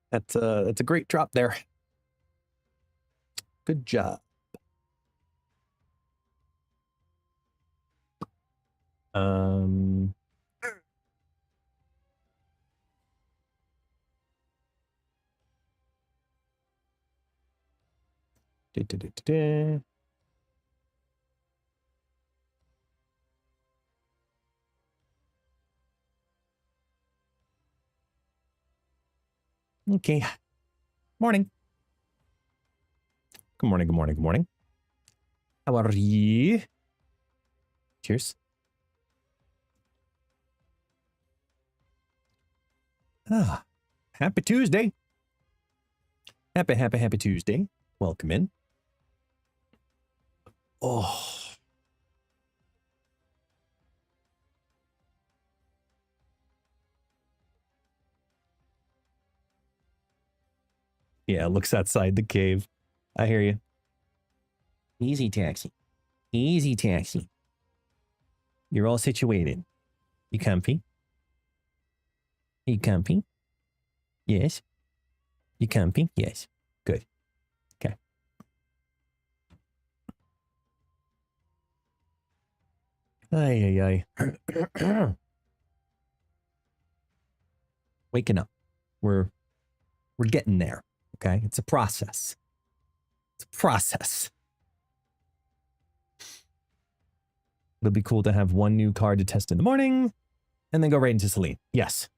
That's a great drop there. Good job. Okay. Morning. Good morning, good morning, good morning. How are you? Cheers. Ah, happy Tuesday. Happy Tuesday. Welcome in. Oh. Yeah, looks outside the cave. I hear you. Easy taxi. Easy taxi. You're all situated. You comfy? You comfy? Yes. You comfy? Yes. Good. Okay. Ay. Waking up. We're getting there. Okay. It's a process. It's a process. It'll be cool to have one new card to test in the morning and then go right into Selene. Yes.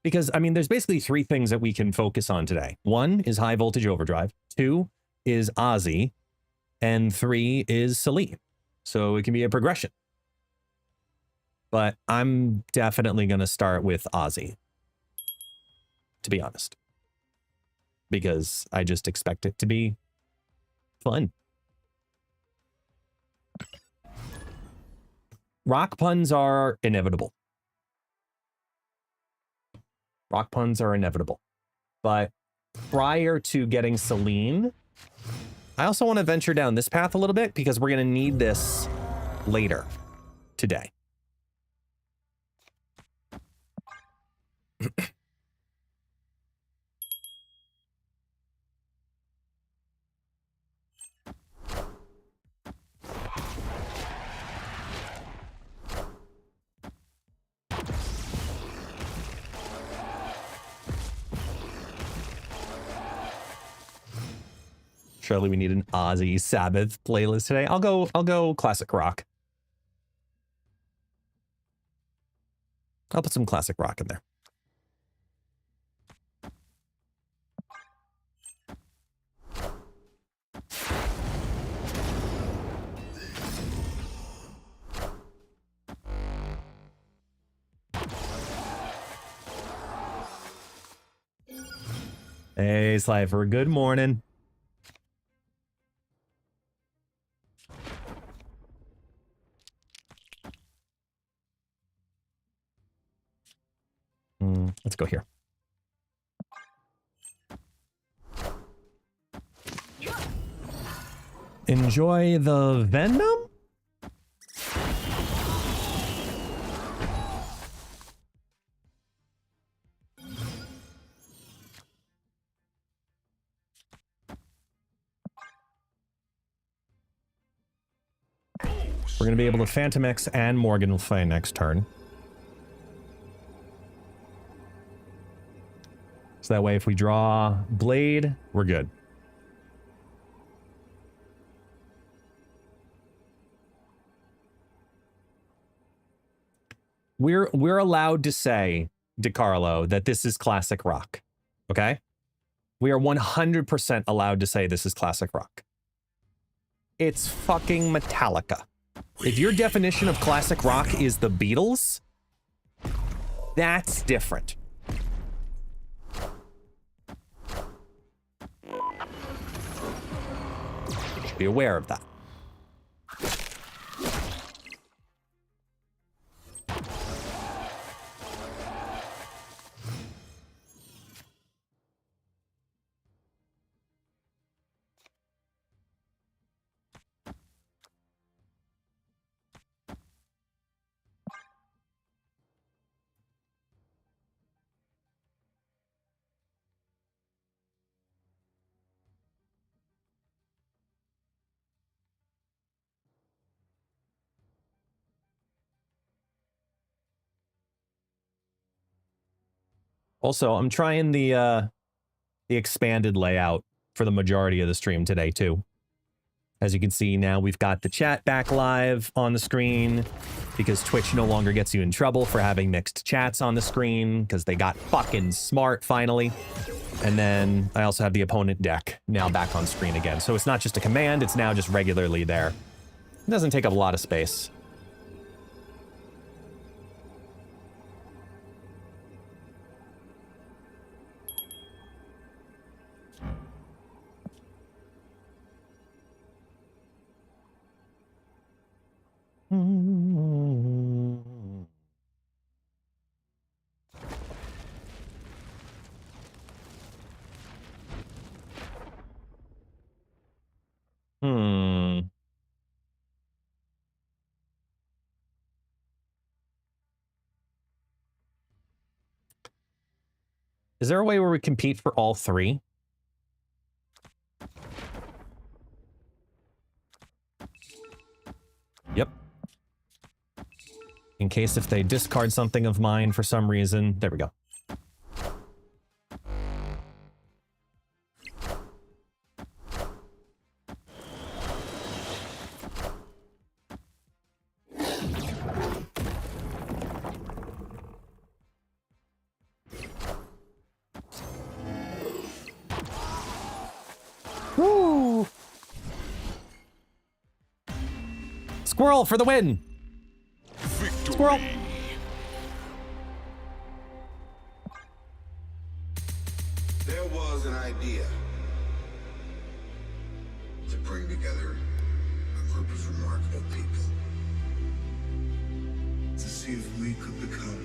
Because, I mean, there's basically three things that we can focus on today. One is high voltage overdrive. Two is Ozzy. And three is Selene. So it can be a progression. But I'm definitely going to start with Ozzy, to be honest. Because I just expect it to be fun. Rock puns are inevitable. Rock puns are inevitable. But prior to getting Selene, I also want to venture down this path a little bit because we're going to need this later today. Surely we need an Ozzy Sabbath playlist today. I'll go classic rock. I'll put some classic rock in there. Hey, Slifer, good morning. Let's go here. Enjoy the Venom? We're going to be able to Phantom X and Morgan Fay next turn. So that way if we draw Blade, we're good. We're allowed to say, DeCarlo, that this is classic rock. Okay? We are 100% allowed to say this is classic rock. It's fucking Metallica. If your definition of classic rock is the Beatles, that's different. Be aware of that. Also, I'm trying the expanded layout for the majority of the stream today, too. As you can see now, we've got the chat back live on the screen because Twitch no longer gets you in trouble for having mixed chats on the screen because they got fucking smart finally. And then I also have the opponent deck now back on screen again. So it's not just a command, it's now just regularly there. It doesn't take up a lot of space. Is there a way where we compete for all three? Yep. In case if they discard something of mine for some reason. There we go. Woo! Squirrel for the win! Victory. Squirrel! There was an idea to bring together a group of remarkable people to see if we could become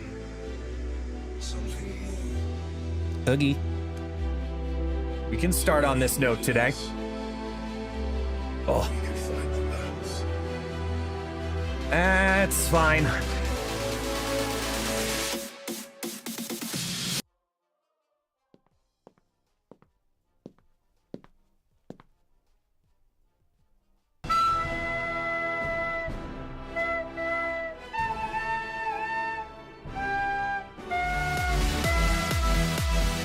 something more. Oogie. We can start on this note today. Oh. We could fight the battles. That's fine.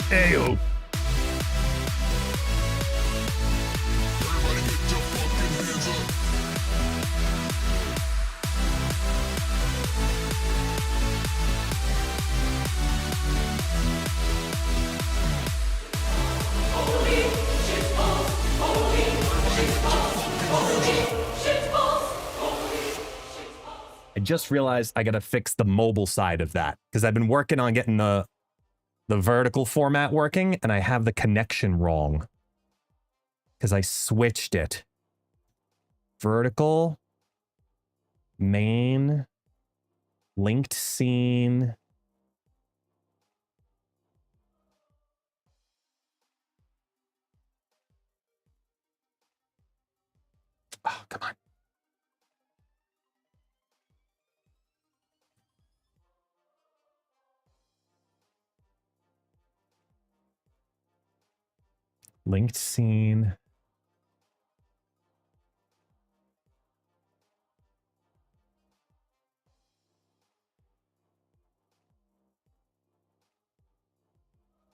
Ayo. I just realized I gotta fix the mobile side of that because I've been working on getting the vertical format working and I have the connection wrong because I switched it. Vertical, main, linked scene. Oh, come on. Linked scene.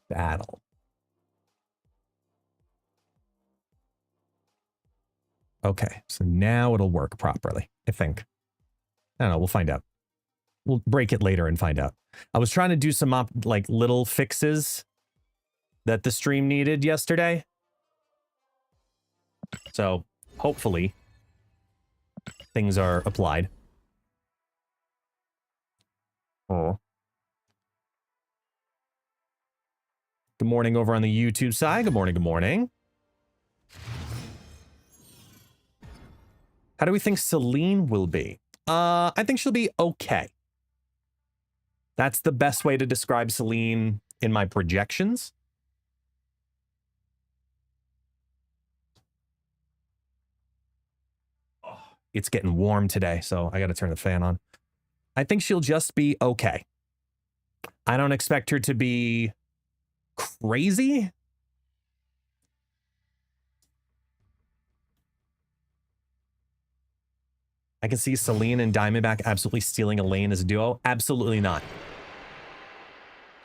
Battle. Okay, so now it'll work properly, I think. I don't know, we'll find out. We'll break it later and find out. I was trying to do some like little fixes that the stream needed yesterday. So hopefully things are applied. Oh. Good morning over on the YouTube side. Good morning, good morning. How do we think Selene will be? I think she'll be okay. That's the best way to describe Selene in my projections. Oh, it's getting warm today, so I got to turn the fan on. I think she'll just be okay. I don't expect her to be crazy. I can see Selene and Diamondback absolutely stealing a lane as a duo. Absolutely not.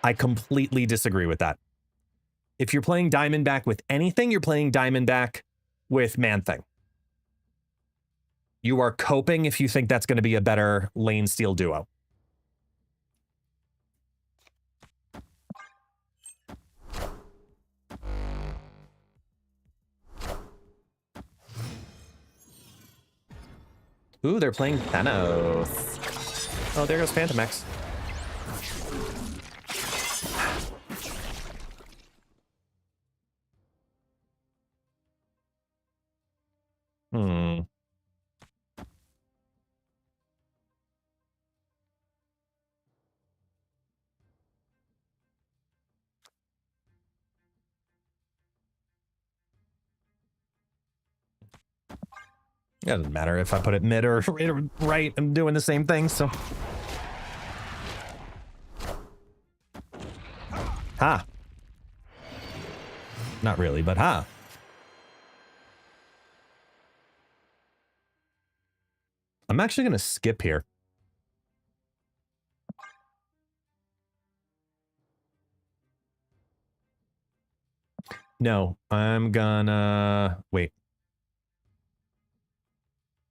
I completely disagree with that. If you're playing Diamondback with anything, you're playing Diamondback with Man-Thing. You are coping if you think that's going to be a better lane steal duo. Ooh, they're playing Thanos. Oh, there goes Phantom X. Hmm. It doesn't matter if I put it mid or right. I'm doing the same thing, so. Ha. Not really, but ha. I'm actually going to skip here. No, I'm gonna... Wait.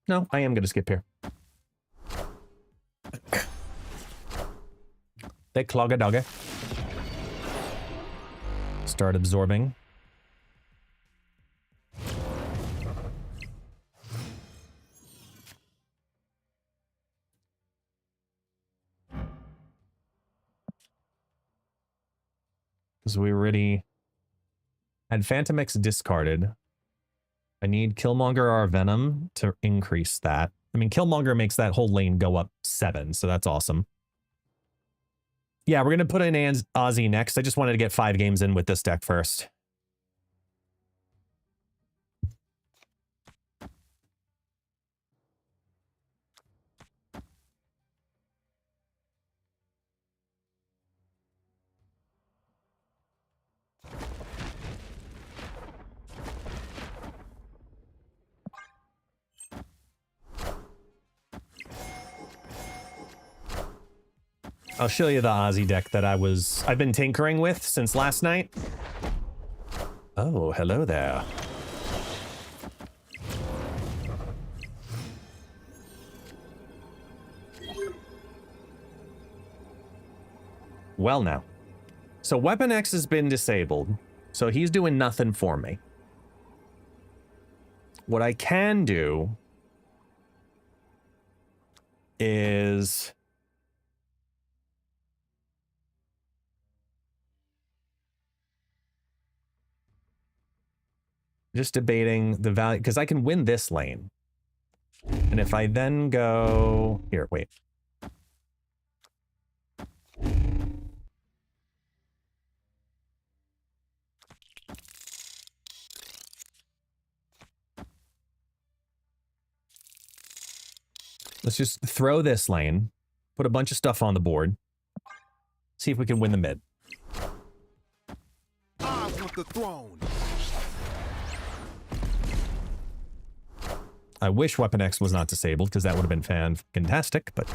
No, I am going to skip here. They clog a dogger. Start absorbing. Because we already had Phantom X discarded. I need Killmonger or Venom to increase that. I mean, Killmonger makes that whole lane go up 7, so that's awesome. Yeah, we're going to put in Ozzy next. I just wanted to get 5 games in with this deck first. I'll show you the Ozzy deck that I've been tinkering with since last night. Oh, hello there. Well now. So Weapon X has been disabled, so he's doing nothing for me. What I can do is... just debating the value, because I can win this lane. And if I then go... Here, wait. Let's just throw this lane, put a bunch of stuff on the board, see if we can win the mid. I want the throne. I wish Weapon X was not disabled, because that would have been fantastic, but...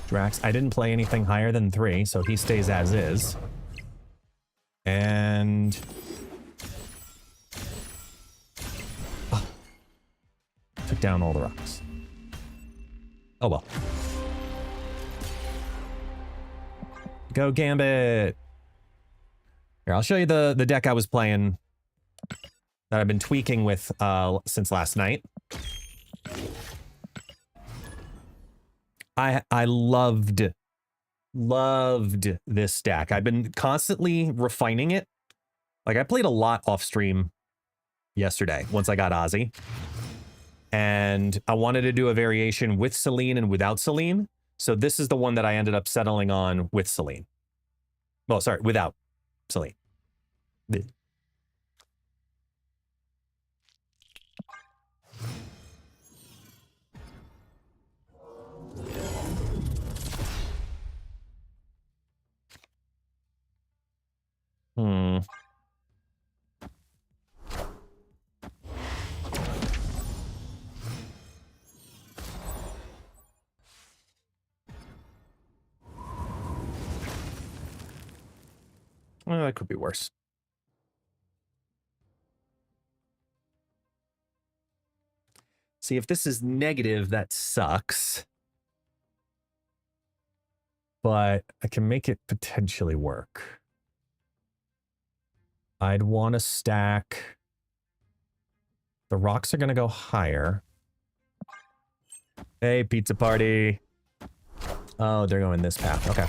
Drax, I didn't play anything higher than 3, so he stays as is. And... Oh. Took down all the rocks. Oh well. Go Gambit! Here, I'll show you the deck I was playing that I've been tweaking with since last night. I loved this deck. I've been constantly refining it. Like, I played a lot off stream yesterday once I got Ozzy. And I wanted to do a variation with Selene and without Selene. So this is the one that I ended up settling on with Selene. Well, sorry, without Selene. Hmm. Well, that could be worse. See, if this is negative, that sucks. But I can make it potentially work. I'd want to stack. The rocks are going to go higher. Hey, pizza party. Oh, they're going this path. Okay.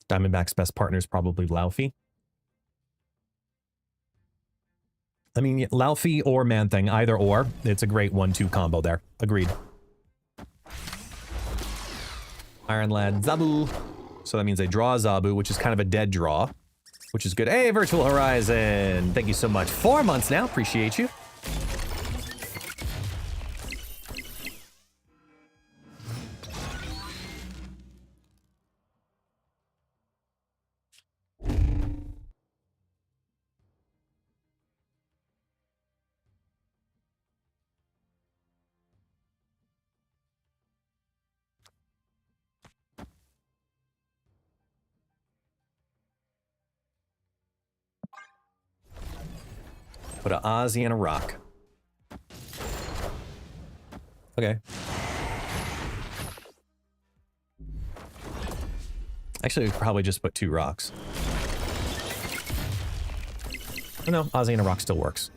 Diamondback's best partner is probably Laufey. I mean, Laufey or Man-Thing, either or. It's a great 1-2 combo there. Agreed. Iron Lad Zabu. So that means they draw Zabu, which is kind of a dead draw, which is good. Hey, Virtual Horizon. Thank you so much. 4 months now. Appreciate you. Put an Ozzy and a rock. Okay. Actually, we could probably just put 2 rocks. Oh, no, Ozzy and a rock still works.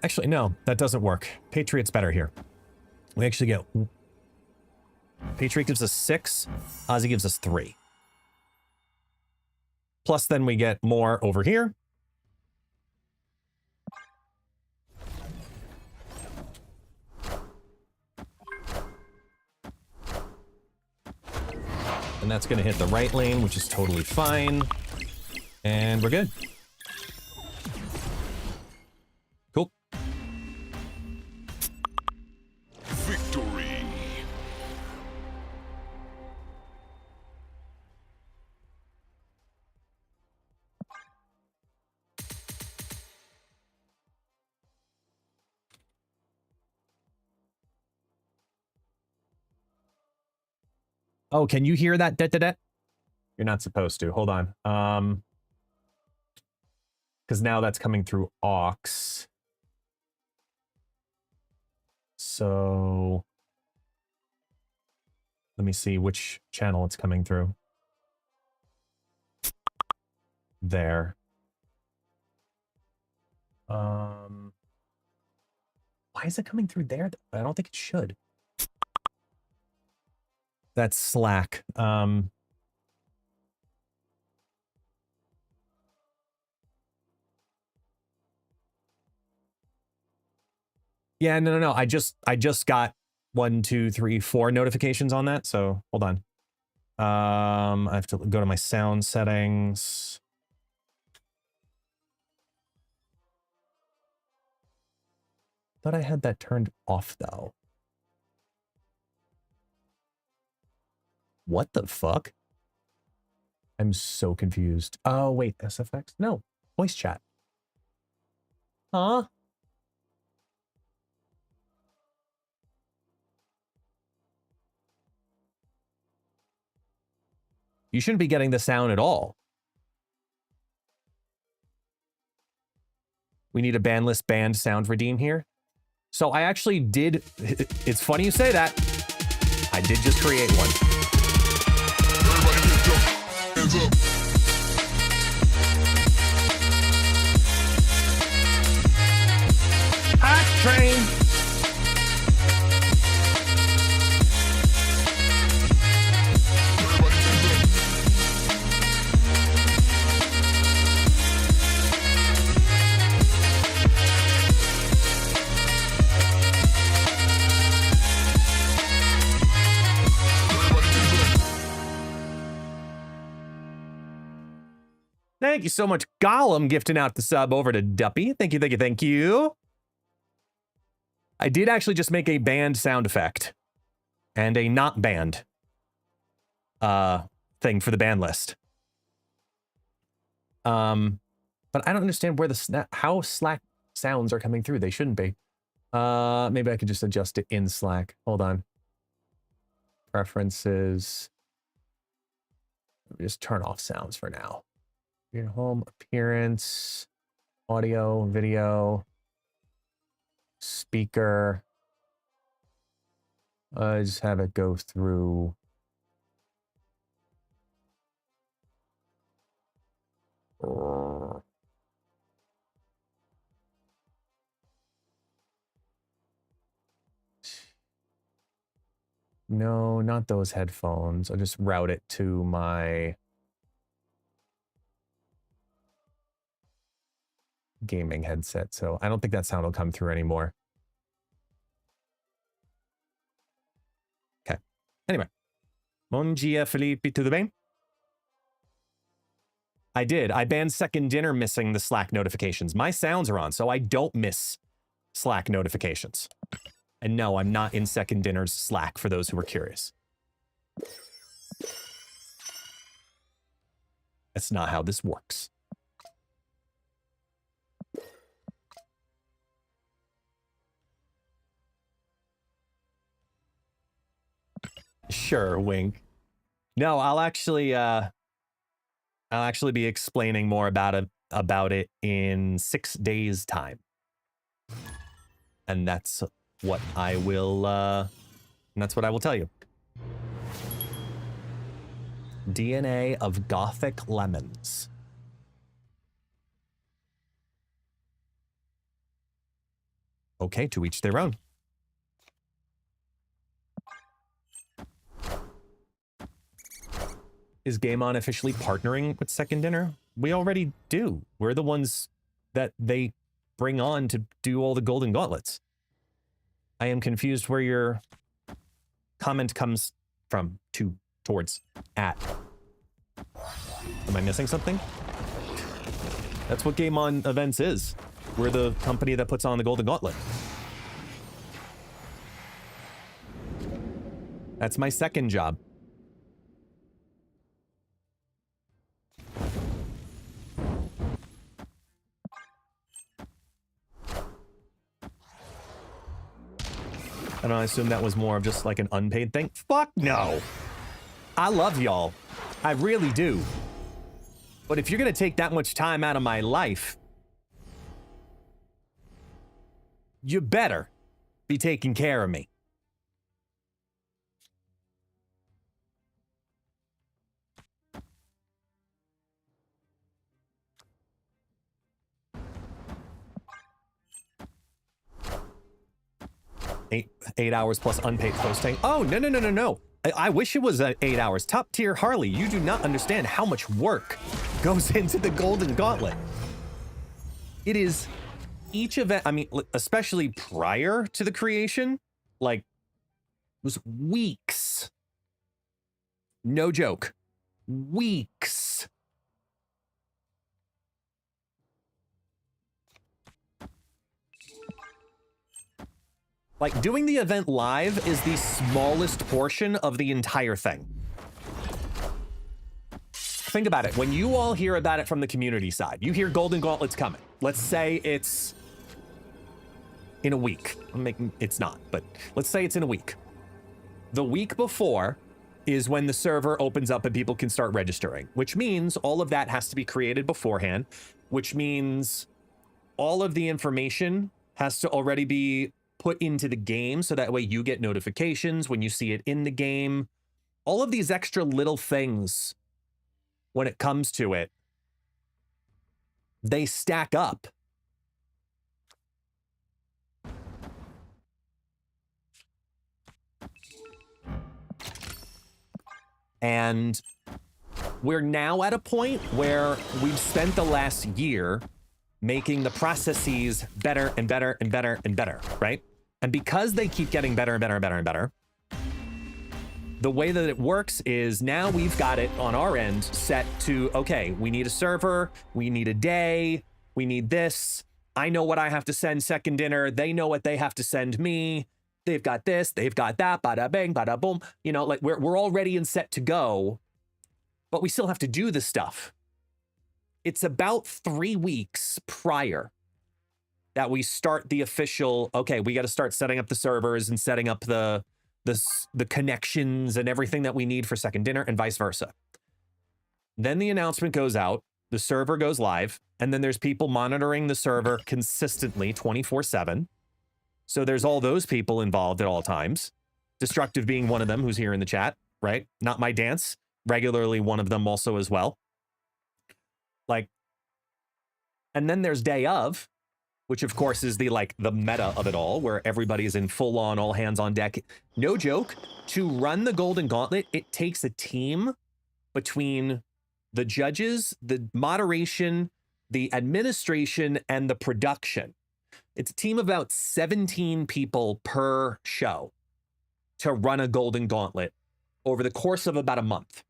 Actually, no, that doesn't work. Patriot's better here. We actually get... Patriot gives us 6, Ozzy gives us 3. Plus then we get more over here. And that's going to hit the right lane, which is totally fine. And we're good. Cool. Victory. Oh, can you hear that? You're not supposed to. Hold on. Because now that's coming through aux. So let me see which channel it's coming through. There. Why is it coming through there? I don't think it should. That's Slack. Yeah, no. I just got 1, 2, 3, 4 notifications on that. So hold on. I have to go to my sound settings. Thought I had that turned off though. What the fuck? I'm so confused. Oh, wait, SFX? No, voice chat. Huh? You shouldn't be getting the sound at all. We need a ban list banned sound redeem here. So I actually did, it's funny you say that. I did just create one. Hands up. Hot train. Thank you so much, Gollum, gifting out the sub over to Duppy. Thank you. I did actually just make a banned sound effect and a not banned thing for the ban list. But I don't understand where how Slack sounds are coming through. They shouldn't be. Maybe I could just adjust it in Slack. Hold on. Preferences. Just turn off sounds for now. Your home appearance, audio, video, speaker. Just have it go through. No, not those headphones. I'll just route it to my gaming headset. So I don't think that sound will come through anymore. Okay. Anyway. Bom dia, Felipe. Tudo bem? I did. I banned second dinner missing the Slack notifications. My sounds are on, so I don't miss Slack notifications. And no, I'm not in second dinner's Slack, for those who were curious. That's not how this works. Sure, wink. No, I'll actually be explaining more about it in 6 days' time. And that's what I will tell you. DNA of Gothic lemons. Okay, to each their own. Is Game On officially partnering with Second Dinner? We already do. We're the ones that they bring on to do all the golden gauntlets. I am confused where your comment comes from, towards, at. Am I missing something? That's what Game On Events is. We're the company that puts on the golden gauntlet. That's my second job. I don't know, I assume that was more of just like an unpaid thing. Fuck no. I love y'all. I really do. But if you're gonna take that much time out of my life, you better be taking care of me. Eight hours plus unpaid posting. Oh, no. I wish it was 8 hours. Top tier Harley, you do not understand how much work goes into the Golden Gauntlet. It is each event, I mean, especially prior to the creation, like, it was weeks. No joke. Weeks. Like, doing the event live is the smallest portion of the entire thing. Think about it. When you all hear about it from the community side, you hear Golden Gauntlet's coming. Let's say it's in a week. It's not, but let's say it's in a week. The week before is when the server opens up and people can start registering, which means all of that has to be created beforehand, which means all of the information has to already be put into the game, so that way you get notifications when you see it in the game. All of these extra little things, when it comes to it, they stack up. And we're now at a point where we've spent the last year making the processes better and better and better and better, right? And because they keep getting better and better and better and better, the way that it works is now we've got it on our end set to, okay, we need a server, we need a day, we need this. I know what I have to send second dinner. They know what they have to send me. They've got this, they've got that, bada bang, bada boom. You know, like we're all ready and set to go, but we still have to do the stuff. It's about 3 weeks prior that we start the official, okay, we got to start setting up the servers and setting up the connections and everything that we need for second dinner and vice versa. Then the announcement goes out, the server goes live, and then there's people monitoring the server consistently 24/7. So there's all those people involved at all times. Destructive being one of them, who's here in the chat, right? Not My Dance, regularly one of them also as well. Like, and then there's day of, which of course is the meta of it all, where everybody's in full on, all hands on deck. No joke, to run the Golden Gauntlet, it takes a team between the judges, the moderation, the administration, and the production. It's a team of about 17 people per show to run a Golden Gauntlet over the course of about a month.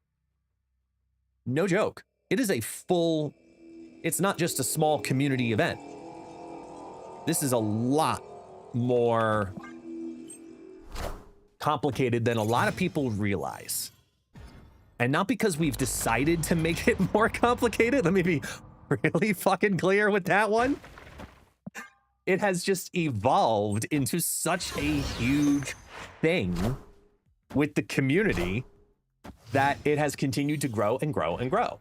No joke. It is a full, it's not just a small community event. This is a lot more complicated than a lot of people realize. And not because we've decided to make it more complicated. Let me be really fucking clear with that one. It has just evolved into such a huge thing with the community that it has continued to grow and grow and grow.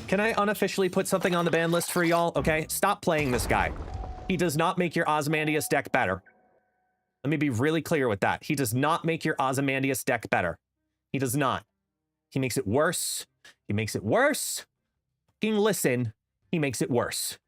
Can I unofficially put something on the ban list for y'all? Okay, stop playing this guy. He does not make your Ozymandias deck better. Let me be really clear with that. He does not make your Ozymandias deck better. He does not. He makes it worse. He makes it worse. Fucking listen, he makes it worse.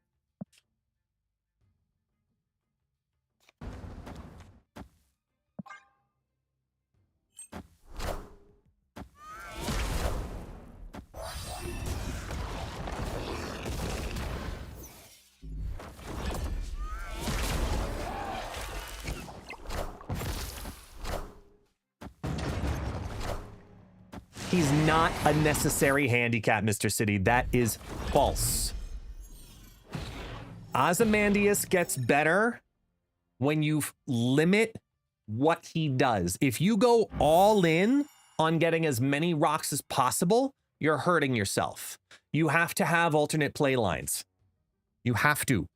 He's not a necessary handicap, Mr. City. That is false. Ozymandias gets better when you limit what he does. If you go all in on getting as many rocks as possible, you're hurting yourself. You have to have alternate play lines. You have to.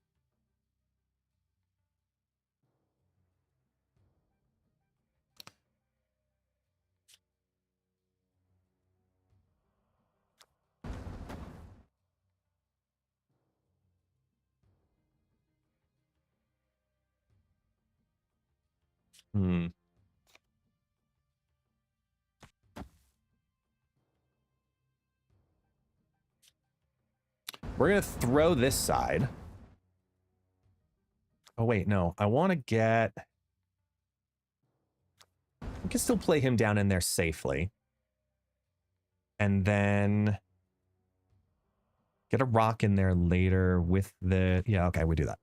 We're going to throw this side. Oh, wait, no. I want to get... We can still play him down in there safely. And then get a rock in there later with the... Yeah, okay, we do that.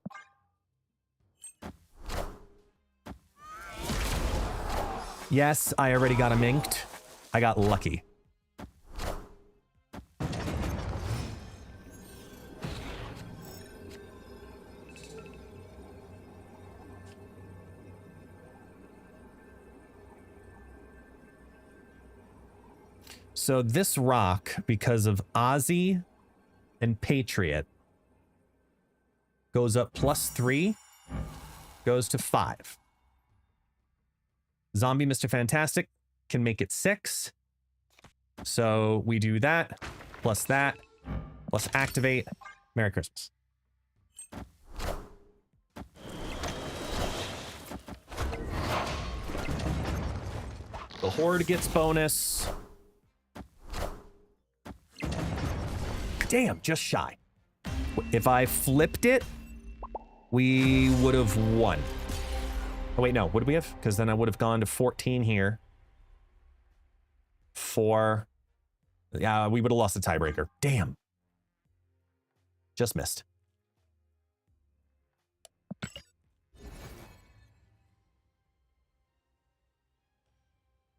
Yes, I already got him inked. I got lucky. So this rock, because of Ozzy and Patriot, goes up +3, goes to 5. Zombie Mr. Fantastic can make it 6. So we do that, plus activate. Merry Christmas. The Horde gets bonus. Damn, just shy. If I flipped it, we would have won. Oh, wait, no. What do we have? Because then I would have gone to 14 here. 4. Yeah, we would have lost the tiebreaker. Damn. Just missed.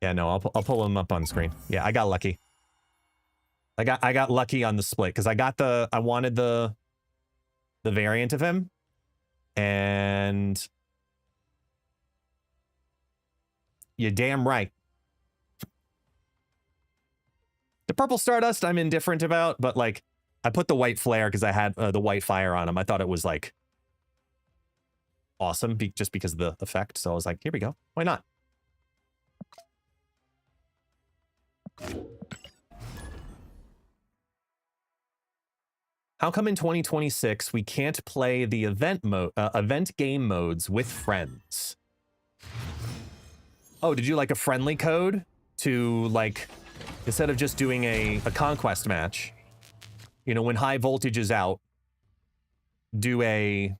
Yeah, no, I'll pull him up on screen. Yeah, I got lucky. I got lucky on the split because I wanted the variant of him, and you're damn right. The purple Stardust I'm indifferent about, but like I put the white flare because I had the white fire on him. I thought it was like awesome just because of the effect. So I was like, here we go. Why not? How come in 2026 we can't play the event game modes with friends? Oh, did you like a friendly code to like, instead of just doing a conquest match, you know, when high voltage is out, do a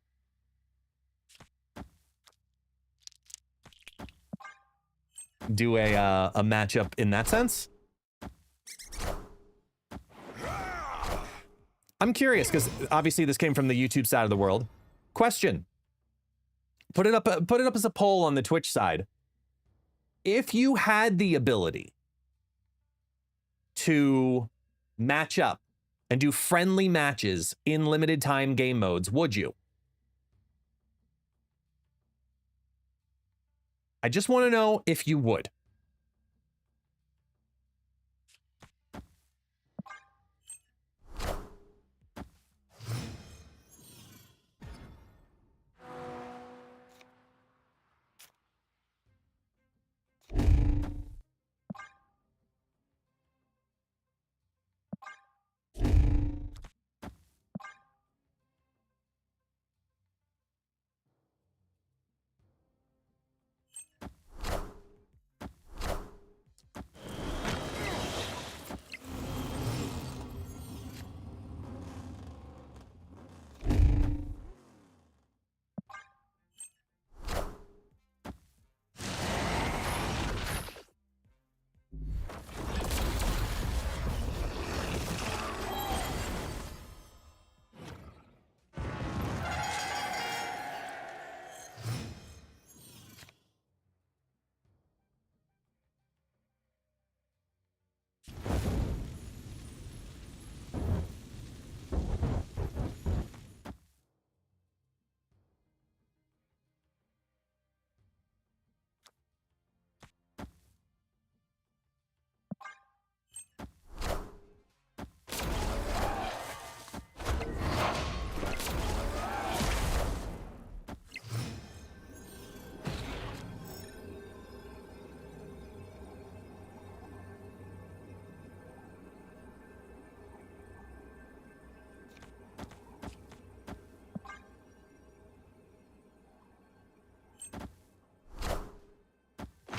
matchup in that sense? I'm curious because obviously this came from the YouTube side of the world. Question. Put it up as a poll on the Twitch side. If you had the ability to match up and do friendly matches in limited time game modes, would you? I just want to know if you would.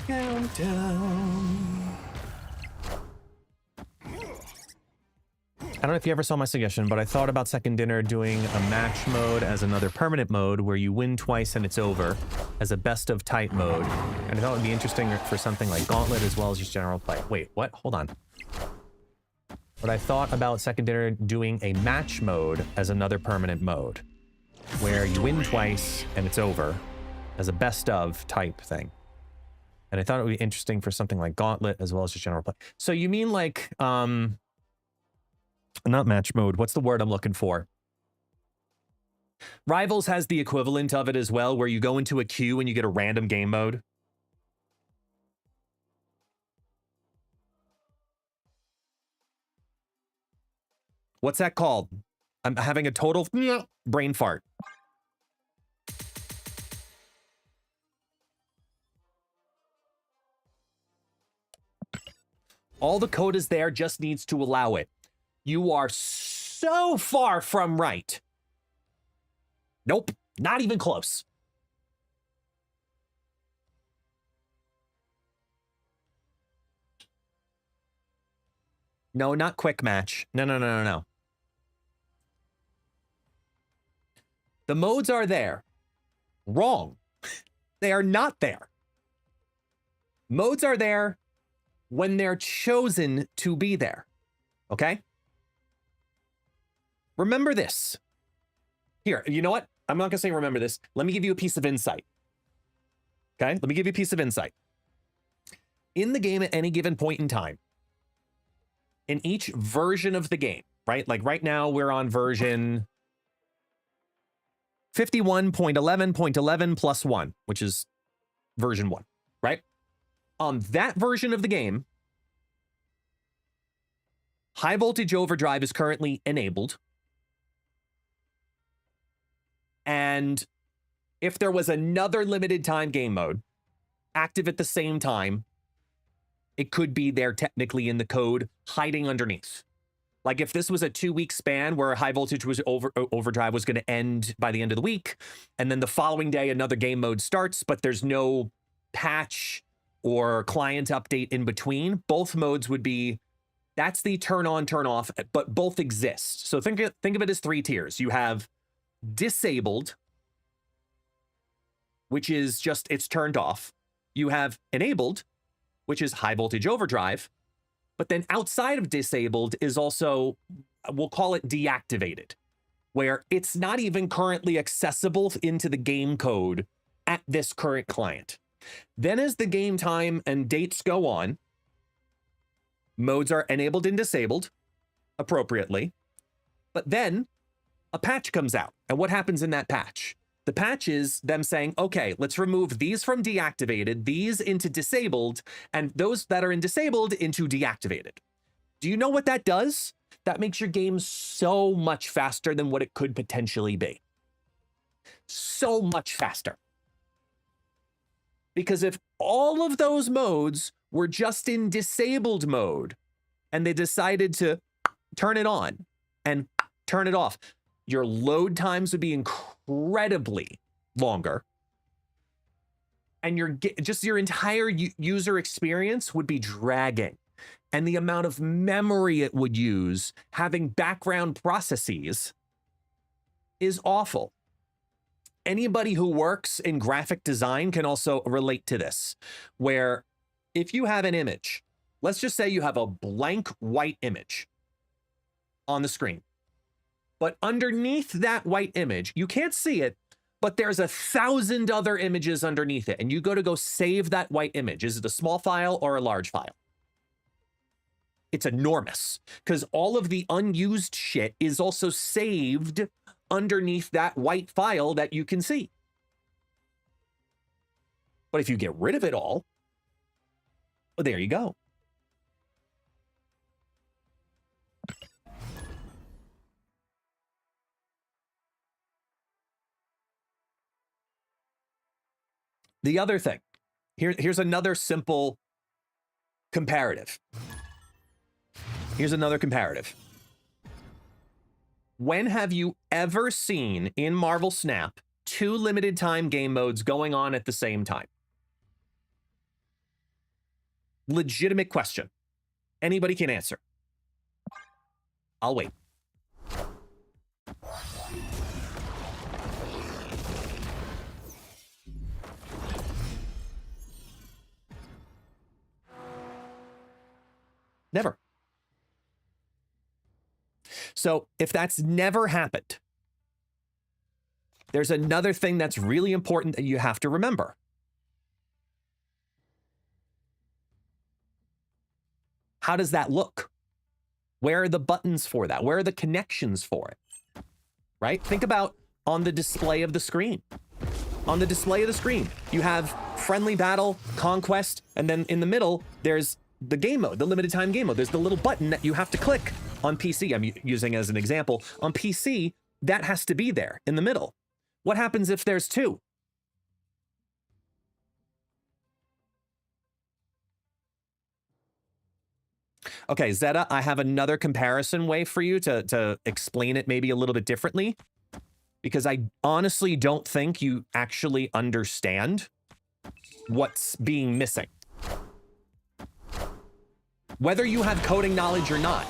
Countdown. I don't know if you ever saw my suggestion, but I thought about Second Dinner doing a match mode as another permanent mode where you win twice and it's over as a best of type mode. And I thought it would be interesting for something like Gauntlet as well as just general play. Wait, what? Hold on. But I thought about Second Dinner doing a match mode as another permanent mode where you win twice and it's over as a best of type thing. And I thought it would be interesting for something like Gauntlet as well as just general play. So you mean like, not match mode. What's the word I'm looking for? Rivals has the equivalent of it as well, where you go into a queue and you get a random game mode. What's that called? I'm having a total brain fart. All the code is there, just needs to allow it. You are so far from right. Nope, not even close. No, not quick match. No. The modes are there. Wrong. They are not there. Modes are there when they're chosen to be there. Okay? Remember this. Here, you know what? I'm not gonna say remember this. Let me give you a piece of insight. Okay? Let me give you a piece of insight. in the game at any given point in time, in each version of the game, right? Like right now we're on version 51.11.11 plus 1, which is version 1, right? On that version of the game, high voltage overdrive is currently enabled. And if there was another limited time game mode active at the same time, it could be there technically in the code hiding underneath. Like if this was a 2-week span where high voltage was overdrive was going to end by the end of the week, and then the following day another game mode starts, but there's no patch or client update in between, both modes would be, that's the turn on, turn off, but both exist. So think of it as 3 tiers. You have disabled, which is just, it's turned off. You have enabled, which is high voltage overdrive. But then outside of disabled is also, we'll call it deactivated, where it's not even currently accessible into the game code at this current client. Then as the game time and dates go on, modes are enabled and disabled appropriately. But then a patch comes out. And what happens in that patch? The patch is them saying, okay, let's remove these from deactivated, these into disabled, and those that are in disabled into deactivated. Do you know what that does? That makes your game so much faster than what it could potentially be. So much faster. Because if all of those modes were just in disabled mode and they decided to turn it on and turn it off, your load times would be incredibly longer. And your entire user experience would be dragging. And the amount of memory it would use having background processes is awful. Anybody who works in graphic design can also relate to this, where if you have an image, let's just say you have a blank white image on the screen. But underneath that white image, you can't see it, but there's 1,000 other images underneath it. And you go save that white image. Is it a small file or a large file? It's enormous because all of the unused shit is also saved underneath that white file that you can see. But if you get rid of it all, well, there you go. The other thing, here's another simple comparative. Here's another comparative. When have you ever seen in Marvel Snap 2 limited time game modes going on at the same time? Legitimate question. Anybody can answer. I'll wait. Never. So if that's never happened, there's another thing that's really important that you have to remember. How does that look? Where are the buttons for that? Where are the connections for it? Right? Think about on the display of the screen. On the display of the screen, you have friendly battle, conquest, and then in the middle, there's the game mode, the limited time game mode. There's the little button that you have to click on PC. I'm using as an example. On PC, that has to be there in the middle. What happens if there's 2? Okay, Zeta, I have another comparison way for you to explain it maybe a little bit differently, because I honestly don't think you actually understand what's being missing. Whether you have coding knowledge or not,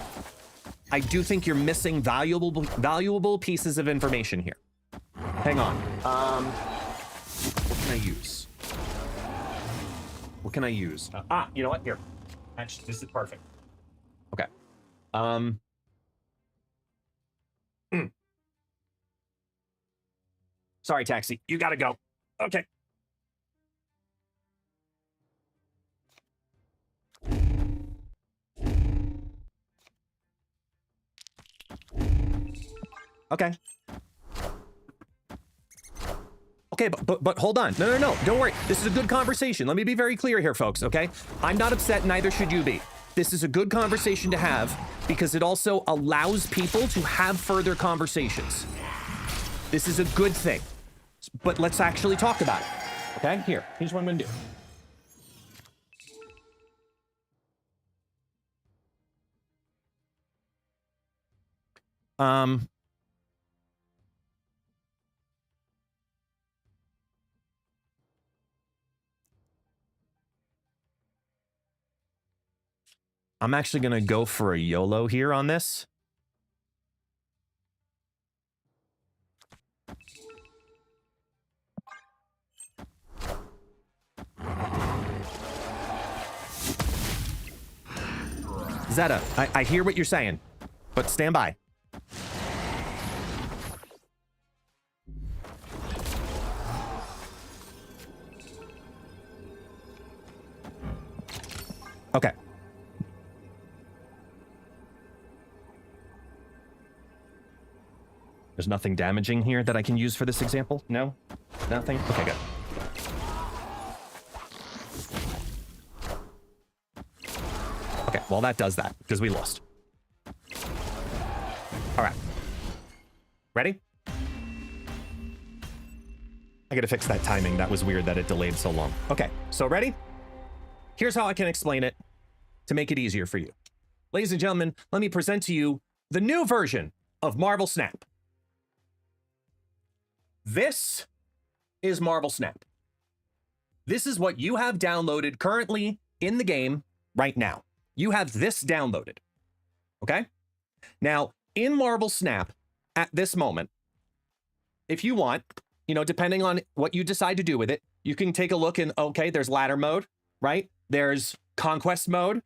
I do think you're missing valuable pieces of information here. Hang on. What can I use? What can I use? You know what? Here. Actually, this is perfect. Okay. Sorry, taxi. You gotta go. Okay. Okay. Okay, but hold on. No. Don't worry. This is a good conversation. Let me be very clear here, folks, okay? I'm not upset, neither should you be. This is a good conversation to have because it also allows people to have further conversations. This is a good thing. But let's actually talk about it. Okay? Here's what I'm gonna do. I'm actually gonna go for a YOLO here on this. Zeta, I hear what you're saying, but stand by. Okay. There's nothing damaging here that I can use for this example? No? Nothing? Okay, good. Okay, well that does that, because we lost. All right. Ready? I gotta fix that timing. That was weird that it delayed so long. Okay, so ready? Here's how I can explain it to make it easier for you. Ladies and gentlemen, let me present to you the new version of Marble Snap. This is Marble Snap. This is what you have downloaded currently in the game right now. You have this downloaded, okay? Now, in Marble Snap, at this moment, if you want, you know, depending on what you decide to do with it, you can take a look and, okay, there's ladder mode, right? There's conquest mode.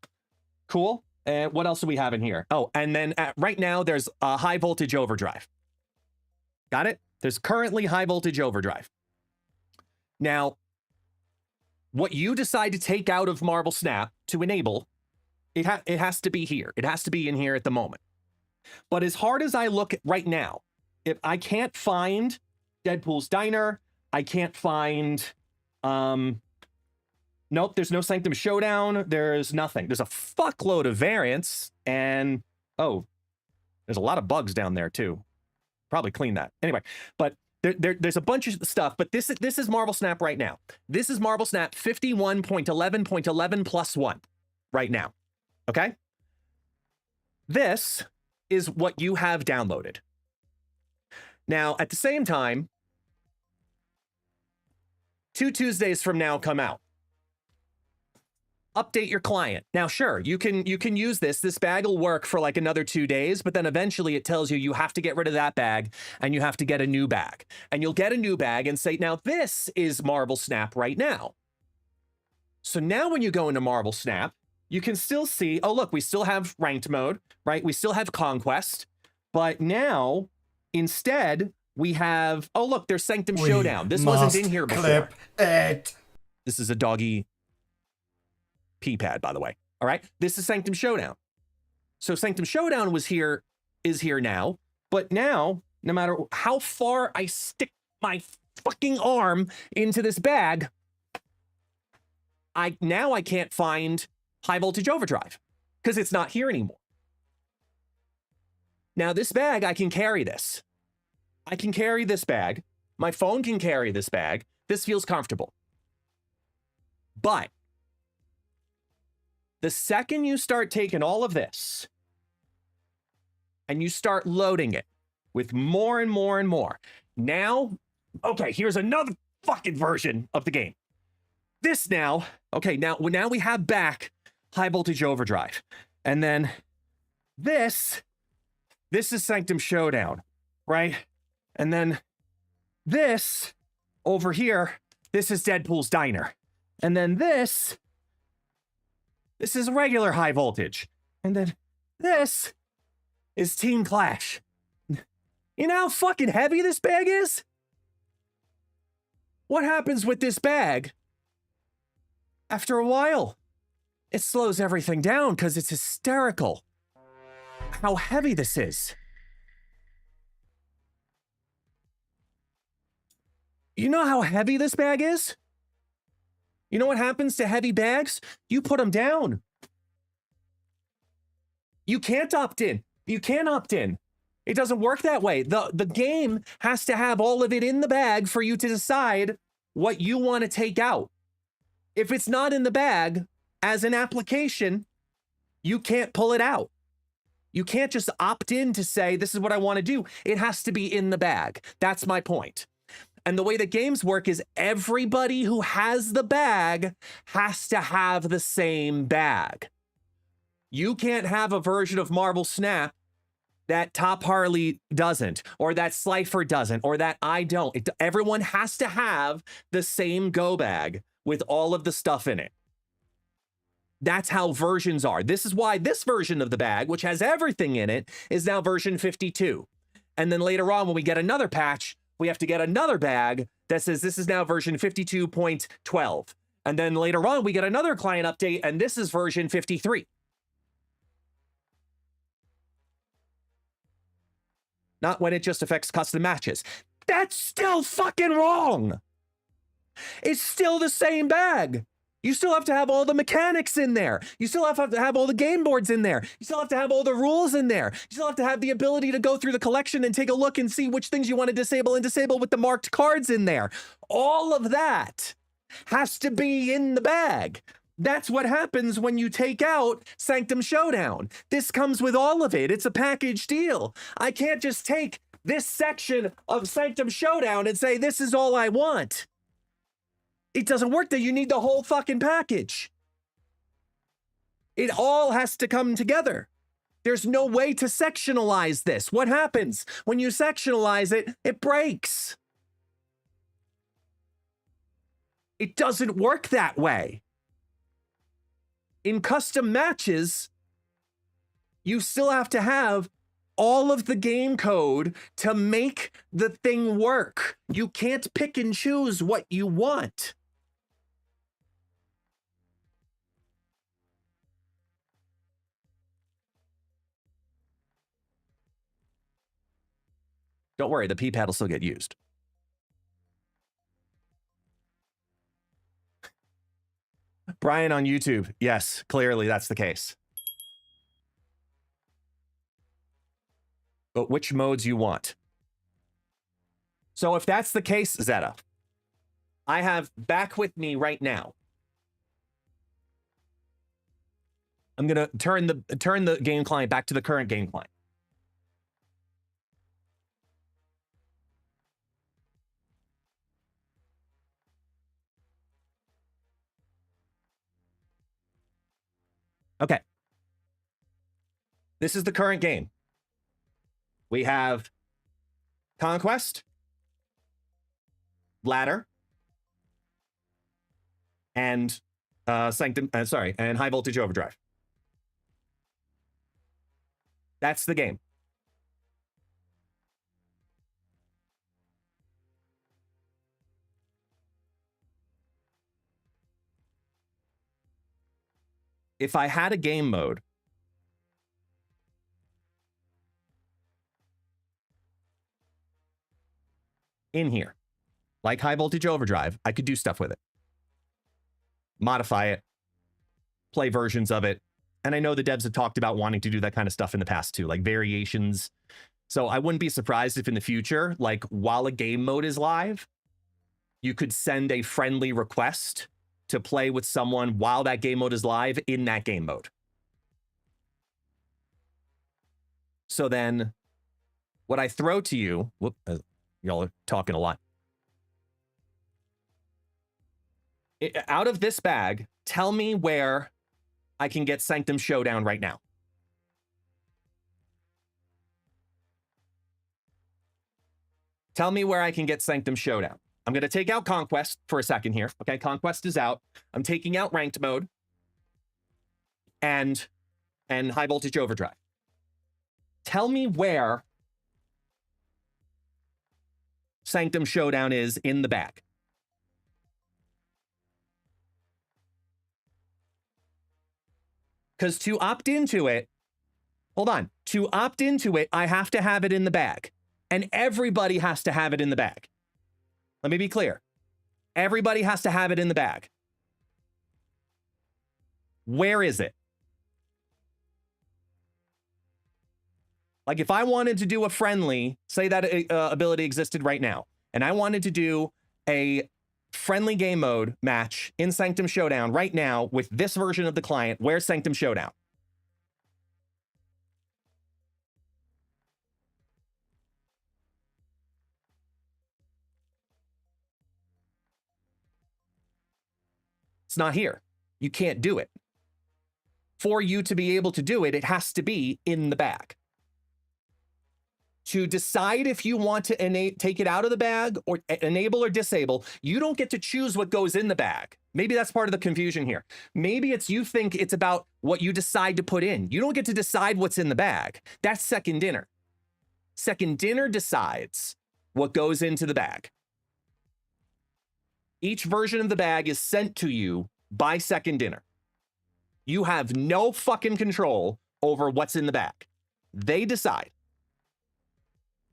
Cool. And what else do we have in here? Oh, and then right now there's a high voltage overdrive. Got it? There's currently high voltage overdrive. Now, what you decide to take out of Marble Snap to enable, it has to be here. It has to be in here at the moment. But as hard as I look at right now, if I can't find Deadpool's Diner, I can't find, nope, there's no Sanctum Showdown. There's nothing. There's a fuckload of variants and, oh, there's a lot of bugs down there too. Probably clean that. Anyway, but there's a bunch of stuff, but this is Marble Snap right now. This is Marble Snap 51.11.11 plus 1 right now. Okay? This is what you have downloaded. Now, at the same time, 2 Tuesdays from now come out. Update your client. Now, sure, you can use this. This bag will work for like another 2 days, but then eventually it tells you you have to get rid of that bag and you have to get a new bag. And you'll get a new bag and say, now this is Marble Snap right now. So now when you go into Marble Snap, you can still see, oh, look, we still have ranked mode, right? We still have conquest, but now instead we have, oh, look, there's Sanctum Showdown. This wasn't in here before. Clip it. This is a doggy pee pad, by the way. All right. This is Sanctum Showdown. So Sanctum Showdown is here now, but now, no matter how far I stick my fucking arm into this bag, I can't find high voltage overdrive because it's not here anymore. Now this bag, I can carry this. I can carry this bag. My phone can carry this bag. This feels comfortable. But the second you start taking all of this and you start loading it with more and more and more, now, okay, here's another fucking version of the game. This now, okay, now we have back high voltage overdrive. And then this is Sanctum Showdown, right? And then this over here, this is Deadpool's Diner. And then this is regular high voltage. And then this is Team Clash. You know how fucking heavy this bag is? What happens with this bag? After a while, it slows everything down because it's hysterical how heavy this is. You know how heavy this bag is? You know what happens to heavy bags? You put them down. You can't opt in. You can't opt in. It doesn't work that way. The game has to have all of it in the bag for you to decide what you want to take out. If it's not in the bag as an application, you can't pull it out. You can't just opt in to say, this is what I want to do. It has to be in the bag. That's my point. And the way that games work is everybody who has the bag has to have the same bag. You can't have a version of Marble Snap that Top Harley doesn't, or that Slifer doesn't, or that I don't. Everyone has to have the same go bag with all of the stuff in it. That's how versions are. This is why this version of the bag, which has everything in it, is now version 52. And then later on, when we get another patch, we have to get another bag that says this is now version 52.12. And then later on, we get another client update, and this is version 53. Not when it just affects custom matches. That's still fucking wrong. It's still the same bag. You still have to have all the mechanics in there. You still have to have all the game boards in there. You still have to have all the rules in there. You still have to have the ability to go through the collection and take a look and see which things you want to disable and disable with the marked cards in there. All of that has to be in the bag. That's what happens when you take out Sanctum Showdown. This comes with all of it. It's a package deal. I can't just take this section of Sanctum Showdown and say, this is all I want. It doesn't work that you need the whole fucking package. It all has to come together. There's no way to sectionalize this. What happens when you sectionalize it? It breaks. It doesn't work that way. In custom matches, you still have to have all of the game code to make the thing work. You can't pick and choose what you want. Don't worry, the P-pad will still get used. Brian on YouTube. Yes, clearly that's the case. But which modes you want? So if that's the case, Zeta, I have back with me right now. I'm gonna turn the game client back to the current game client. Okay. This is the current game. We have Conquest, Ladder, and and High Voltage Overdrive. That's the game. If I had a game mode in here, like High Voltage Overdrive, I could do stuff with it. Modify it, play versions of it. And I know the devs have talked about wanting to do that kind of stuff in the past too, like variations. So I wouldn't be surprised if in the future, like while a game mode is live, you could send a friendly request to play with someone while that game mode is live in that game mode. So then what I throw to you, y'all are talking a lot. Out of this bag, tell me where I can get Sanctum Showdown right now. Tell me where I can get Sanctum Showdown. I'm going to take out Conquest for a second here. Okay, Conquest is out. I'm taking out Ranked Mode and High Voltage Overdrive. Tell me where Sanctum Showdown is in the bag. Because to opt into it, hold on. To opt into it, I have to have it in the bag. And everybody has to have it in the bag. Let me be clear. Everybody has to have it in the bag. Where is it? Like if I wanted to do a friendly, say that ability existed right now, and I wanted to do a friendly game mode match in Sanctum Showdown right now with this version of the client, where's Sanctum Showdown? It's not here. You can't do it. For you to be able to do it, it has to be in the bag. To decide if you want to take it out of the bag or enable or disable, you don't get to choose what goes in the bag. Maybe that's part of the confusion here. Maybe it's you think it's about what you decide to put in. You don't get to decide what's in the bag. That's second dinner. Second dinner decides what goes into the bag. Each version of the bag is sent to you by second dinner. You have no fucking control over what's in the bag. They decide.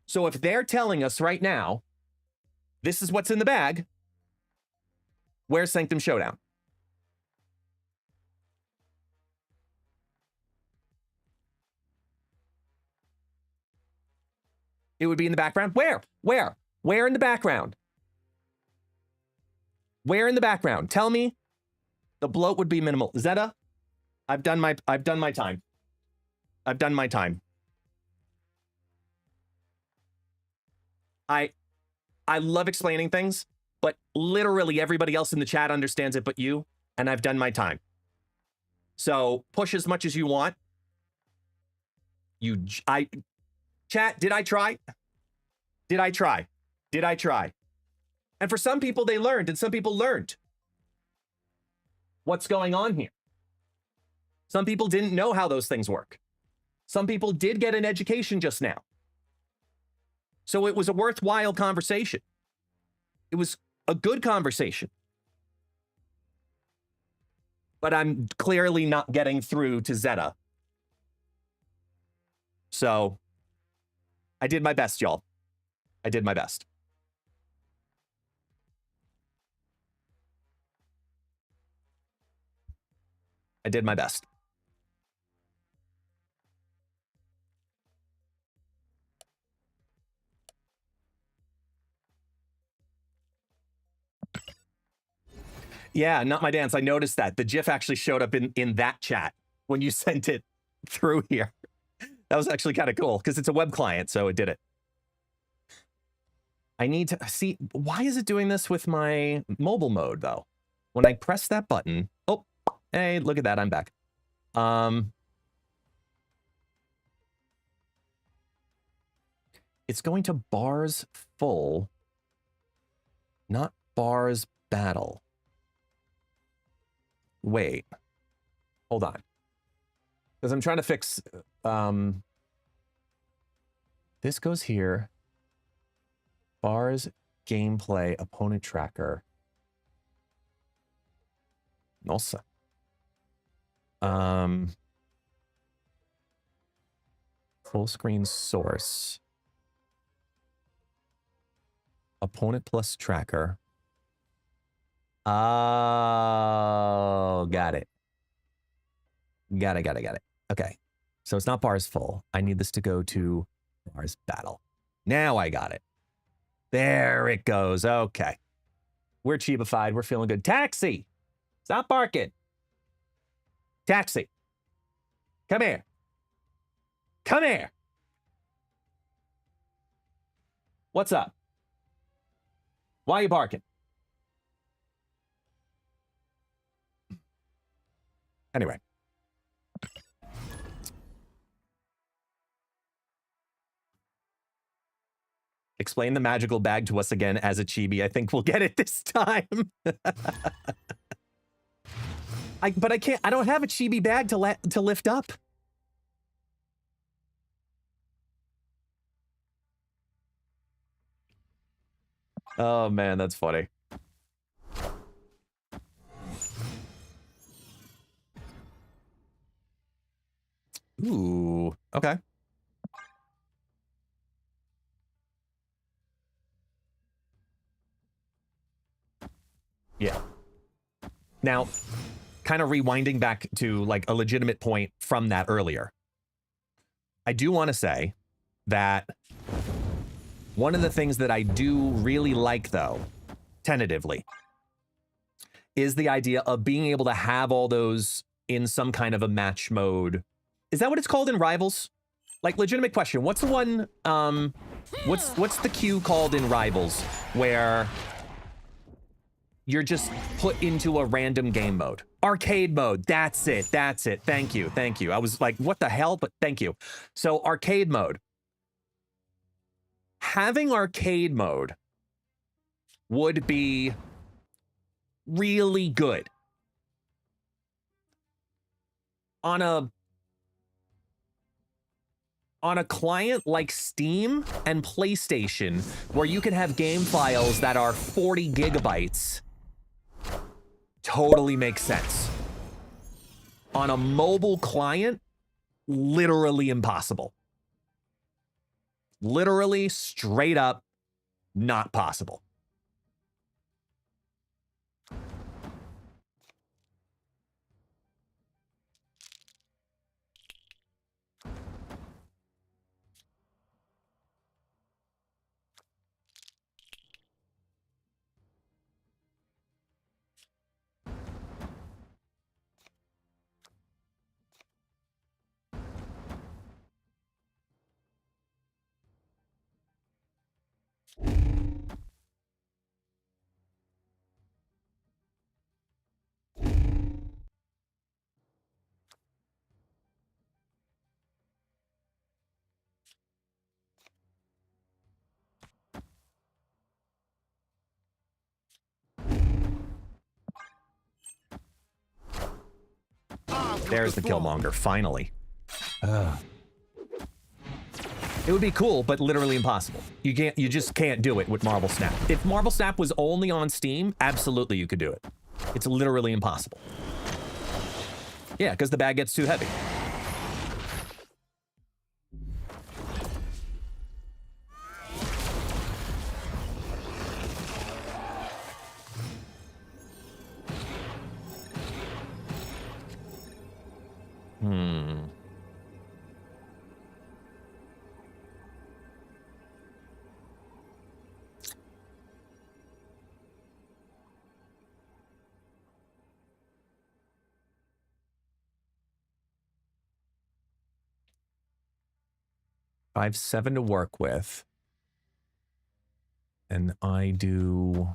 So if they're telling us right now, this is what's in the bag, where's Sanctum Showdown? It would be in the background. Where? Where in the background? Where in the background? Tell me. The bloat would be minimal. Zeta, I've done my time. I've done my time. I love explaining things, but literally everybody else in the chat understands it but you, and I've done my time. So push as much as you want. Chat, did I try? Did I try? Did I try? And for some people, they learned, and some people learned what's going on here. Some people didn't know how those things work. Some people did get an education just now. So it was a worthwhile conversation. It was a good conversation. But I'm clearly not getting through to Zeta. So I did my best, y'all. I did my best. I did my best. Yeah, not my dance. I noticed that. The GIF actually showed up in that chat when you sent it through here. That was actually kind of cool because it's a web client, so it did it. I need to see, why is it doing this with my mobile mode, though? When I press that button, oh, hey, look at that, I'm back. It's going to bars full, not bars battle. Wait, hold on. Because I'm trying to fix, this goes here. Bars, gameplay, opponent tracker. Nossa. Full screen source. Opponent plus tracker. Oh, got it. Got it. Okay. So it's not bars full. I need this to go to bars battle. Now I got it. There it goes. Okay. We're chibified. We're feeling good. Taxi! Stop barking. Taxi. Come here. Come here. What's up? Why are you barking? Anyway. Explain the magical bag to us again as a chibi. I think we'll get it this time. But I can't, I don't have a chibi bag to lift up. Oh man, that's funny. Ooh, okay. Now, kind of rewinding back to like a legitimate point from that earlier, I do want to say that one of the things that I do really like, though, tentatively, is the idea of being able to have all those in some kind of a match mode. Is that what it's called in Rivals? Like, legitimate question. What's the one, what's the queue called in Rivals where you're just put into a random game mode? Arcade mode. That's it. That's it. Thank you. Thank you. I was like, what the hell? But thank you. So arcade mode. Having arcade mode would be really good on a client like Steam and PlayStation, where you can have game files that are 40 gigabytes. Totally makes sense. On a mobile client, literally impossible. Literally, straight up, not possible. There's the Killmonger, finally. It would be cool, but literally impossible. You just can't do it with Marble Snap. If Marble Snap was only on Steam, absolutely you could do it. It's literally impossible. Yeah, because the bag gets too heavy. Hmm. I have 7 to work with. And I do...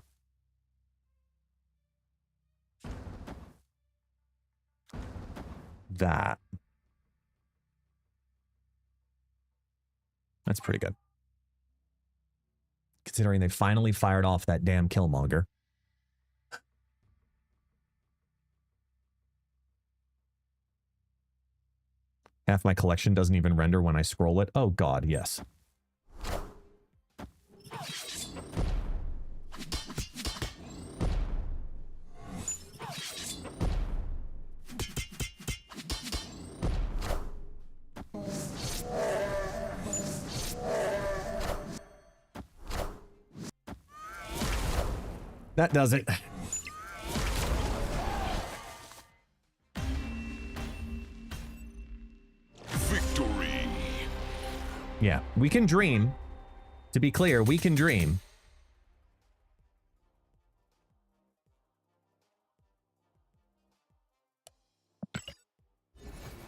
that. That's pretty good. Considering they finally fired off that damn Killmonger. Half my collection doesn't even render when I scroll it. Oh god, yes. That does it. Victory. Yeah, we can dream. To be clear, we can dream.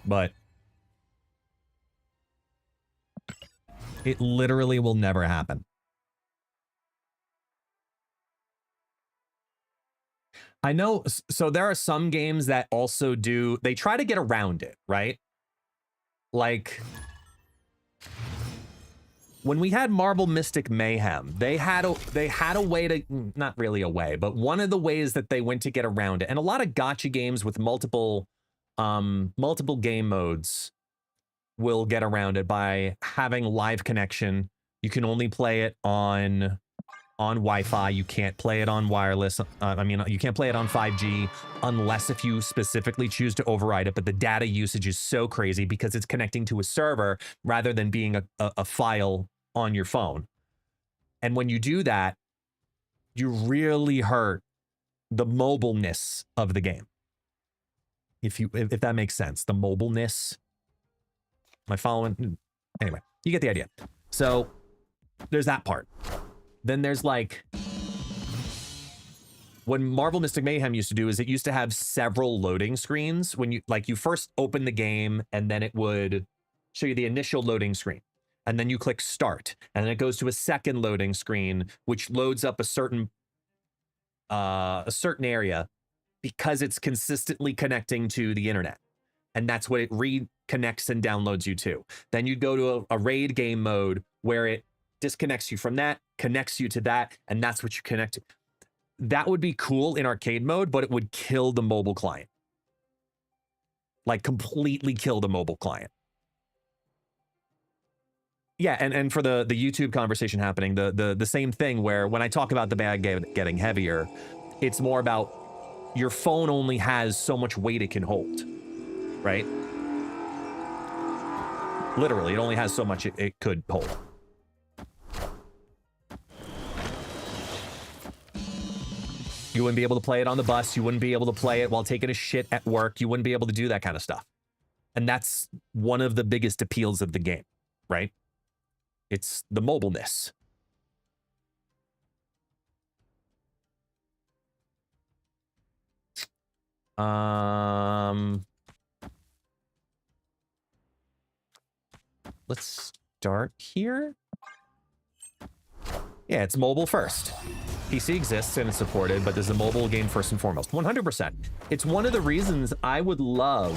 But it literally will never happen. I know, so there are some games that also do, they try to get around it, right? Like, when we had Marble Mystic Mayhem, they had a way to, not really a way, but one of the ways that they went to get around it, and a lot of gacha games with multiple game modes will get around it by having live connection. You can only play it on Wi-Fi. You can't play it on wireless. I mean, you can't play it on 5G unless if you specifically choose to override it. But the data usage is so crazy because it's connecting to a server rather than being a file on your phone. And when you do that, you really hurt the mobileness of the game. If that makes sense, the mobileness. Am I following? Anyway, you get the idea. So there's that part. Then there's like, what Marvel Mystic Mayhem used to do is it used to have several loading screens when you first open the game, and then it would show you the initial loading screen. And then you click start, and then it goes to a second loading screen, which loads up a certain area because it's consistently connecting to the internet. And that's what it reconnects and downloads you to. Then you'd go to a raid game mode where it disconnects you from that, connects you to that, and that's what you connect to. That would be cool in arcade mode, but it would kill the mobile client. Like completely kill the mobile client. Yeah, and for the YouTube conversation happening, the same thing where when I talk about the bag getting heavier, it's more about your phone only has so much weight it can hold, right? Literally, it only has so much it could hold. You wouldn't be able to play it on the bus. You wouldn't be able to play it while taking a shit at work. You wouldn't be able to do that kind of stuff. And that's one of the biggest appeals of the game, right? It's the mobileness. Let's start here. Yeah, it's mobile first. PC exists and it's supported, but there's a mobile game first and foremost. 100%. It's one of the reasons I would love,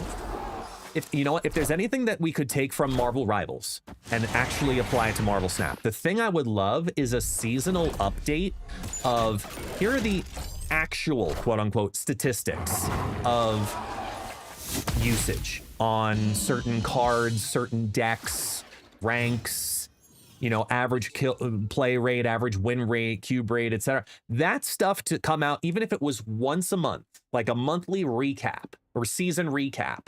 if you know what, if there's anything that we could take from Marvel Rivals and actually apply it to Marvel Snap, the thing I would love is a seasonal update of, here are the actual quote unquote statistics of usage on certain cards, certain decks, ranks, you know, average play rate, average win rate, cube rate, etc. That stuff to come out, even if it was once a month, like a monthly recap or season recap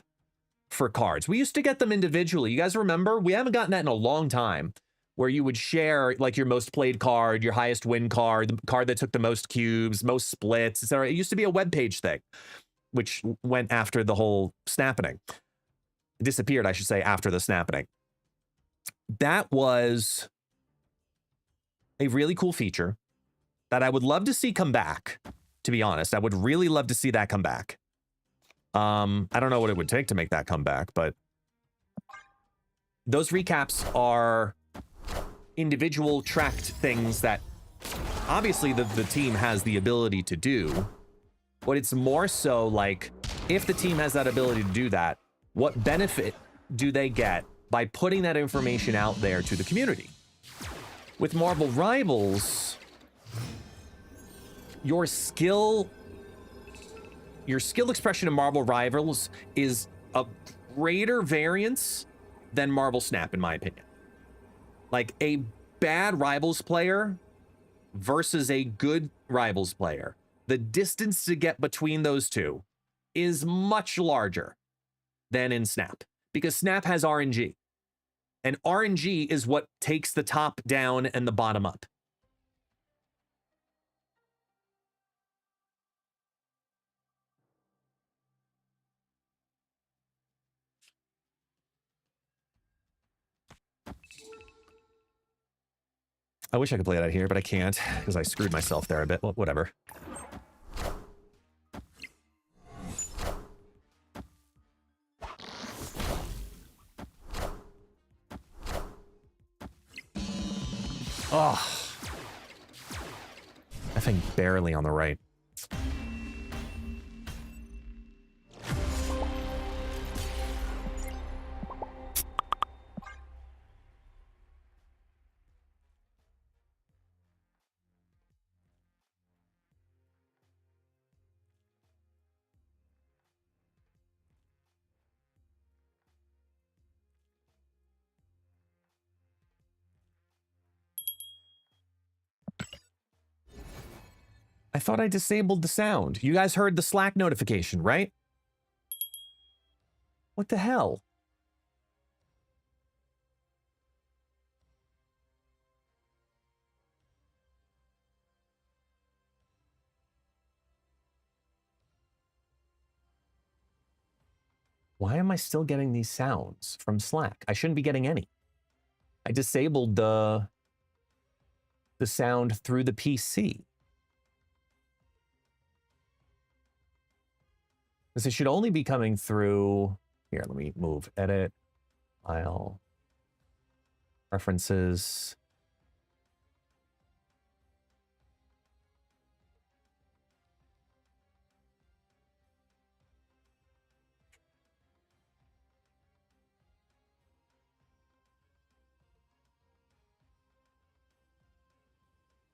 for cards. We used to get them individually. You guys remember? We haven't gotten that in a long time, where you would share like your most played card, your highest win card, the card that took the most cubes, most splits, etc. It used to be a web page thing, which went after the whole snapping. Disappeared, I should say, after the snapping. That was a really cool feature that I would love to see come back, to be honest. I would really love to see that come back. I don't know what it would take to make that come back, but those recaps are individual tracked things that obviously the team has the ability to do, but it's more so like, if the team has that ability to do that, what benefit do they get by putting that information out there to the community? With Marvel Rivals, your skill expression in Marvel Rivals is a greater variance than Marvel Snap, in my opinion. Like, a bad Rivals player versus a good Rivals player, the distance to get between those two is much larger than in Snap, because Snap has RNG. And RNG is what takes the top down and the bottom up. I wish I could play that here, but I can't because I screwed myself there a bit. Well, whatever. Oh, I think barely on the right. I thought I disabled the sound. You guys heard the Slack notification, right? What the hell? Why am I still getting these sounds from Slack? I shouldn't be getting any. I disabled the sound through the PC. Because it should only be coming through... Here, let me move. Edit. File. Preferences.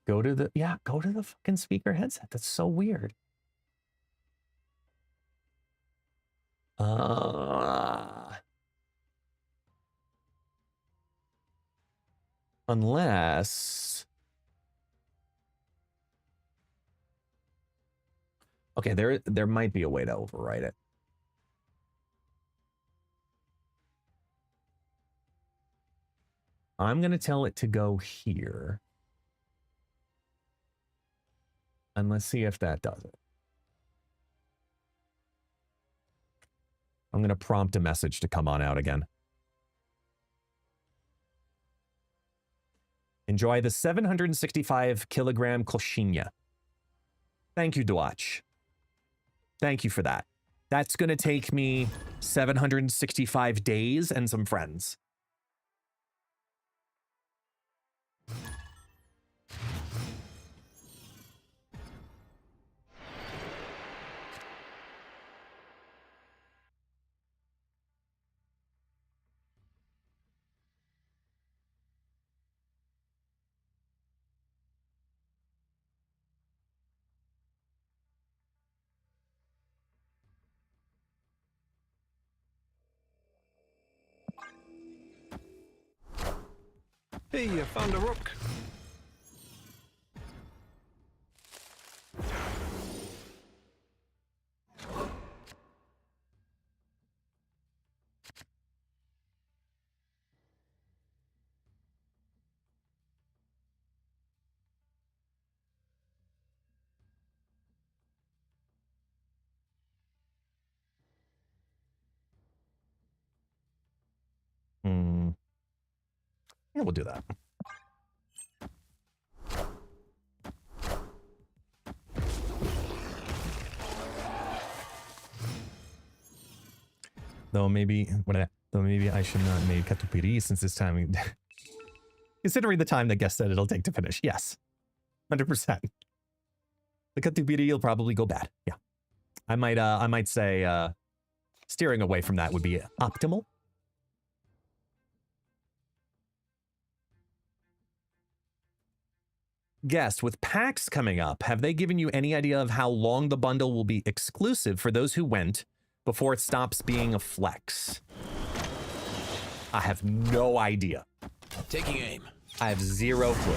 Go to the... Yeah, go to the fucking speaker headset. That's so weird. Unless... Okay, there might be a way to overwrite it. I'm going to tell it to go here. And let's see if that does it. I'm going to prompt a message to come on out again. Enjoy the 765 kilogram koshinya. Thank you, Dwatch. Thank you for that. That's going to take me 765 days and some friends. Hey, I found a rook. Yeah, we'll do that. Though maybe I should not make Katupiri since this time. Considering the time the guest said it'll take to finish. Yes. 100%. The Katupiri will probably go bad. Yeah. I might say steering away from that would be optimal. Guest, with PAX coming up, have they given you any idea of how long the bundle will be exclusive for those who went before it stops being a flex? I have no idea. Taking aim. I have zero clue.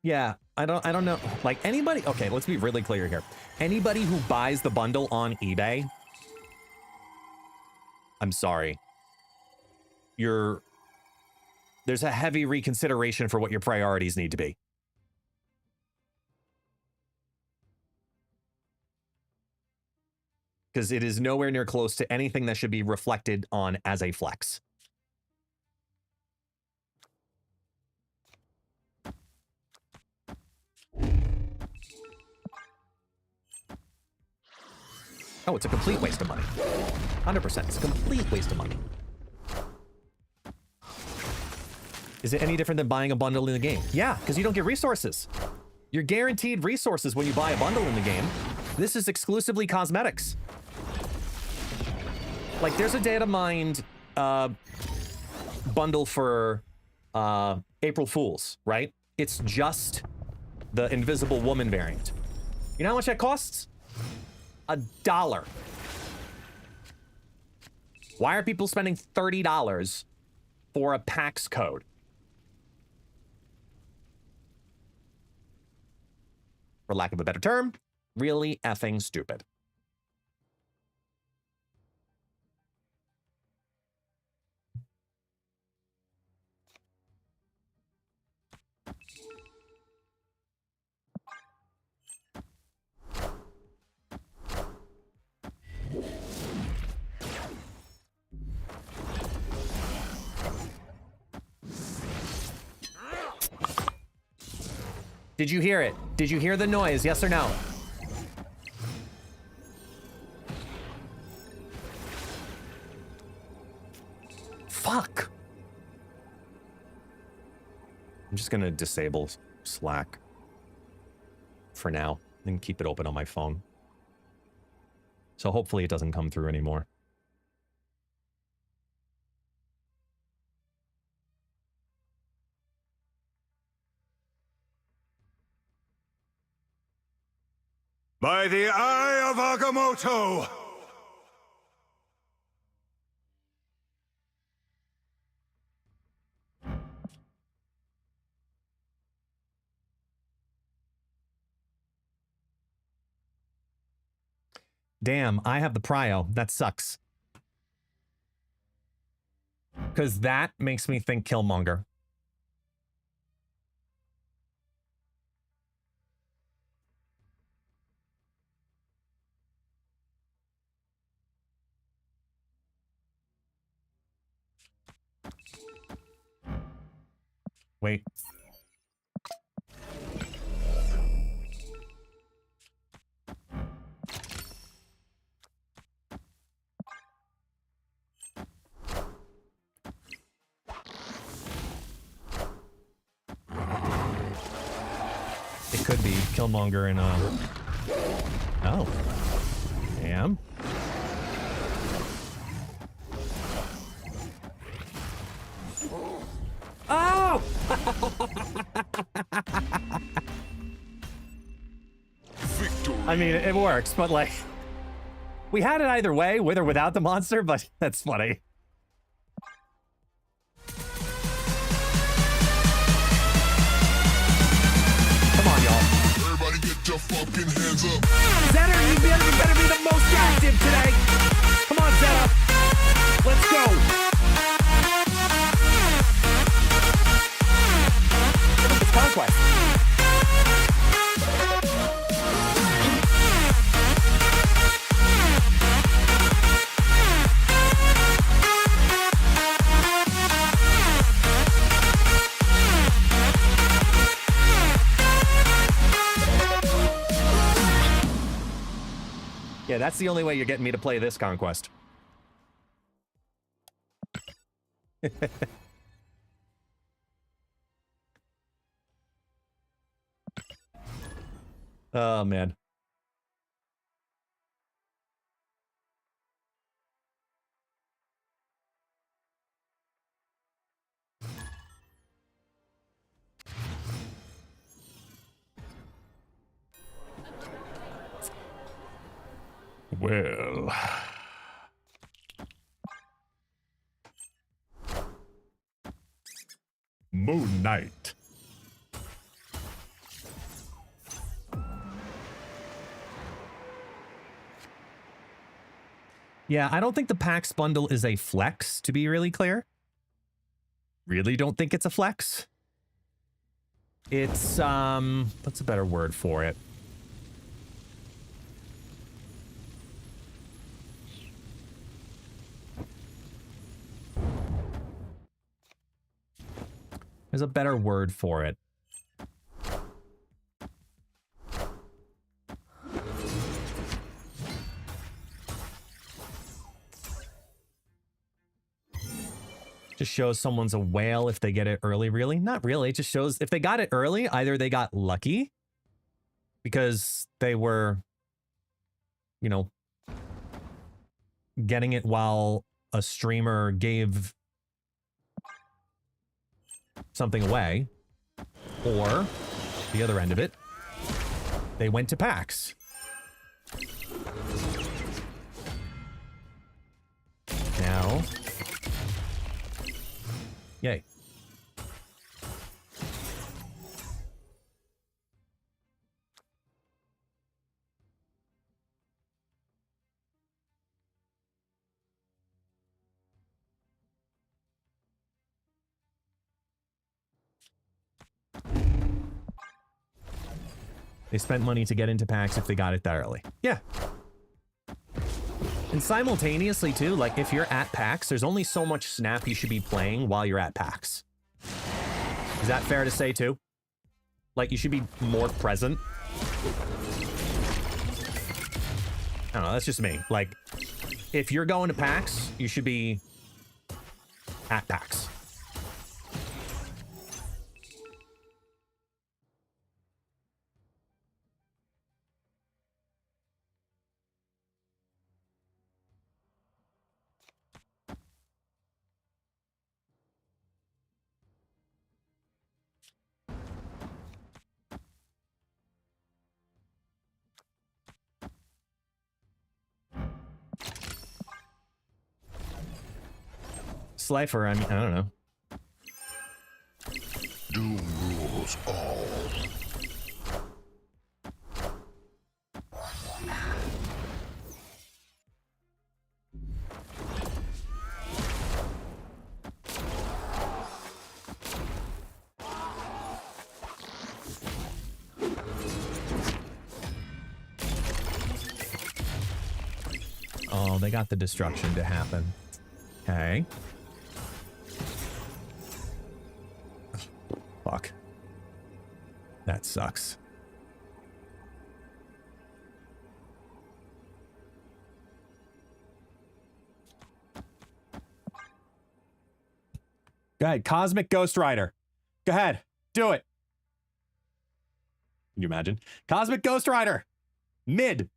Yeah, I don't know. Like anybody, okay, let's be really clear here. Anybody who buys the bundle on eBay, I'm sorry. There's a heavy reconsideration for what your priorities need to be. Because it is nowhere near close to anything that should be reflected on as a flex. Oh, it's a complete waste of money. 100%. It's a complete waste of money. Is it any different than buying a bundle in the game? Yeah, because you don't get resources. You're guaranteed resources when you buy a bundle in the game. This is exclusively cosmetics. Like, there's a data mined bundle for April Fools, right? It's just the Invisible Woman variant. You know how much that costs? $1. Why are people spending $30 for a PAX code? For lack of a better term, really effing stupid. Did you hear it? Did you hear the noise? Yes or no? Fuck. I'm just gonna disable Slack for now and keep it open on my phone. So hopefully it doesn't come through anymore. By the eye of Agamotto! Damn, I have the prio. That sucks. Because that makes me think Killmonger. Wait. It could be Killmonger in a... Oh. Damn. Oh! I mean, it works, but like... We had it either way, with or without the monster, but that's funny. Come on, y'all. Everybody get your fucking hands up. Zetter, you better be the most active today. Come on, Zetter. Let's go. It's Conquest. Yeah, that's the only way you're getting me to play this Conquest. Oh, man. Well... Moon Knight. Yeah, I don't think the PAX bundle is a flex, to be really clear. Really don't think it's a flex. It's, what's a better word for it? There's a better word for it. Just shows someone's a whale if they get it early, really? Not really. It just shows if they got it early, either they got lucky because they were, you know, getting it while a streamer gave something away, or the other end of it, they went to PAX. Now, yay. They spent money to get into PAX if they got it that early. Yeah. And simultaneously, too, like, if you're at PAX, there's only so much Snap you should be playing while you're at PAX. Is that fair to say, too? Like, you should be more present. I don't know, that's just me. Like, if you're going to PAX, you should be at PAX. Slifer, I mean, I don't know. Doom rules all. Oh, they got the destruction to happen. Okay. Fuck. That sucks. Go ahead, Cosmic Ghost Rider. Go ahead, do it. Can you imagine? Cosmic Ghost Rider. Mid.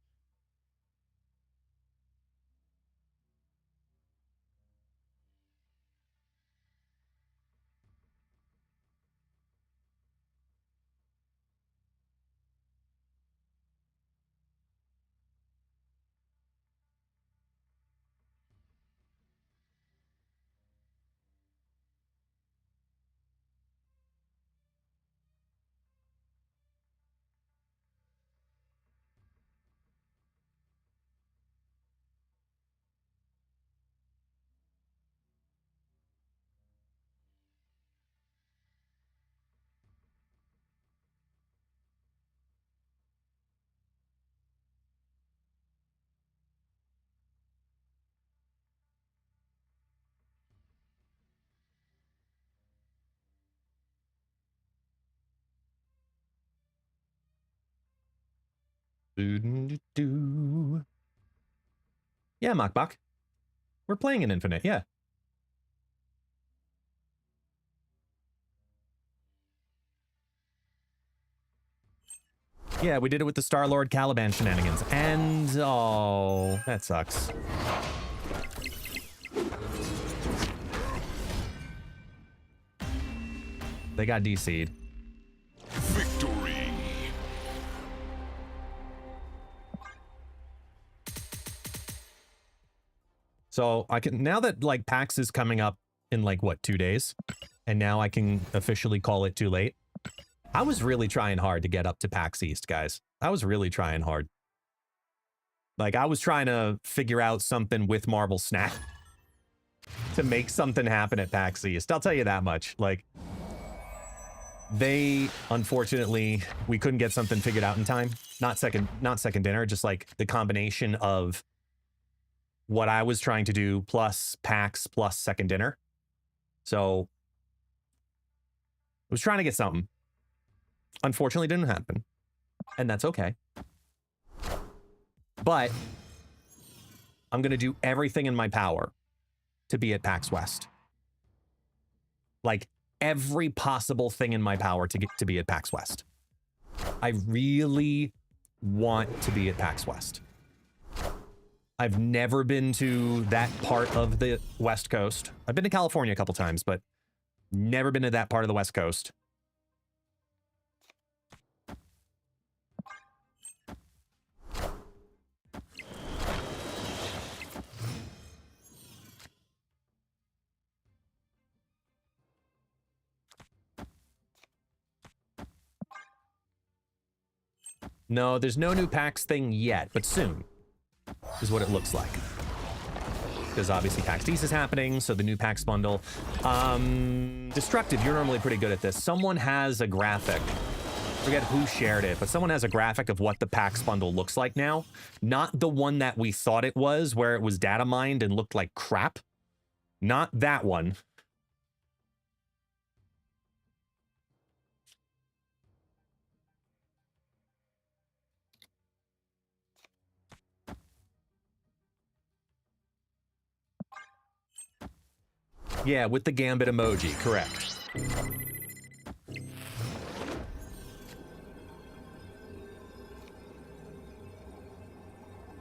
Do-do-do-do. Yeah, Machbach. We're playing in Infinite, yeah. Yeah, we did it with the Star-Lord Caliban shenanigans. And, oh, that sucks. They got DC'd. Victory. So I can, now that like PAX is coming up in like what, 2 days, and now I can officially call it too late. I was really trying hard to get up to PAX East, guys. I was really trying hard. Like, I was trying to figure out something with Marble Snack to make something happen at PAX East. I'll tell you that much. Like, they, unfortunately, we couldn't get something figured out in time. Not second dinner, just like the combination of what I was trying to do plus PAX plus second dinner. So I was trying to get something. Unfortunately, didn't happen. And that's okay. But I'm going to do everything in my power to be at PAX West. Like, every possible thing in my power to get to be at PAX West. I really want to be at PAX West. I've never been to that part of the West Coast. I've been to California a couple times, but never been to that part of the West Coast. No, there's no new PAX thing yet, but soon is what it looks like. Because obviously PAX East is happening, so the new PAX bundle. Destructive, you're normally pretty good at this. Someone has a graphic. I forget who shared it, but someone has a graphic of what the PAX bundle looks like now. Not the one that we thought it was, where it was data mined and looked like crap. Not that one. Yeah, with the gambit emoji, correct.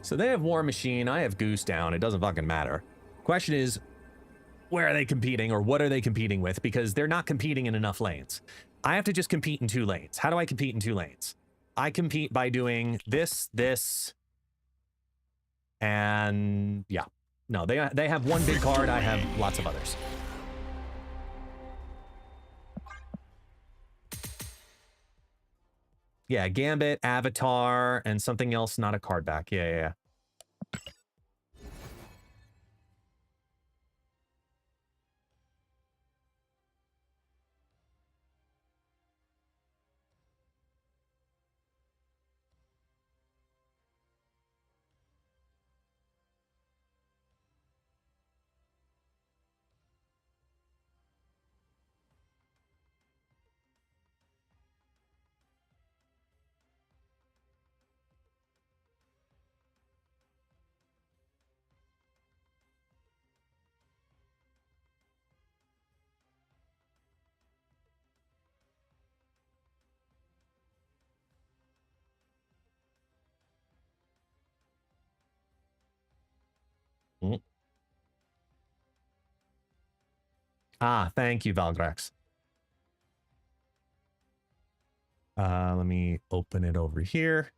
So they have War Machine, I have Goose Down, it doesn't fucking matter. Question is, where are they competing, or what are they competing with? Because they're not competing in enough lanes. I have to just compete in 2 lanes. How do I compete in 2 lanes? I compete by doing this, and yeah. No, they have one big card, I have lots of others. Yeah, Gambit, Avatar, and something else, not a card back. Yeah. Mm. Ah, thank you, Valgrax. Let me open it over here.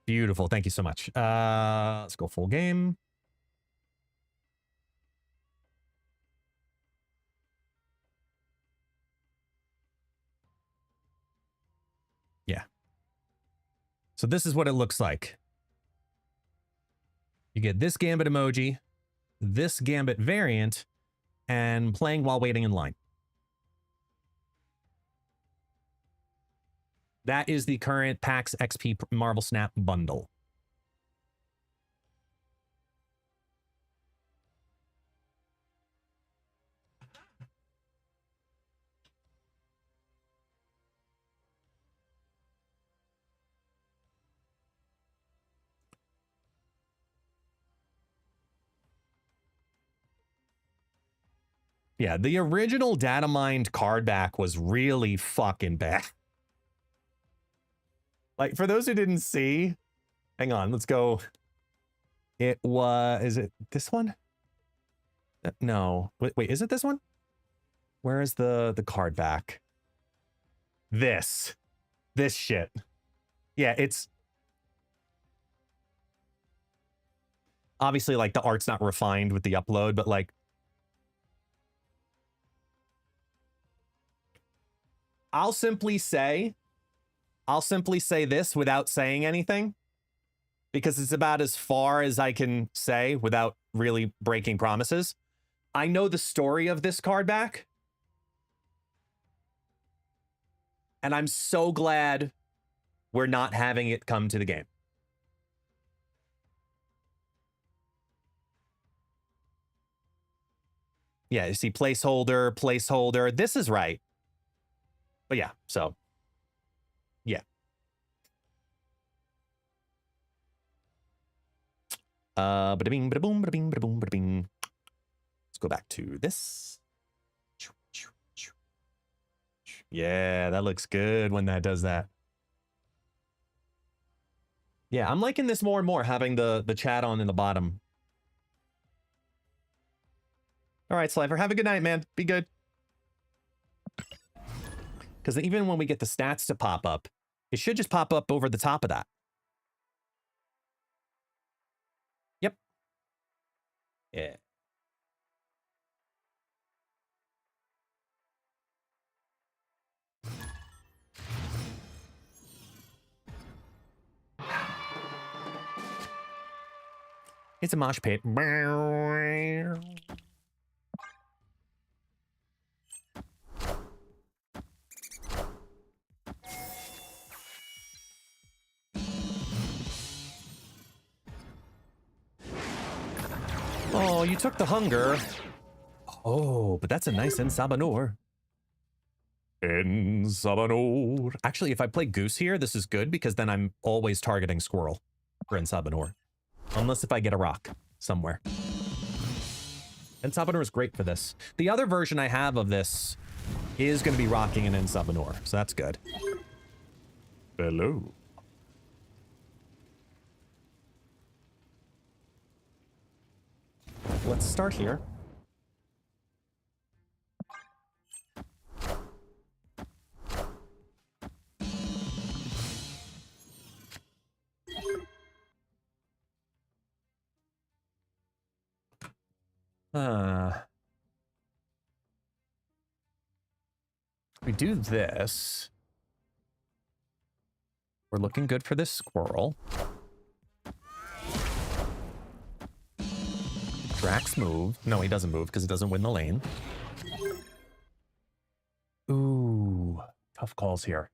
Beautiful. Thank you so much. Let's go full game. Yeah. So this is what it looks like. You get this Gambit emoji, this Gambit variant, and playing while waiting in line. That is the current PAX XP Marvel Snap bundle. Yeah, the original data mined card back was really fucking bad. Like, for those who didn't see, hang on, let's go. It was, is it this one? No, wait, is it this one? Where is the card back? This shit. Yeah, it's obviously like the art's not refined with the upload, but like, I'll simply say this without saying anything, because it's about as far as I can say without really breaking promises. I know the story of this card back, and I'm so glad we're not having it come to the game. Yeah, you see placeholder. This is right. But yeah, so yeah. Bada bing, bada boom, bada bing, bada boom, bada bing. Let's go back to this. Yeah, that looks good when that does that. Yeah, I'm liking this more and more, having the chat on in the bottom. All right, Slifer, have a good night, man. Be good. Because even when we get the stats to pop up, it should just pop up over the top of that. Yep. Yeah. It's a mosh pit. Oh, you took the hunger. Oh, but that's a nice Ensabanor. Ensabanor. Actually, if I play Goose here, this is good because then I'm always targeting Squirrel for Ensabanor. Unless if I get a rock somewhere. And Sabanur is great for this. The other version I have of this is going to be rocking an Sabanur, so that's good. Hello. Let's start here. We do this. We're looking good for this squirrel. Drax move. No, he doesn't move because he doesn't win the lane. Ooh, tough calls here.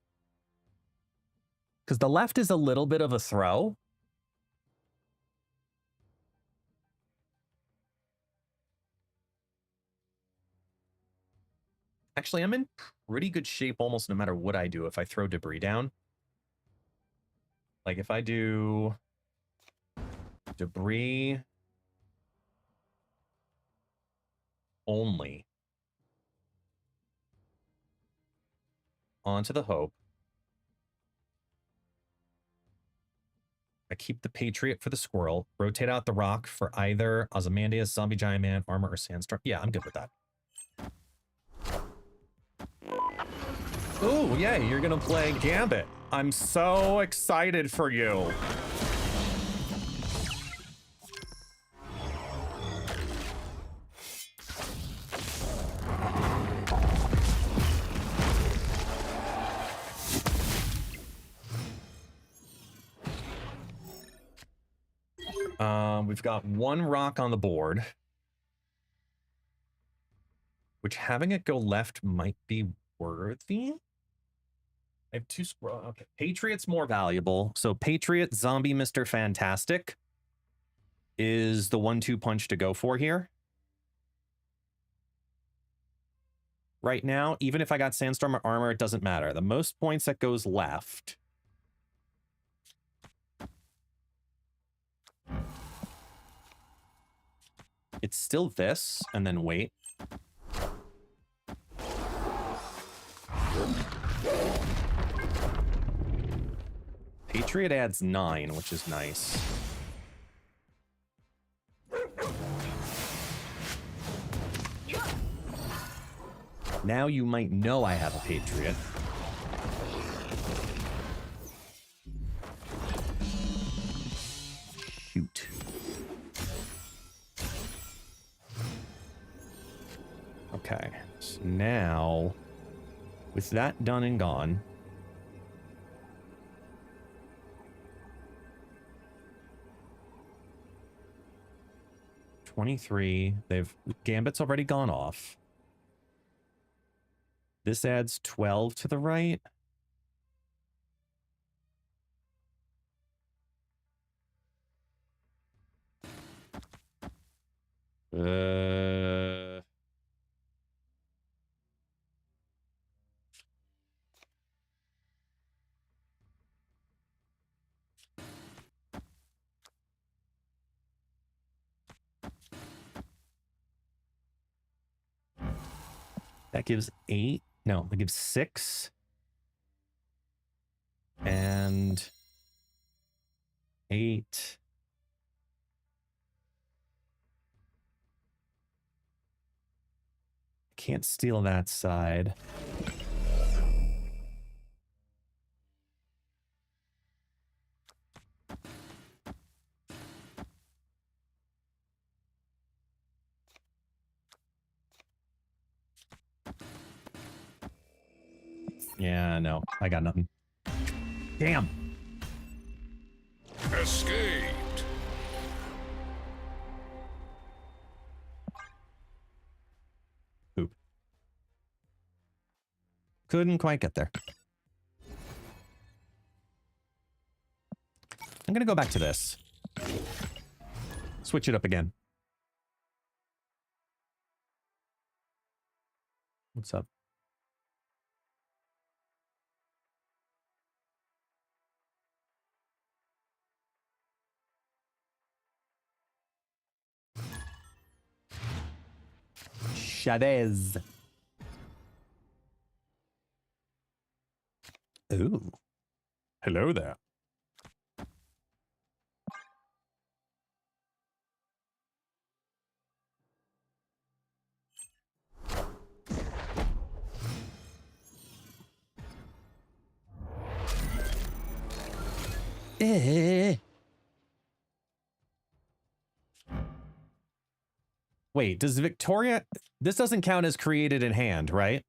Because the left is a little bit of a throw. Actually, I'm in pretty good shape almost no matter what I do if I throw debris down. Like if I do debris only onto the hope. I keep the Patriot for the squirrel. Rotate out the rock for either Ozymandias, Zombie Giant Man, Armor, or Sandstorm. Yeah, I'm good with that. Ooh, yeah, you're gonna play Gambit. I'm so excited for you. We've got one rock on the board, which having it go left might be worthy. I have two squirrel. Okay, Patriot's more valuable. So Patriot, Zombie, Mr. Fantastic is the 1-2 punch to go for here. Right now, even if I got Sandstorm or Armor, it doesn't matter. The most points that goes left. It's still this, and then wait. Patriot adds 9, which is nice. Now you might know I have a Patriot. Shoot. Okay, so now, with that done and gone, they've Gambit's already gone off. This adds 12 to the right. That gives 8. No, that gives 6. And 8. Can't steal that side. Yeah, no, I got nothing. Damn. Escaped. Poop. Couldn't quite get there. I'm gonna go back to this. Switch it up again. What's up? Chavez. Ooh. Hello there. Wait, does Victoria... This doesn't count as created in hand, right?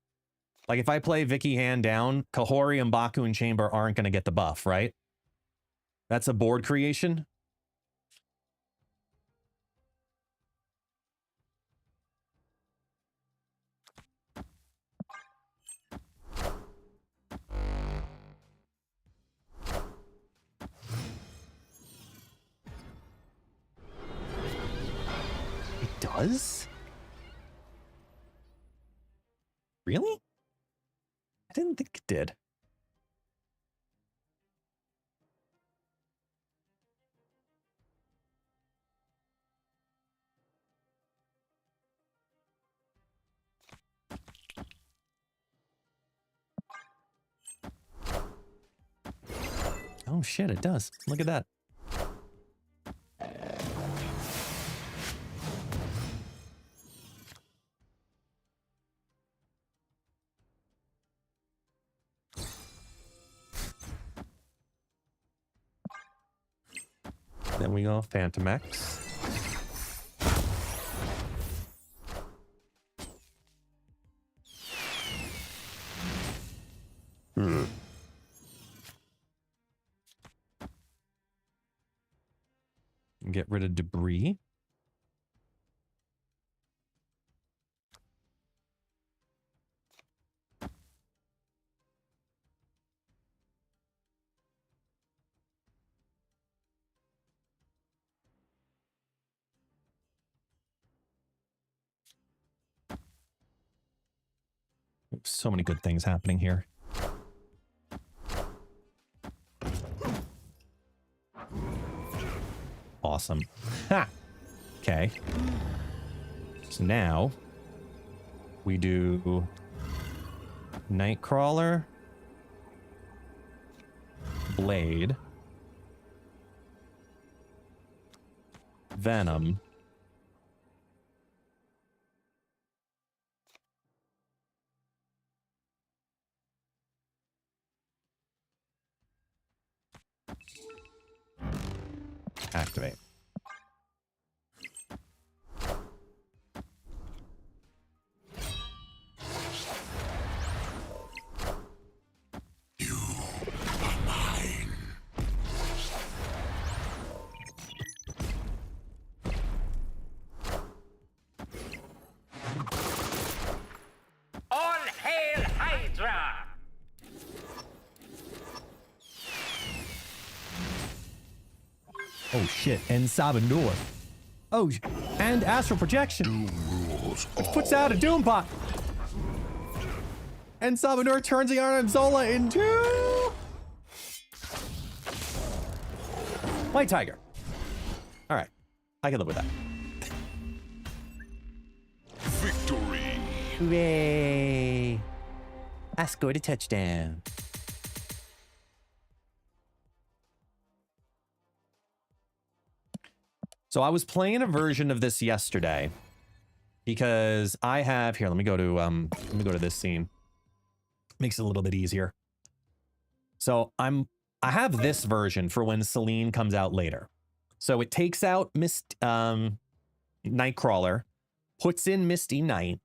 Like, if I play Vicky hand down, Kahori and Baku and Chamber aren't going to get the buff, right? That's a board creation? It does? Really? I didn't think it did. Oh shit, it does. Look at that. Then we go Phantom X. Get rid of debris. So many good things happening here. Awesome. Ha! Okay. So now we do Nightcrawler, Blade, Venom, activate. You are mine. All hail Hydra! Oh shit, and Sabandor. Oh, and Astral Projection. Doom rules all. Which puts out a Doom Pot. And Sabandor turns the Iron Zola into... White Tiger. All right, I can live with that. Victory. Hooray. I scored a touchdown. So I was playing a version of this yesterday because I have here. Let me go to this scene. Makes it a little bit easier. So I have this version for when Selene comes out later. So it takes out Nightcrawler, puts in Misty Knight,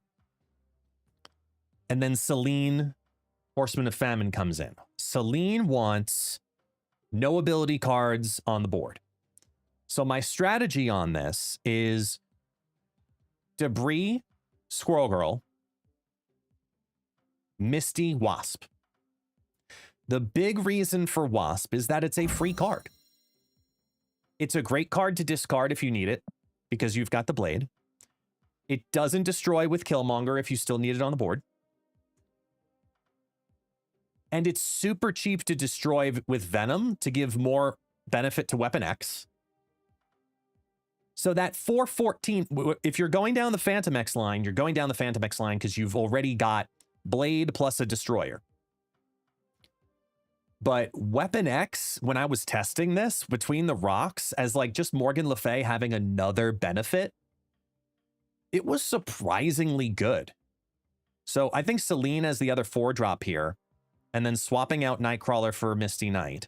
and then Selene, Horseman of Famine, comes in. Selene wants no ability cards on the board. So my strategy on this is Debris, Squirrel Girl, Misty, Wasp. The big reason for Wasp is that it's a free card. It's a great card to discard if you need it, because you've got the blade. It doesn't destroy with Killmonger if you still need it on the board. And it's super cheap to destroy with Venom to give more benefit to Weapon X. So that 414, if you're going down the Phantom X line, you're going down the Phantom X line because you've already got Blade plus a Destroyer. But Weapon X, when I was testing this between the rocks as like just Morgan Le Fay having another benefit, it was surprisingly good. So I think Selene as the other 4-drop here, and then swapping out Nightcrawler for Misty Knight,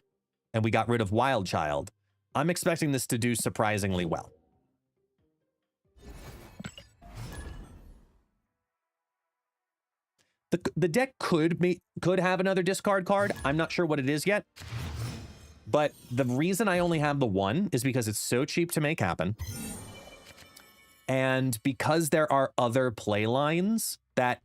and we got rid of Wild Child. I'm expecting this to do surprisingly well. The deck could have another discard card. I'm not sure what it is yet. But the reason I only have the one is because it's so cheap to make happen. And because there are other play lines that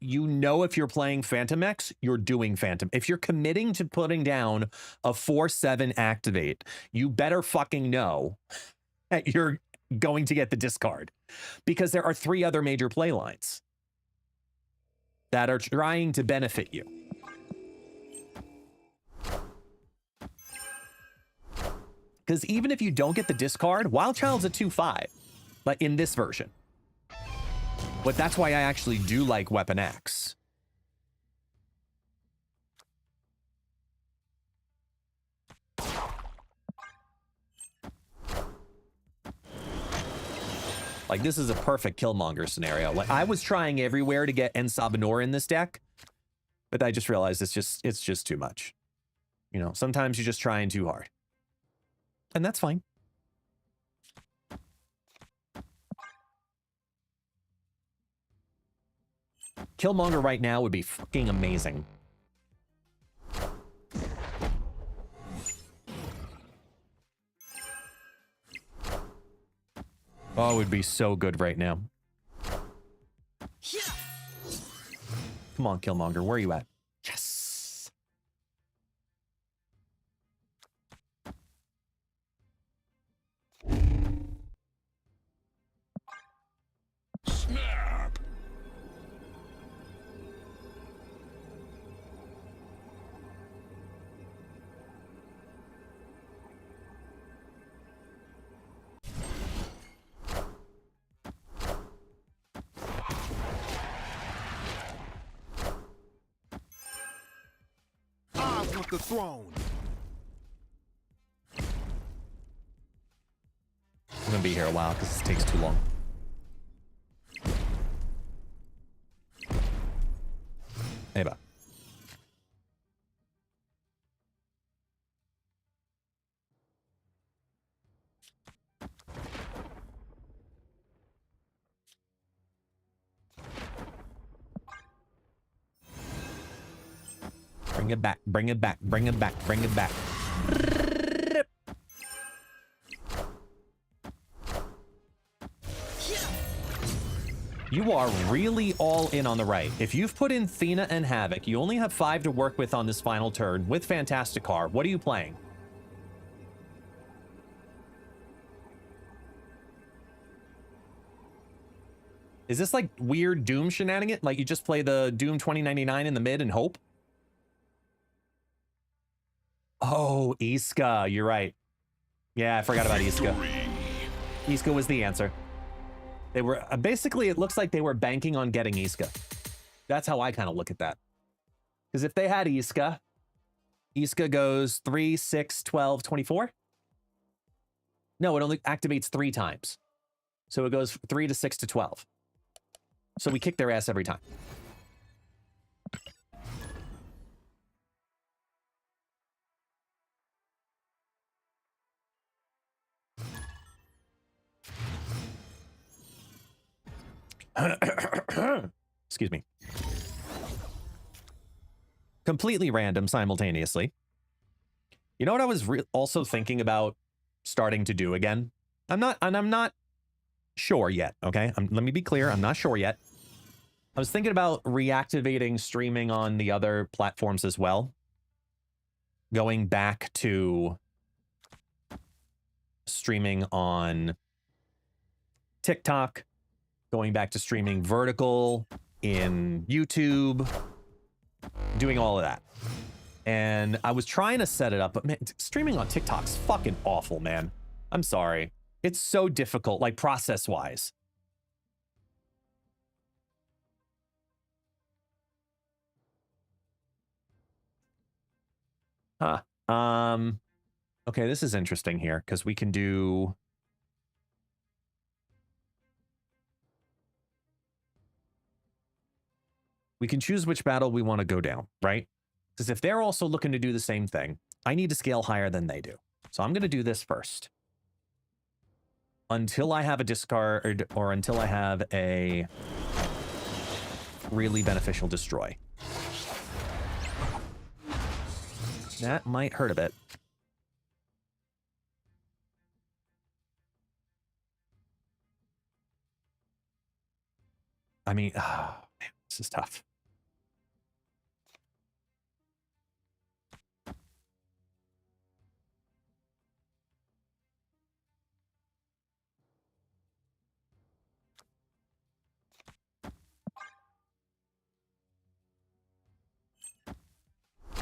you know if you're playing Phantom X, you're doing Phantom. If you're committing to putting down a 4/7 activate, you better fucking know that you're going to get the discard. Because there are 3 other major play lines that are trying to benefit you. Because even if you don't get the discard, Wild Child's a 2/5, like in this version. But that's why I actually do like Weapon X. Like, this is a perfect Killmonger scenario. Like, I was trying everywhere to get Ensabanor in this deck, but I just realized it's just too much. You know, sometimes you're just trying too hard. And that's fine. Killmonger right now would be fucking amazing. Oh, it would be so good right now. Come on, Killmonger, where are you at? Yes! Snap! I want the throne. I'm gonna be here a while because this takes too long. Hey, bye. Bring it back, bring it back, bring it back, bring it back. You are really all in on the right. If you've put in Thena and Havoc, you only have 5 to work with on this final turn with Fantastic Car. What are you playing? Is this like weird Doom shenanigan? Like you just play the Doom 2099 in the mid and hope? Oh, Iska, you're right. Yeah, I forgot about Iska. Iska was the answer. They were basically, it looks like they were banking on getting Iska. That's how I kind of look at that. Because if they had Iska, Iska goes 3, 6, 12, 24. No, it only activates 3 times. So it goes 3 to 6 to 12. So we kick their ass every time. Excuse me. Completely random simultaneously. You know what I was also thinking about starting to do again? I'm not sure yet, okay? Let me be clear, I'm not sure yet. I was thinking about reactivating streaming on the other platforms as well. Going back to streaming on TikTok, going back to streaming vertical in YouTube, doing all of that. And I was trying to set it up, but man, streaming on TikTok's fucking awful, man. I'm sorry. It's so difficult, like process-wise. Huh. Okay, this is interesting here because we can do. We can choose which battle we want to go down, right? Because if they're also looking to do the same thing, I need to scale higher than they do. So I'm going to do this first. Until I have a discard or until I have a really beneficial destroy. That might hurt a bit. I mean, oh, man, this is tough.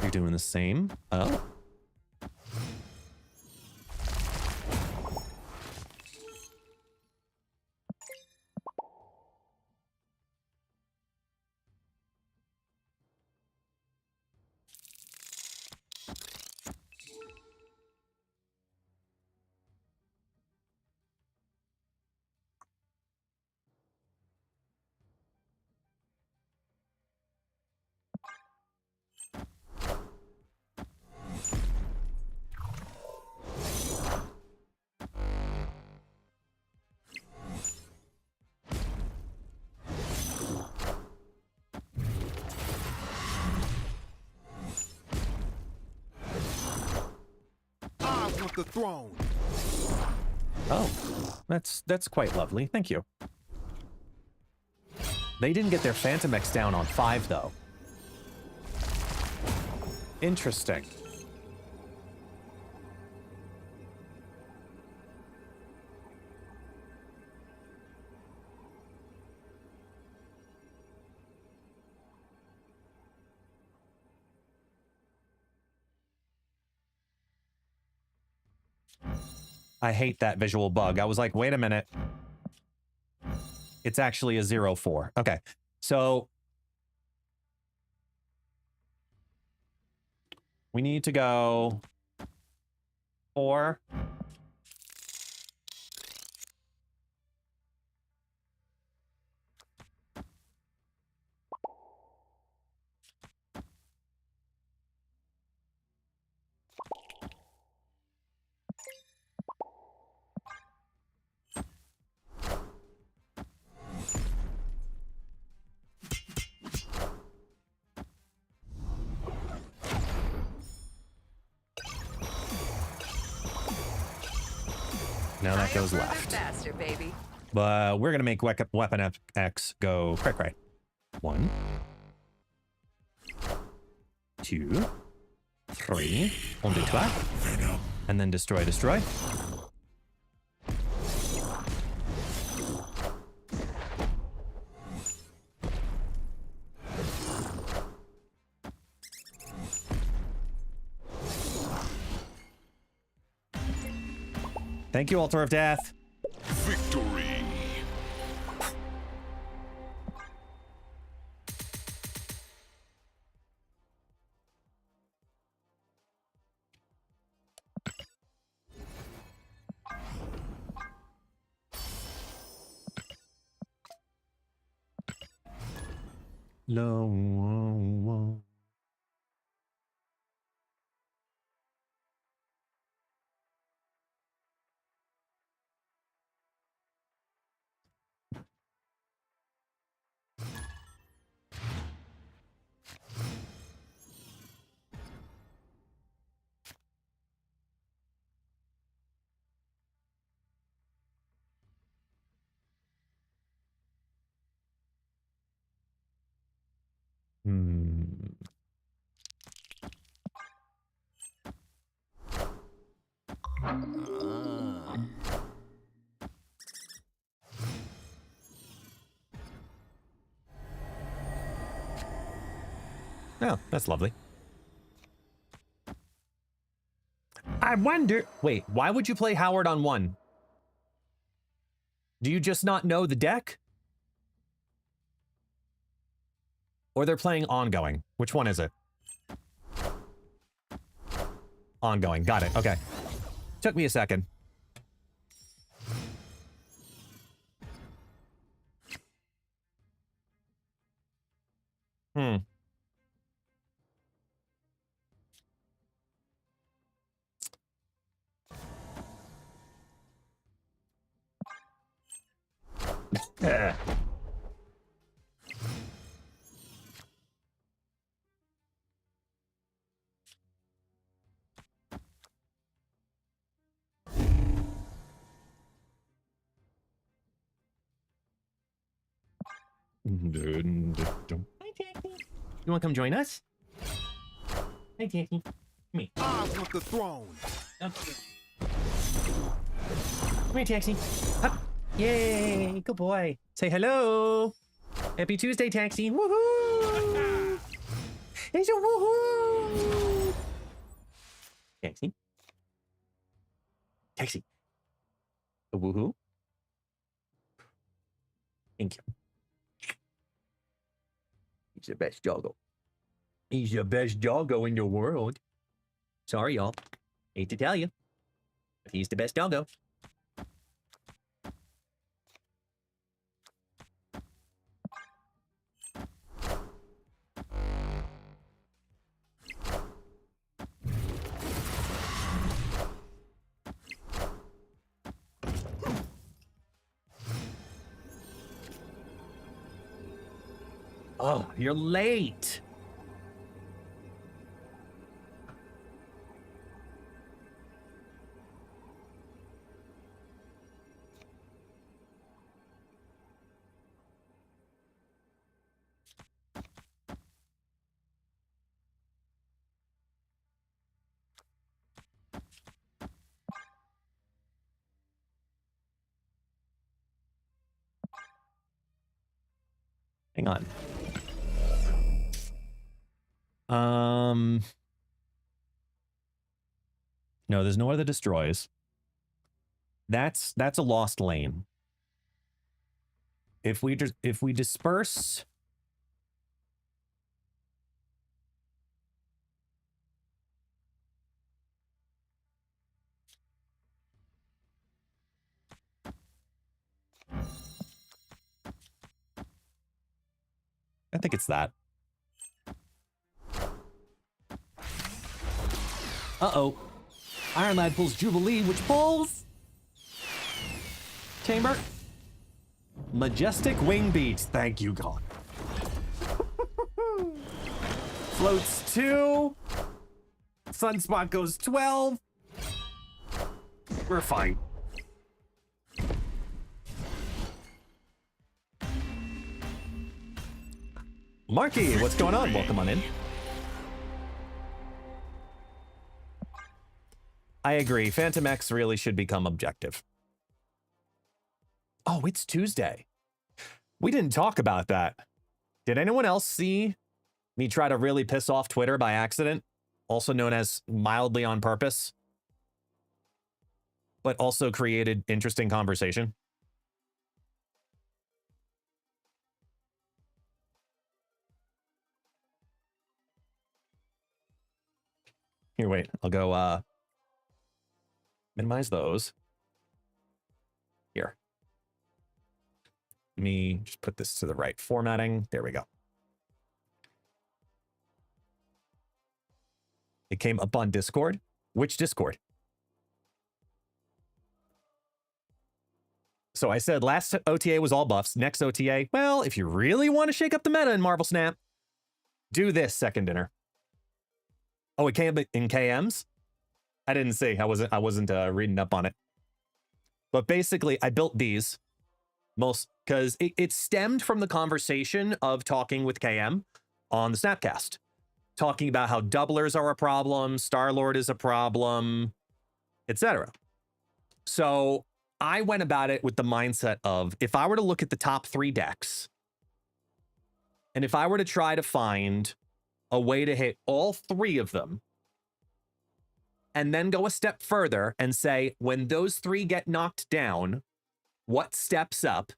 You're doing the same. Oh. The throne. Oh, that's quite lovely. Thank you. They didn't get their Phantom X down on 5, though. Interesting. I hate that visual bug. I was like, wait a minute. It's actually a 0-4. Okay, so we need to go 4. Now that goes left. Faster, baby. But we're gonna make Weapon X go cray. 1, 2, 3. On détoile. And then destroy. Thank you, Altar of Death. Victory. Low. Oh, that's lovely. I wonder... Wait, why would you play Howard on 1? Do you just not know the deck? Or they're playing ongoing. Which one is it? Ongoing. Got it. Okay. Took me a second. Hmm. Hi, Taxi. You want to come join us? Hi, Taxi. I want the throne. Come here, Taxi. Up. Yay, good boy. Say hello. Happy Tuesday, Taxi. Woohoo! It's a woohoo! Taxi. Taxi. A woohoo? Thank you. He's the best doggo. He's the best doggo in the world. Sorry, y'all. Hate to tell you. But he's the best doggo. Oh, you're late. Hang on. No, there's no other destroys. That's a lost lane. If we disperse, I think it's that. Uh-oh. Iron Lad pulls Jubilee, which pulls... Chamber. Majestic Wing Beats. Thank you, God. Floats 2. Sunspot goes 12. We're fine. Marky, what's going on? Welcome on in. I agree. Phantom X really should become objective. Oh, it's Tuesday. We didn't talk about that. Did anyone else see me try to really piss off Twitter by accident? Also known as mildly on purpose, but also created interesting conversation. Here, wait. I'll go minimize those. Here. Let me just put this to the right formatting. There we go. It came up on Discord. Which Discord? So I said last OTA was all buffs. Next OTA, well, if you really want to shake up the meta in Marvel Snap, do this second dinner. Oh, it came in KMs? I didn't see. I wasn't reading up on it. But basically, I built these most because it stemmed from the conversation of talking with KM on the Snapcast, talking about how doublers are a problem, Star-Lord is a problem, etc. So I went about it with the mindset of if I were to look at the top 3 decks, and if I were to try to find a way to hit all 3 of them, and then go a step further and say, when those 3 get knocked down, what steps up,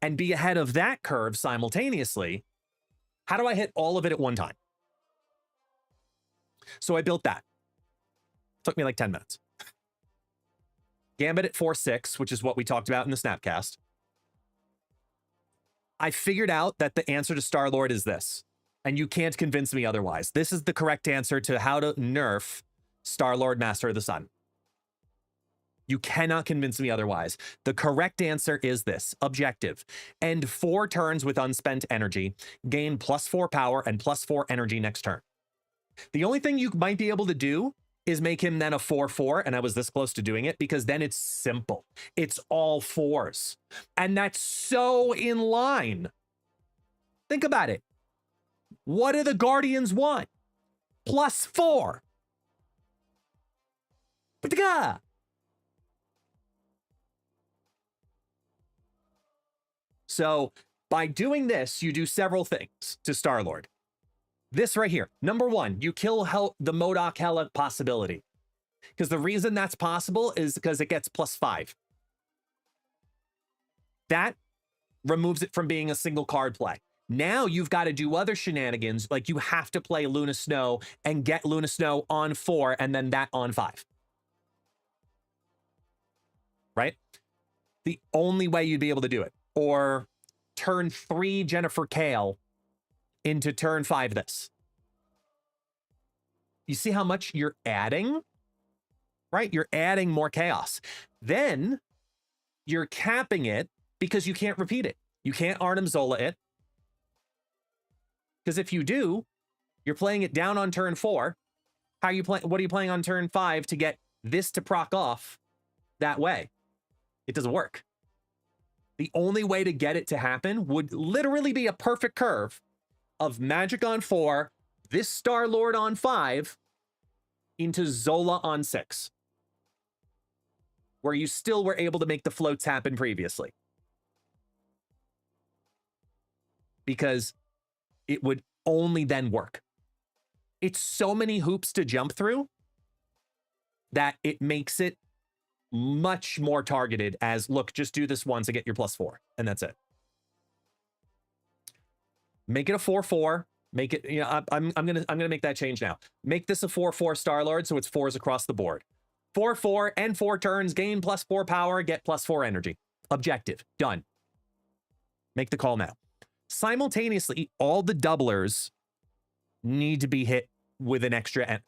and be ahead of that curve simultaneously. How do I hit all of it at one time? So I built that. Took me like 10 minutes. Gambit at 4-6, which is what we talked about in the Snapcast. I figured out that the answer to Star-Lord is this, and you can't convince me otherwise. This is the correct answer to how to nerf Star-Lord Master of the Sun. You cannot convince me otherwise. The correct answer is this. Objective. End 4 turns with unspent energy. Gain +4 power and +4 energy next turn. The only thing you might be able to do is make him then a 4-4, and I was this close to doing it, because then it's simple. It's all 4s. And that's so in line. Think about it. What do the Guardians want? +4. Ba-da-ga! So by doing this, you do several things to Star-Lord. This right here. Number 1, you kill the MODOK Hela possibility. Because the reason that's possible is because it gets +5. That removes it from being a single card play. Now you've got to do other shenanigans, like you have to play Luna Snow and get Luna Snow on 4 and then that on 5. Right? The only way you'd be able to do it. Or turn 3 Jennifer Kale into turn 5 this. You see how much you're adding? Right? You're adding more chaos. Then you're capping it because you can't repeat it. You can't Arnim Zola it. Because if you do, you're playing it down on turn 4. How are you playing? What are you playing on turn 5 to get this to proc off that way? It doesn't work. The only way to get it to happen would literally be a perfect curve of Magic on 4, this Star-Lord on 5, into Zola on 6. Where you still were able to make the floats happen previously. Because it would only then work. It's so many hoops to jump through that it makes it much more targeted as, look, just do this once and get your +4, and that's it. Make it a 4-4. Make it, you know, I'm gonna make that change now. Make this a 4-4 Star-Lord, so it's 4s across the board. 4-4 and 4 turns, gain +4 power, get +4 energy. Objective, done. Make the call now. Simultaneously, all the doublers need to be hit with an extra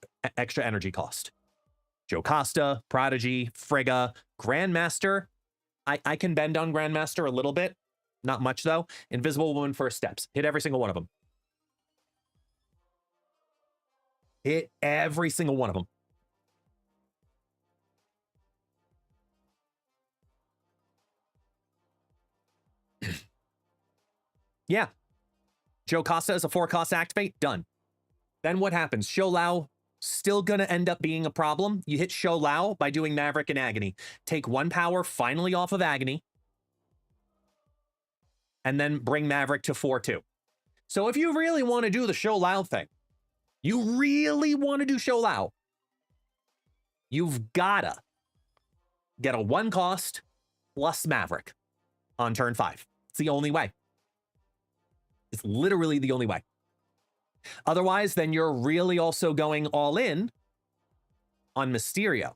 energy cost. Jocasta, Prodigy, Frigga, Grandmaster. I can bend on Grandmaster a little bit. Not much, though. Invisible Woman first steps. Hit every single one of them. Hit every single one of them. Yeah. Jocasta is a 4-cost activate. Done. Then what happens? Shou Lao still going to end up being a problem. You hit Shou Lao by doing Maverick and Agony. Take 1 power finally off of Agony. And then bring Maverick to 4-2. So if you really want to do the Shou Lao thing, you really want to do Shou Lao, you've gotta get a 1-cost plus Maverick on turn 5. It's the only way. It's literally the only way. Otherwise, then you're really also going all in on Mysterio,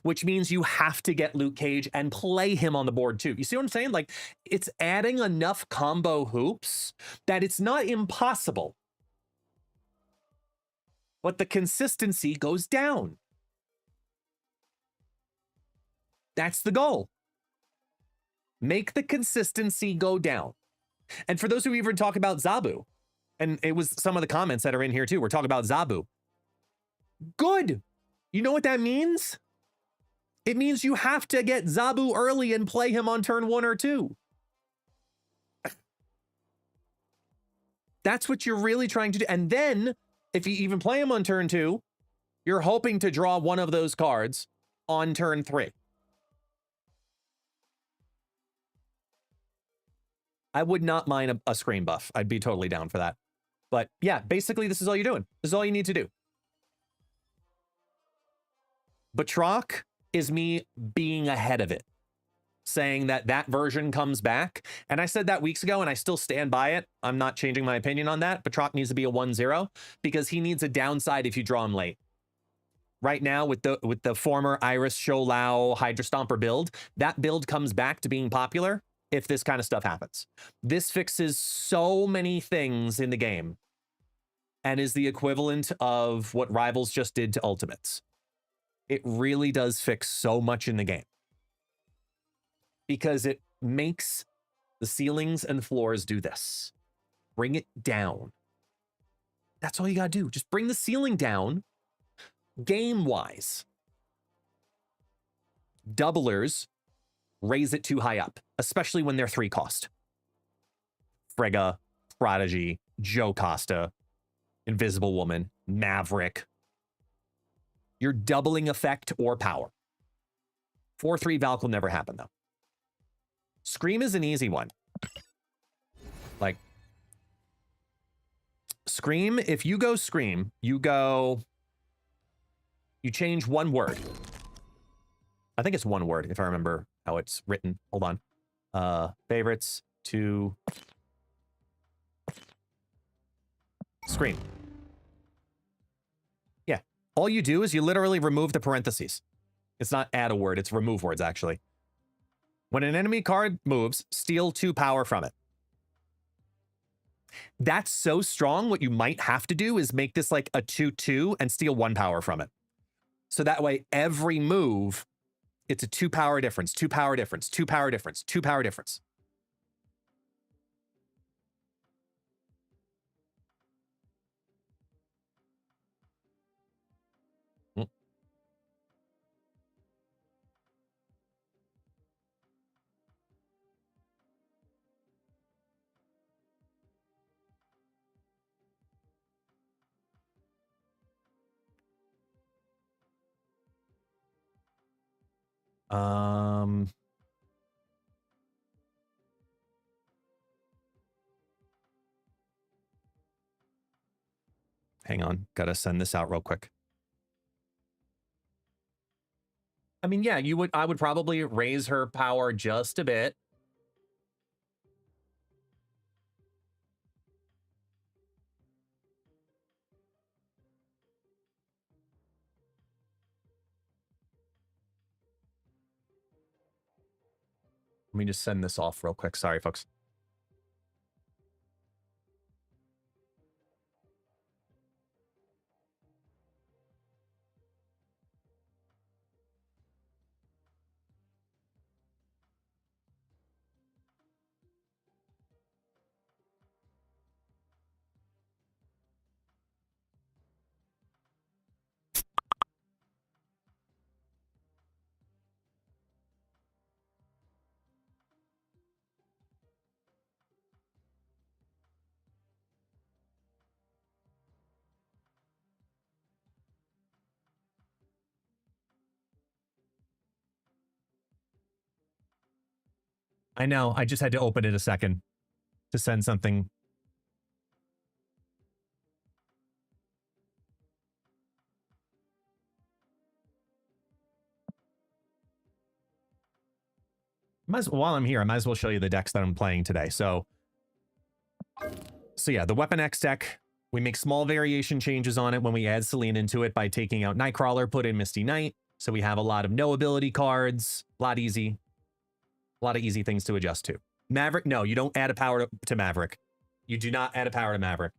which means you have to get Luke Cage and play him on the board too. You see what I'm saying? Like, it's adding enough combo hoops that it's not impossible, but the consistency goes down. That's the goal. Make the consistency go down. And for those who even talk about Zabu, and it was some of the comments that are in here too, we're talking about Zabu. Good. You know what that means? It means you have to get Zabu early and play him on turn 1 or 2. That's what you're really trying to do. And then, if you even play him on turn 2, you're hoping to draw one of those cards on turn 3. I would not mind a screen buff. I'd be totally down for that. But yeah, basically this is all you're doing. This is all you need to do. Batroc is me being ahead of it. saying that that version comes back. And I said that weeks ago, and I still stand by it. I'm not changing my opinion on that. Batroc needs to be a 1-0 because he needs a downside if you draw him late. Right now, with the former Iris Sholau Hydra Stomper build, that build comes back to being popular if this kind of stuff happens. This fixes so many things in the game and is the equivalent of what Rivals just did to Ultimates. It really does fix so much in the game because it makes the ceilings and floors do this. Bring it down. That's all you gotta do. Just bring the ceiling down game-wise. Doublers raise it too high up, especially when they're 3 cost. Frega, Prodigy, Joe Costa, Invisible Woman, Maverick. You're doubling effect or power. 4-3 Valk will never happen, though. Scream is an easy one. Like, Scream, if you go Scream, you change one word. I think it's one word, if I remember how it's written. Hold on. Favorites to Scream. Yeah. All you do is you literally remove the parentheses. It's not add a word, it's remove words, actually. When an enemy card moves, steal 2 power from it. That's so strong, what you might have to do is make this like a 2-2 and steal 1 power from it. So that way, every move, it's a 2 power difference, 2 power difference, 2 power difference, 2 power difference. Hang on, gotta send this out real quick. I mean, yeah, I would probably raise her power just a bit. Let me just send this off real quick. Sorry, folks. I know. I just had to open it a second to send something. While I'm here, I might as well show you the decks that I'm playing today. So yeah, the Weapon X deck, we make small variation changes on it when we add Selene into it by taking out Nightcrawler, put in Misty Knight. So we have a lot of no ability cards, a lot of easy things to adjust to. Maverick, no, you don't add a power to Maverick. You do not add a power to Maverick.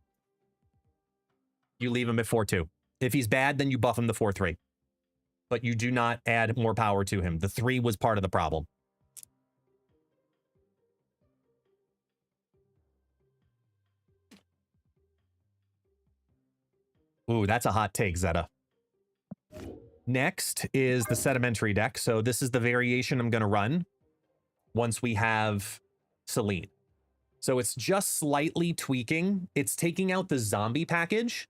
You leave him at 4-2. If he's bad, then you buff him to 4-3. But you do not add more power to him. The 3 was part of the problem. Ooh, that's a hot take, Zeta. Next is the Sedimentary deck. So this is the variation I'm going to run once we have Selene. So it's just slightly tweaking. It's taking out the zombie package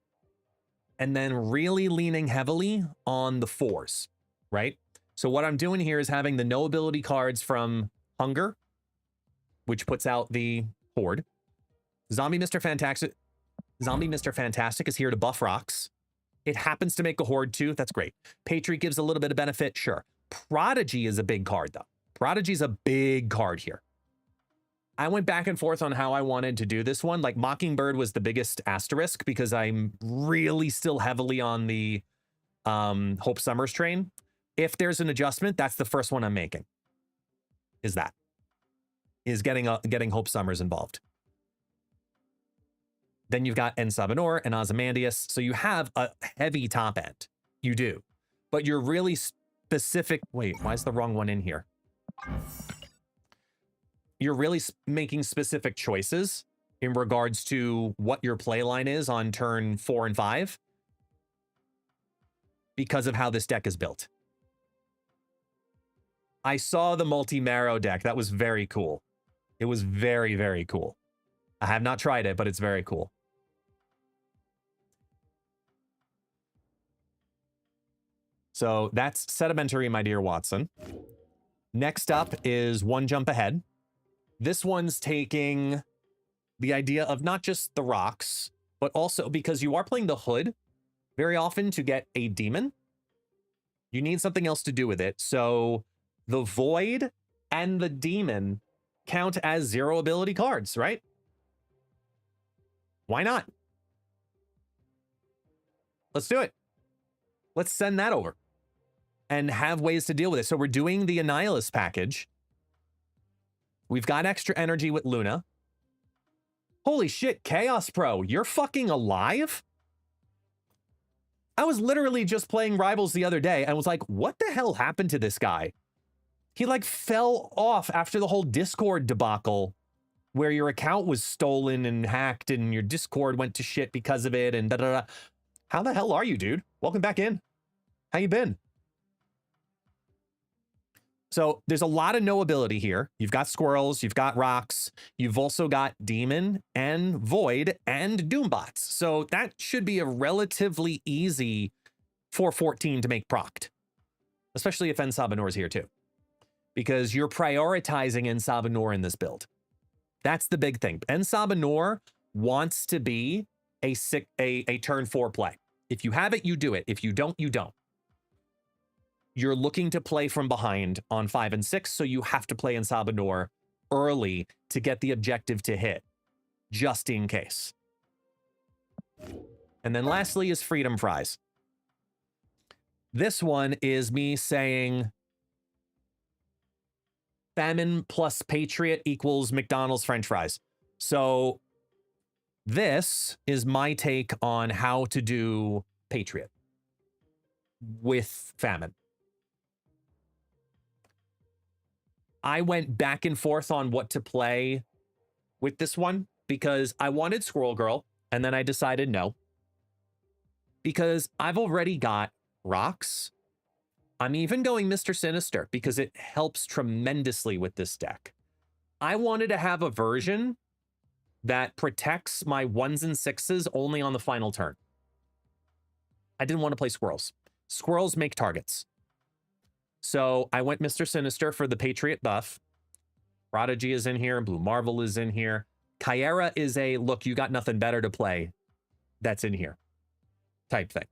and then really leaning heavily on the 4s, right? So what I'm doing here is having the no ability cards from Hunger, which puts out the Horde. Zombie Mr. Fantastic is here to buff rocks. It happens to make a Horde too. That's great. Patriot gives a little bit of benefit. Sure. Prodigy is a big card though. Prodigy's a big card here. I went back and forth on how I wanted to do this one. Like Mockingbird was the biggest asterisk because I'm really still heavily on the Hope Summers train. If there's an adjustment, that's the first one I'm making. Is getting Hope Summers involved. Then you've got Sabinor and Ozymandias. So you have a heavy top end. You do. But you're really specific. Wait, why is the wrong one in here? You're really making specific choices in regards to what your play line is on turn 4 and 5 because of how this deck is built. I saw the multi-marrow deck. That was very cool. It was very, very cool. I have not tried it, but it's very cool. So that's Sedimentary, my dear Watson. Next up is One Jump Ahead. This one's taking the idea of not just the rocks, but also because you are playing the Hood very often to get a demon. You need something else to do with it. So the Void and the Demon count as 0 ability cards, right? Why not? Let's do it. Let's send that over and have ways to deal with it. So we're doing the Annihilus package. We've got extra energy with Luna. Holy shit, Chaos Pro, you're fucking alive? I was literally just playing Rivals the other day and was like, what the hell happened to this guy? He like fell off after the whole Discord debacle where your account was stolen and hacked and your Discord went to shit because of it and da-da-da. How the hell are you, dude? Welcome back in. How you been? So there's a lot of no ability here. You've got squirrels, you've got rocks, you've also got demon and void and doombots. So that should be a relatively easy 414 to make procced, especially if Sabinor is here too, because you're prioritizing Sabinor in this build. That's the big thing. Sabinor wants to be a turn 4 play. If you have it, you do it. If you don't, you don't. You're looking to play from behind on 5 and 6, so you have to play Sabinor early to get the objective to hit, just in case. And then lastly is Freedom Fries. This one is me saying Famine plus Patriot equals McDonald's French fries. So this is my take on how to do Patriot with Famine. I went back and forth on what to play with this one because I wanted Squirrel Girl, and then I decided no. Because I've already got rocks. I'm even going Mr. Sinister because it helps tremendously with this deck. I wanted to have a version that protects my 1s and 6s only on the final turn. I didn't want to play squirrels. Squirrels make targets. So I went Mr. Sinister for the Patriot buff. Prodigy is in here. Blue Marvel is in here. Kyera is a, look, you got nothing better to play. That's in here type thing.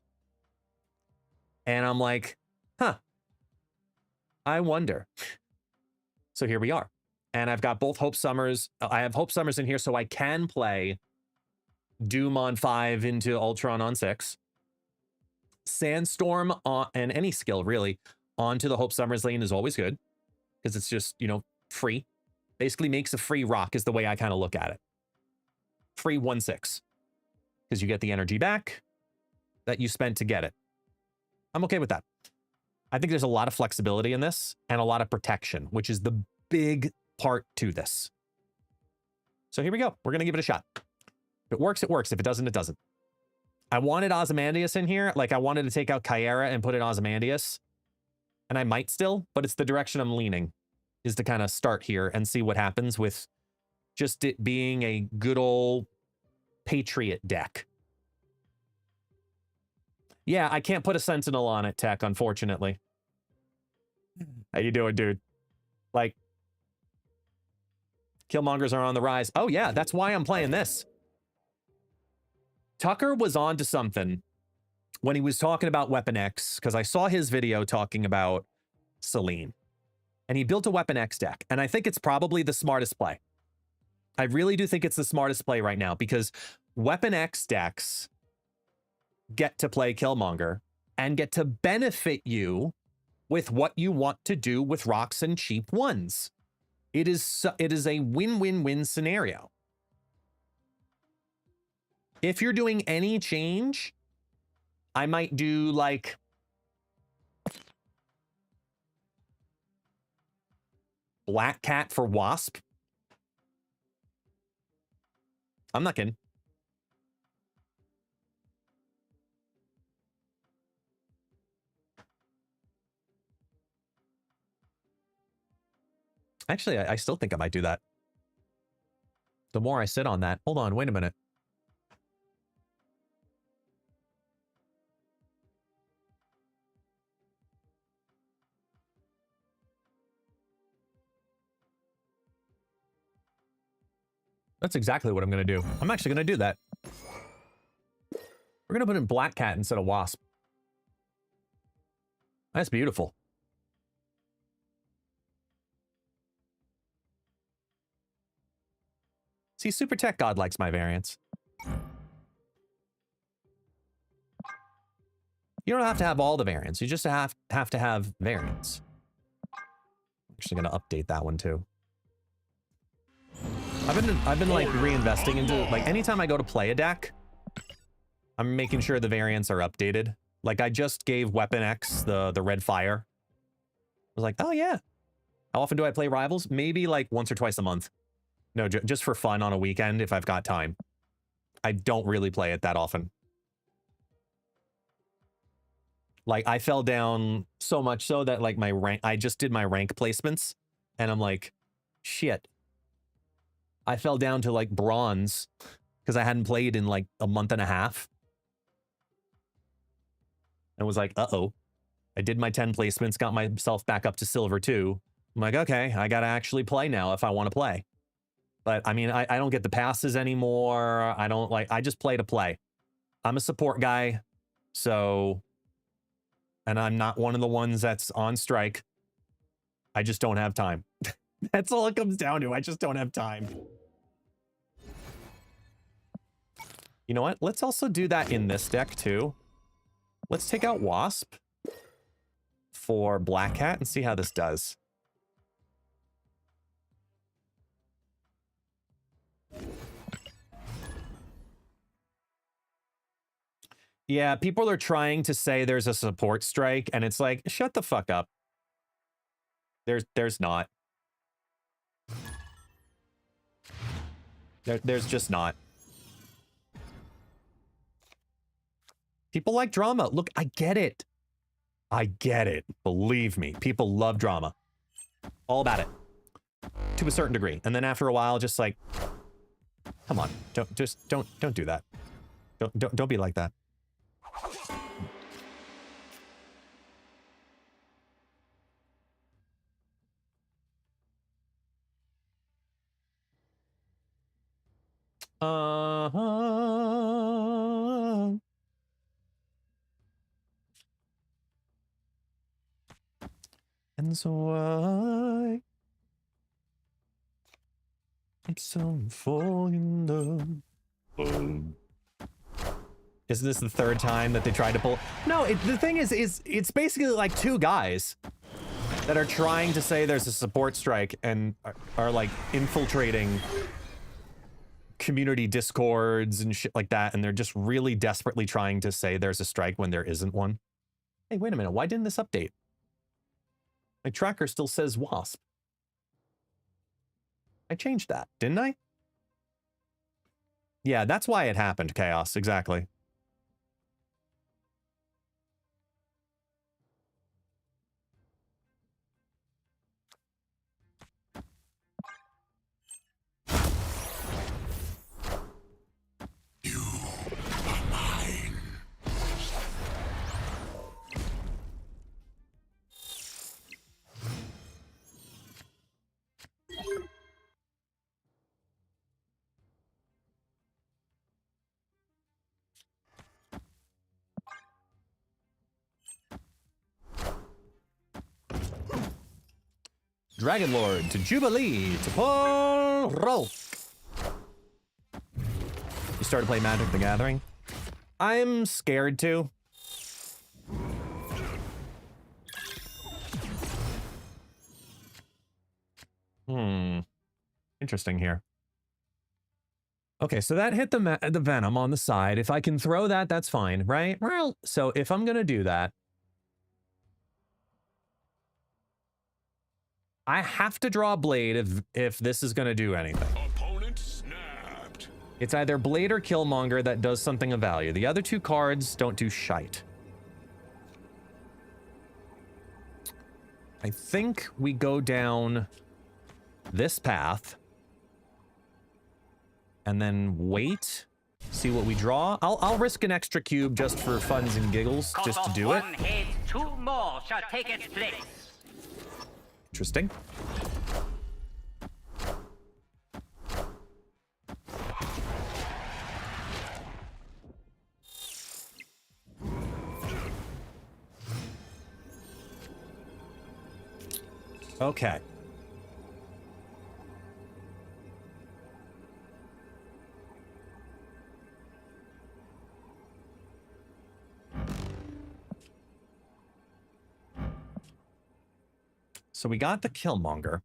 And I'm like, huh, I wonder. So here we are. And I've got both Hope Summers. I have Hope Summers in here so I can play Doom on 5 into Ultron on 6. Sandstorm on, and any skill really onto the Hope Summers lane is always good because it's just, you know, free. Basically makes a free rock is the way I kind of look at it. Free 1/6 because you get the energy back that you spent to get it. I'm okay with that. I think there's a lot of flexibility in this and a lot of protection, which is the big part to this. So here we go. We're going to give it a shot. If it works, it works. If it doesn't, it doesn't. I wanted Ozymandias in here. Like I wanted to take out Kyera and put in Ozymandias. And I might still, but it's the direction I'm leaning, is to kind of start here and see what happens with just it being a good old Patriot deck. Yeah, I can't put a Sentinel on it, Tech, unfortunately. How you doing, dude? Like, Killmongers are on the rise. Oh, yeah, that's why I'm playing this. Tucker was on to something when he was talking about Weapon X, because I saw his video talking about Selene. and he built a Weapon X deck. And I think it's probably the smartest play. I really do think it's the smartest play right now because Weapon X decks get to play Killmonger and get to benefit you with what you want to do with rocks and cheap ones. It is a win-win-win scenario. If you're doing any change, I might do like Black Cat for Wasp. I'm not kidding. Actually, I still think I might do that. The more I sit on that. Hold on, wait a minute. That's exactly what I'm going to do. I'm actually going to do that. We're going to put in Black Cat instead of Wasp. That's beautiful. See, Super Tech God likes my variants. You don't have to have all the variants. You just have to have variants. I'm actually going to update that one too. I've been like reinvesting into like anytime I go to play a deck, I'm making sure the variants are updated. Like I just gave Weapon X the red fire. I was like, oh yeah. How often do I play Rivals? Maybe like once or twice a month. No, just for fun on a weekend if I've got time. I don't really play it that often. Like I fell down so much so that like my rank, I just did my rank placements and I'm like, shit. I fell down to like bronze because I hadn't played in like a month and a half. And was like, uh-oh. I did my 10 placements, got myself back up to silver too. I'm like, okay, I gotta actually play now if I want to play. But I mean, I don't get the passes anymore. I just play to play. I'm a support guy. So, and I'm not one of the ones that's on strike. I just don't have time. That's all it comes down to. I just don't have time. You know what? Let's also do that in this deck too. Let's take out Wasp for Black Cat and see how this does. Yeah, people are trying to say there's a support strike, and it's like, shut the fuck up. There's not. There's just not. People like drama. Look, I get it. I get it. Believe me, people love drama. All about it. To a certain degree. And then after a while, just like, come on, don't do that. Don't be like that. And so I'm so falling in love. Is this the third time that they tried to pull? No, the thing is it's basically like two guys that are trying to say there's a support strike and are like infiltrating community discords and shit like that, and they're just really desperately trying to say there's a strike when there isn't one. Hey, wait a minute, why didn't this update? My tracker still says Wasp. I changed that, didn't I? Yeah, that's why it happened, Chaos, exactly. Dragon Lord to Jubilee to Paul Rolk. You started playing Magic the Gathering? I'm scared to. Interesting here. Okay, so that hit the Venom on the side. If I can throw that, that's fine, right? Well, so if I'm gonna do that, I have to draw a Blade if this is gonna do anything. Opponent snapped. It's either Blade or Killmonger that does something of value. The other two cards don't do shite. I think we go down this path and then wait, see what we draw. I'll risk an extra cube just for funs and giggles, just to do it. One head, two more shall take its place. Interesting. Okay. So we got the Killmonger.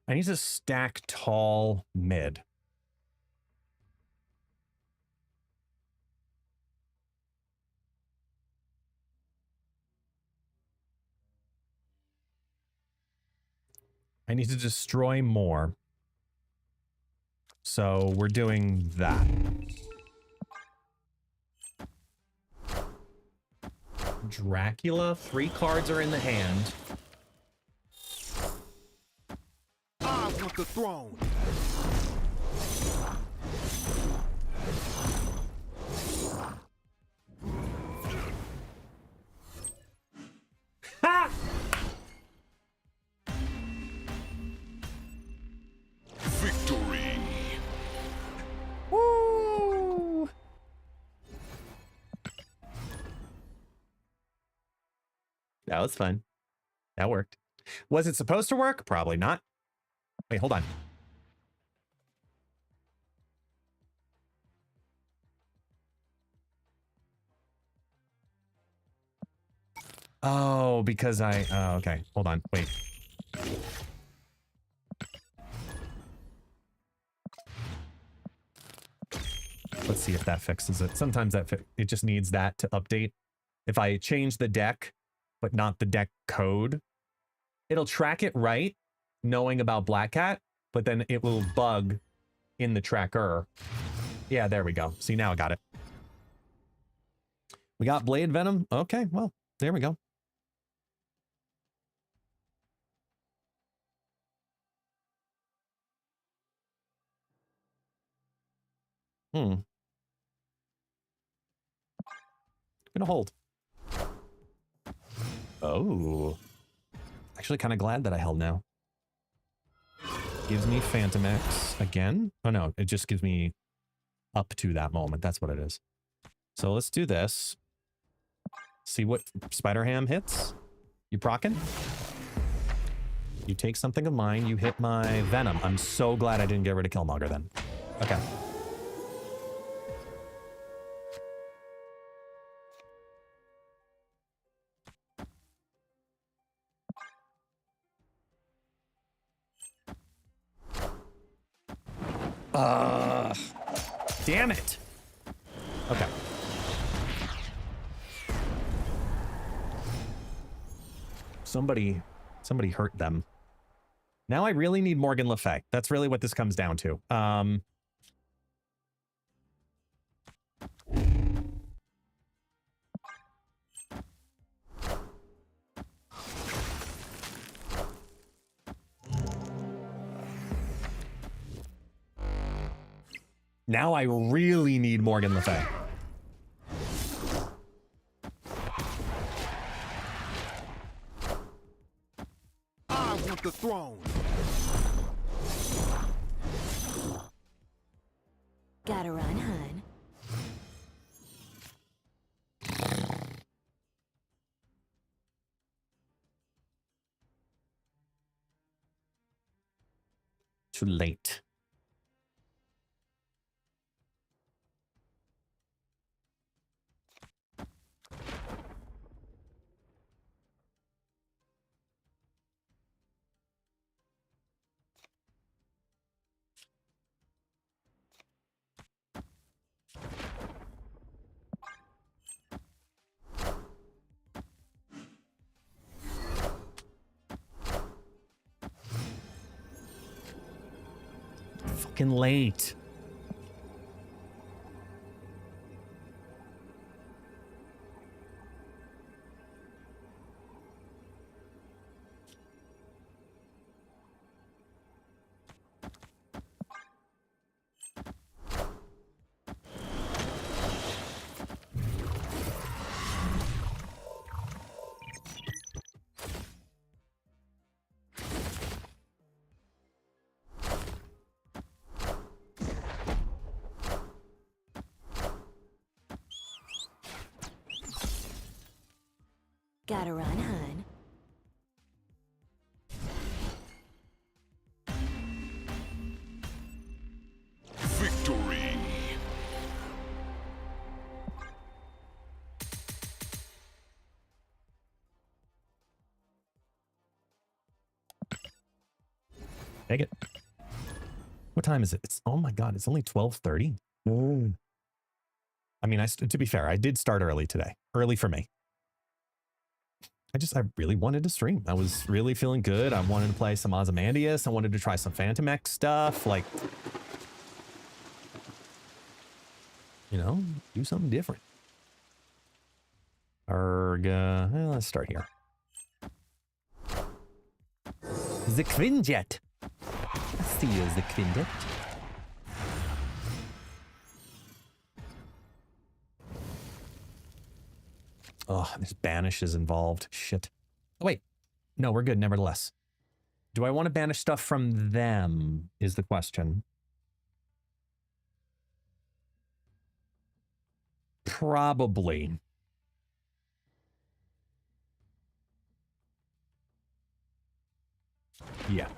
I need to stack tall mid. I need to destroy more. So we're doing that. Dracula, 3 cards are in the hand. I want the throne. Ha! Victory. Woo! That was fun. That worked. Was it supposed to work? Probably not. Wait, hold on. Oh, because oh, okay. Hold on. Wait. Let's see if that fixes it. Sometimes it just needs that to update. If I change the deck, but not the deck code, it'll track it right, knowing about Black Cat, but then it will bug in the tracker. Yeah, there we go. See, now I got it. We got Blade Venom. Okay, well, there we go. Gonna hold. Oh. Actually kind of glad that I held now. Gives me Phantom X again. Oh no, it just gives me up to that moment. That's what it is. So let's do this. See what Spider-Ham hits. You prockin'? You take something of mine. You hit my Venom. I'm so glad I didn't get rid of Killmonger then. Okay. Damn it. Okay. Somebody hurt them. Now I really need Morgan Le Fay. That's really what this comes down to. Now I really need Morgan Le Fay. I want the throne. Gotta run, hun. Too late. Fucking late. Gotta run, hun. Victory. Take it. What time is it? It's, oh my God, it's only 12:30. I mean, to be fair, I did start early today. Early for me. I really wanted to stream. I was really feeling good. I wanted to play some Ozymandias. I wanted to try some Phantom X stuff. Like, you know, do something different. Well, let's start here. The Quinjet. I see you as the Quinjet. Oh, there's banishes involved. Shit. Oh, wait. No, we're good nevertheless. Do I want to banish stuff from them is the question. Probably. Yeah.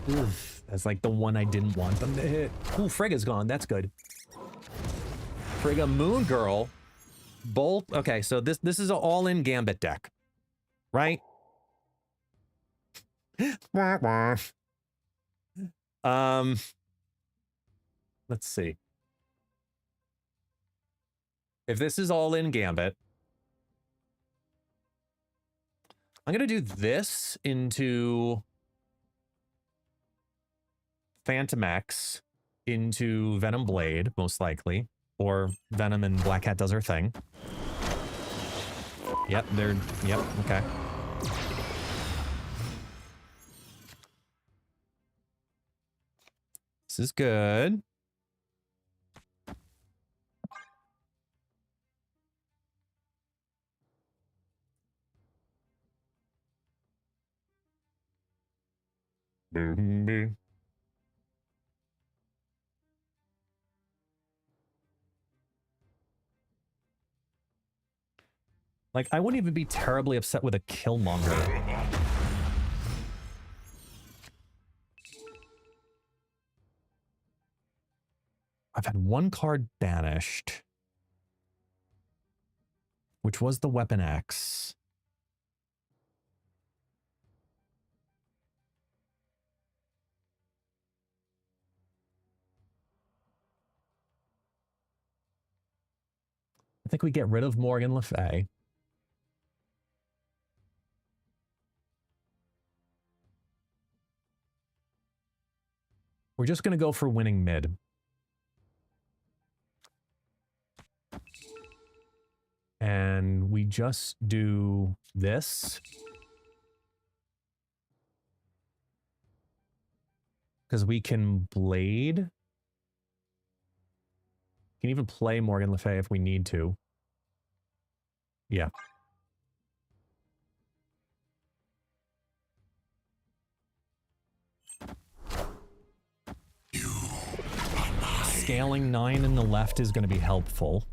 Ugh, that's like the one I didn't want them to hit. Ooh, Frigga's gone. That's good. Frigga, Moon Girl, Bolt. Okay, so this is an all-in Gambit deck, right? Let's see. If this is all-in Gambit, I'm gonna do this into Phantom X, into Venom Blade, most likely. Or Venom and Black Cat does her thing. Yep, okay. This is good. Like, I wouldn't even be terribly upset with a Killmonger. I've had one card banished, which was the Weapon X. I think we get rid of Morgan Le Fay. We're just going to go for winning mid. And we just do this. Because we can blade. We can even play Morgan Le Fay if we need to. Yeah. Scaling 9 in the left is going to be helpful.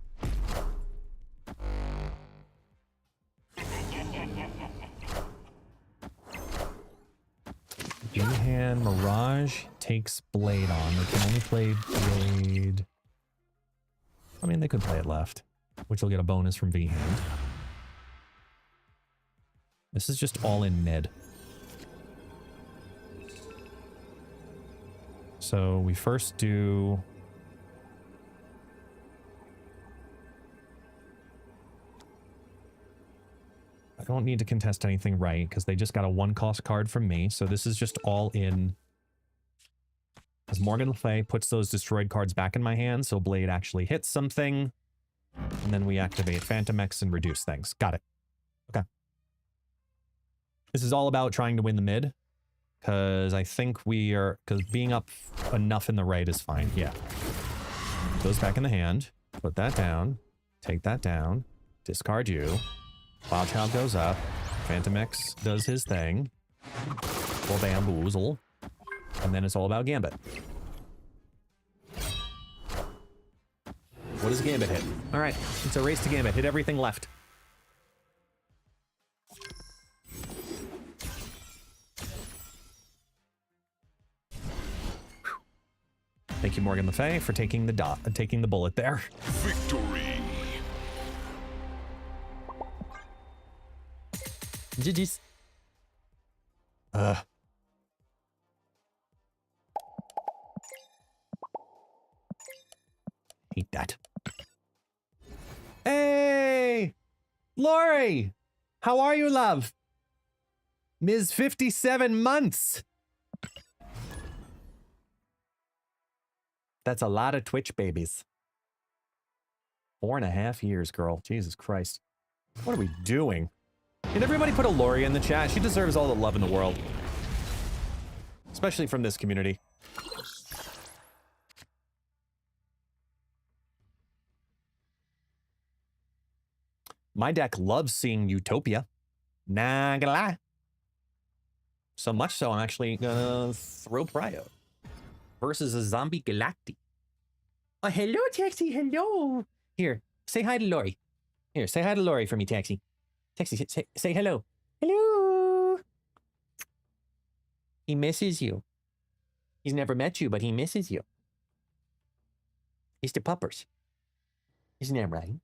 B-hand Mirage takes Blade on. They can only play Blade. I mean, they could play it left, which will get a bonus from V-hand. This is just all in mid. So we first do... I don't need to contest anything right, because they just got a 1-cost card from me, so this is just all in. As Morgan Le Fay puts those destroyed cards back in my hand, so Blade actually hits something, and then we activate Phantom X and reduce things. Got it. Okay. This is all about trying to win the mid, because I think we are, because being up enough in the right is fine. Yeah. Goes back in the hand, put that down, take that down, discard you. Wild Child goes up. Phantom X does his thing. Full bamboozle. And then it's all about Gambit. What does Gambit hit? All right, it's a race to Gambit. Hit everything left. Thank you, Morgan Le Fay, for taking the bullet there. Victory. GG's. Hate that. Hey! Lori! How are you, love? Ms. 57 months! That's a lot of Twitch babies. 4.5 years, girl. Jesus Christ. What are we doing? Can everybody put a Lori in the chat? She deserves all the love in the world. Especially from this community. My deck loves seeing Utopia. Nah, gonna lie. So much so, I'm actually gonna throw Prio. Versus a zombie Galacti. Oh, hello, Taxi, hello. Here, say hi to Lori. Here, say hi to Lori for me, Taxi. Taxi, say hello. Hello. He misses you. He's never met you, but he misses you. He's the puppers. Isn't that right?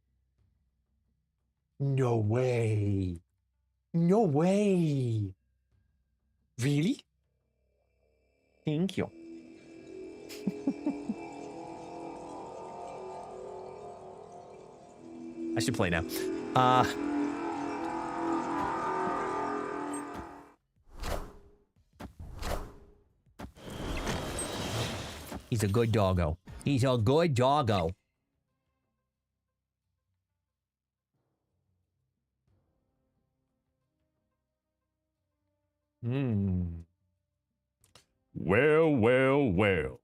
No way. No way. Really? Thank you. I should play now. He's a good doggo. He's a good doggo. Well, well, well.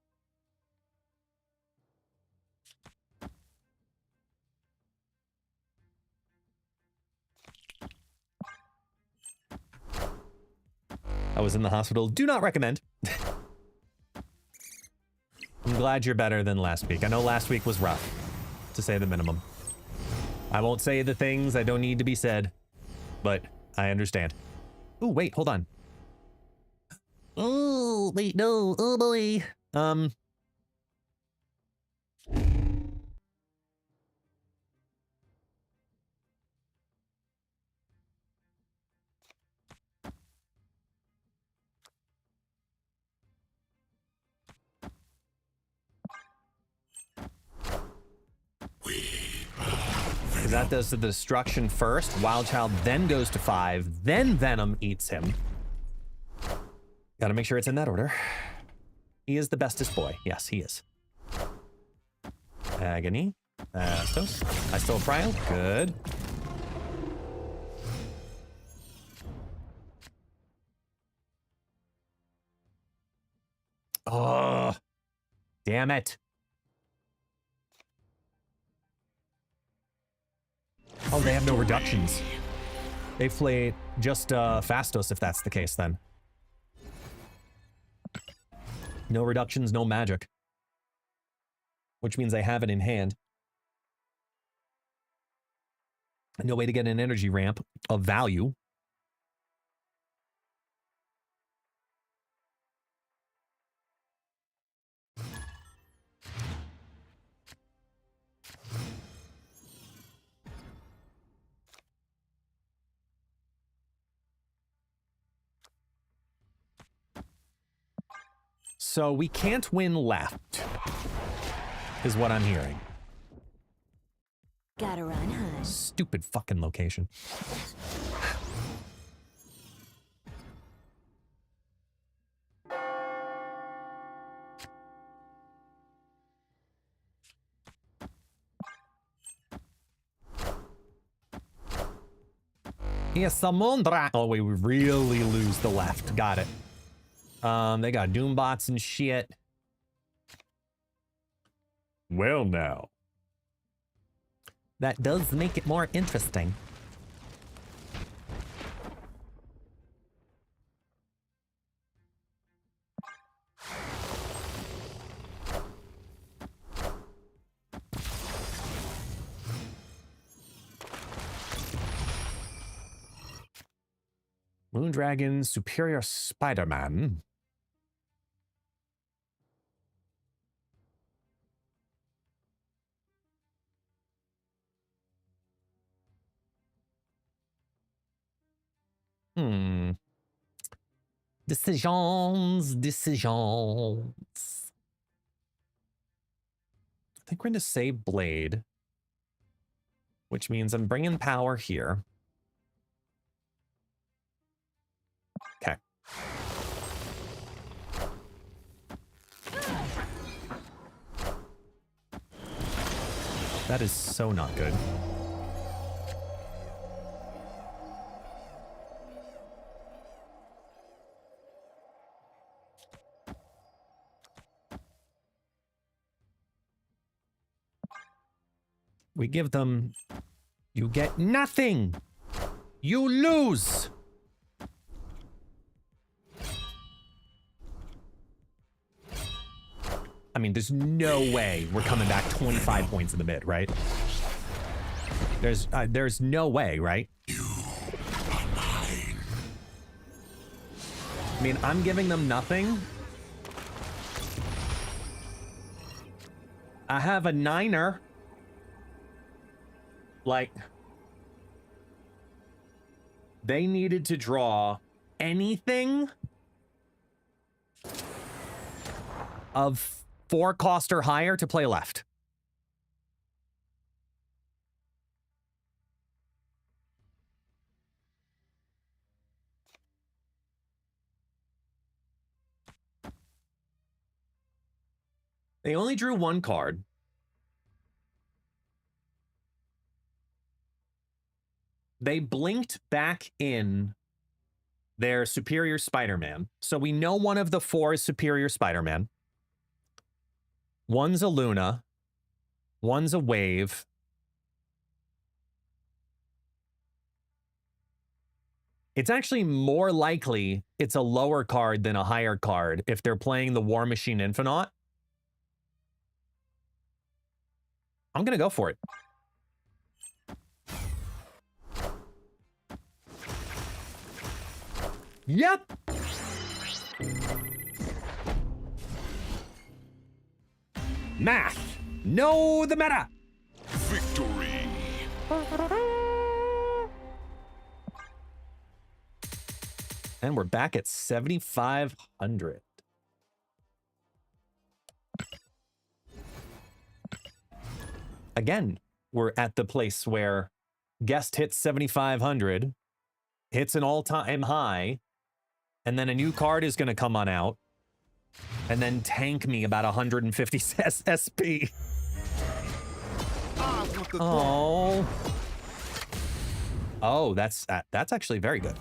I was in the hospital. Do not recommend. I'm glad you're better than last week. I know last week was rough, to say the minimum. I won't say the things that don't need to be said, but I understand. Ooh, wait, hold on. Oh, wait, no. Oh, boy. Because that does the destruction first. Wild Child then goes to 5. Then Venom eats him. Gotta make sure it's in that order. He is the bestest boy. Yes, he is. Agony. Astos. I still Prio. Good. Oh, Damn it. Oh, they have no reductions. They play just Fastos if that's the case then. No reductions, no magic. Which means they have it in hand. No way to get an energy ramp of value. So we can't win left, is what I'm hearing. Gotta run, hun. Stupid fucking location. Yes, Samundra. Oh, we really lose the left. Got it. They got Doombots and shit. Well now. That does make it more interesting. Moondragon, Superior Spider-Man. Decisions. I think we're going to save Blade, which means I'm bringing power here. Okay. That is so not good. We give them... You get nothing! You lose! I mean, there's no way we're coming back 25 points in the mid, right? There's no way, right? You are mine. I mean, I'm giving them nothing. I have a 9er. Like, they needed to draw anything of 4 cost or higher to play left. They only drew 1 card. They blinked back in their Superior Spider-Man. So we know one of the 4 is Superior Spider-Man. One's a Luna. One's a Wave. It's actually more likely it's a lower card than a higher card if they're playing the War Machine Infinite. I'm going to go for it. Yep. Math. Know the meta. Victory. And we're back at 7,500. Again, we're at the place where guest hits 7,500, hits an all-time high, and then a new card is going to come on out, and then tank me about 150 SP. Oh. Oh, that's actually very good.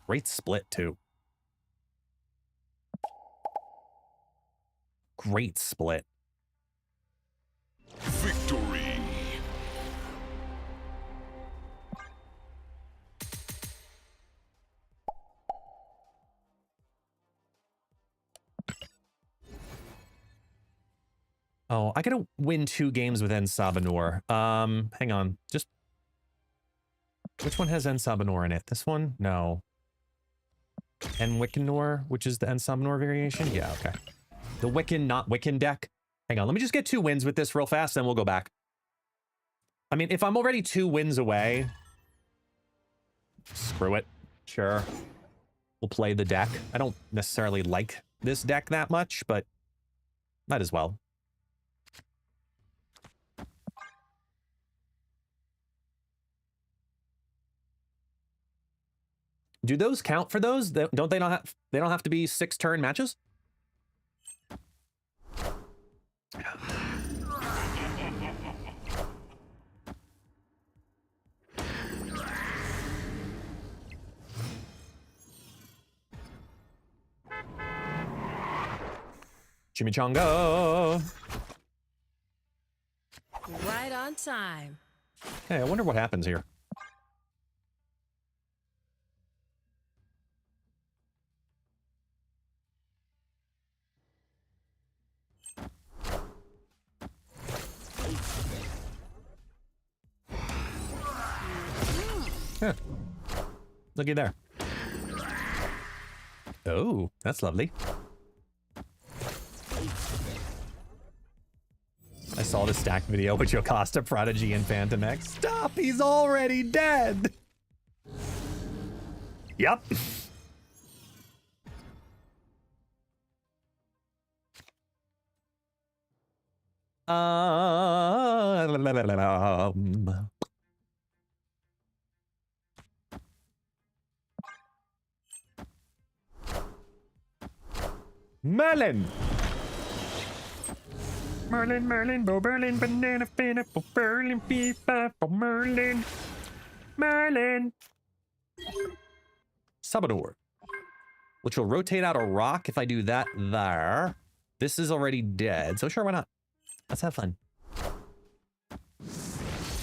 Great split, too. Great split. Victory. Oh, I gotta win 2 games with En Sabanur. Hang on. Just which one has En Sabanur in it? This one? No. En Wiccanor, which is the En Sabanur variation? Yeah, okay. The Wiccan, not Wiccan deck. Hang on, let me just get 2 wins with this real fast, then we'll go back. I mean, if I'm already 2 wins away, screw it. Sure. We'll play the deck. I don't necessarily like this deck that much, but might as well. Do those count for those? Don't they not have to be 6-turn matches? Chimichanga. Right on time. Hey, I wonder what happens here. Huh. Looky there. Oh, that's lovely. I saw the stack video with Jocasta, Prodigy, and Phantom X. Stop! He's already dead! Yep. Merlin! Merlin, Merlin, Bo Berlin, banana, pineapple, Berlin, beef, apple, Merlin. Merlin! Sabador. Which will rotate out a rock if I do that there. This is already dead, so sure, why not? Let's have fun.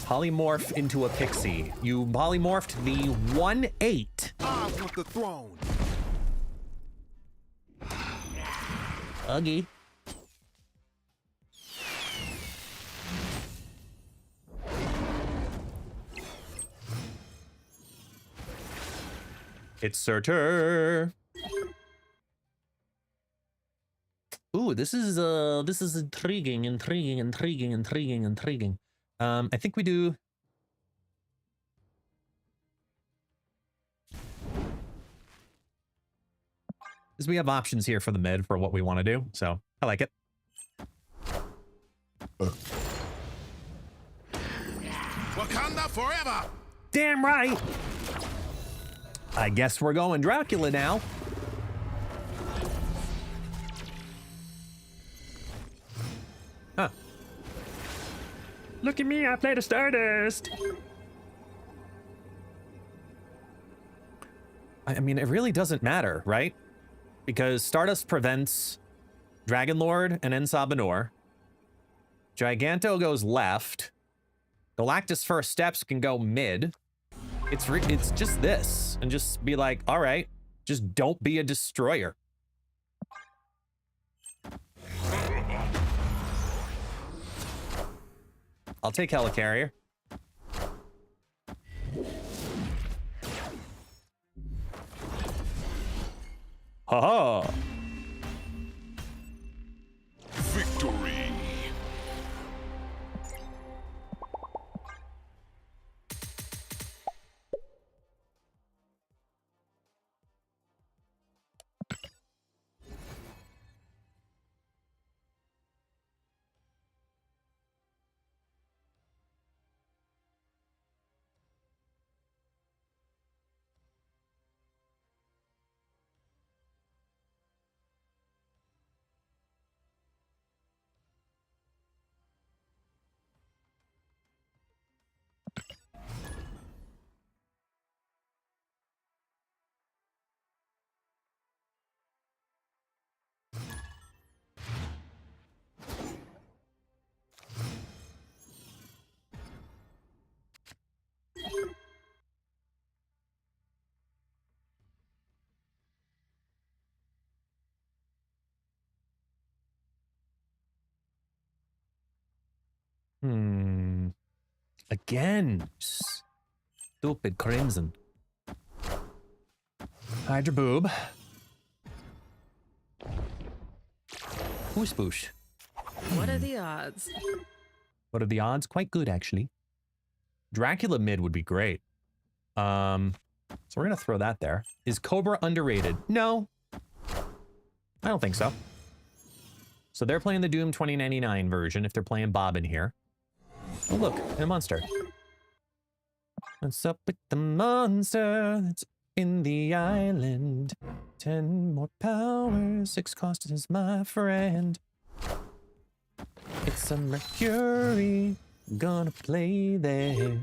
Polymorph into a pixie. You polymorphed the 1/8. I want the throne. Uggy. It's Surtur. Ooh, this is intriguing. I think we do. Because we have options here for the mid for what we want to do, so I like it. Wakanda forever. Damn right. I guess we're going Dracula now. Huh. Look at me, I played a Stardust. I mean, it really doesn't matter, right? Because Stardust prevents Dragon Lord and En Sabanur. Giganto goes left. Galactus First Steps can go mid. It's just this, and just be like, all right, just don't be a destroyer. I'll take Helicarrier. Ha-ha! Victory. Again. Stupid Crimson. Hydra boob. Whoosh boosh. What are the odds? What are the odds? Quite good, actually. Dracula mid would be great. So we're gonna throw that there. Is Cobra underrated? No. I don't think so. So they're playing the Doom 2099 version if they're playing Bob in here. Oh look, a monster. What's up with the monster that's in the island? 10 more power, 6 cost is my friend. It's a Mercury, gonna play there.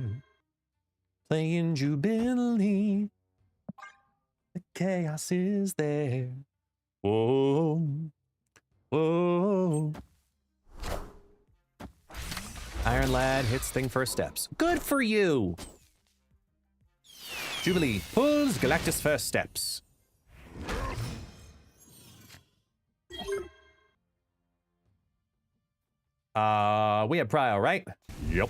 Playing Jubilee. The chaos is there. Whoa. Whoa. Iron Lad hits thing first steps. Good for you. Jubilee pulls Galactus first steps. We have Prio, right? Yep.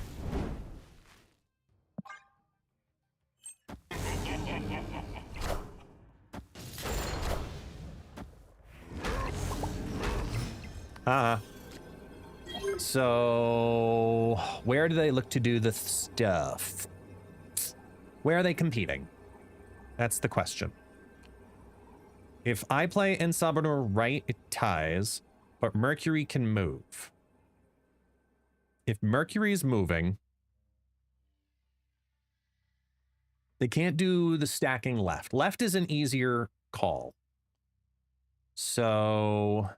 So, where do they look to do the stuff? Where are they competing? That's the question. If I play Ensabador right, it ties, but Mercury can move. If Mercury's moving, they can't do the stacking left. Left is an easier call. So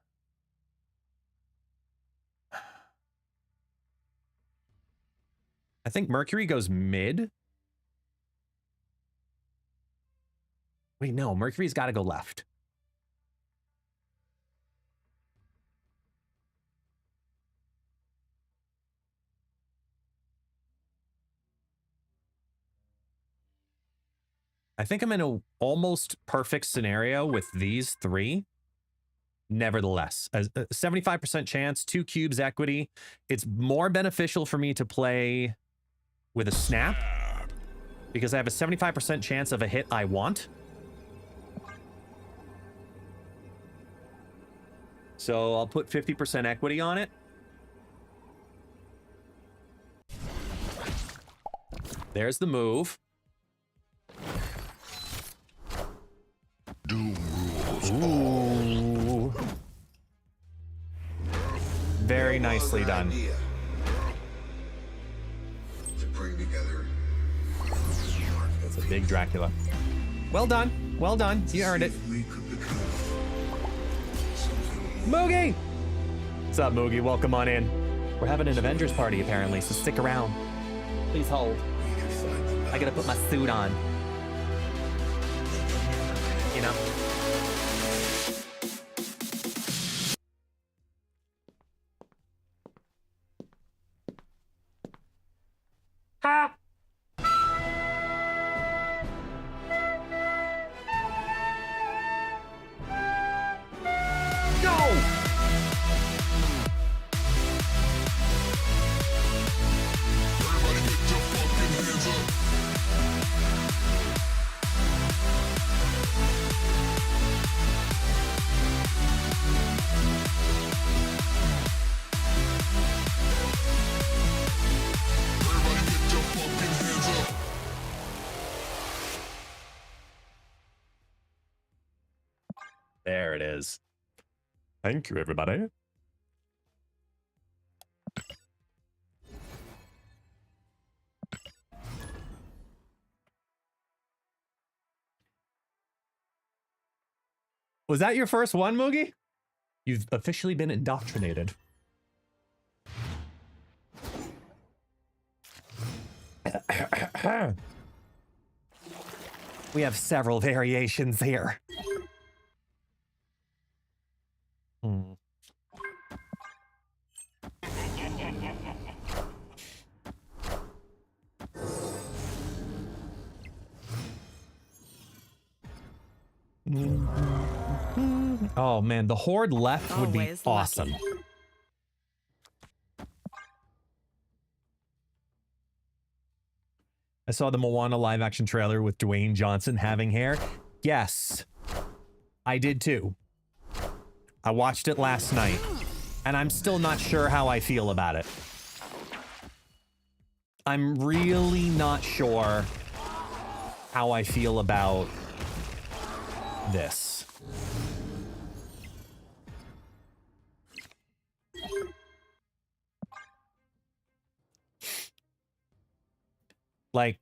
I think Mercury goes mid. Wait, no, Mercury's got to go left. I think I'm in a almost perfect scenario with these three. Nevertheless, a 75% chance, 2 cubes equity. It's more beneficial for me to play with a snap because I have a 75% chance of a hit I want. So I'll put 50% equity on it. There's the move. Doom rules. Ooh. Very nicely done. To bring together. That's a big Dracula. Well done. Well done. You earned it. We could become something Moogie! What's up, Moogie? Welcome on in. We're having an Avengers party, apparently, so stick around. Please hold. we can find the I gotta put my suit on. You know? Ha! Go! Everybody get your fucking hands up. Everybody get your fucking hands up. There it is. Thank you, everybody. Was that your first one, Moogie? You've officially been indoctrinated. We have several variations here. Hmm. Oh man, the horde left would be Always awesome. lucky. I saw the Moana live action trailer with Dwayne Johnson having hair. Yes, I did too. I watched it last night, and I'm still not sure how I feel about it. I'm really not sure how I feel about this. Like,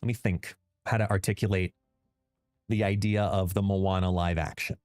let me think how to articulate the idea of the Moana live action.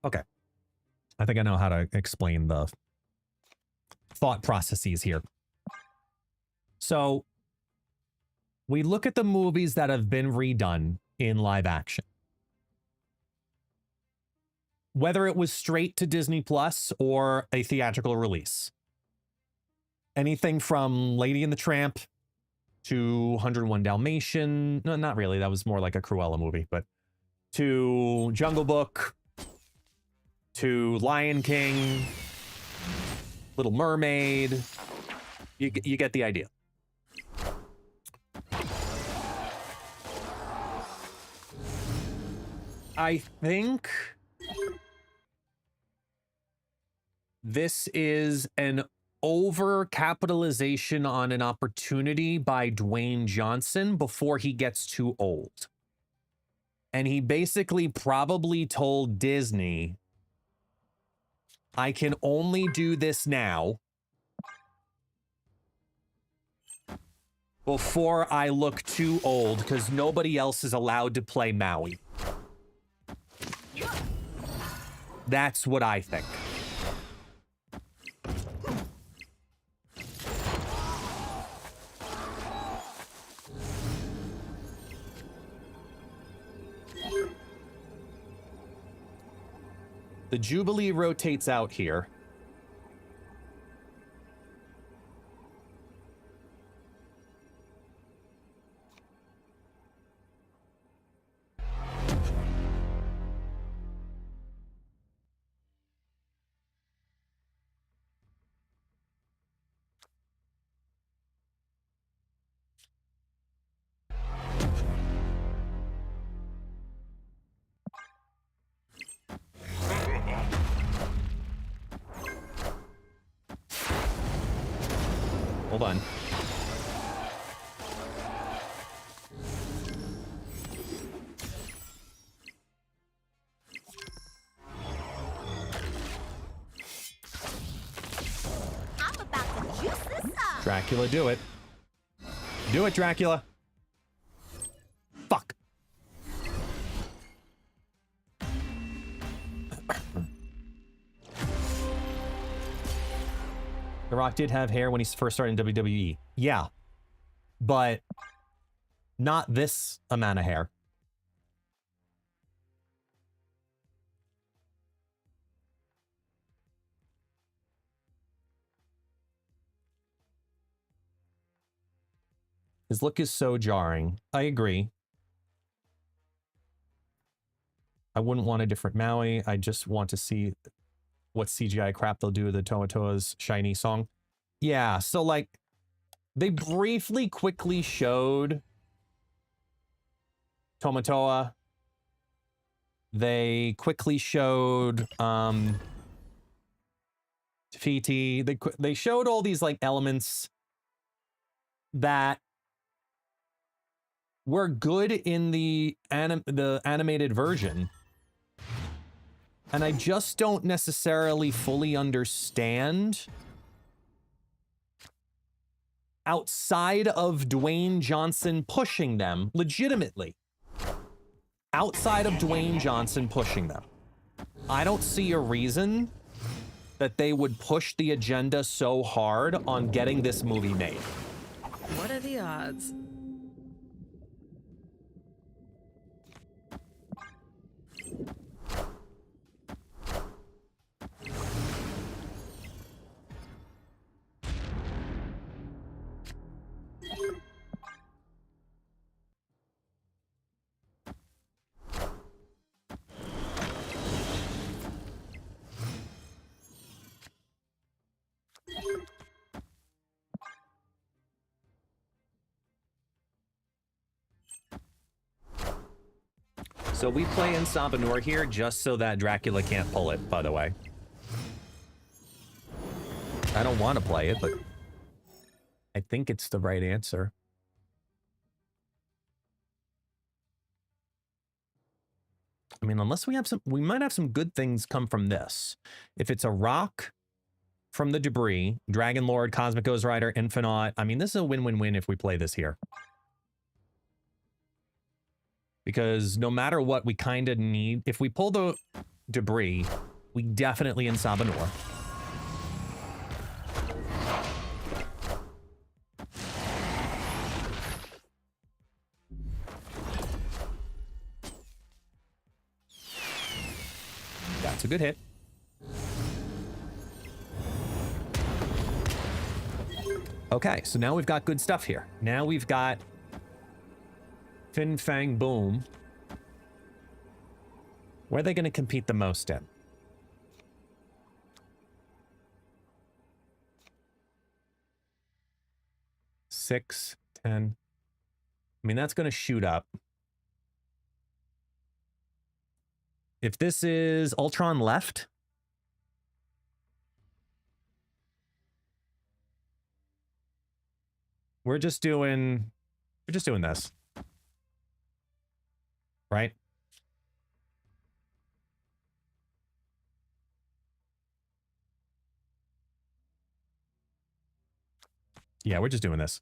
Okay. I think I know how to explain the thought processes here. So we look at the movies that have been redone in live action. Whether it was straight to Disney Plus or a theatrical release. Anything from Lady and the Tramp to 101 Dalmatian. No, not really. That was more like a Cruella movie, but to Jungle Book, to Lion King, Little Mermaid. You get the idea. I think this is an over-capitalization on an opportunity by Dwayne Johnson before he gets too old. And he basically probably told Disney, I can only do this now before I look too old because nobody else is allowed to play Maui. That's what I think. The Jubilee rotates out here. Hold on. I'm about to juice this up. Dracula, do it. Do it, Dracula. Fuck. The Rock did have hair when he first started in WWE. Yeah. But not this amount of hair. His look is so jarring. I agree. I wouldn't want a different Maui. I just want to see what CGI crap they'll do with the Tomatoa's Shiny song. Yeah, so like, they briefly quickly showed Tomatoa. They quickly showed Tafiti. They showed all these like elements that were good in the animated version. And I just don't necessarily fully understand outside of Dwayne Johnson pushing them, legitimately, outside of Dwayne Johnson pushing them, I don't see a reason that they would push the agenda so hard on getting this movie made. What are the odds? So we play in Sabanur here just so that Dracula can't pull it, by the way. I don't want to play it, but I think it's the right answer. I mean, unless we have some, we might have some good things come from this. If it's a rock from the debris, Dragon Lord, Cosmic Ghost Rider, Infinite, I mean, this is a win-win-win if we play this here. Because no matter what, we kind of need, if we pull the debris, we definitely in Sabanur. That's a good hit. Okay, so now we've got good stuff here. Now we've got Fin Fang Boom. Where are they going to compete the most in? Six, 10. I mean, that's going to shoot up. If this is Ultron left, we're just doing this. Right? Yeah, we're just doing this.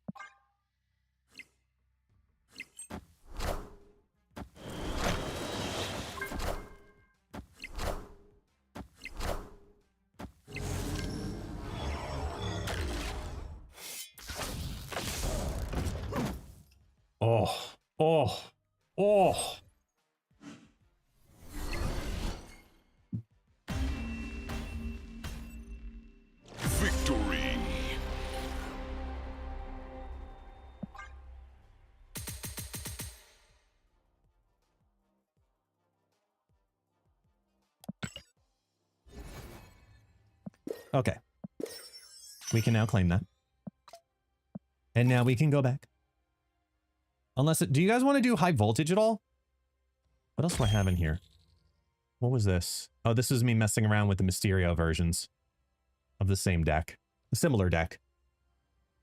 Oh. Victory. Okay. We can now claim that. And now we can go back. Unless do you guys want to do high voltage at all? What else do I have in here? What was this? Oh, this is me messing around with the Mysterio versions of the same deck. A similar deck.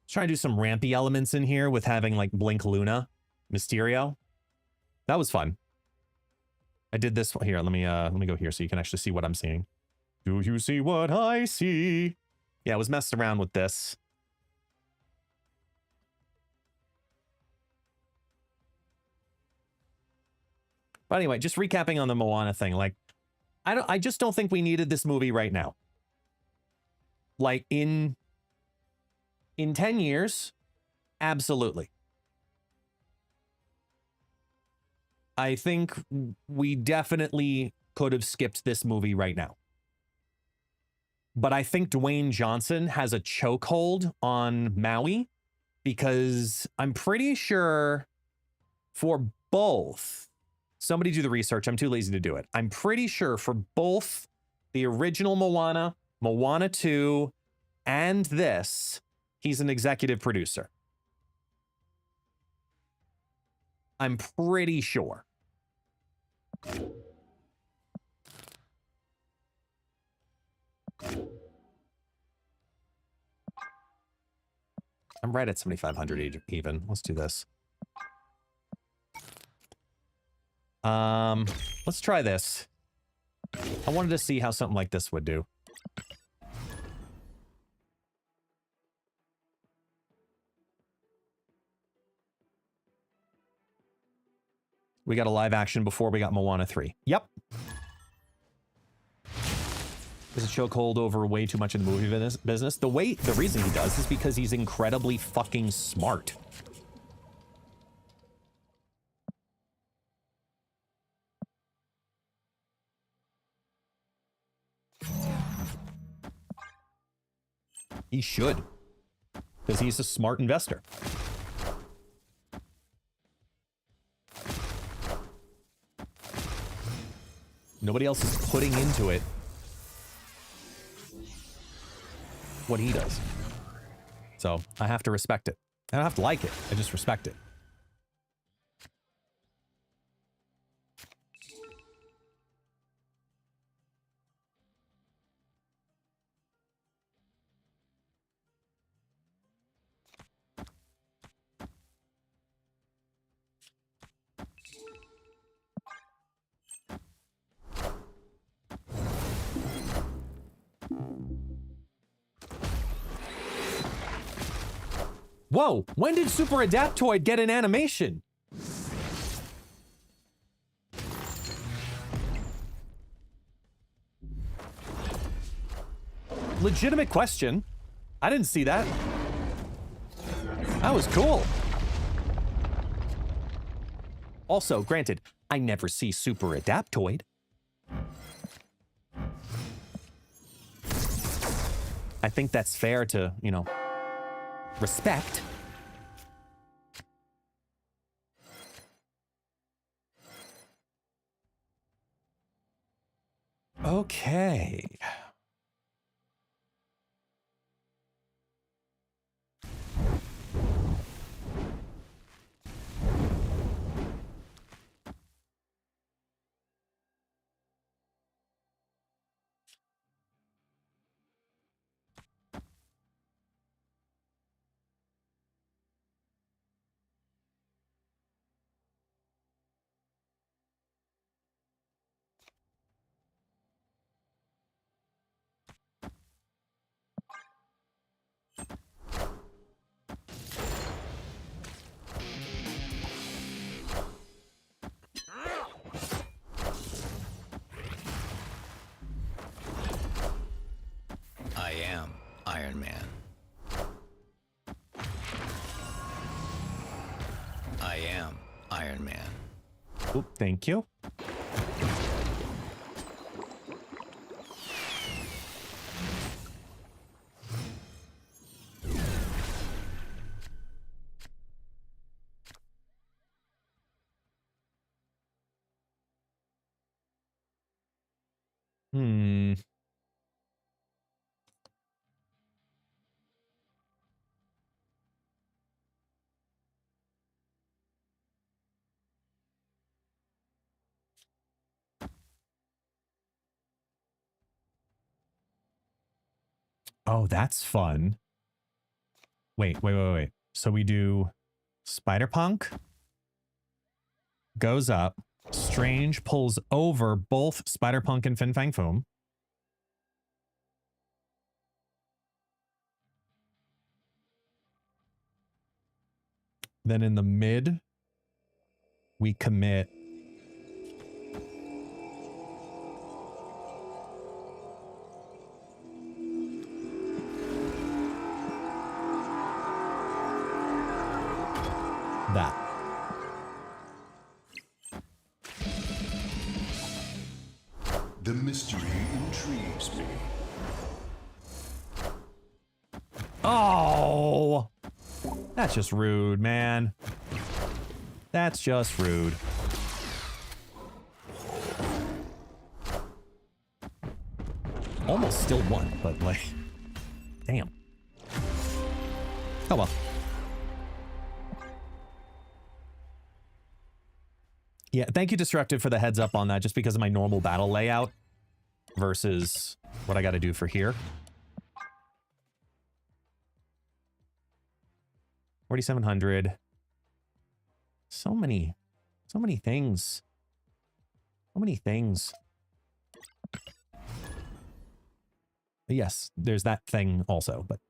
Let's try to do some rampy elements in here with having like Blink Luna, Mysterio. That was fun. I did this here. Let me go here so you can actually see what I'm seeing. Do you see what I see? Yeah, I was messing around with this. But anyway, just recapping on the Moana thing, like, I just don't think we needed this movie right now. Like, in 10 years, absolutely. I think we definitely could have skipped this movie right now. But I think Dwayne Johnson has a chokehold on Maui because I'm pretty sure for both, somebody do the research, I'm too lazy to do it. I'm pretty sure for both the original Moana, Moana 2, and this, he's an executive producer. I'm pretty sure. I'm right at 7,500 even. Let's do this. Let's try this. I wanted to see how something like this would do. We got a live action before we got Moana 3. Yep. Does a chokehold over way too much in the movie business? The reason he does is because he's incredibly fucking smart. He should. Because he's a smart investor. Nobody else is putting into it what he does. So I have to respect it. I don't have to like it. I just respect it. Whoa, when did Super Adaptoid get an animation? Legitimate question. I didn't see that. That was cool. Also, granted, I never see Super Adaptoid. I think that's fair to, you know, respect. Okay. I am Iron Man. I am Iron Man. Oop, thank you. Hmm. Oh, that's fun. Wait. So we do Spider-Punk goes up, Strange pulls over both Spider-Punk and Fin Fang Foom. Then in the mid, we commit that. The mystery intrigues me. Oh, that's just rude, man. That's just rude. Almost still won, but like, damn. Oh well. Yeah, thank you, Destructive, for the heads up on that, just because of my normal battle layout versus what I got to do for here. 4,700. So many things. So many things. But yes, there's that thing also, but.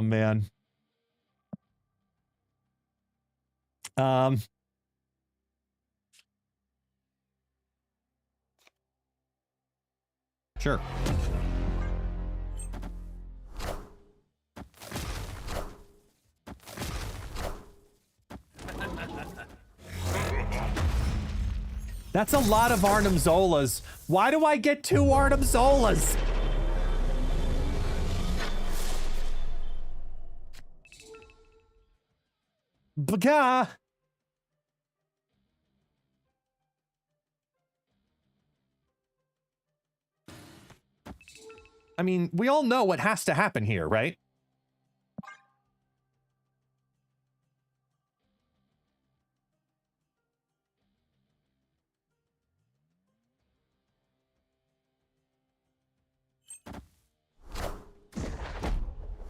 Oh, man. Sure. That's a lot of Arnim Zolas. Why do I get 2 Arnim Zolas? Baga. I mean, we all know what has to happen here, right?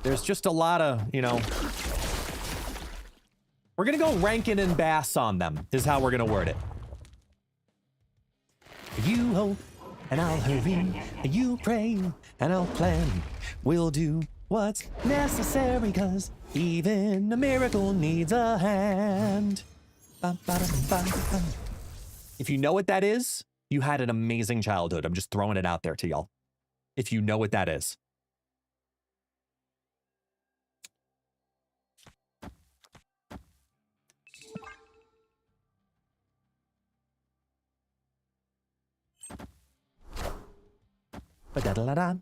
There's just a lot of, you know... We're gonna go Rankin and Bass on them, is how we're gonna word it. You hope, and I'll hurry. You pray, and I'll plan. We'll do what's necessary, 'cause even a miracle needs a hand. If you know what that is, you had an amazing childhood. I'm just throwing it out there to y'all. If you know what that is. Ba-da-da-da-da.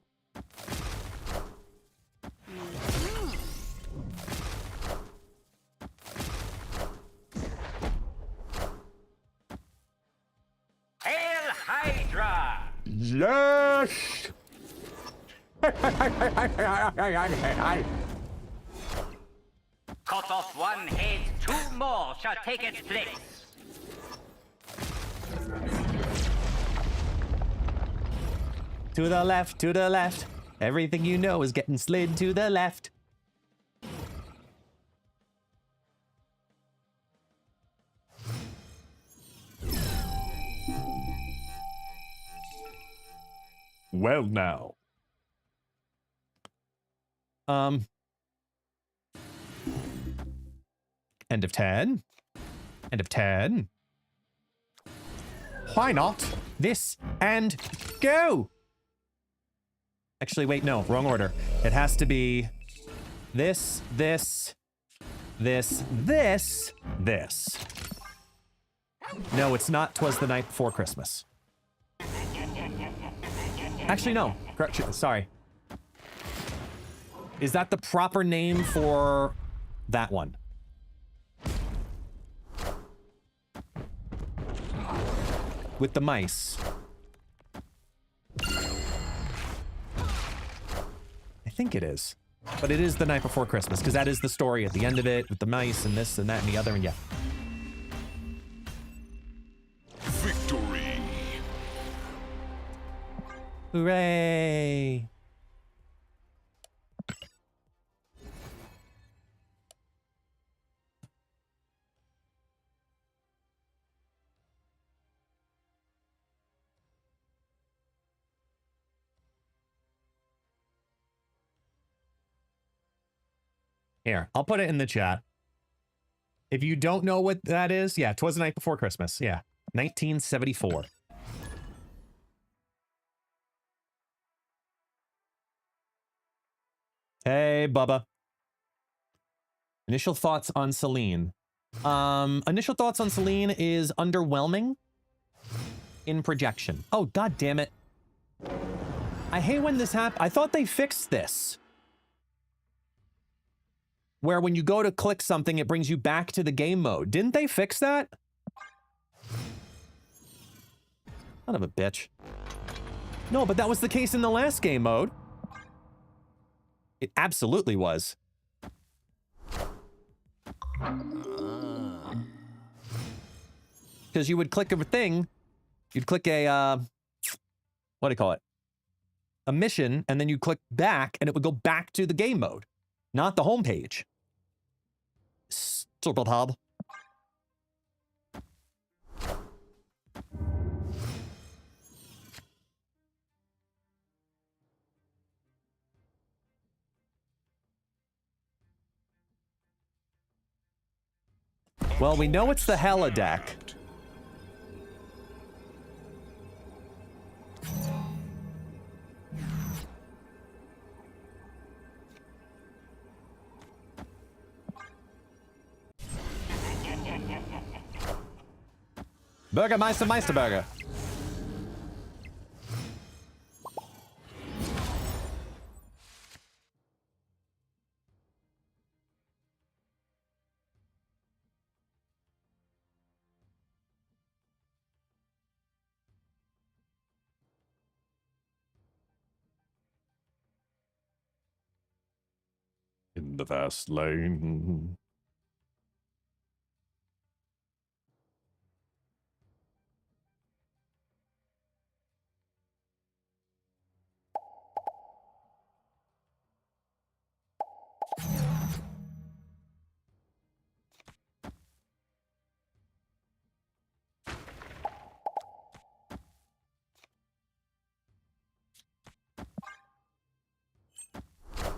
Hail Hydra! Yes! Cut off one head, 2 more shall take its place. To the left, to the left. Everything you know is getting slid to the left. Well, now. End of 10. End of 10. Why not? This and go! Actually, wait, no, wrong order. It has to be this, this, this, this, this. No, it's not 'Twas the Night Before Christmas. Actually, no. Correction, sorry. Is that the proper name for that one? With the mice. I think it is. But it is The Night Before Christmas, because that is the story at the end of it, with the mice and this and that and the other, and yeah. Victory. Hooray! Here, I'll put it in the chat. If you don't know what that is, yeah, 'Twas the Night Before Christmas. Yeah, 1974. Hey, Bubba. Initial thoughts on Selene. Initial thoughts on Selene is underwhelming in projection. Oh, god damn it. I hate when this happens. I thought they fixed this. Where when you go to click something, it brings you back to the game mode. Didn't they fix that? Son of a bitch. No, but that was the case in the last game mode. It absolutely was. Because you would click a thing, you'd click a, what do you call it? A mission, and then you click back, and it would go back to the game mode, not the home page. Stupid hub. Well, we know it's the Hella deck. Burgermeister Meisterburger. In the fast lane.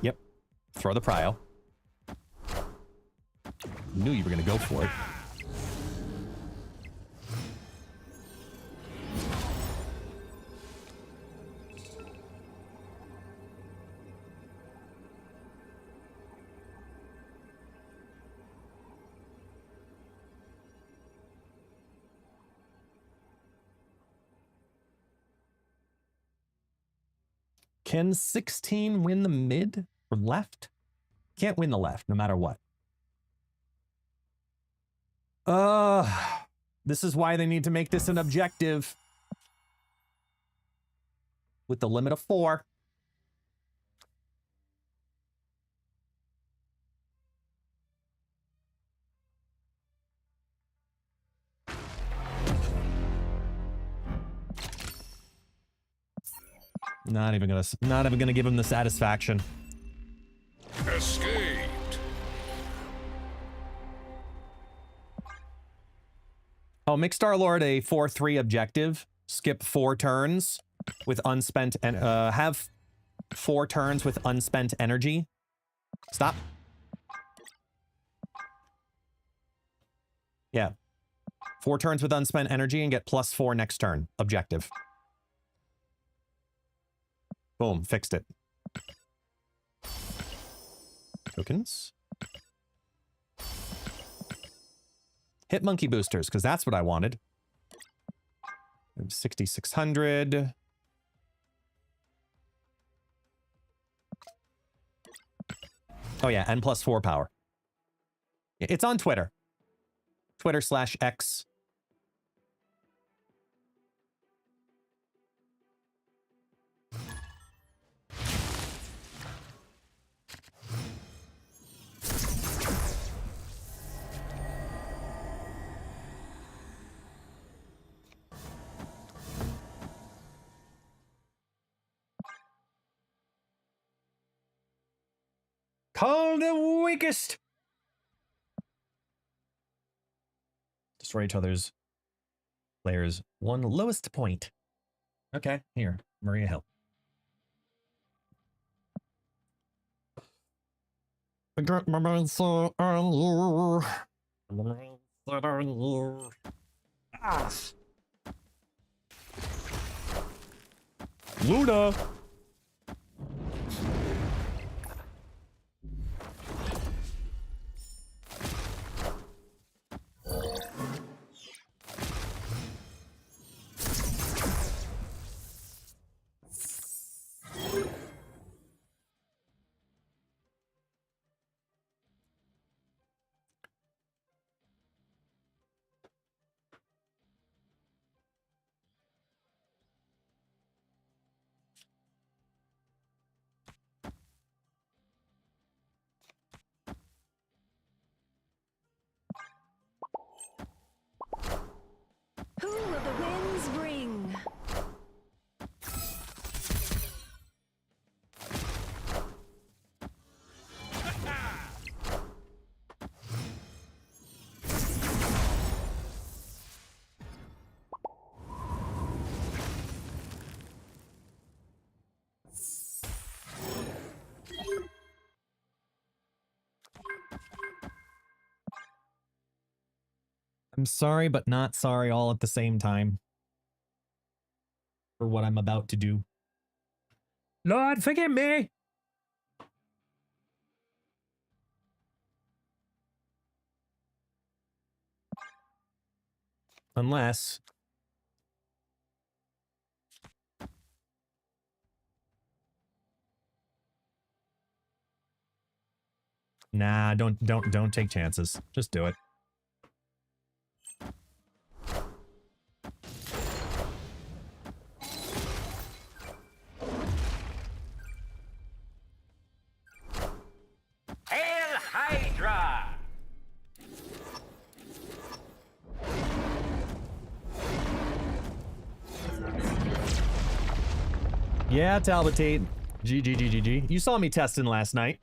Yep. Throw the prio. Knew you were gonna go for it. Can 16 win the mid or left? Can't win the left, no matter what. This is why they need to make this an objective. With the limit of 4. Not even gonna give him the satisfaction. Escaped. Oh, make Star-Lord a 4-3 objective. Skip 4 turns with unspent and have 4 turns with unspent energy. Stop. Yeah. 4 turns with unspent energy and get +4 next turn. Objective. Boom, fixed it. Tokens. Hit monkey boosters, because that's what I wanted. 6,600. Oh yeah, and +4 power. It's on Twitter. Twitter/X. Call the weakest. Destroy each other's players' one lowest point. Okay, here, Maria Hill. I got my mindset on you. My mindset on you. Ah. Luna. Who will the winds bring? I'm sorry, but not sorry all at the same time. For what I'm about to do. Lord, forgive me! Unless... Nah, don't take chances. Just do it. Hail Hydra! Yeah, Talbotate. GG. You saw me testing last night.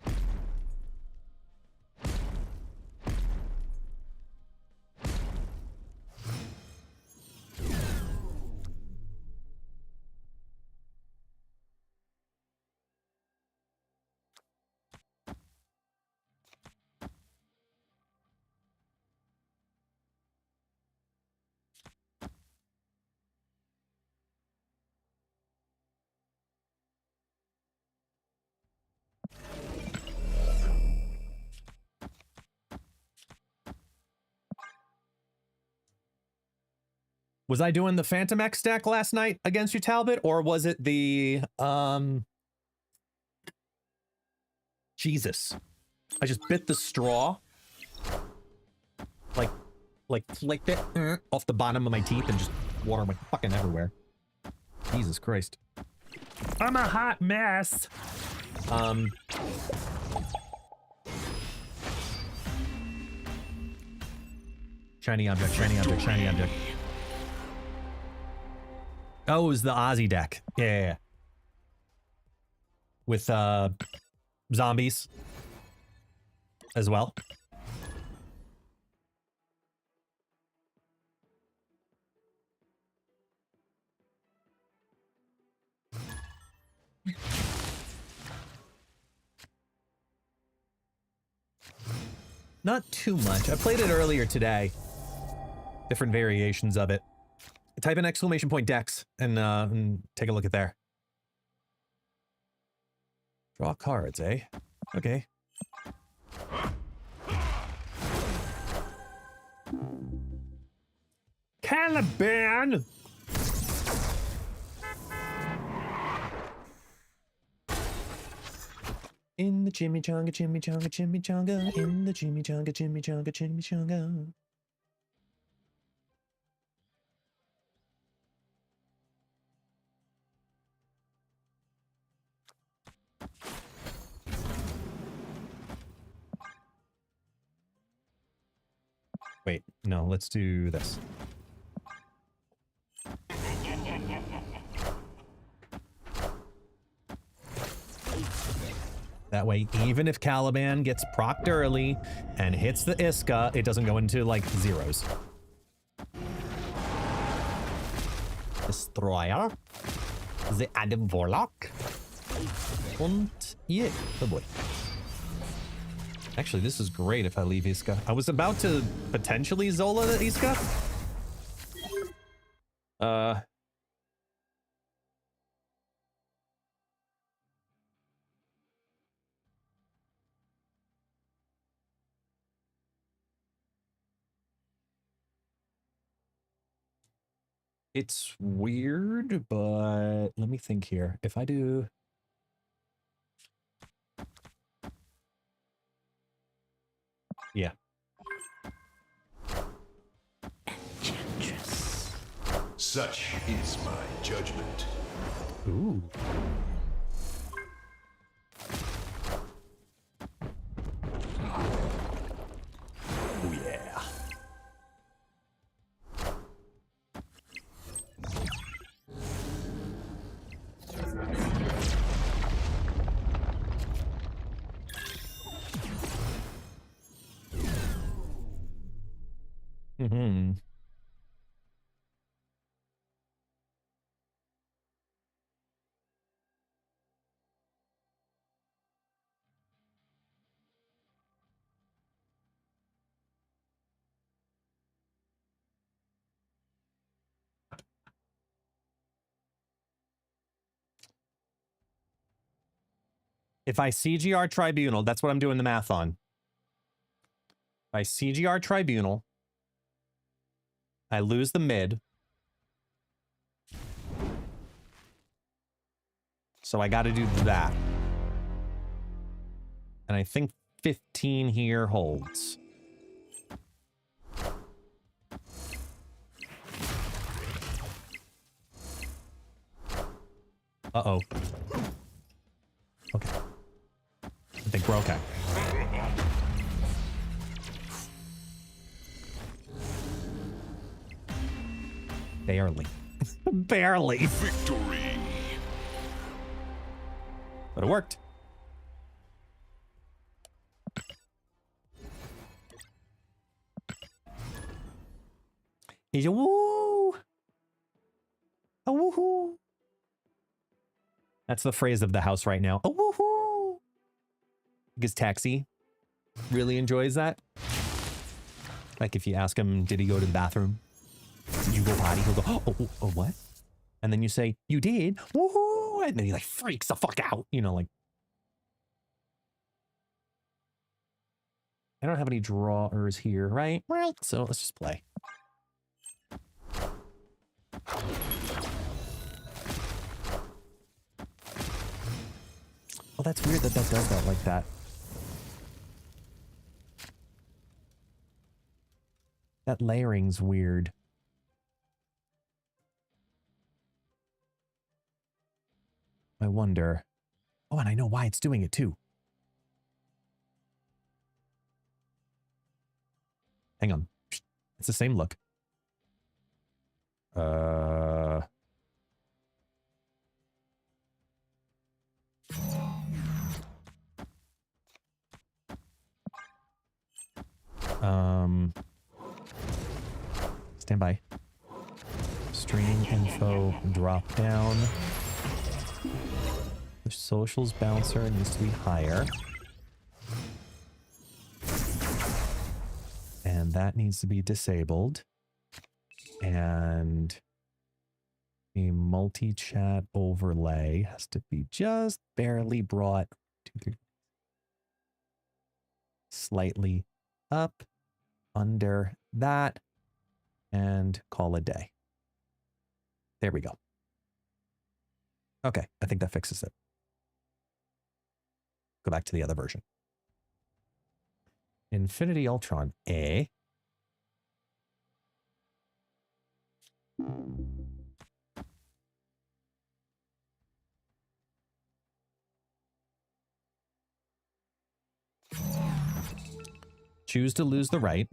Was I doing the Phantom X deck last night against you, Talbot? Or was it the, Jesus. I just bit the straw. Like flicked it off the bottom of my teeth and just water went fucking everywhere. Jesus Christ. I'm a hot mess. Shiny object. Oh, it was the Ozzy deck. Yeah. With zombies as well. Not too much. I played it earlier today. Different variations of it. Type in exclamation point Dex and take a look at there. Draw cards, eh? Okay. Caliban! In the chimichanga, chimichanga, chimichanga. In the chimichanga, chimichanga, chimichanga. Wait, no, let's do this. That way, even if Caliban gets procced early and hits the Iska, it doesn't go into, like, zeros. Destroyer. The Adam Warlock. Und yeah, oh boy. Actually, this is great if I leave Iska. I was about to potentially Zola the Iska. It's weird, but let me think here. If I do... Yeah. Enchantress. Such is my judgment. Ooh. Oh, yeah. Mm-hmm. If I CGR Tribunal, that's what I'm doing the math on. If I CGR Tribunal, I lose the mid. So I got to do that. And I think 15 here holds. Uh-oh. Okay. I think we're okay. Barely. Barely. Victory. But it worked. He's a woo. A woohoo. That's the phrase of the house right now. A woohoo. Because Taxi really enjoys that. Like if you ask him, did he go to the bathroom? Did you go potty? He'll go, oh, what? And then you say, you did? Woohoo! And then he like freaks the fuck out. You know, like. I don't have any drawers here, right? Right. So let's just play. Well, that's weird that that does that like that. That layering's weird. I wonder. Oh, and I know why it's doing it too. Hang on. It's the same look. Stand by. Stream info drop down. The socials bouncer needs to be higher. And that needs to be disabled. And a multi-chat overlay has to be just barely brought 2, 3, slightly up under that and call a day. There we go. Okay, I think that fixes it. Go back to the other version. Infinity Ultron A. Choose to lose the right.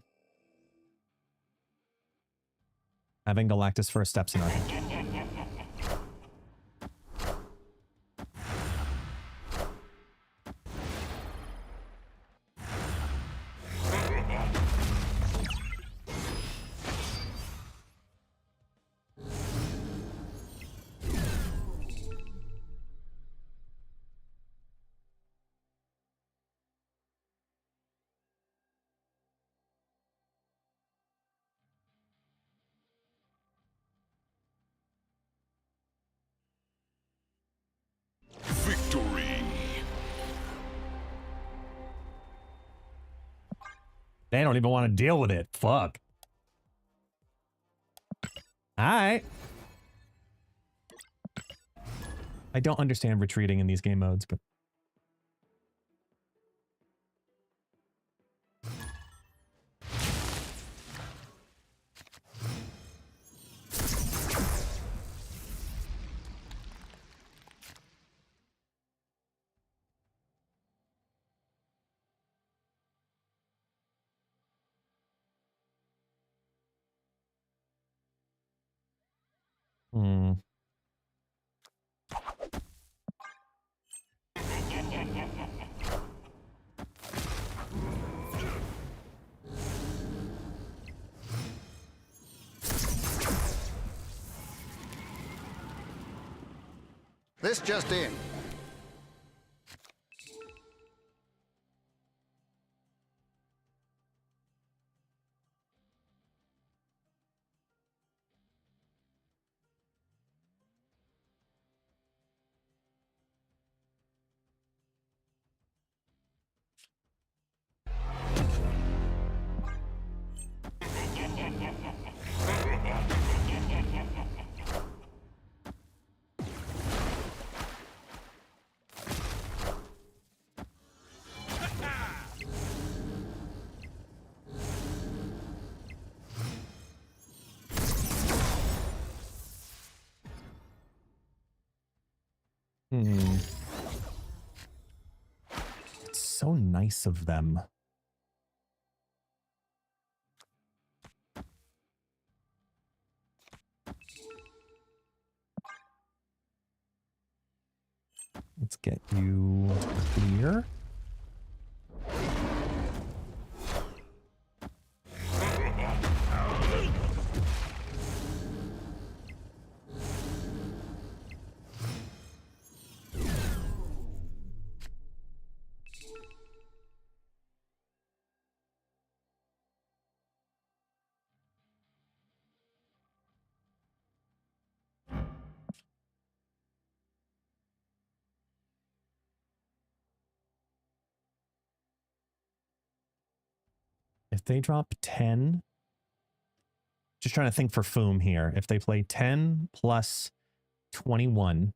Having Galactus first steps in our Victory. They don't even want to deal with it. Fuck. All right. I don't understand retreating in these game modes, but This just in. Hmm. It's so nice of them. Let's get you clear. If they drop 10, just trying to think for Foom here. If they play 10 plus 21,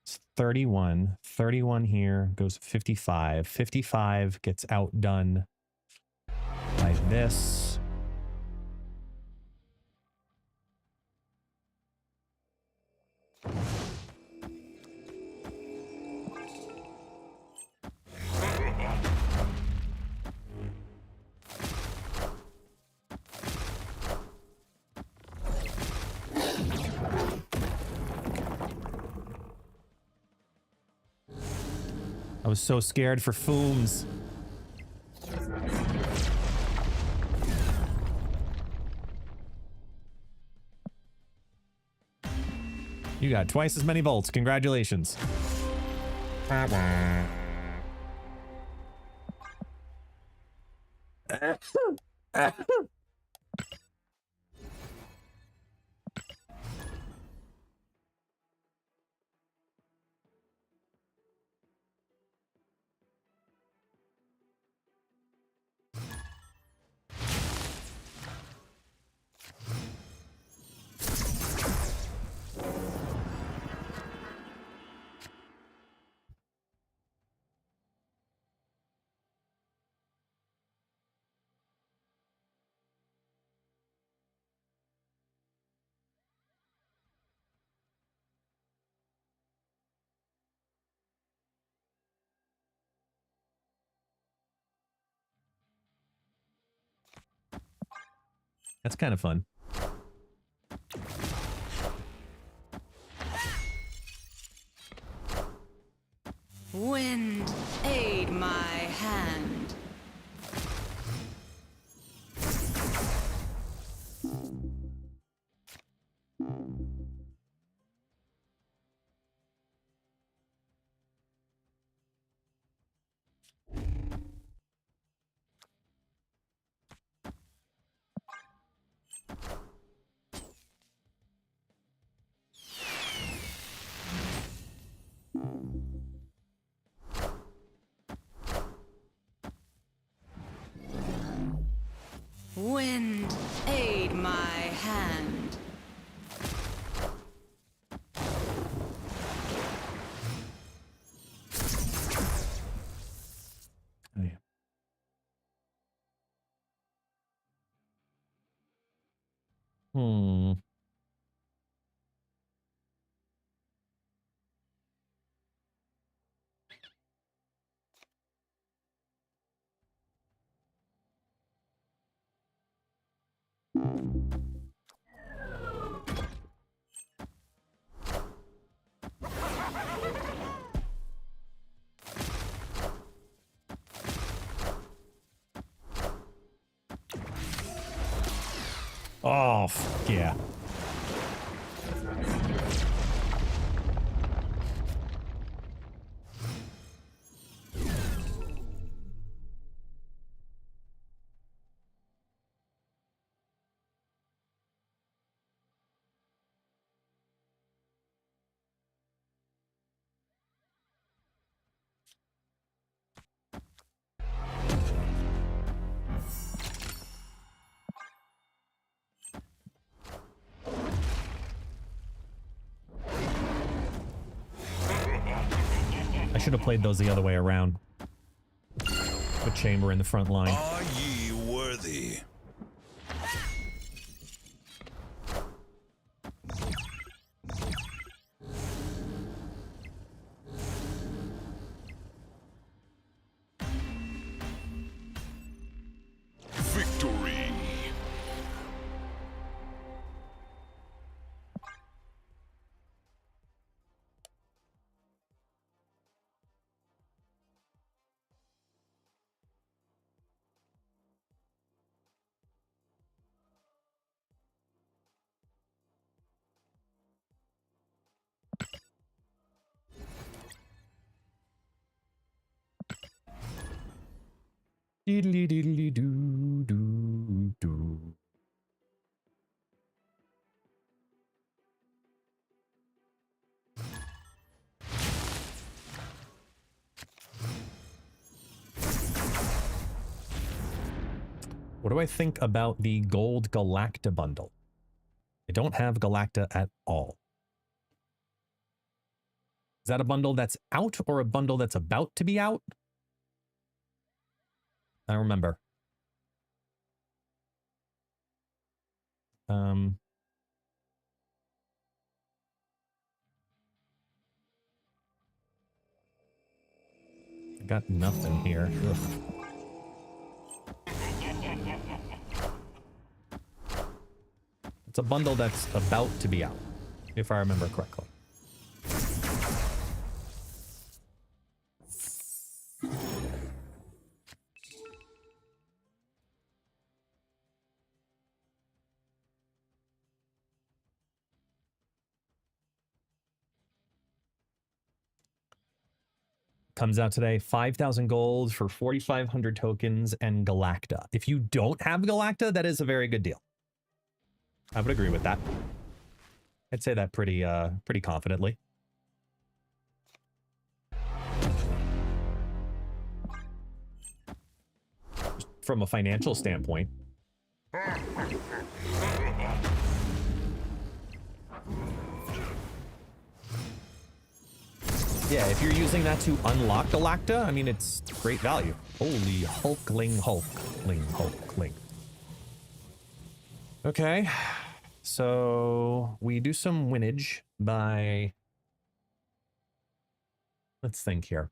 it's 31. 31 here goes 55. 55 gets outdone by this. I was so scared for Fooms. You got twice as many volts. Congratulations. That's kind of fun. Wind, aid my hand. Wind, aid my hand. Oh, yeah. Hmm. Oh, yeah. I should have played those the other way around. Put Chamber in the front line. Are ye worthy? Diddly diddly doo doo doo. What do I think about the gold Galacta bundle? I don't have Galacta at all. Is that a bundle that's out or a bundle that's about to be out? I don't remember. I got nothing here. Ugh. It's a bundle that's about to be out, if I remember correctly. Comes out today, 5,000 gold for 4,500 tokens and Galacta. If you don't have Galacta, that is a very good deal. I would agree with that. I'd say that pretty confidently. From a financial standpoint. Yeah, if you're using that to unlock Galacta, I mean, it's great value. Holy Hulkling. Okay, so we do some winnage by... Let's think here.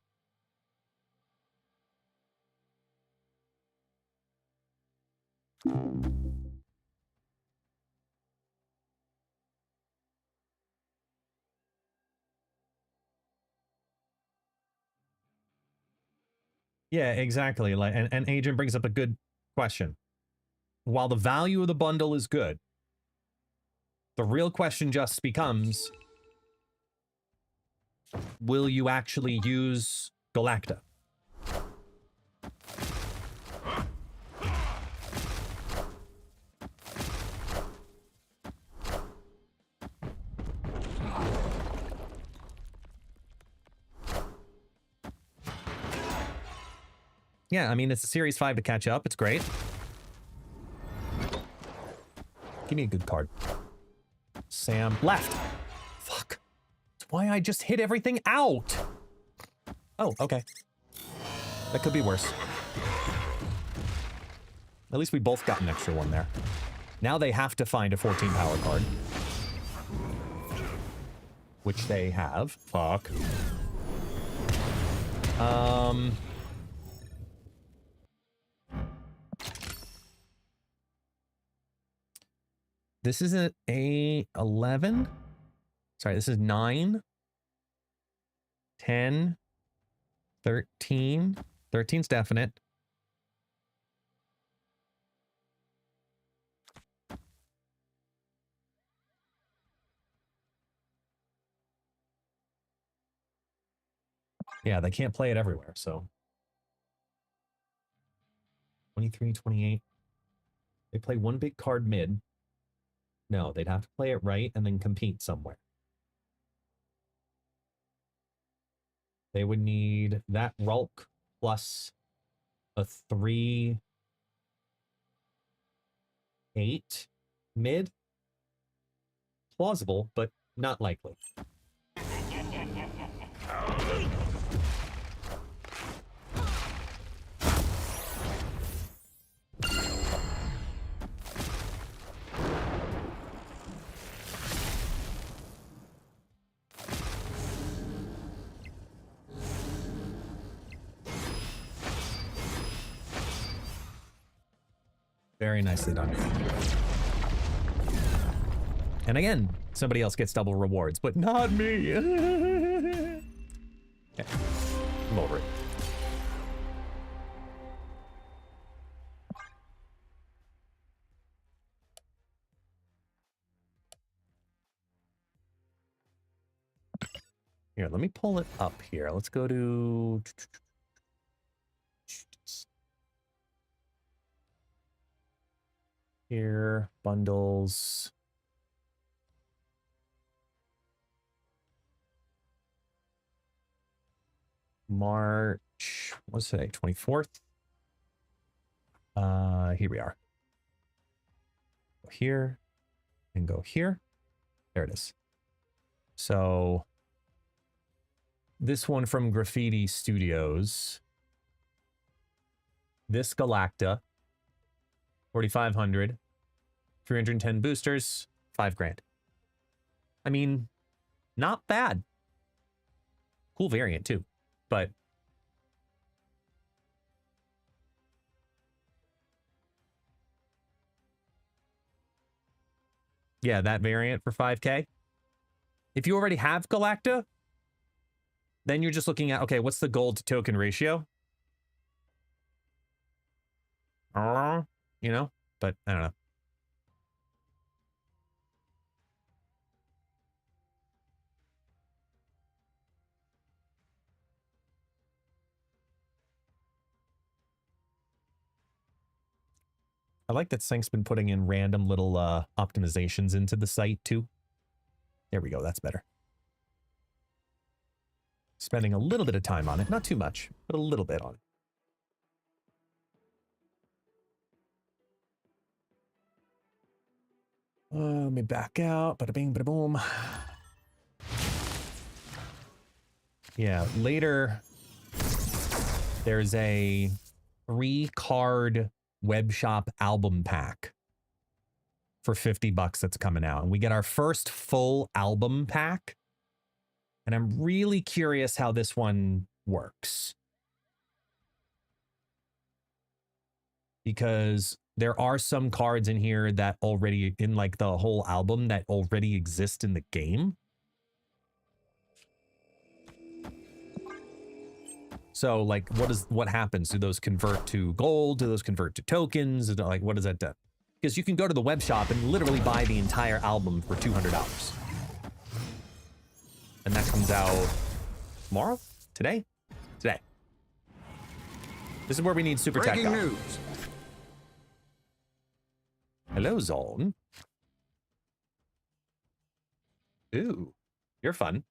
Yeah, exactly. Like, and Agent brings up a good question. While the value of the bundle is good, the real question just becomes, will you actually use Galacta? Yeah, I mean, it's a Series 5 to catch up. It's great. Give me a good card. Sam. Left. Fuck. That's why I just hit everything out. Oh, okay. That could be worse. At least we both got an extra one there. Now they have to find a 14 power card. Which they have. Fuck. This is an A11. Sorry, this is 9, 10, 13. 13's definite. Yeah, they can't play it everywhere, so. 23, 28. They play one big card mid. No, they'd have to play it right and then compete somewhere. They would need that Rulk plus a 3, 8 mid. Plausible, but not likely. Very nicely done. And again, somebody else gets double rewards, but not me. Okay. I'm over it. Here, let me pull it up here. Let's go to... Here, bundles. March, what's today? 24th. Here we are. Go here and go here. There it is. So this one from Graffiti Studios. This Galacta, 4,500, 310 boosters, 5 grand. I mean, not bad. Cool variant too, but yeah, that variant for 5K. If you already have Galacta, then you're just looking at, okay, what's the gold to token ratio? You know, but I don't know. I like that Sync's been putting in random little optimizations into the site too. There we go, that's better. Spending a little bit of time on it, not too much, but a little bit on it. Let me back out. Bada bing, bada boom. Yeah, later there's a 3-card web shop album pack for $50 that's coming out. And we get our first full album pack. And I'm really curious how this one works. Because there are some cards in here that already, in like the whole album, that already exist in the game. So like, what happens? Do those convert to gold? Do those convert to tokens? Like, what does that do? Because you can go to the web shop and literally buy the entire album for $200. And that comes out tomorrow? Today? Today. This is where we need Super Tech. Breaking news. Hello, Zoln. Ooh, you're fun.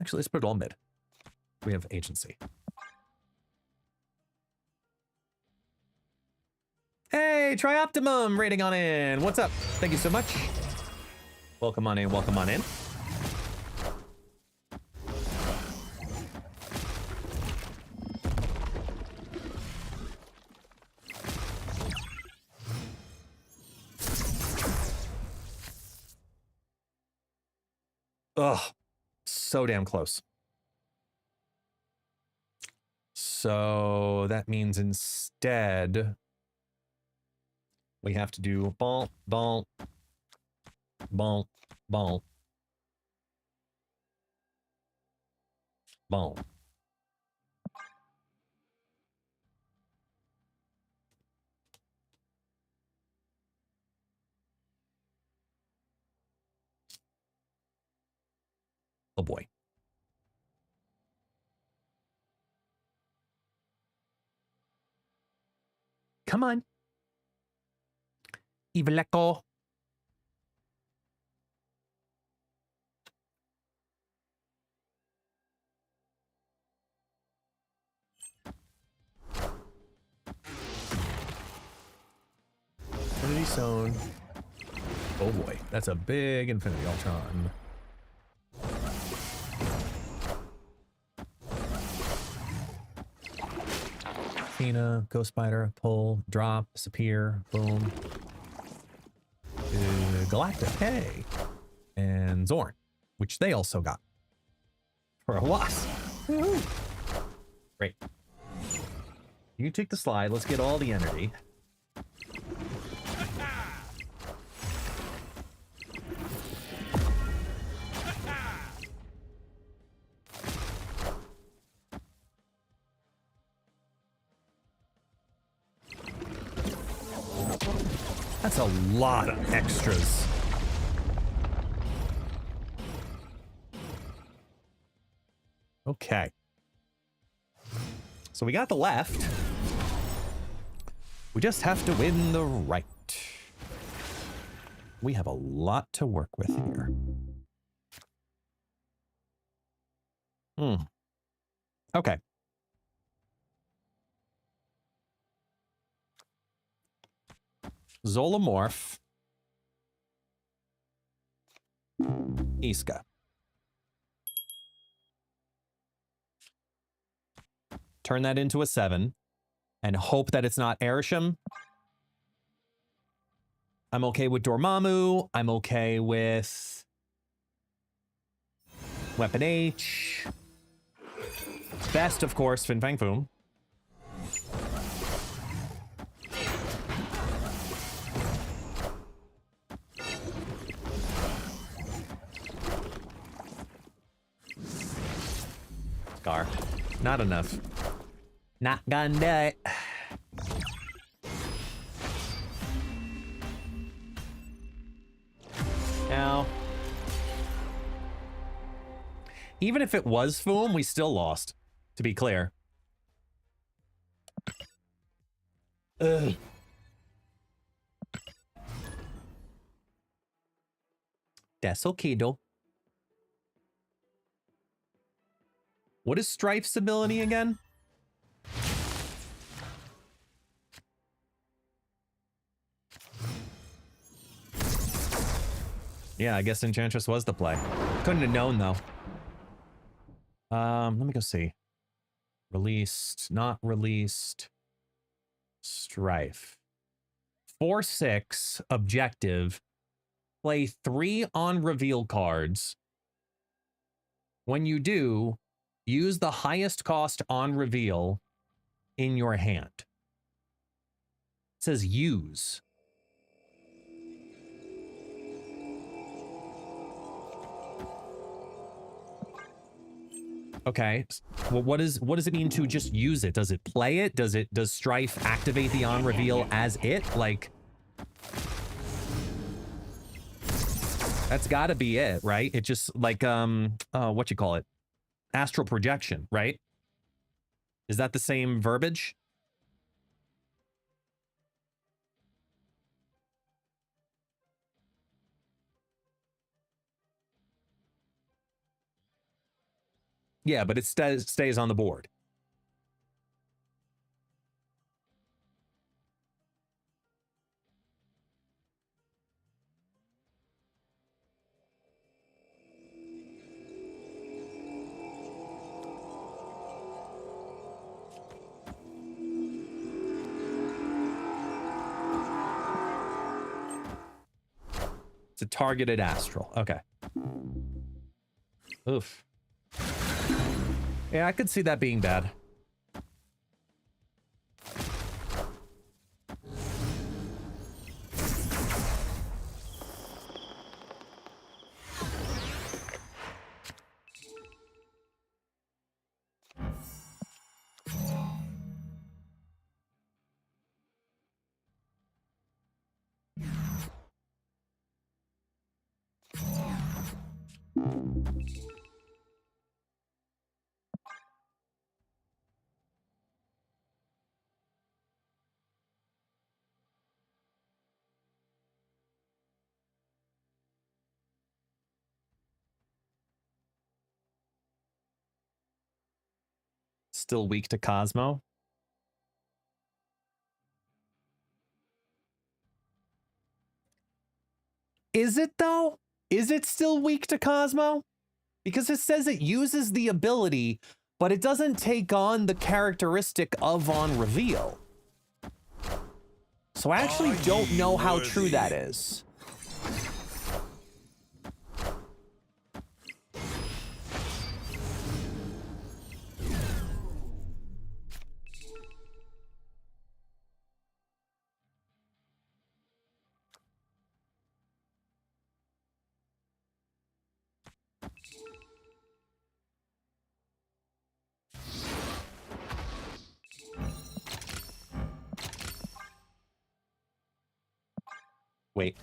Actually, let's put it all mid. We have agency. Hey, Trioptimum rating on in. What's up? Thank you so much. Welcome on in, welcome on in. Ugh, so damn close. So that means instead we have to do bonk, bonk, bonk, bonk, bonk. Oh boy. Come on. Ivleco. Infinity Zone. Oh boy, that's a big Infinity Ultron. Athena, Ghost Spider, pull, drop, disappear, boom. Galacta, hey. And Zorn, which they also got. For a wasp. Woohoo! Great. You take the slide, let's get all the energy. That's a lot of extras. Okay. So we got the left. We just have to win the right. We have a lot to work with here. Okay. Zolomorph. Iska. Turn that into a 7 and hope that it's not Erisham. I'm okay with Dormammu. I'm okay with Weapon H. Best, of course, Fin Fang Foom. Scar. Not enough. Not gonna do it. Now, even if it was Foom, we still lost, to be clear. Ugh. That's okay, though. What is Strife's ability again? Yeah, I guess Enchantress was the play. Couldn't have known, though. Let me go see. Released, not released. Strife. 4/6 objective. Play 3 on reveal cards. When you do, use the highest cost on reveal in your hand. It says use. Okay. Well, what does it mean to just use it? Does it play it? Does Strife activate the on reveal as it? Like, that's got to be it, right? It just like what you call it? Astral projection, right? Is that the same verbiage? Yeah, but it stays on the board. It's a targeted astral. Okay. Oof. Yeah, I could see that being bad. Still weak to Cosmo. Is it though? Is it still weak to Cosmo? Because it says it uses the ability, but it doesn't take on the characteristic of on reveal. So I actually don't know how true that is. Wait.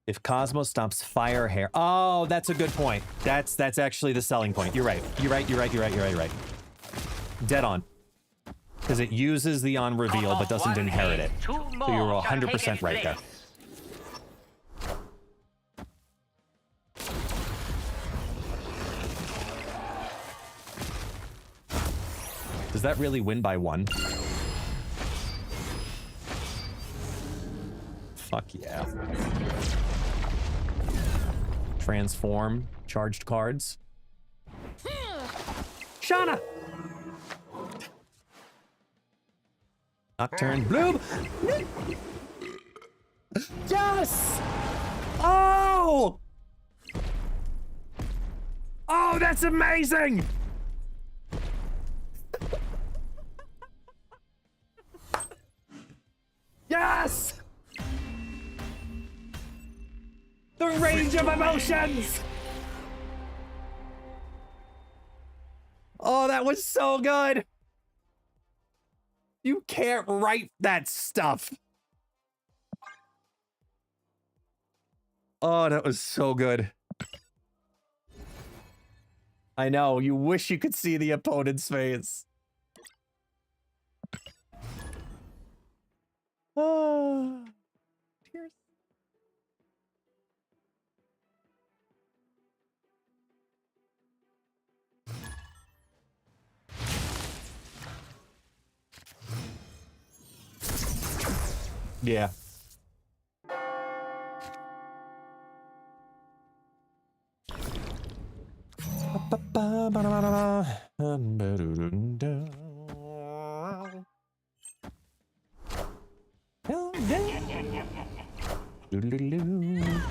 If Cosmo stops fire hair. Oh, that's a good point. That's actually the selling point. You're right. You're right. Dead on. Because it uses the on reveal but doesn't inherit it. So you're 100% right there. Does that really win by 1? Fuck yeah. Transform. Charged cards. Shauna! Nocturne. Bloom! Yes! Oh! Oh, that's amazing! Yes! The range of emotions! Oh, that was so good! You can't write that stuff. Oh, that was so good. I know, you wish you could see the opponent's face. Oh, tears. Yeah.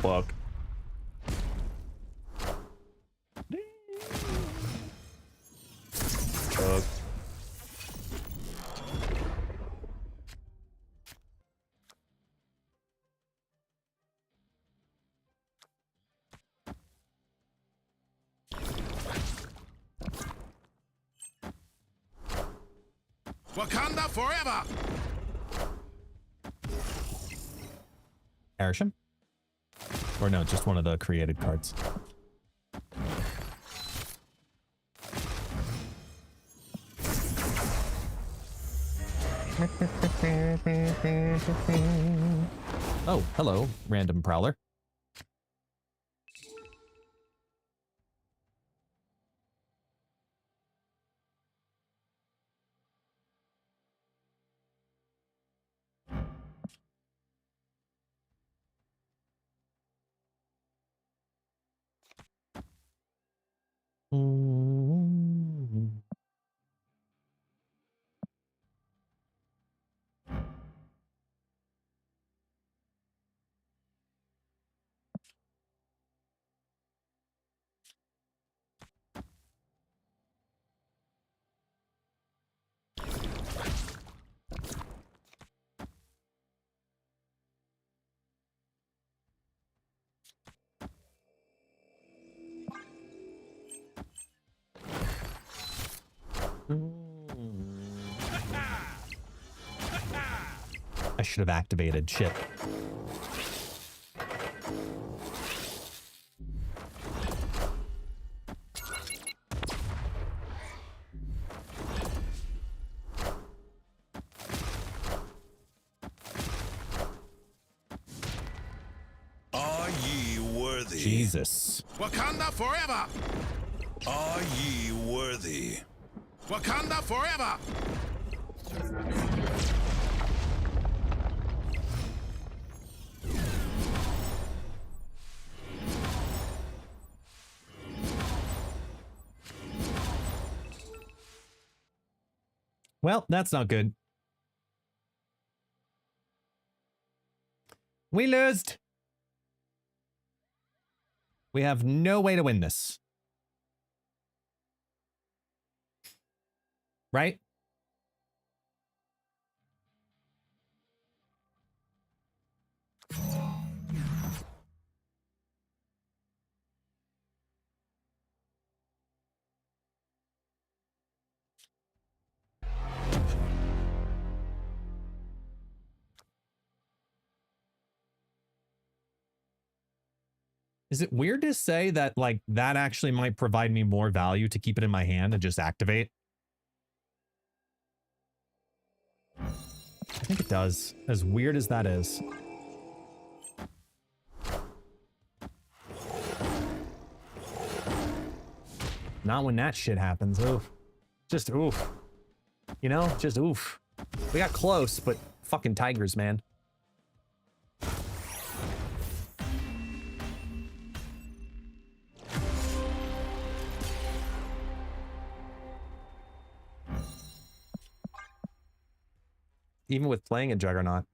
Fuck. Fuck. Wakanda forever! Arishem? Or no, just one of the created cards. Oh, hello, random prowler. I should have activated. Shit. Are ye worthy? Jesus. Wakanda forever! Are ye worthy? Wakanda forever! Well, that's not good. We lost. We have no way to win this. Right? Is it weird to say that, like, that actually might provide me more value to keep it in my hand and just activate? I think it does, as weird as that is. Not when that shit happens. Oof. Just oof. You know, just oof. We got close, but fucking tigers, man. Even with playing a Juggernaut.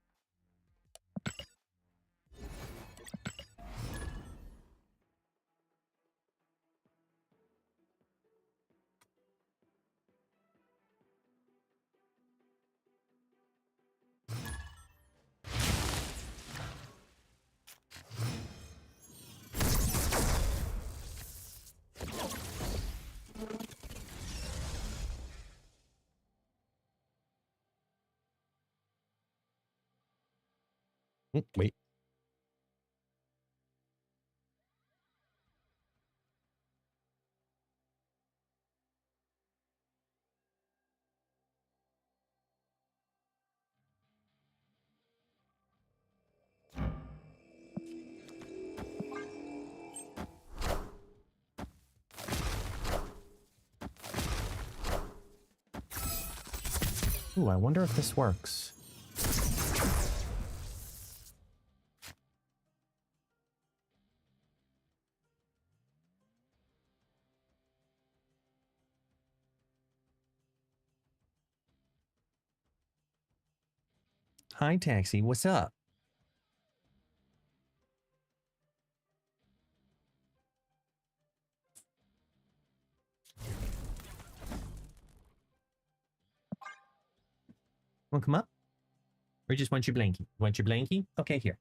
Wait. Ooh, I wonder if this works. Hi, Taxi. What's up? Want to come up? Or you just want your blankie? Want your blankie? Okay, here.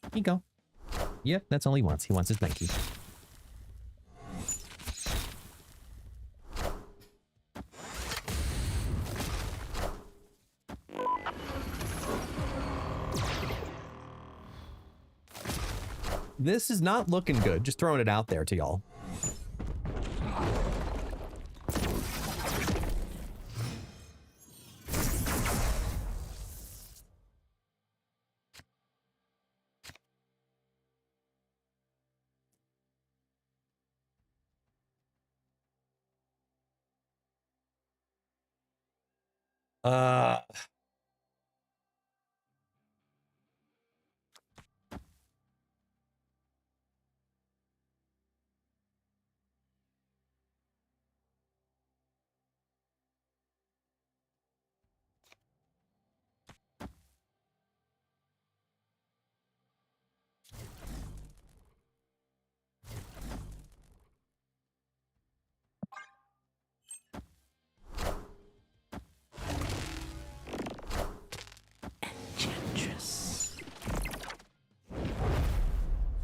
Here you go. Yep, that's all he wants. He wants his blankie. This is not looking good. Just throwing it out there to y'all.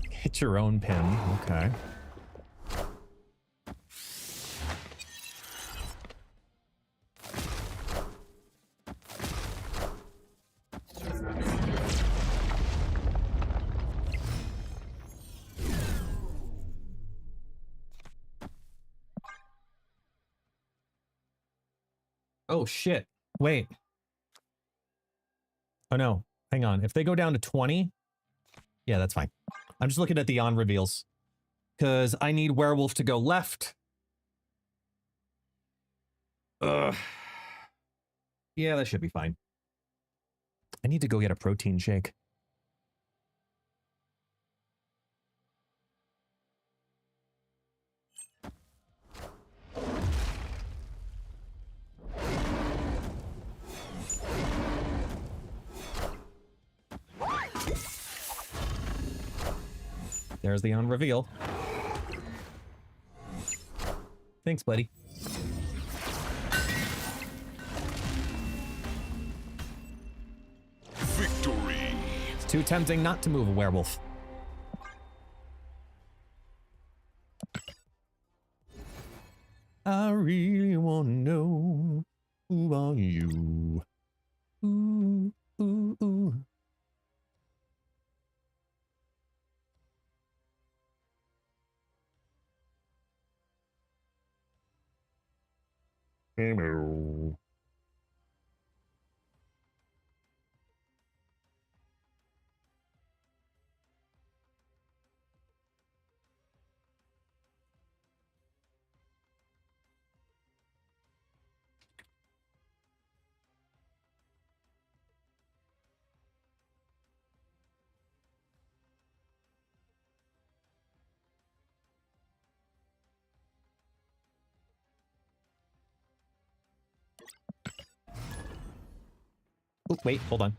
Hit your own pin. Okay. Oh, shit. Wait. Oh, no. Hang on. If they go down to 20... Yeah, that's fine. I'm just looking at the on reveals. Because I need werewolf to go left. Ugh. Yeah, that should be fine. I need to go get a protein shake. There's the on reveal. Thanks, buddy. Victory! It's too tempting not to move a werewolf. I really want to know who are you? Ooh, ooh, ooh. Hello. Oh, wait, hold on.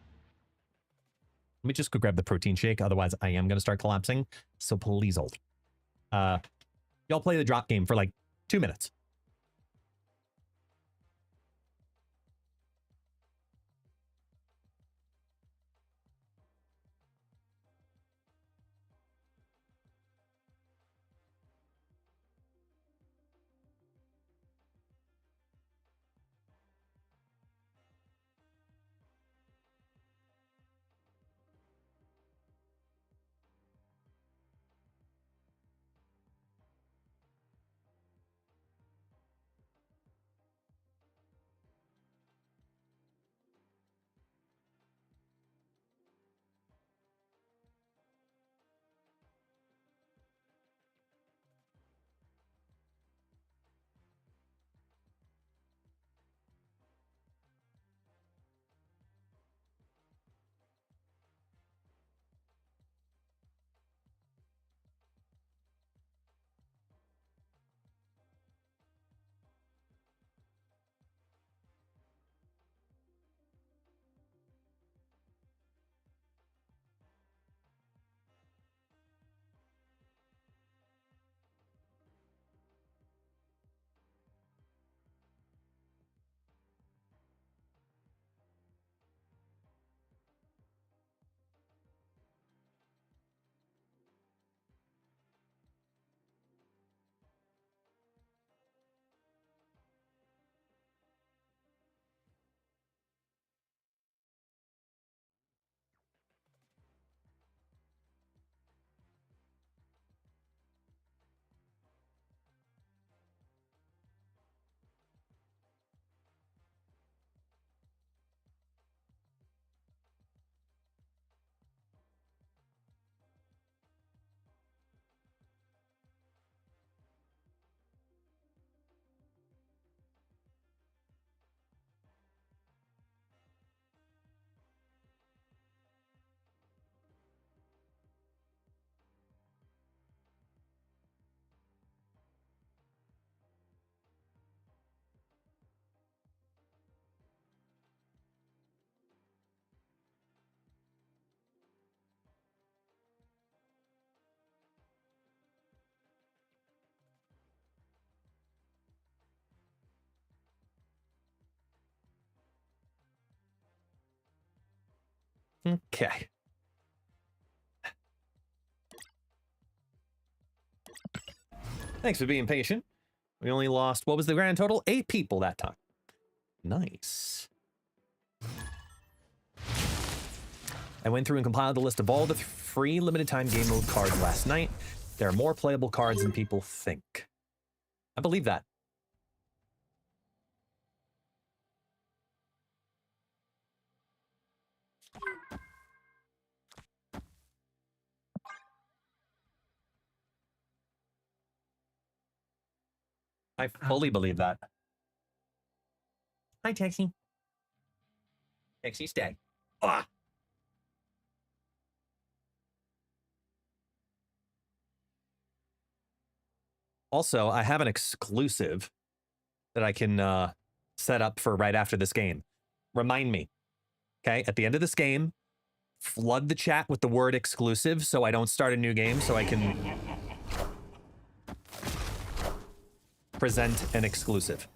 Let me just go grab the protein shake. Otherwise, I am going to start collapsing. So please hold. Y'all play the drop game for like 2 minutes. Okay. Thanks for being patient. We only lost, what was the grand total? 8 people that time. Nice. I went through and compiled the list of all the free limited time game mode cards last night. There are more playable cards than people think. I believe that. I fully believe that. Hi, Taxi. Taxi, stay. Ah. Also, I have an exclusive that I can set up for right after this game. Remind me, okay? At the end of this game, flood the chat with the word exclusive so I don't start a new game, so I can present an exclusive.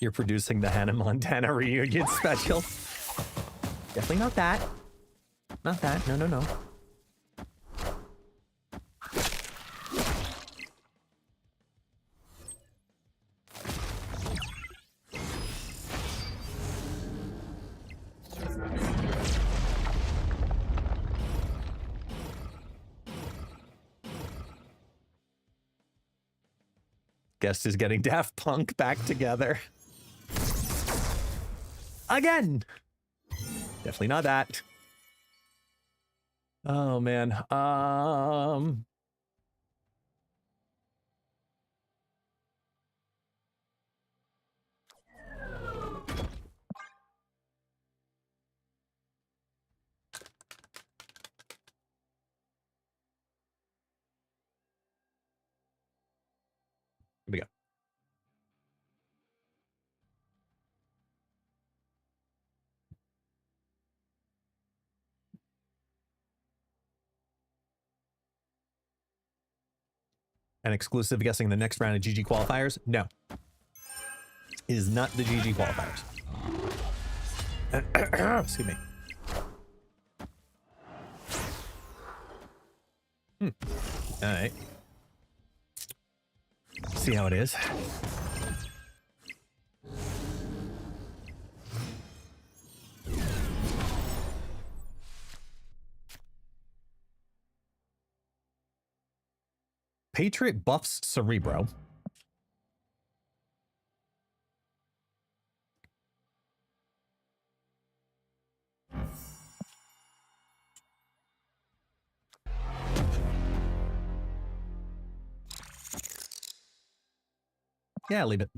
You're producing the Hannah Montana reunion special. Definitely not that. Not that. No, no, no. Guest is getting Daft Punk back together. Again. Definitely not that. Oh man. Here we go. An exclusive guessing the next round of GG qualifiers? No. It is not the GG qualifiers. Excuse me. All right. See how it is. Patriot buffs Cerebro. Yeah, leave it.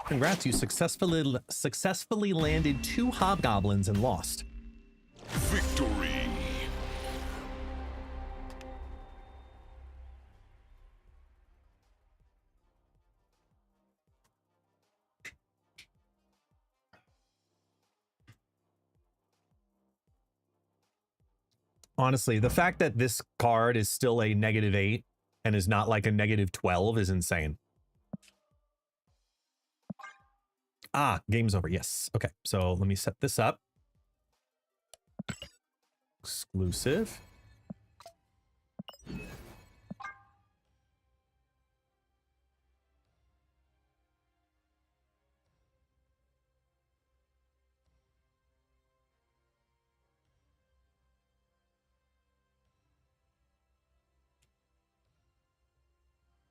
Congrats, you successfully landed 2 hobgoblins and lost. Victory. Honestly, the fact that this card is still a -8 and is not like a -12 is insane. Ah, game's over. Yes. Okay, so let me set this up. Exclusive.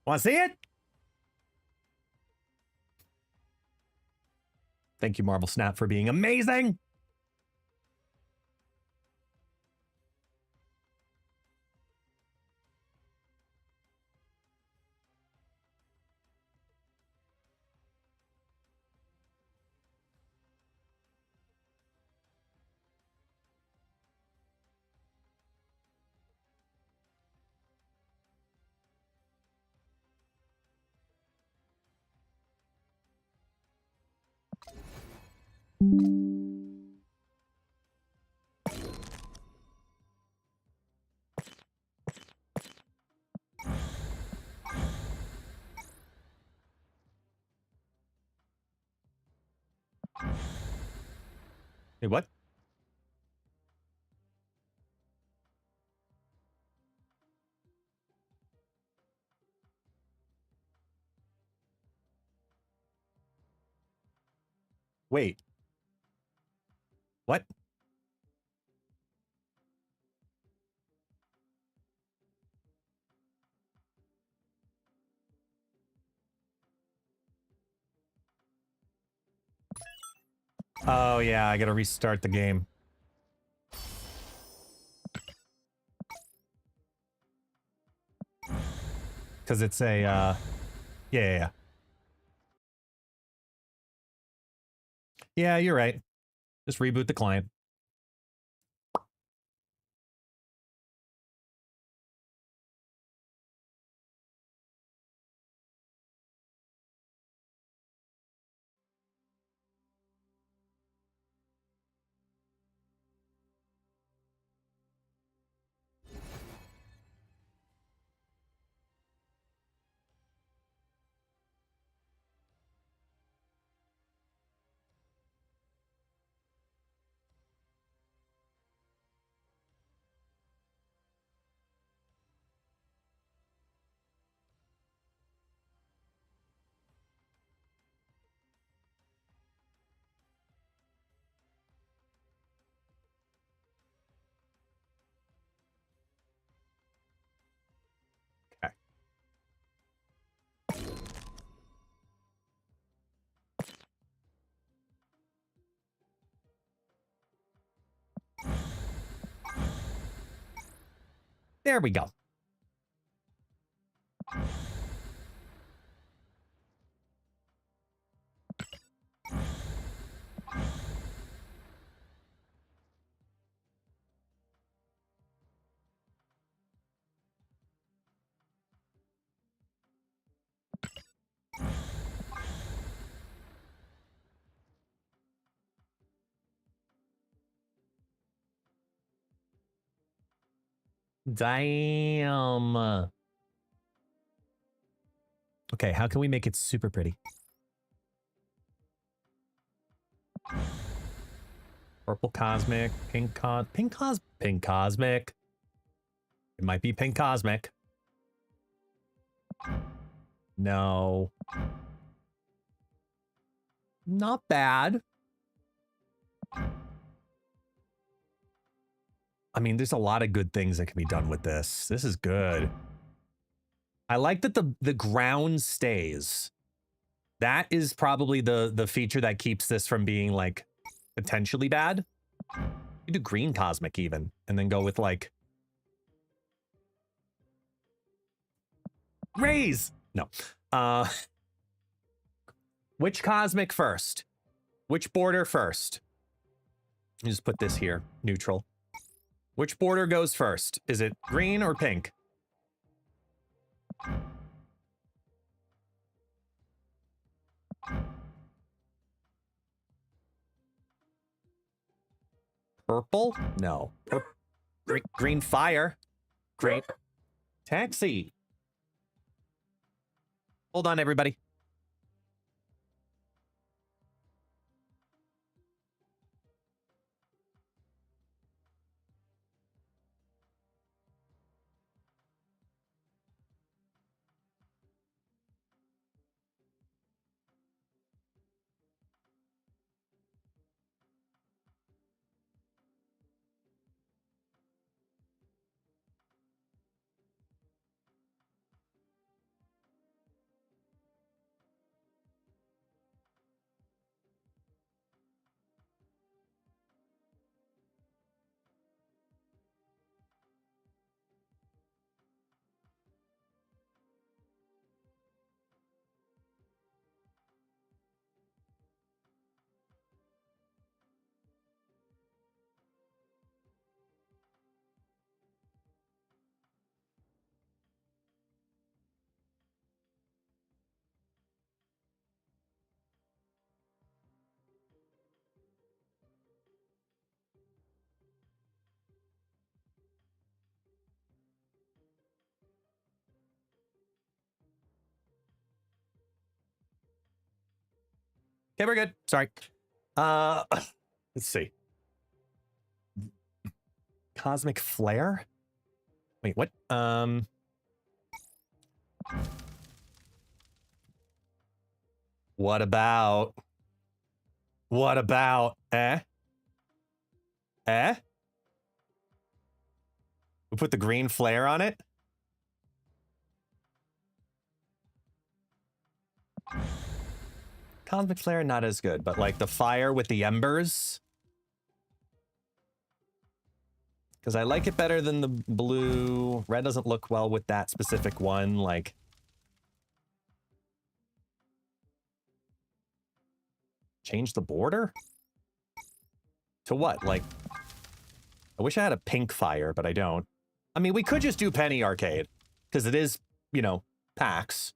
Want to see it? Thank you, Marvel Snap, for being amazing. Hey, what? Wait. What? Oh, yeah, I gotta restart the game. Because it's a, yeah. Yeah, you're right. Just reboot the client. There we go. Damn. Okay, how can we make it super pretty? Purple cosmic, pink cosmic. It might be pink cosmic. No. Not bad. I mean, there's a lot of good things that can be done with this. This is good. I like that the ground stays. That is probably the feature that keeps this from being like potentially bad. You do green cosmic even, and then go with like raise. No. Which cosmic first? Which border first? Just put this here, neutral. Which border goes first? Is it green or pink? Purple? No. Green fire. Great. Taxi. Hold on, everybody. Okay, we're good. Sorry. Let's see. Cosmic flare? Wait, what? What about? What about? Eh? Eh? We put the green flare on it? Cosmic flare, not as good, but like the fire with the embers. Because I like it better than the blue. Red doesn't look well with that specific one. Like, change the border? To what? Like, I wish I had a pink fire, but I don't. I mean, we could just do Penny Arcade. Because it is, you know, PAX.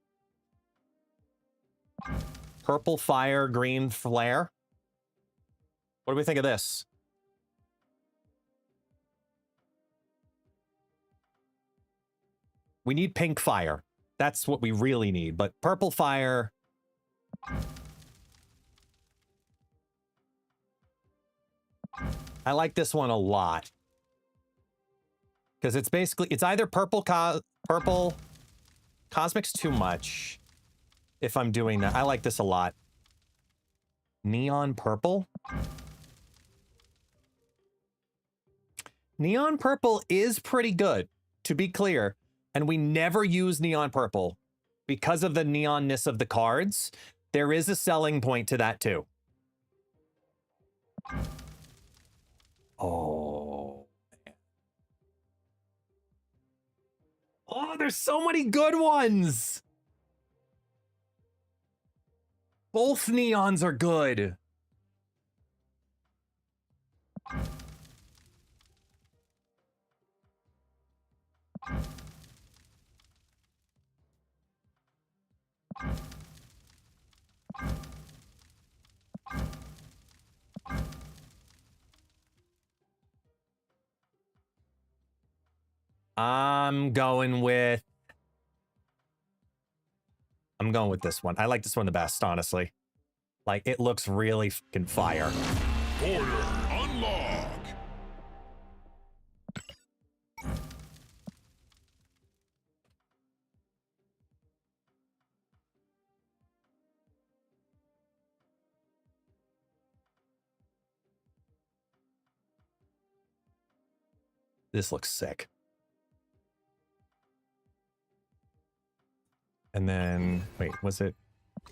Purple fire, green flare. What do we think of this? We need pink fire. That's what we really need. But purple fire... I like this one a lot. Because it's basically... It's either purple... Purple... Cosmic's too much. If I'm doing that. I like this a lot. Neon purple? Neon purple is pretty good, to be clear. And we never use neon purple. Because of the neonness of the cards, there is a selling point to that too. Oh. there's so many good ones. Both neons are good. I'm going with this one. I like this one the best, honestly. Like, it looks really fucking fire. Border unlock. This looks sick. And then, wait, was it?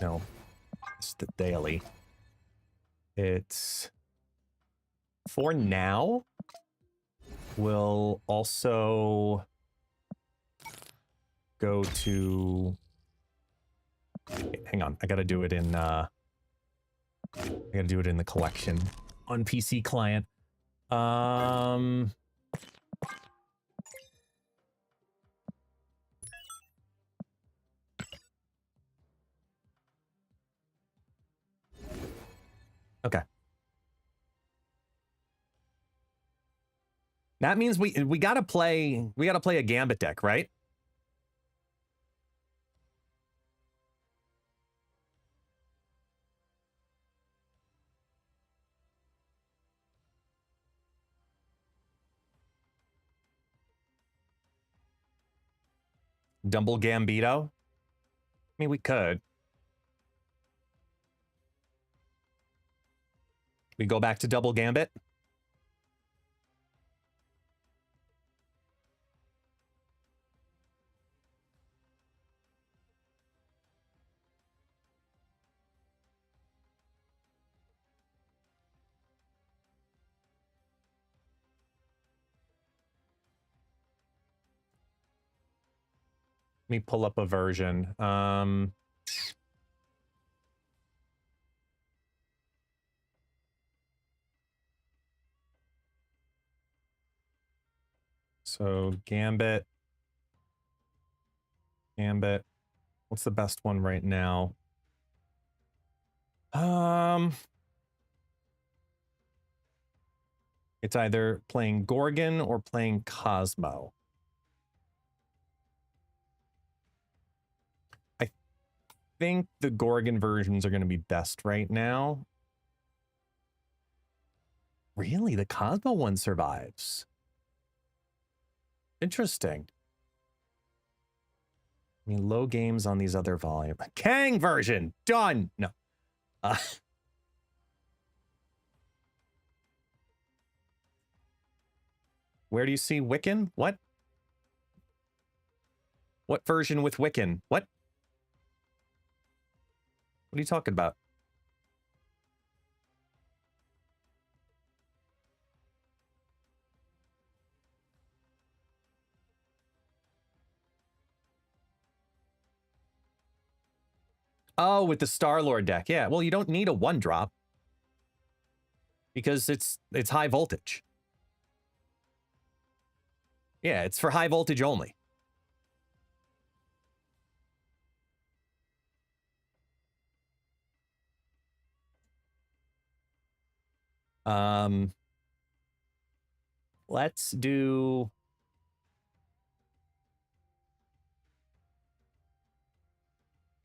No, it's the daily. It's for now. We'll also go to. Wait, hang on, I gotta do it in. I gotta do it in the collection on PC client. Okay. That means we gotta play a Gambit deck, right? Double Gambito? I mean, we could. We go back to double Gambit? Let me pull up a version. So Gambit. What's the best one right now? It's either playing Gorgon or playing Cosmo. I think the Gorgon versions are going to be best right now. Really? The Cosmo one survives. Interesting. I mean, low games on these other volumes. Kang version! Done! No. Where do you see Wiccan? What? What version with Wiccan? What? What are you talking about? Oh, with the Star-Lord deck. Yeah, well, you don't need a 1-drop. Because it's high voltage. Yeah, it's for high voltage only. Let's do...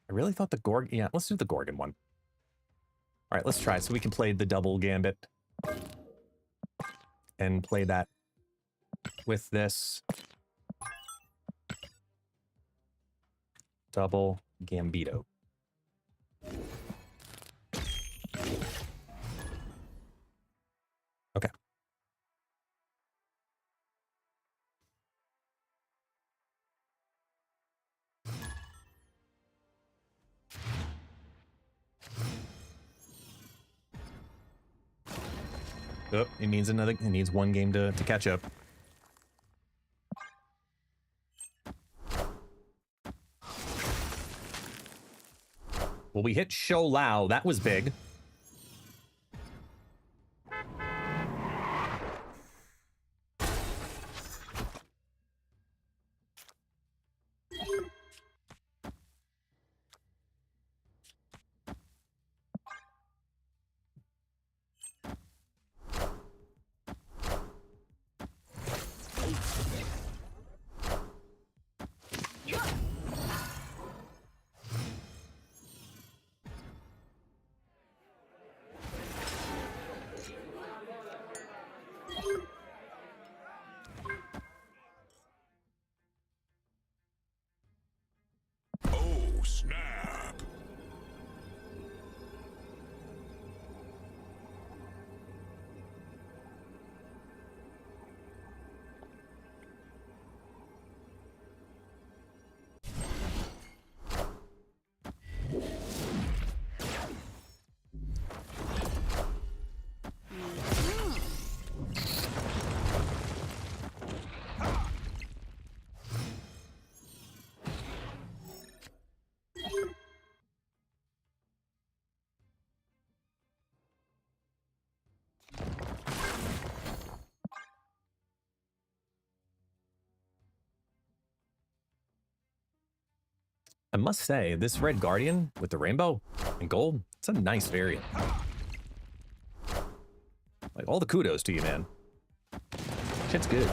I really thought the Gorgon... Yeah, let's do the Gorgon one. All right, let's try. So we can play the double Gambit. And play that with this. Double Gambito. Okay. Oh, it needs one game to catch up. Well, we hit Show Lao. That was big. Oh, snap. I must say, this Red Guardian with the rainbow and gold, it's a nice variant. Like, all the kudos to you, man. Shit's good.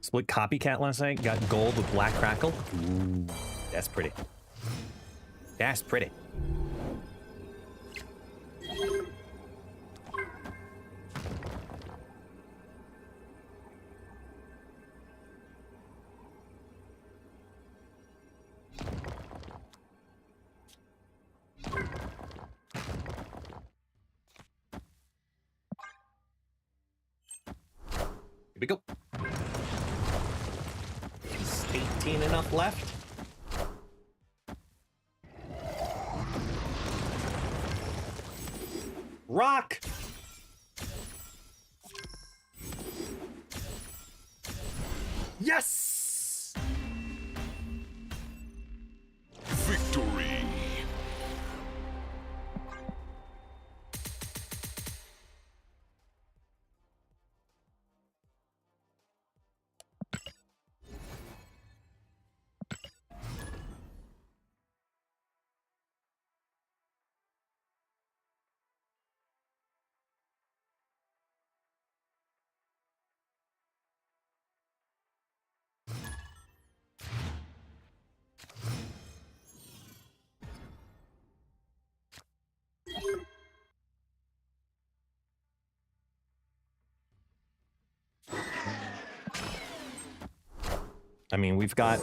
Split copycat last night. Got gold with black crackle. Ooh, that's pretty. That's pretty. Here we go. Is 18 enough left? Rock! Yes! Victory. I mean, we've got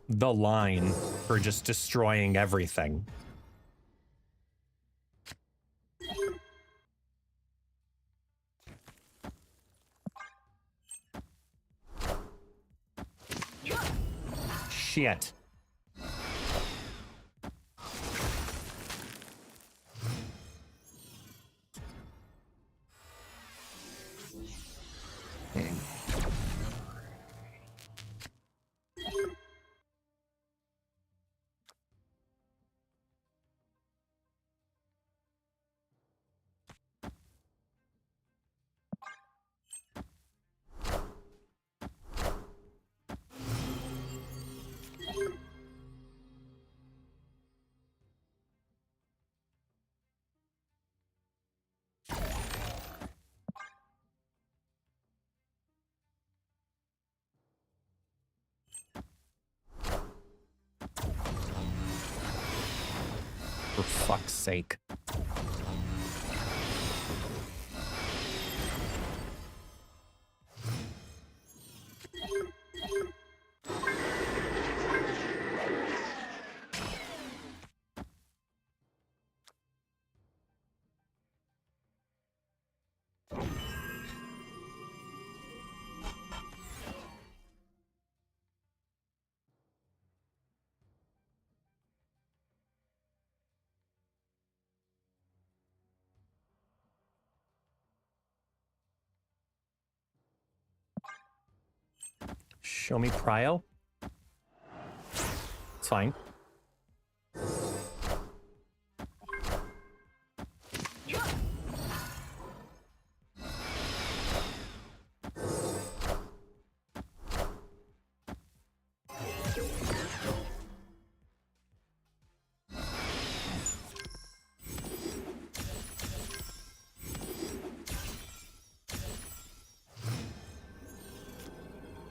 the line for just destroying everything. Shit. For fuck's sake. Show me prio. It's fine.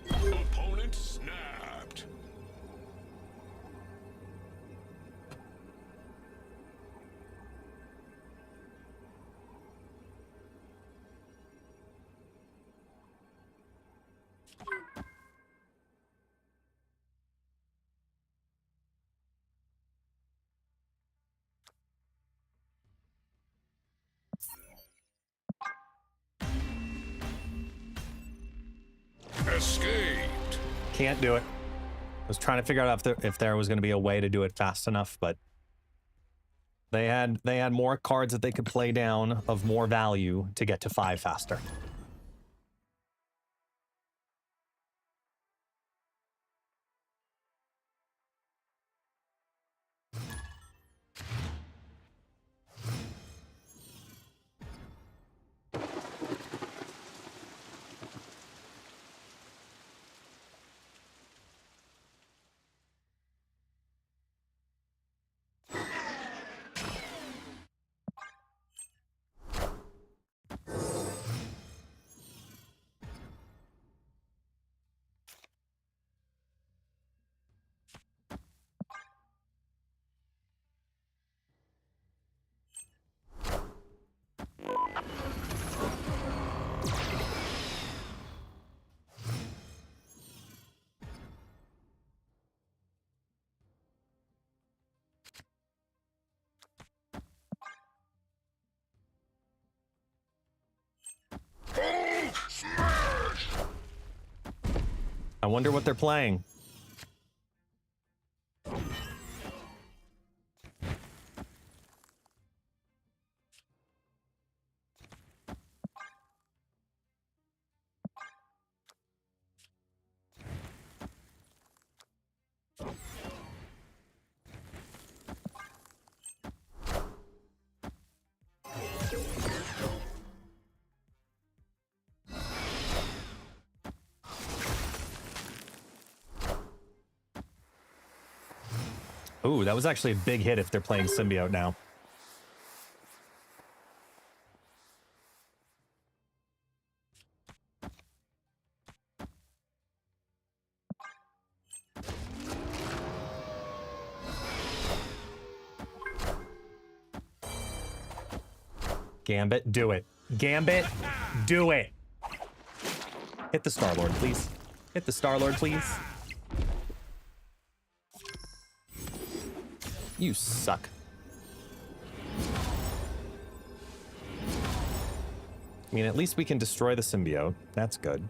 Opponent snapped. Escaped. Can't do it. I was trying to figure out if there was going to be a way to do it fast enough, but they had more cards that they could play down of more value to get to 5 faster. I wonder what they're playing. Ooh, that was actually a big hit if they're playing Symbiote now. Gambit, do it. Gambit, do it. Hit the Star-Lord, please. Hit the Star-Lord, please. You suck. I mean, at least we can destroy the symbiote. That's good.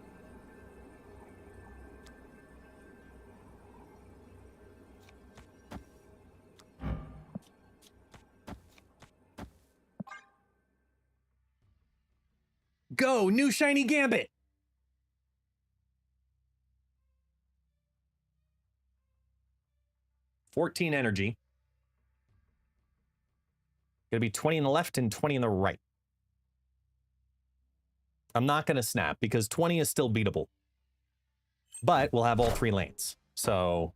Go, new shiny Gambit! $14 energy. Gonna be 20 on the left and 20 on the right. I'm not gonna snap because 20 is still beatable. But we'll have all 3 lanes. So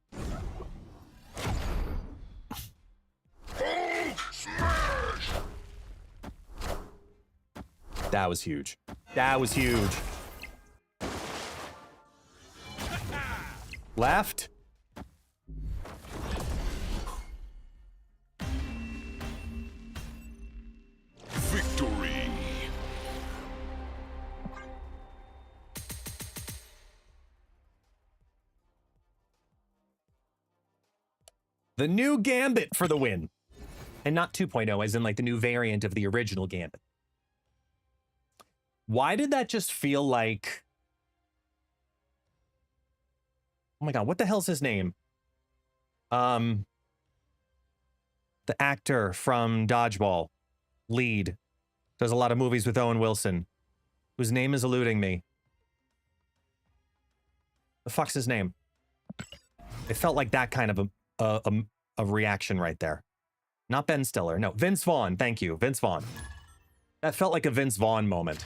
that was huge. That was huge. Left. Victory. The new Gambit for the win. And not 2.0, as in like the new variant of the original Gambit. Why did that just feel like... Oh my god, what the hell's his name? The actor from Dodgeball. Lead. Does a lot of movies with Owen Wilson. Whose name is eluding me. The fuck's his name? It felt like that kind of a reaction right there. Not Ben Stiller. No, Vince Vaughn. Thank you. Vince Vaughn. That felt like a Vince Vaughn moment.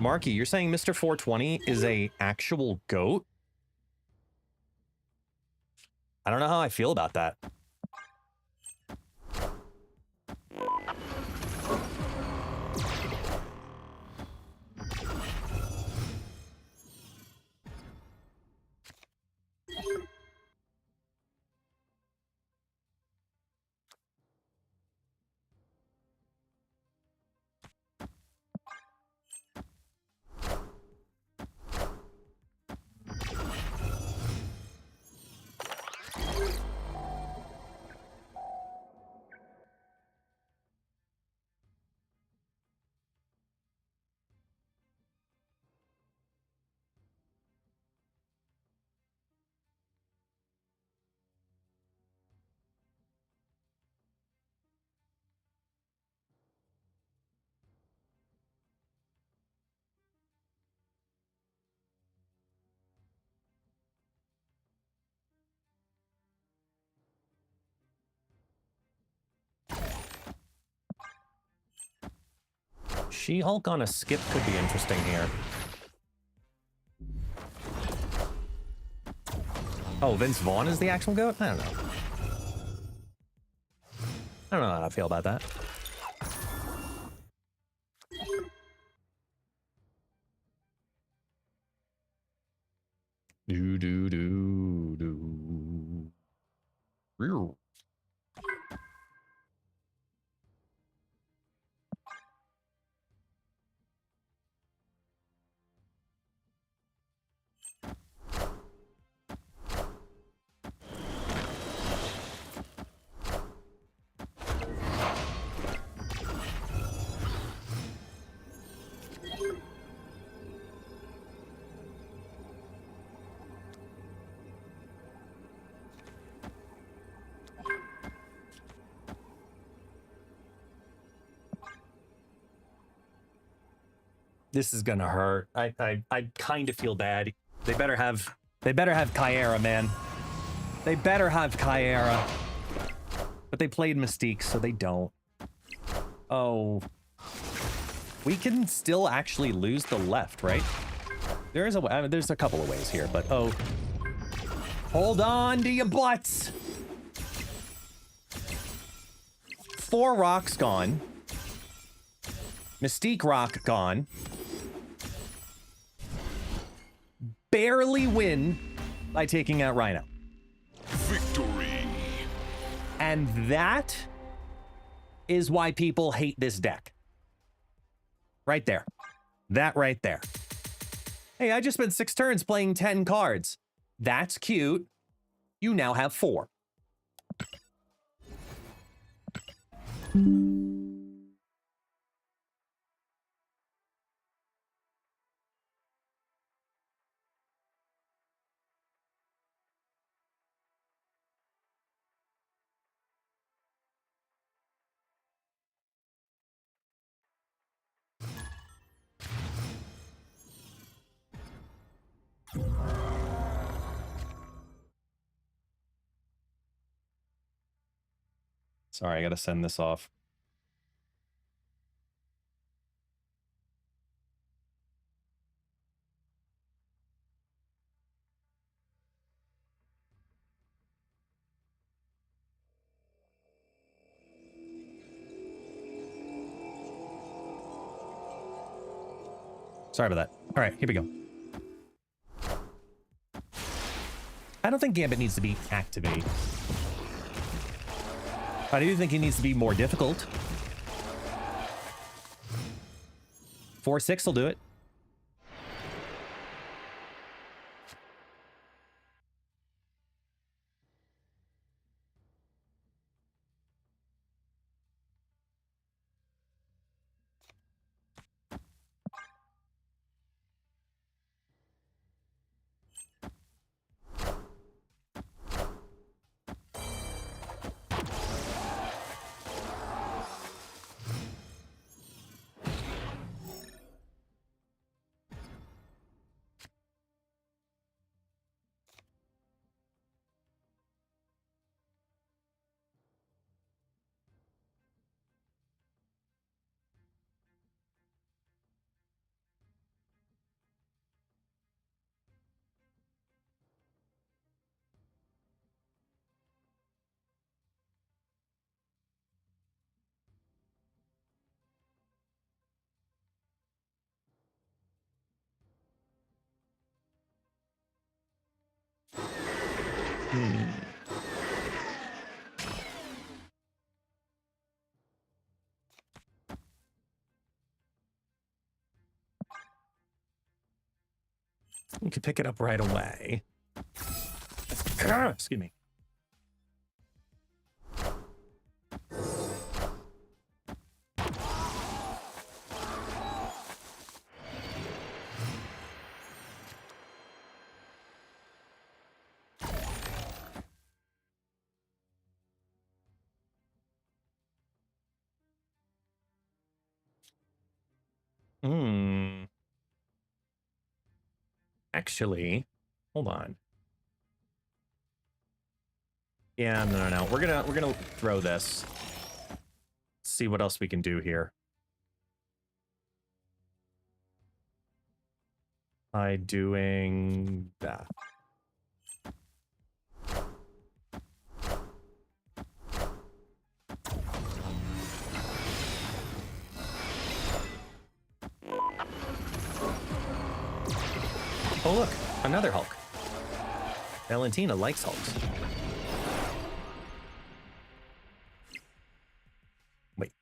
Marky, you're saying Mr. 420 is a actual goat? I don't know how I feel about that. She-Hulk on a skip could be interesting here. Oh, Vince Vaughn is the actual GOAT? I don't know. I don't know how I feel about that. Do. Real. This is gonna hurt. I kind of feel bad. They better have Kyera, man. They better have Kyera. But they played Mystique, so they don't. Oh. We can still actually lose the left, right? There is a way. I mean, there's a couple of ways here, but oh. Hold on to your butts. 4 rocks gone. Mystique rock gone. Barely win by taking out Rhino. Victory. And that is why people hate this deck. Right there. That right there. Hey, I just spent 6 turns playing 10 cards. That's cute. You now have 4. Sorry, I gotta send this off. Sorry about that. All right, here we go. I don't think Gambit needs to be activated. I do think it needs to be more difficult. 4/6 will do it. You can pick it up right away. Excuse me. Actually, hold on. Yeah, no. We're gonna throw this. See what else we can do here. By doing that. Oh look, another Hulk. Valentina likes Hulks. Wait.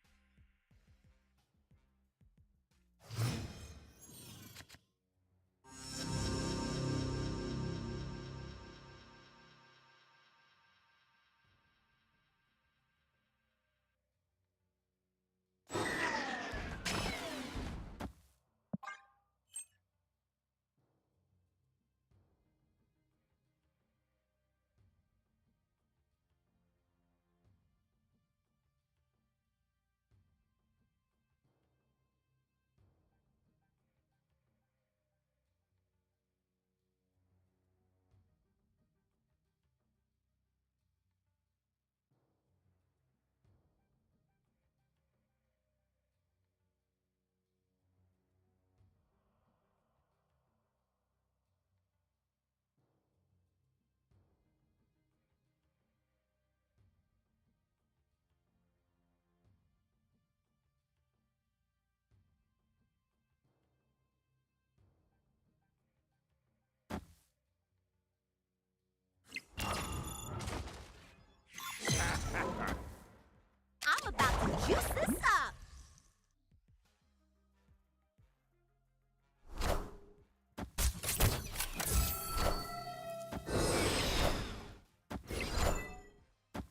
I'm about to juice this up.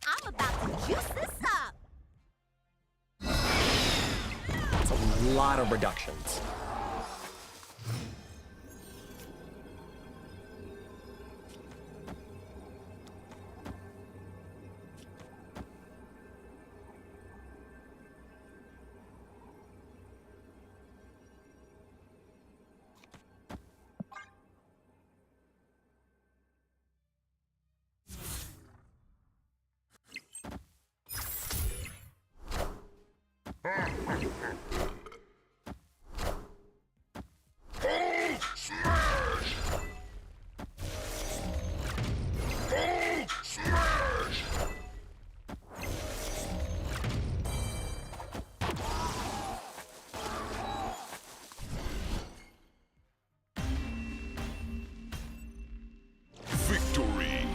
I'm about to juice this up. That's a lot of reductions. Victory.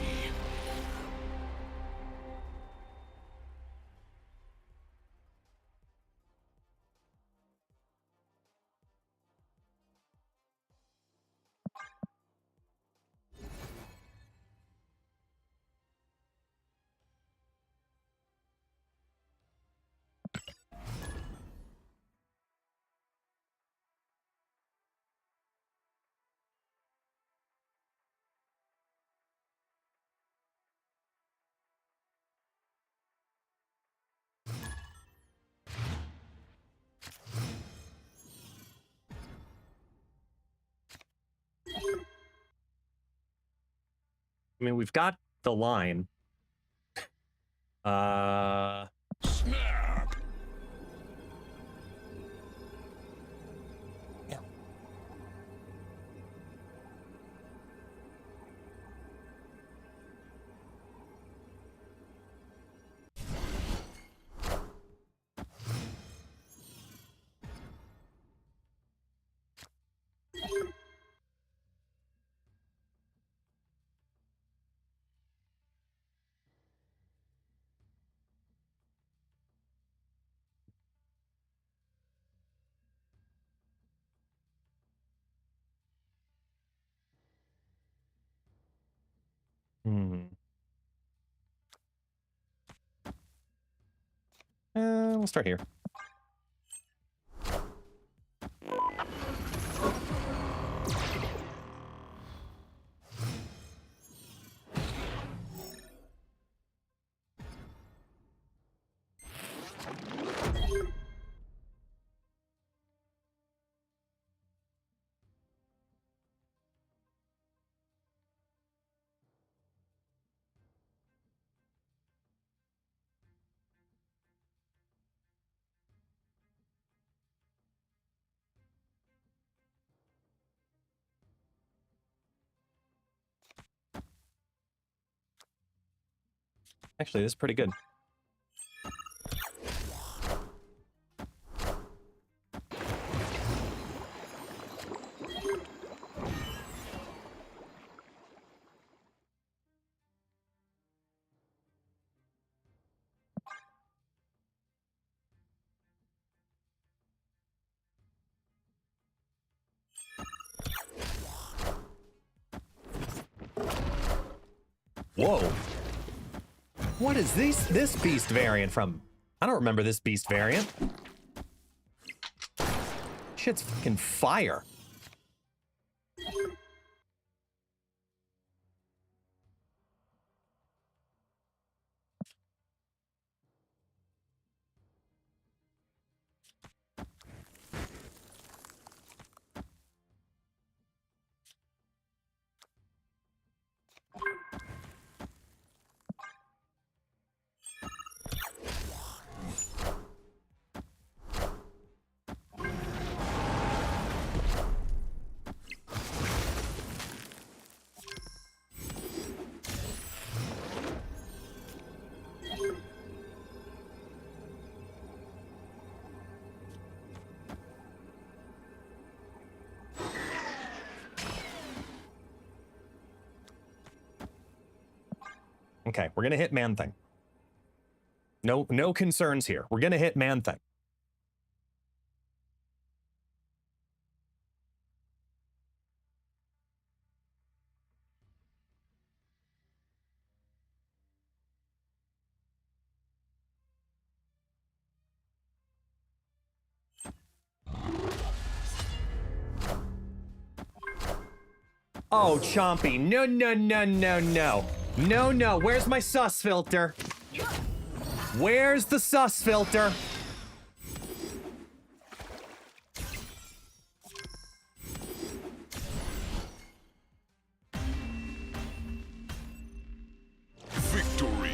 I mean, we've got the line. Snap. Yeah. we'll start here. Actually, this is pretty good. Whoa. What is this beast variant from? I don't remember this beast variant. Shit's fucking fire. Okay, we're gonna hit Man Thing. No concerns here. We're gonna hit Man Thing. Oh, Chompy, no. No, where's my sus filter? Where's the sus filter? Victory.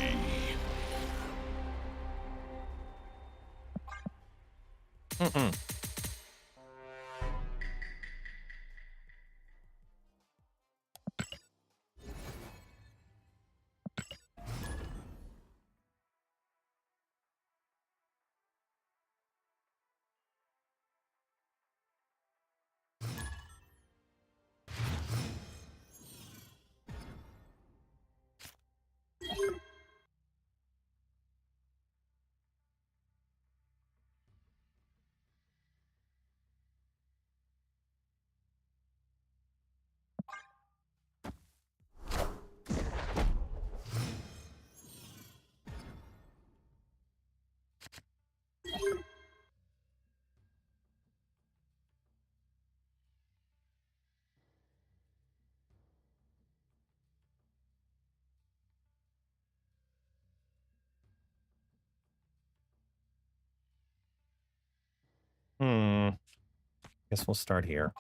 Guess we'll start here.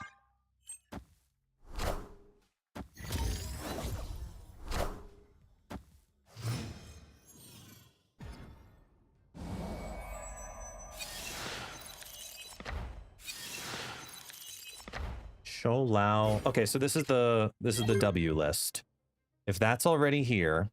Show Lao. Okay, so this is the W list. If that's already here,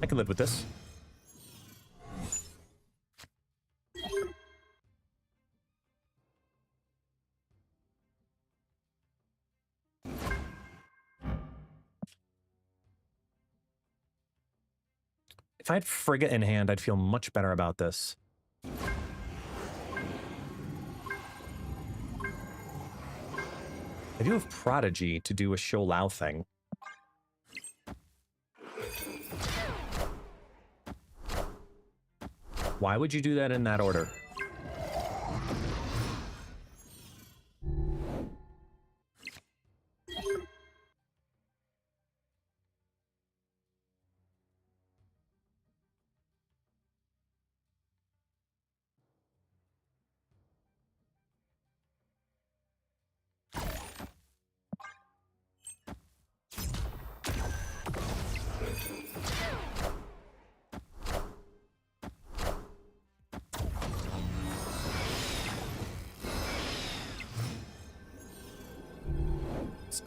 I can live with this. If I had Frigate in hand, I'd feel much better about this. I do have Prodigy to do a Show Lao thing. Why would you do that in that order?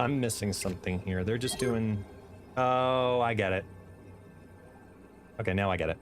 I'm missing something here. They're just doing... Oh, I get it. Okay, now I get it.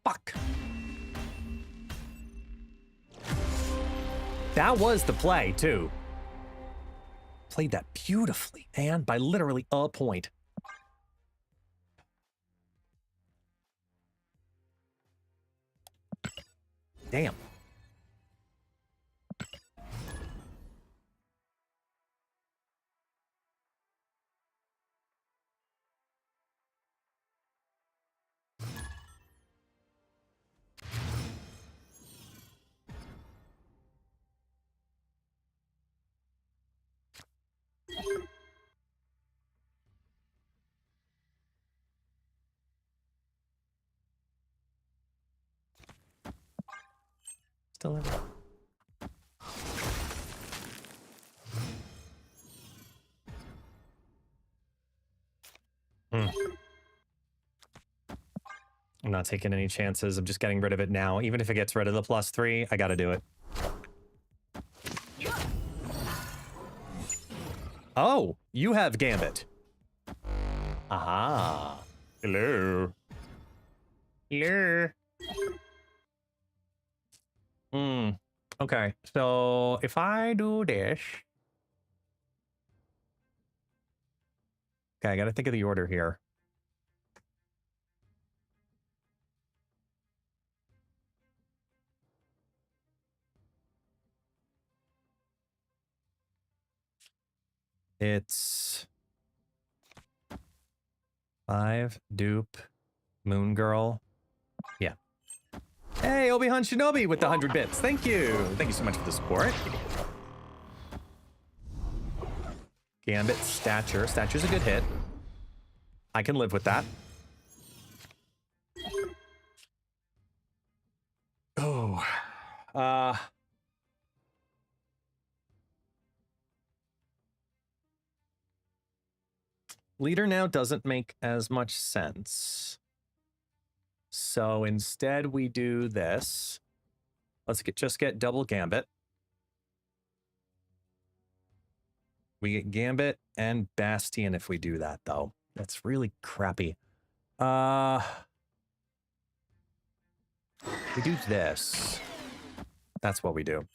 Fuck. That was the play, too. Played that beautifully, man, by literally a point. Damn. Still in it. I'm not taking any chances. I'm just getting rid of it now. Even if it gets rid of the +3, I gotta do it. Oh, you have Gambit. Aha. Hello. Hello. Okay, so if I do this... Okay, I gotta think of the order here. It's 5, Dupe, Moon Girl. Yeah. Hey, Obi-Wan Shinobi with the 100 bits. Thank you. Thank you so much for the support. Gambit, Stature. Stature's a good hit. I can live with that. Oh. Leader now doesn't make as much sense. So instead we do this. Let's just get double Gambit. We get Gambit and Bastion if we do that, though. That's really crappy. We do this. That's what we do.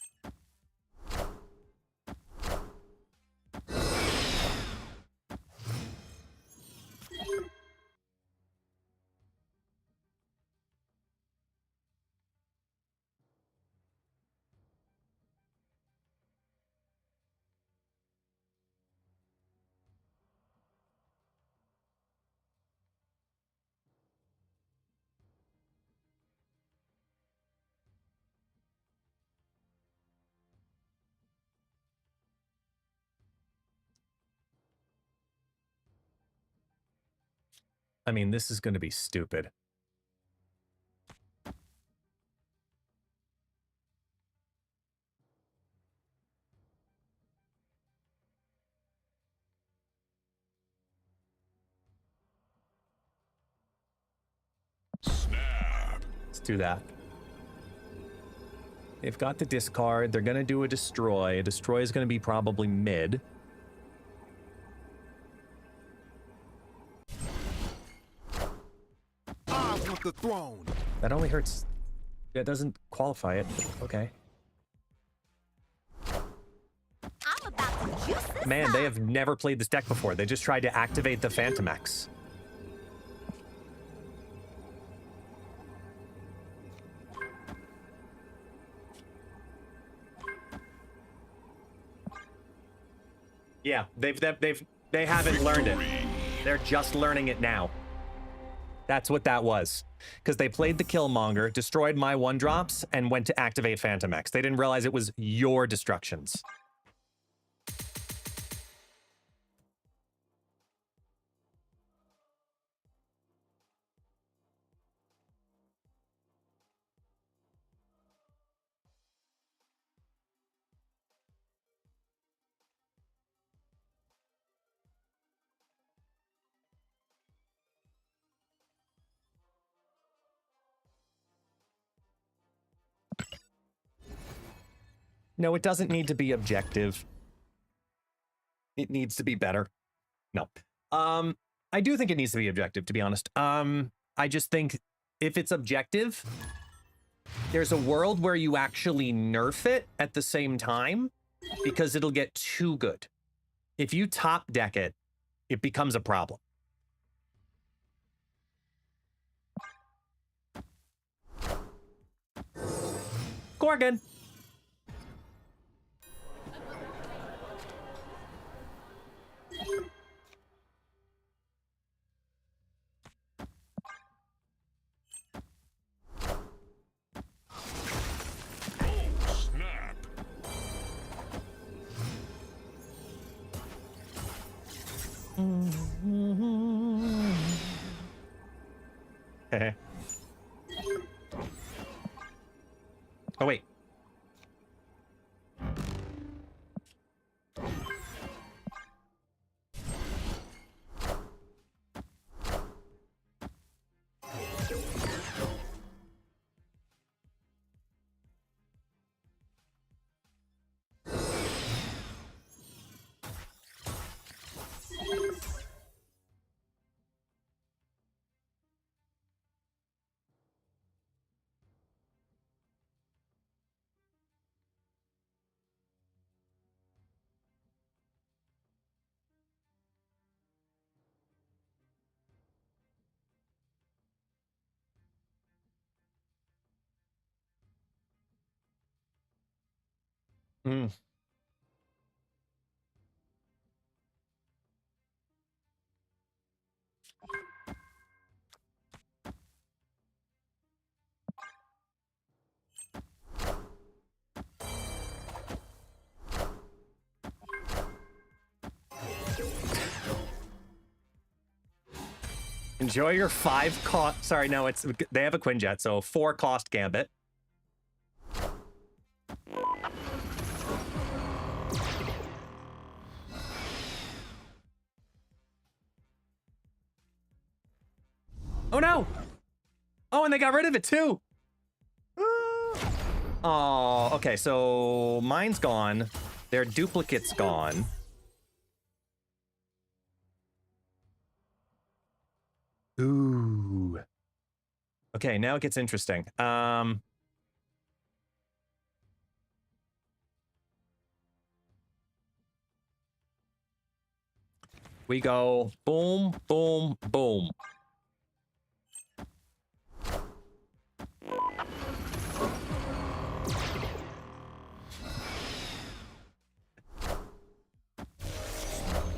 I mean, this is going to be stupid. Snap. Let's do that. They've got the discard. They're going to do a destroy. A destroy is going to be probably mid. I want the throne. That only hurts. That doesn't qualify it. Okay. I'm about to juice this Man, up. they have never played this deck before. They just tried to activate the Phantom X. Yeah, they haven't learned it. They're just learning it now. That's what that was. Because they played the Killmonger, destroyed my 1-drops, and went to activate Phantom X. They didn't realize it was your destructions. No, it doesn't need to be objective. It needs to be better. No. I do think it needs to be objective, to be honest. I just think if it's objective, there's a world where you actually nerf it at the same time because it'll get too good. If you top deck it, it becomes a problem. Gorgon. Snap. Oh, wait. Mm. Enjoy your 5 cost. Sorry, no, it's they have a Quinjet, so 4 cost Gambit. Oh no! Oh, and they got rid of it too. Oh, okay. So mine's gone. Their duplicate's gone. Ooh. Okay, now it gets interesting. We go boom, boom, boom.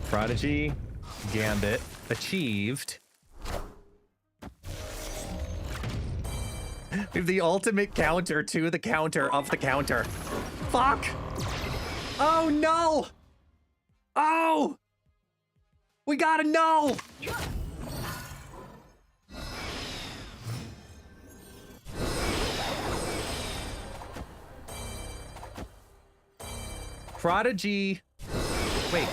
Prodigy, Gambit, achieved. We have the ultimate counter to the counter of the counter. Fuck! Oh no! Oh! We gotta know! Prodigy. Wait.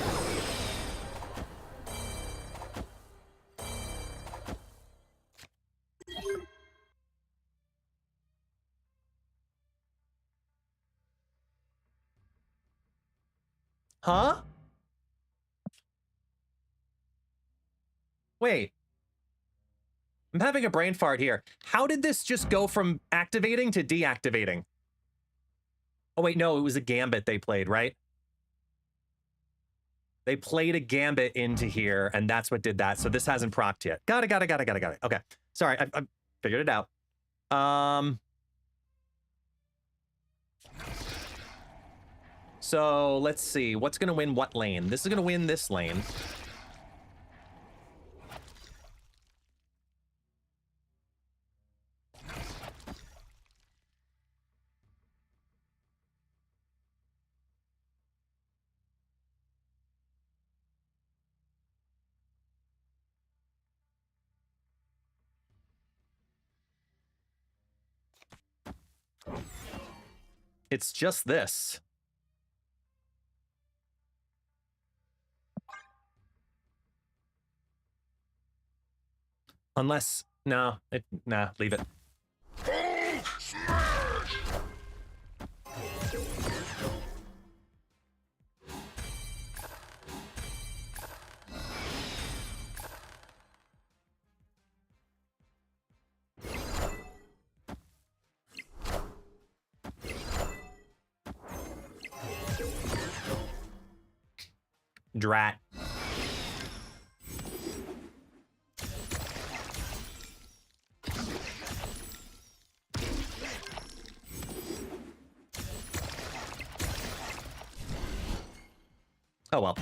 Huh? Wait. I'm having a brain fart here. How did this just go from activating to deactivating? Oh, wait, no, it was a gambit they played, right? They played a gambit into here, and that's what did that. So this hasn't procced yet. Got it. Okay. Sorry, I figured it out. So let's see. What's going to win what lane? This is going to win this lane. It's just this. Unless, no, leave it. Drat. Oh well.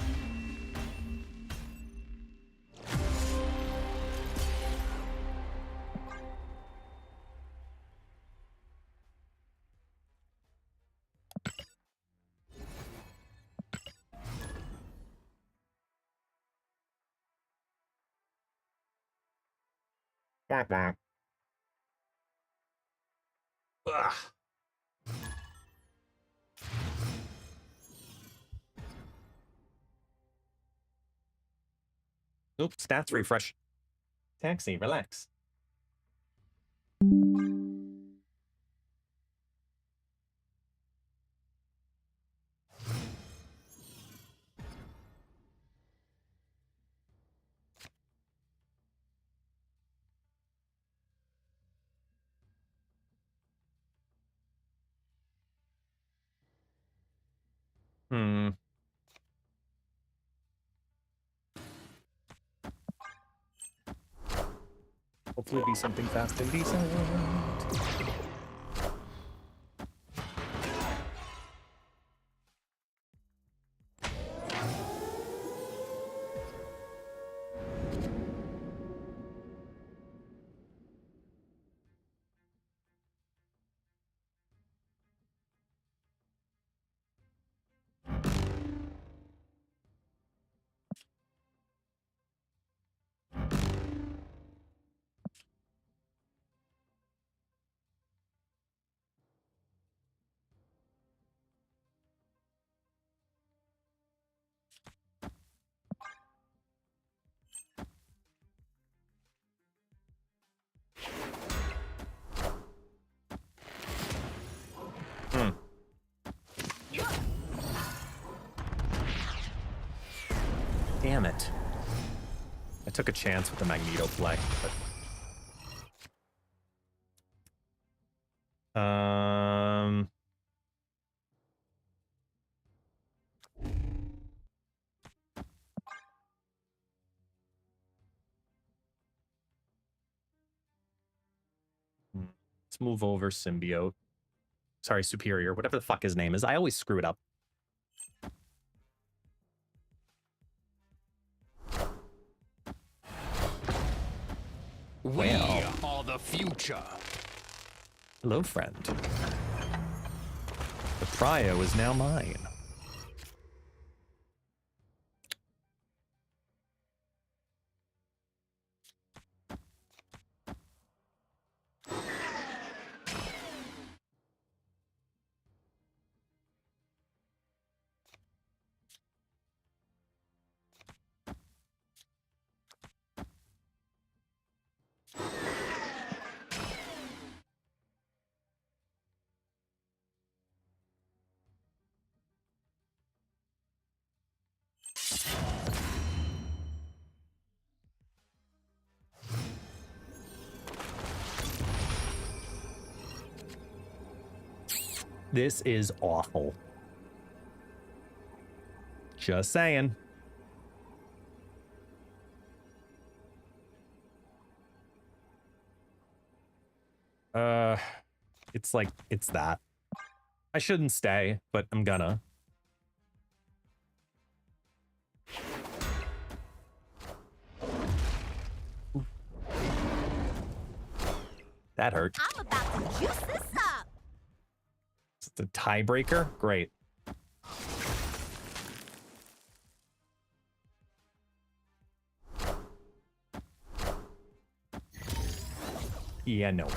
Ugh. Oops, stats refresh. Taxi, relax. Hmm. Hopefully be something fast and decent. Damn it. I took a chance with the Magneto play, but... Let's move over Symbiote. Sorry, Superior, whatever the fuck his name is. I always screw it up. We are the future. Hello, friend. The Prio is now mine. This is awful. Just saying. It's like, it's that. I shouldn't stay, but I'm gonna. That hurt. I'm about to juice this up. It's a tiebreaker? Great. Yeah, no.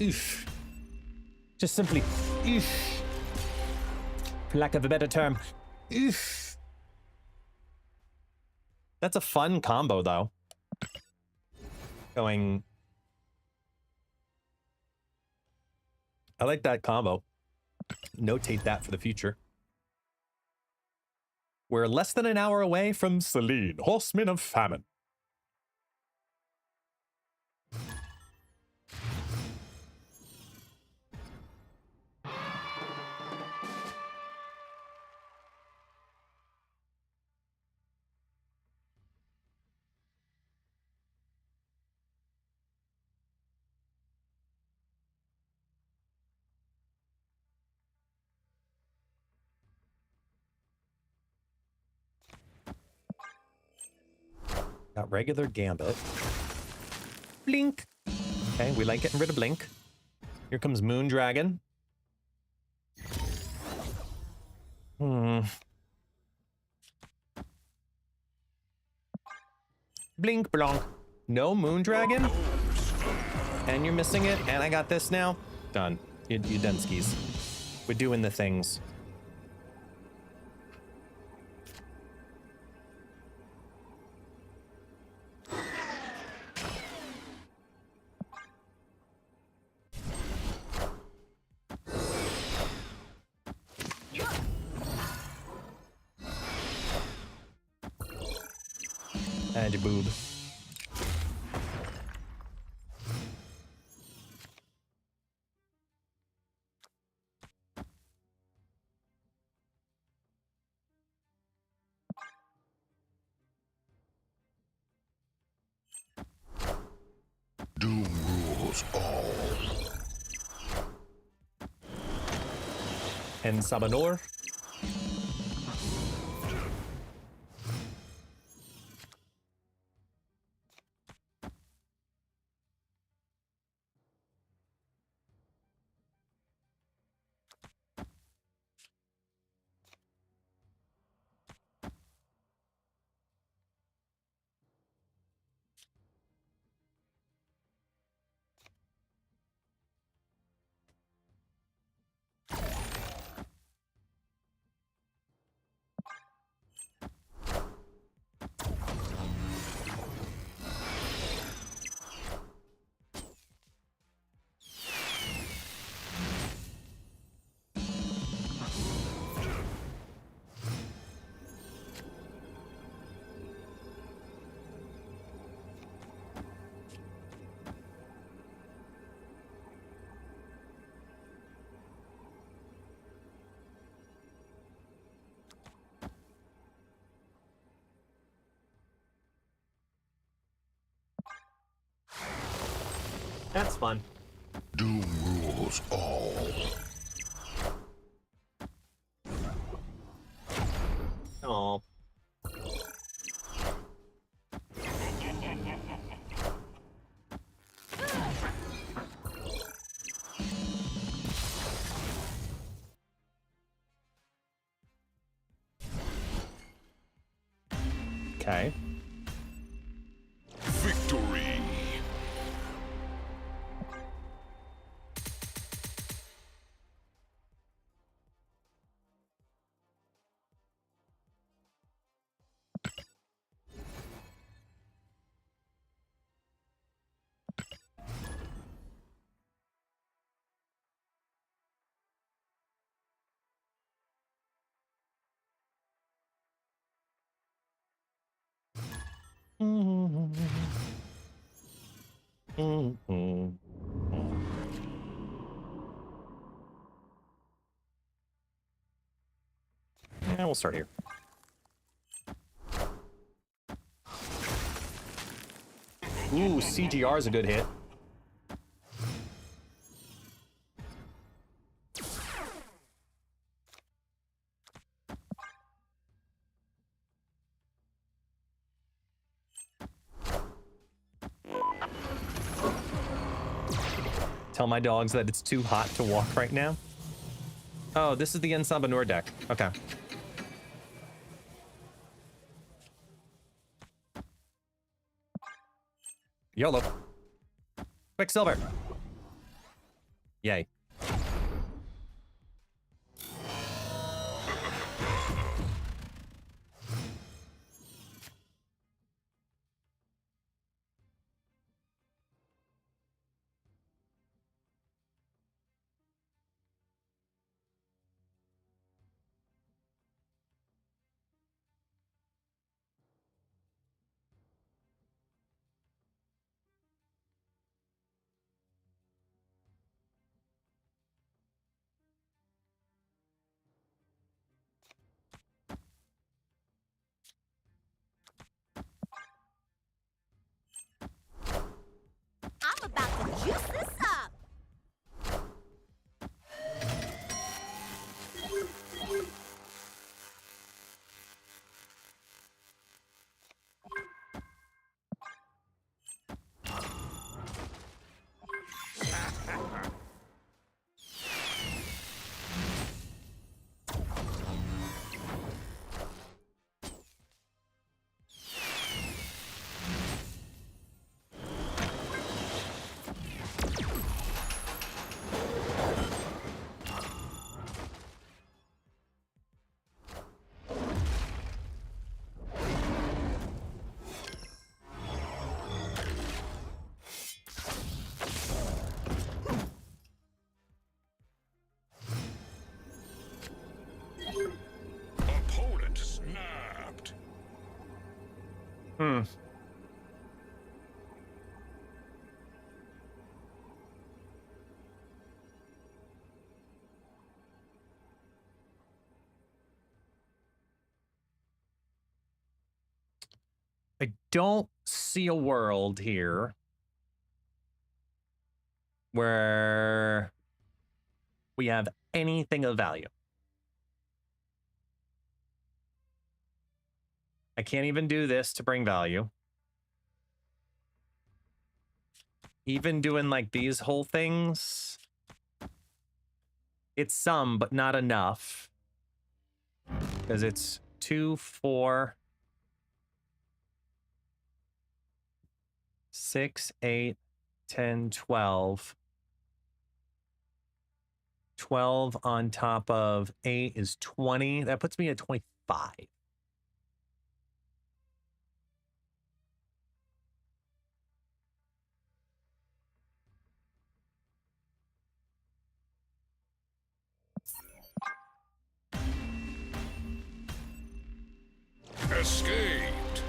Oof. Just simply, oof. For lack of a better term, oof. That's a fun combo, though. Going... I like that combo. Notate that for the future. We're less than an hour away from Selene, Horseman of Famine. Got regular Gambit. Blink. Okay, we like getting rid of Blink. Here comes Moon Dragon. Blink blonk. No Moon Dragon? And you're missing it, and I got this now? Done. You done skis. We're doing the things. And your boob. Doom rules all. And Sabanor. That's fun. Doom rules all. Oh. Okay. Victory. Mm-hmm. Yeah, we'll start here. Ooh, CGR is a good hit. Tell my dogs that it's too hot to walk right now. Oh, this is the Ensabanur deck. Okay. YOLO. Quicksilver. Yay. I'm about to juice this up. Opponent snapped. Hmm. I don't see a world here where we have anything of value. I can't even do this to bring value. Even doing like these whole things, it's some, but not enough. Because it's 2, 4, 6, 8, 10, 12. 12 on top of 8 is 20. That puts me at 25. Escaped.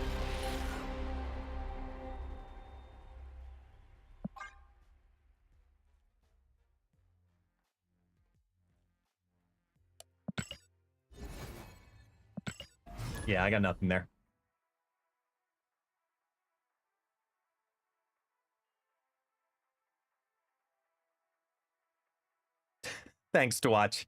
Yeah, I got nothing there. Thanks to watch.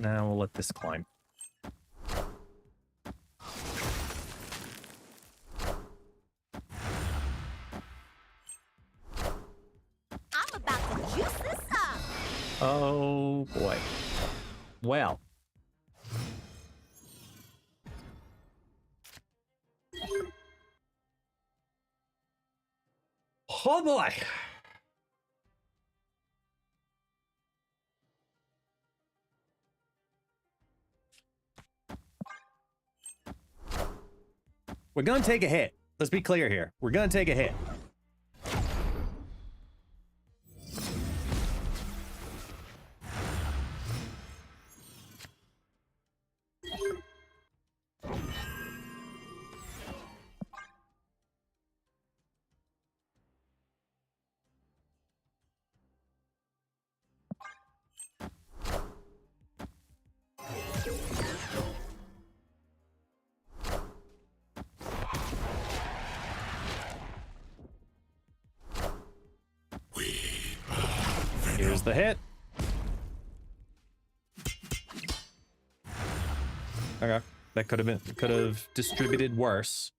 Now we'll let this climb. I'm about to juice this up. Oh boy. Well. Oh boy. We're gonna take a hit. Let's be clear here. We're gonna take a hit. Here's the hit. Okay, that could have distributed worse.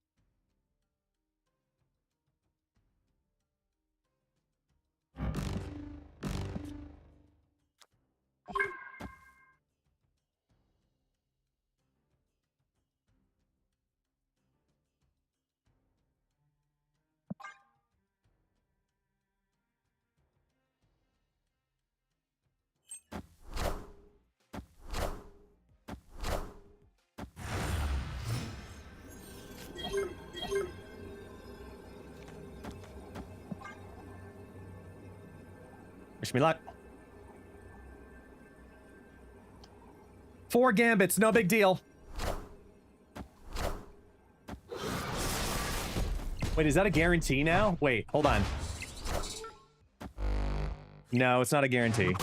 Wish me luck. 4 gambits, no big deal. Wait, is that a guarantee now? Wait, hold on. No, it's not a guarantee.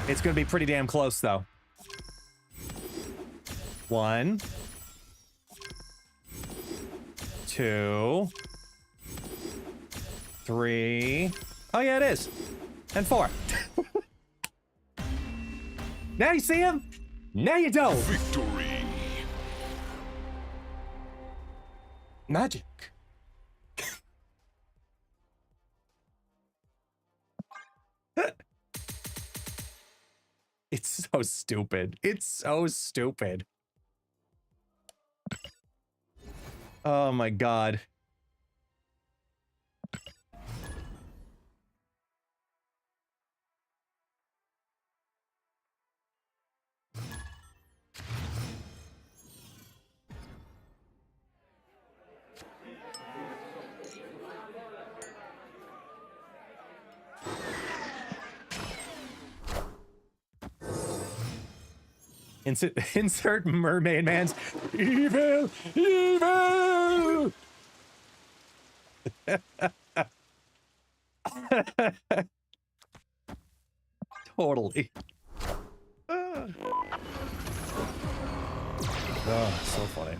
It's gonna be pretty damn close, though. 1, 2, 3. Oh yeah, it is. And 4. Now you see him? Now you don't. Victory! Magic. It's so stupid. It's so stupid. Oh my god. Insert Mermaid Man's evil, evil. Totally. Oh, so funny.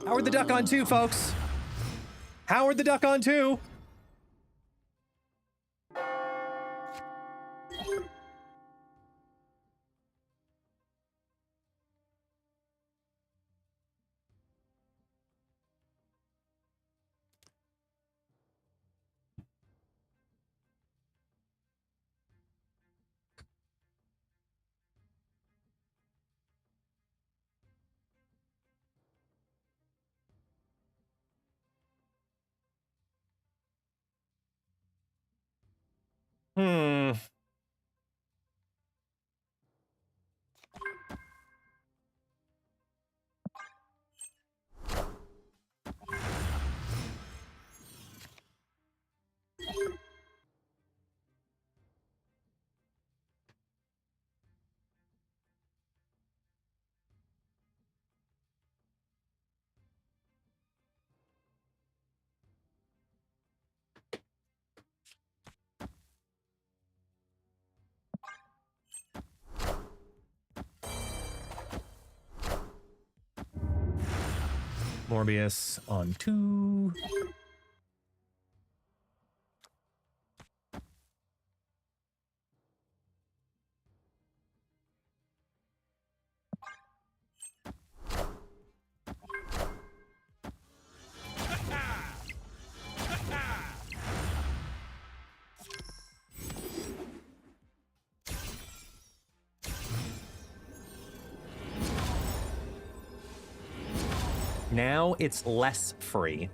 Howard the Duck on 2, folks. Howard the Duck on 2. Hmm. Morbius on 2. Now it's less free.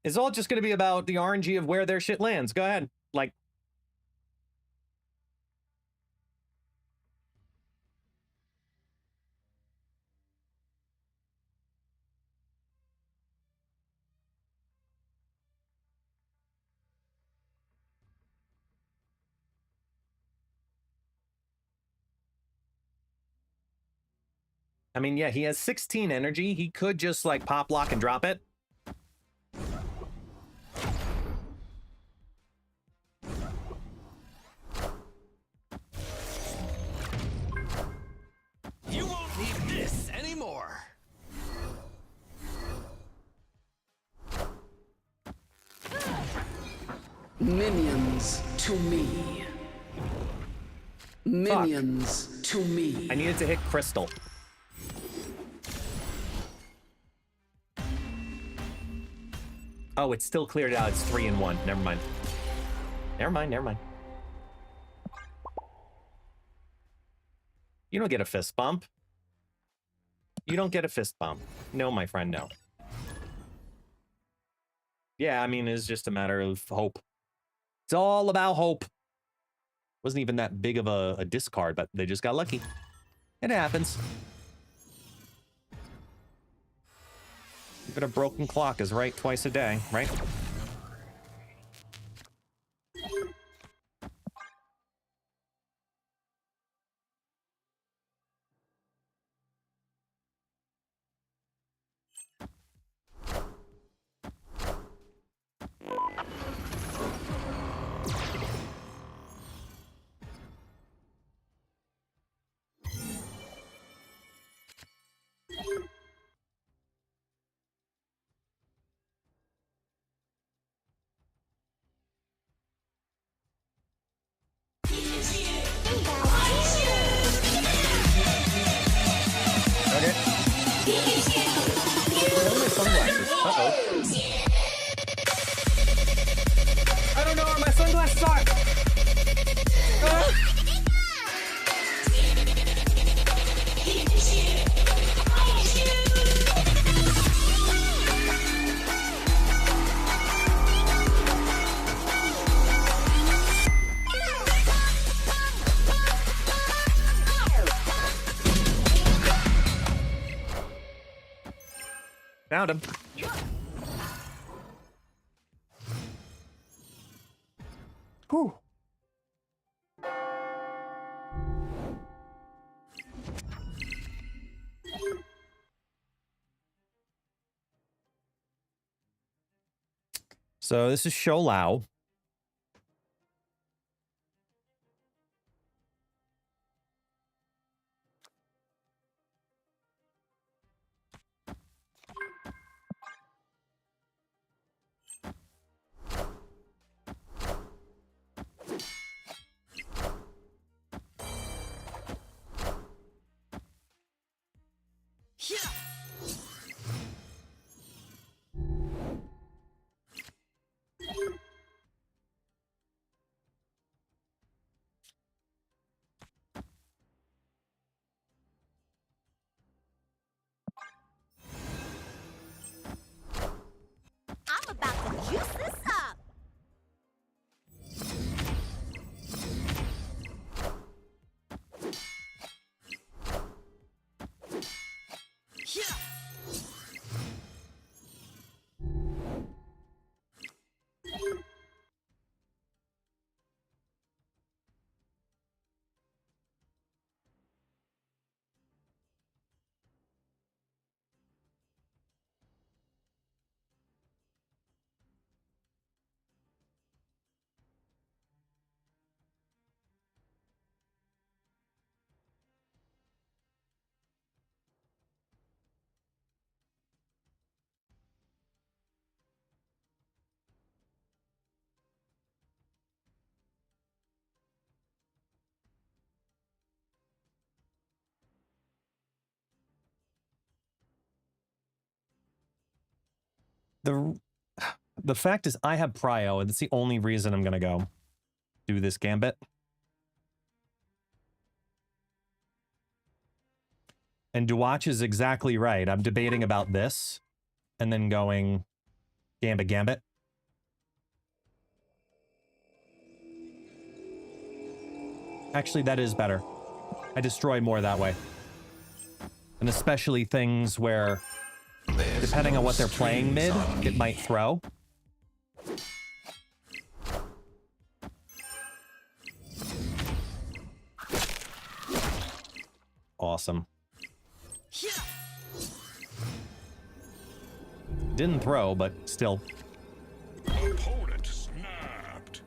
It's all just going to be about the RNG of where their shit lands. Go ahead. Like, I mean, yeah, he has 16 energy. He could just like pop lock and drop it. You won't need this anymore. Minions to me. Minions to me. I needed to hit Crystal. Oh, it's still cleared out. It's 3 and 1. Never mind. Never mind. Never mind. You don't get a fist bump. You don't get a fist bump. No, my friend, no. Yeah, I mean, it's just a matter of hope. It's all about hope. Wasn't even that big of a discard, but they just got lucky. It happens. Even a broken clock is right twice a day, right? I don't know where my sunglasses are. Found him. Whew. So this is Shou Lao. The fact is I have prio, and that's the only reason I'm gonna go do this gambit. And Dewatch is exactly right. I'm debating about this and then going gambit. Actually, that is better. I destroy more that way. And especially things where, depending on what they're playing mid, it might throw. Awesome. Didn't throw, but still. Opponent snapped.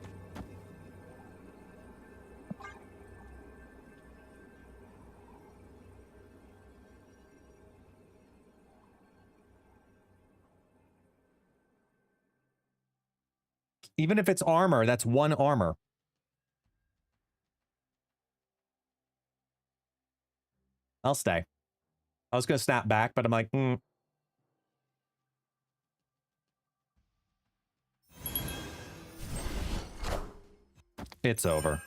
Even if it's armor, that's one armor. I'll stay. I was going to snap back, but I'm like, It's over.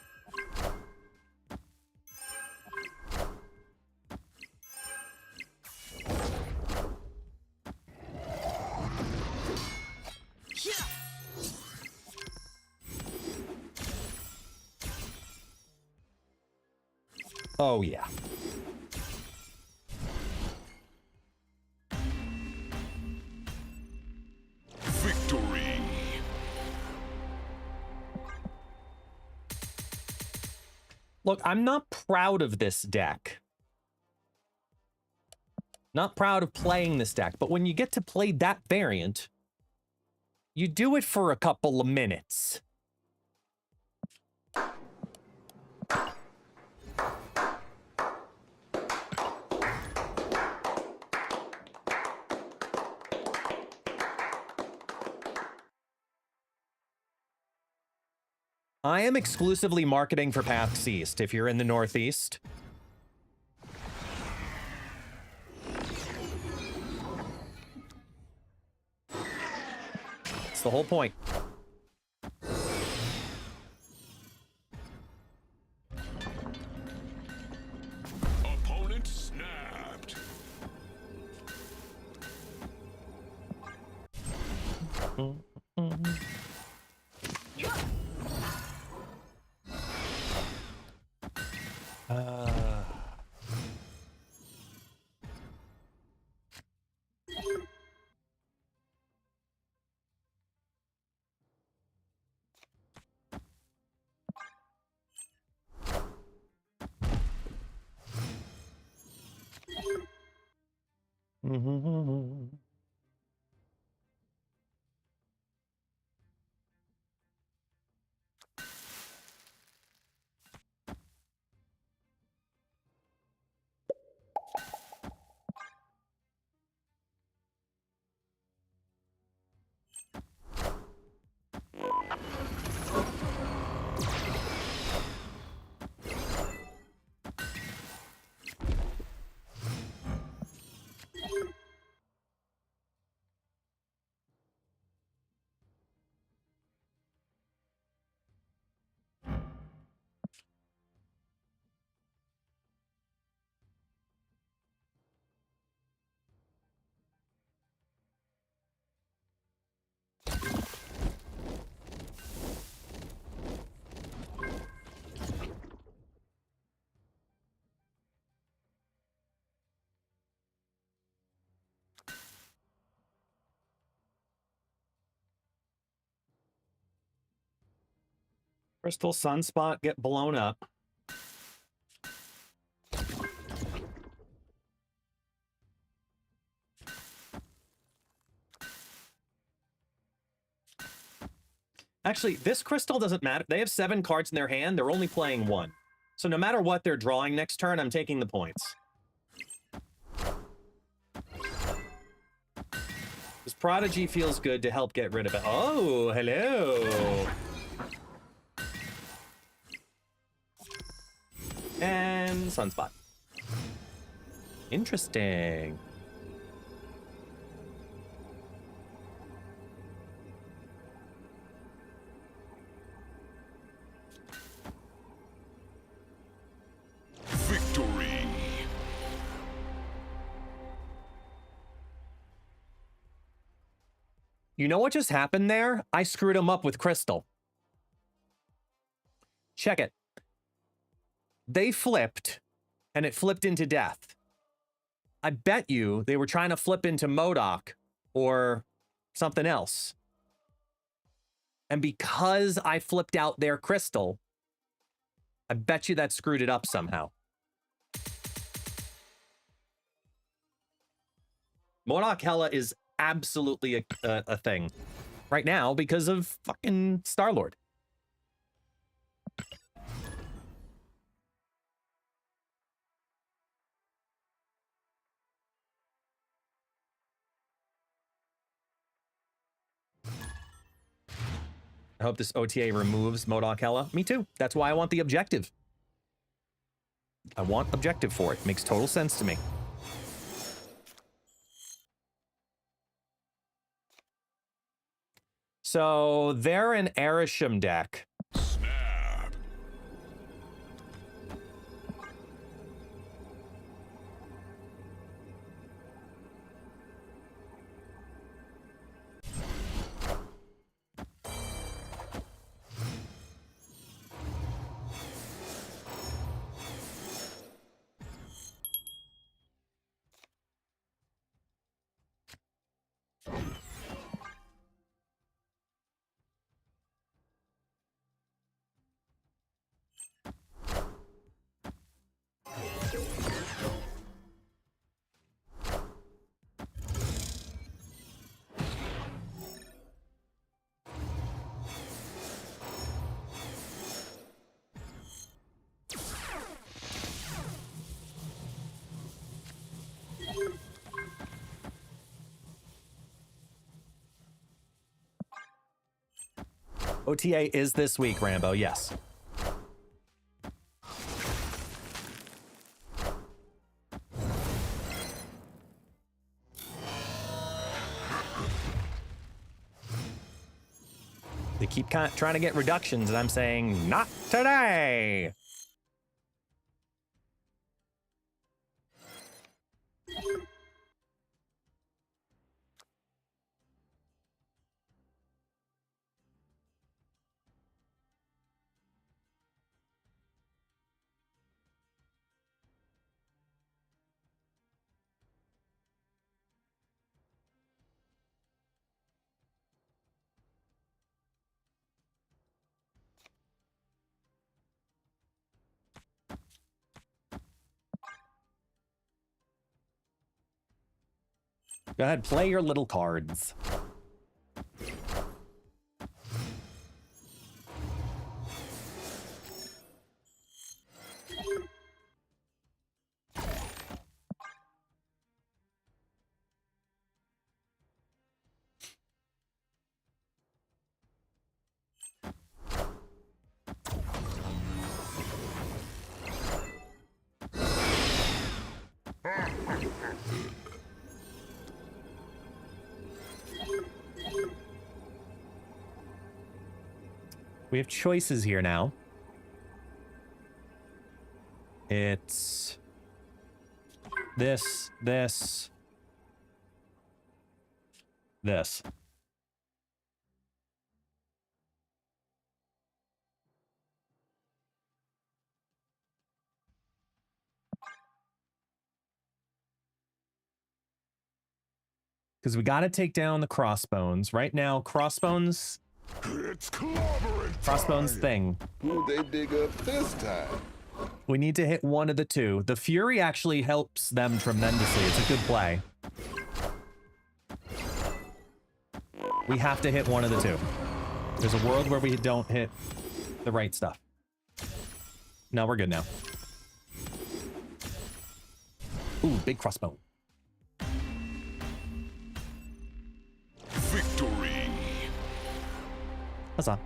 Oh, yeah. Victory. Look, I'm not proud of this deck. Not proud of playing this deck, but when you get to play that variant, you do it for a couple of minutes. I am exclusively marketing for PAX East if you're in the Northeast. That's the whole point. Opponent snapped. Crystal Sunspot get blown up. Actually, this crystal doesn't matter. They have 7 cards in their hand. They're only playing 1. So no matter what they're drawing next turn, I'm taking the points. This Prodigy feels good to help get rid of it. Oh, hello. And Sunspot. Interesting. You know what just happened there? I screwed him up with Crystal. Check it. They flipped, and it flipped into death. I bet you they were trying to flip into MODOK or something else. And because I flipped out their Crystal, I bet you that screwed it up somehow. MODOK Hella is absolutely a thing right now because of fucking Star-Lord. I hope this OTA removes MODOK Hella. Me too. That's why I want the objective. I want objective for it. Makes total sense to me. So they're an Erisham deck. Snap. OTA is this week, Rambo. Yes. They keep trying to get reductions, and I'm saying, not today. Go ahead, play your little cards. We have choices here now. It's this. Because we got to take down the crossbones. Right now, crossbones It's clobbering Crossbones time. thing. Who'd they dig up this time? We need to hit one of the two. The Fury actually helps them tremendously. It's a good play. We have to hit one of the two. There's a world where we don't hit the right stuff. No, we're good now. Ooh, big crossbow. Victory. Huzzah.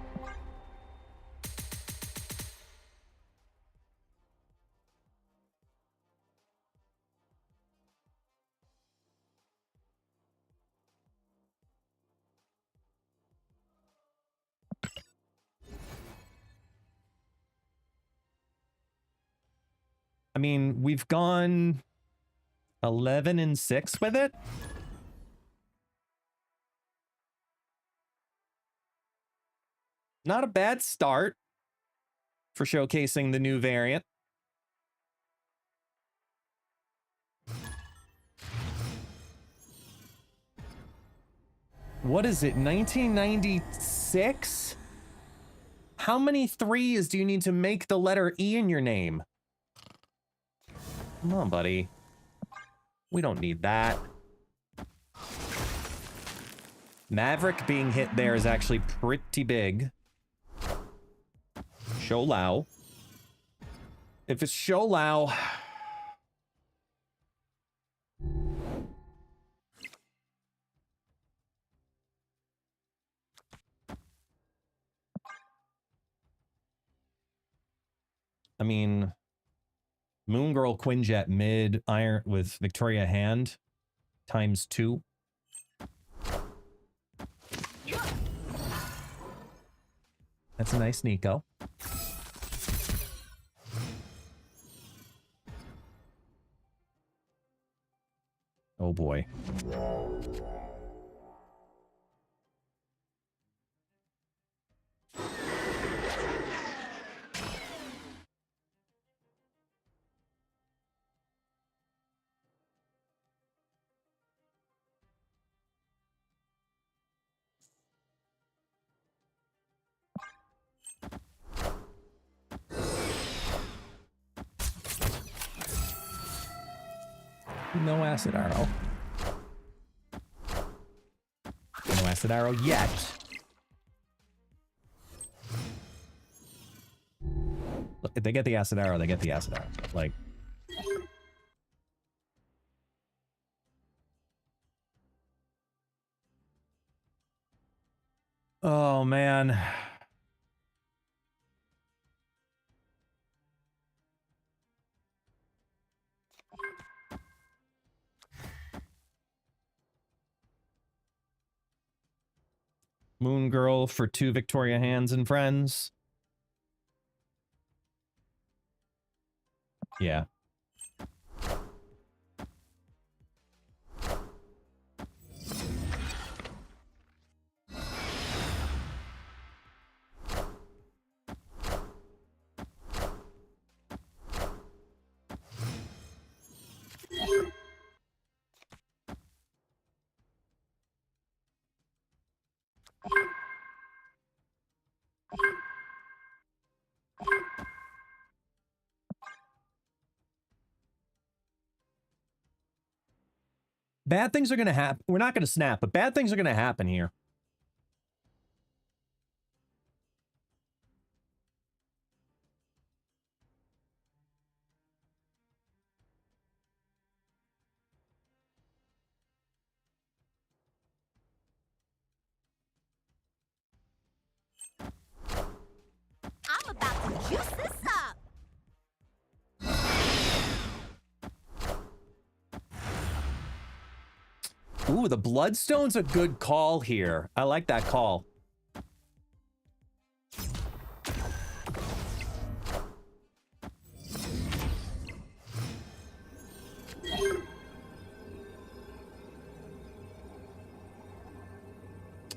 I mean, we've gone 11 and 6 with it. Not a bad start for showcasing the new variant. What is it, 1996? How many threes do you need to make the letter E in your name? Come on, buddy. We don't need that. Maverick being hit there is actually pretty big. Shou Lao. If it's Shou Lao... I mean, Moon Girl Quinjet mid iron with Victoria hand times 2. That's a nice Nico. Oh boy. No acid arrow. No acid arrow yet. Look, if they get the acid arrow, they get the acid arrow. Like... Oh, man. Moon Girl for 2 Victoria hands and friends. Yeah. Bad things are going to happen. We're not going to snap, but bad things are going to happen here. I'm about to juice this up. Ooh, the Bloodstone's a good call here. I like that call.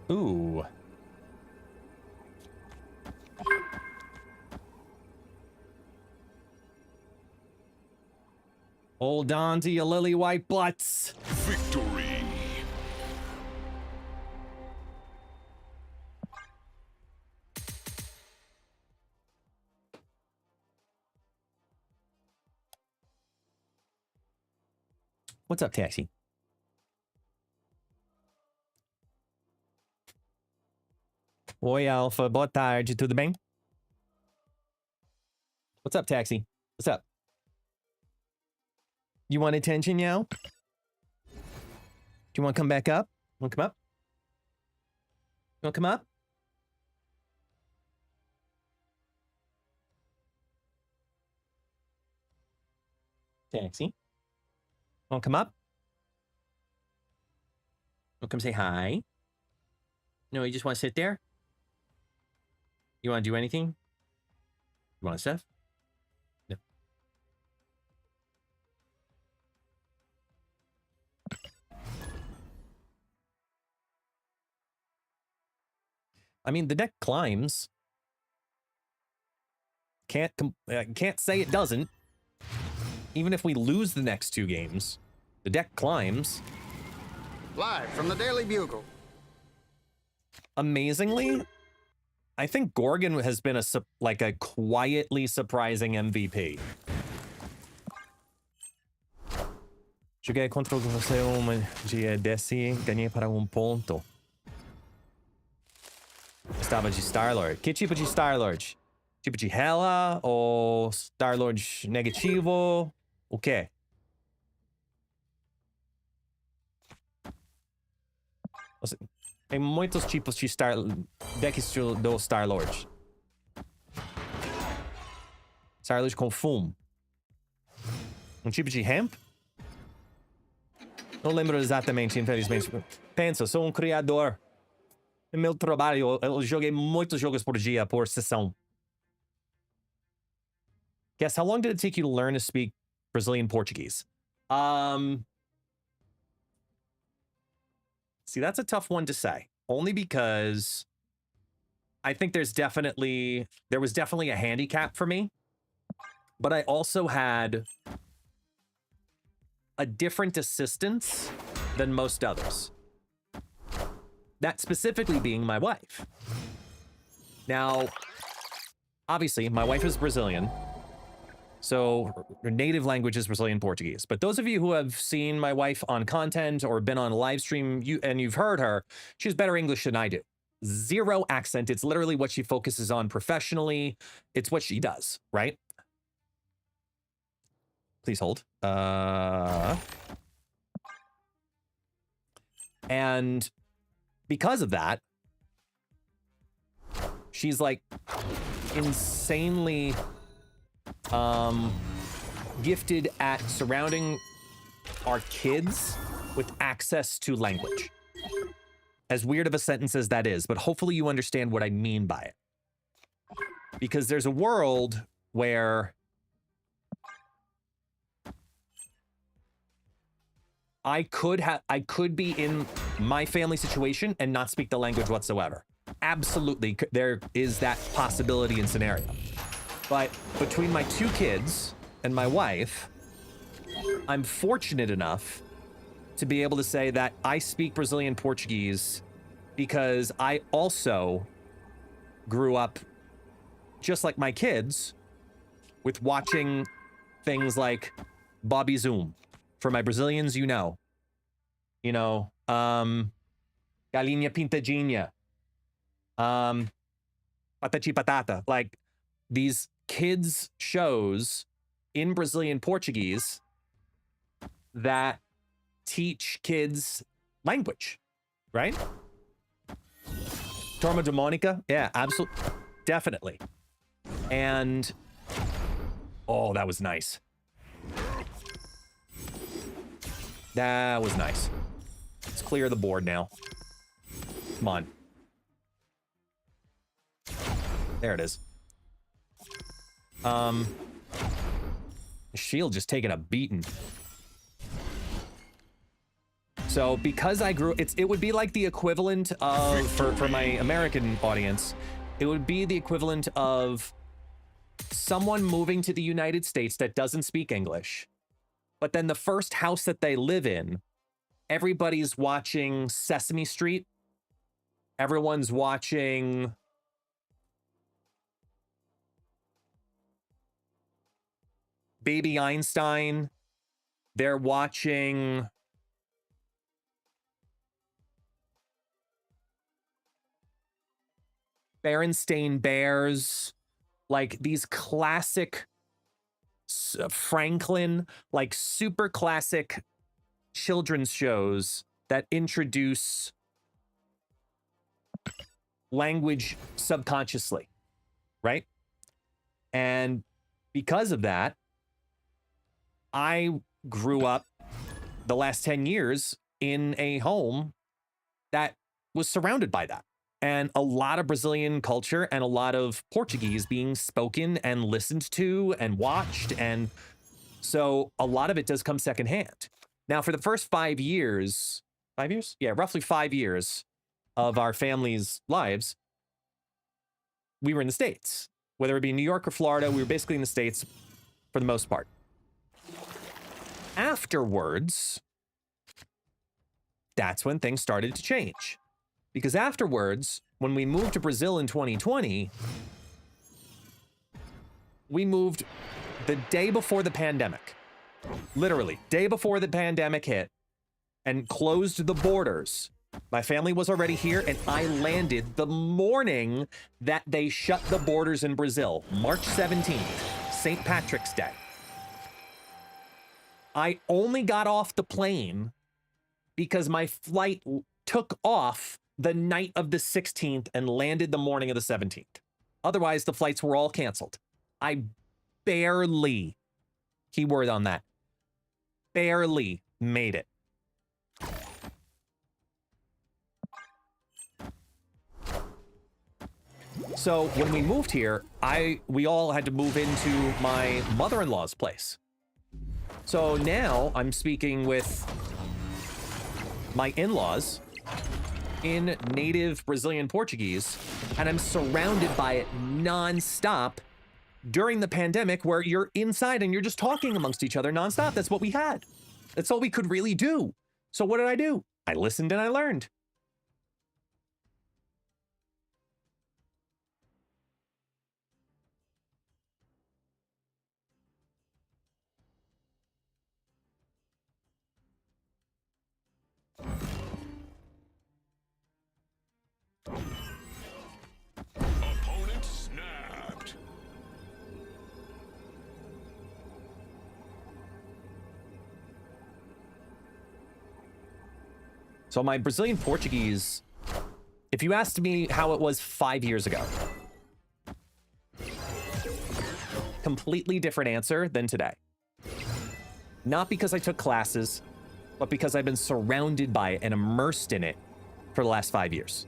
Ooh. Hold on to your lily white butts. Victory! What's up, Taxi? Oi, Alpha. Boa tarde. Tudo bem? What's up, Taxi? What's up? You want attention now? Do you want to come back up? Want to come up? You want to come up? Taxi. Want to come up? Want to come say hi? No, you just want to sit there? You want to do anything? You want stuff? No. I mean, the deck climbs. Can't say it doesn't. Even if we lose the next 2 games, the deck climbs. Live from the Daily Bugle. Amazingly, I think Gorgon has been a quietly surprising MVP. Joguei contra você dia desse, ganhei para ponto. Estava de Star-Lord. Que tipo de Star-Lord? Tipo de Hela ou Star-Lord negativo? O quê? Tem muitos tipos de decks do Star-Lord. Star-Lord com fumo. Um tipo de hemp? Não lembro exatamente, infelizmente. Pensa, sou um criador. No meu trabalho, eu joguei muitos jogos por dia, por sessão. Guess, how long did it take you to learn to speak Brazilian Portuguese? See, that's a tough one to say. Only because I think there was definitely a handicap for me. But I also had a different assistance than most others. That specifically being my wife. Now, obviously, my wife is Brazilian. So her native language is Brazilian Portuguese. But those of you who have seen my wife on content or been on a live stream and you've heard her, she has better English than I do. Zero accent. It's literally what she focuses on professionally. It's what she does, right? Please hold. And because of that, she's like insanely gifted at surrounding our kids with access to language. As weird of a sentence as that is, but hopefully you understand what I mean by it. Because there's a world where I could be in my family situation and not speak the language whatsoever. Absolutely, there is that possibility and scenario. But between my 2 kids and my wife, I'm fortunate enough to be able to say that I speak Brazilian Portuguese because I also grew up, just like my kids, with watching things like Bobby Zoom. For my Brazilians, you know, Galinha Pintadinha, Patati Patata, like these kids shows in Brazilian Portuguese that teach kids language, right? Turma de Mônica, yeah, absolutely, definitely. And, oh, that was nice. That was nice. Let's clear the board now. Come on. There it is. Shield just taking a beating. So because I grew, it would be like the equivalent of, for my American audience, it would be the equivalent of someone moving to the United States that doesn't speak English. But then the first house that they live in, everybody's watching Sesame Street. Everyone's watching Baby Einstein. They're watching Berenstain Bears, like these classic Franklin, like super classic children's shows that introduce language subconsciously, right? And because of that, I grew up the last 10 years in a home that was surrounded by that. And a lot of Brazilian culture and a lot of Portuguese being spoken and listened to and watched. And so a lot of it does come secondhand. Now, for the first 5 years, 5 years? Yeah, roughly 5 years of our family's lives, we were in the States. Whether it be New York or Florida, we were basically in the States for the most part. Afterwards, that's when things started to change. Because afterwards, when we moved to Brazil in 2020, we moved the day before the pandemic. Literally, day before the pandemic hit and closed the borders. My family was already here, and I landed the morning that they shut the borders in Brazil, March 17th, St. Patrick's Day. I only got off the plane because my flight took off the night of the 16th and landed the morning of the 17th. Otherwise, the flights were all canceled. I barely, keyword on that, barely made it. So when we moved here, we all had to move into my mother-in-law's place. So now I'm speaking with my in-laws in native Brazilian Portuguese, and I'm surrounded by it nonstop during the pandemic, where you're inside and you're just talking amongst each other nonstop. That's what we had. That's all we could really do. So what did I do? I listened and I learned. Opponent snapped. So my Brazilian Portuguese, if you asked me how it was 5 years ago, completely different answer than today. Not because I took classes, but because I've been surrounded by it and immersed in it for the last 5 years.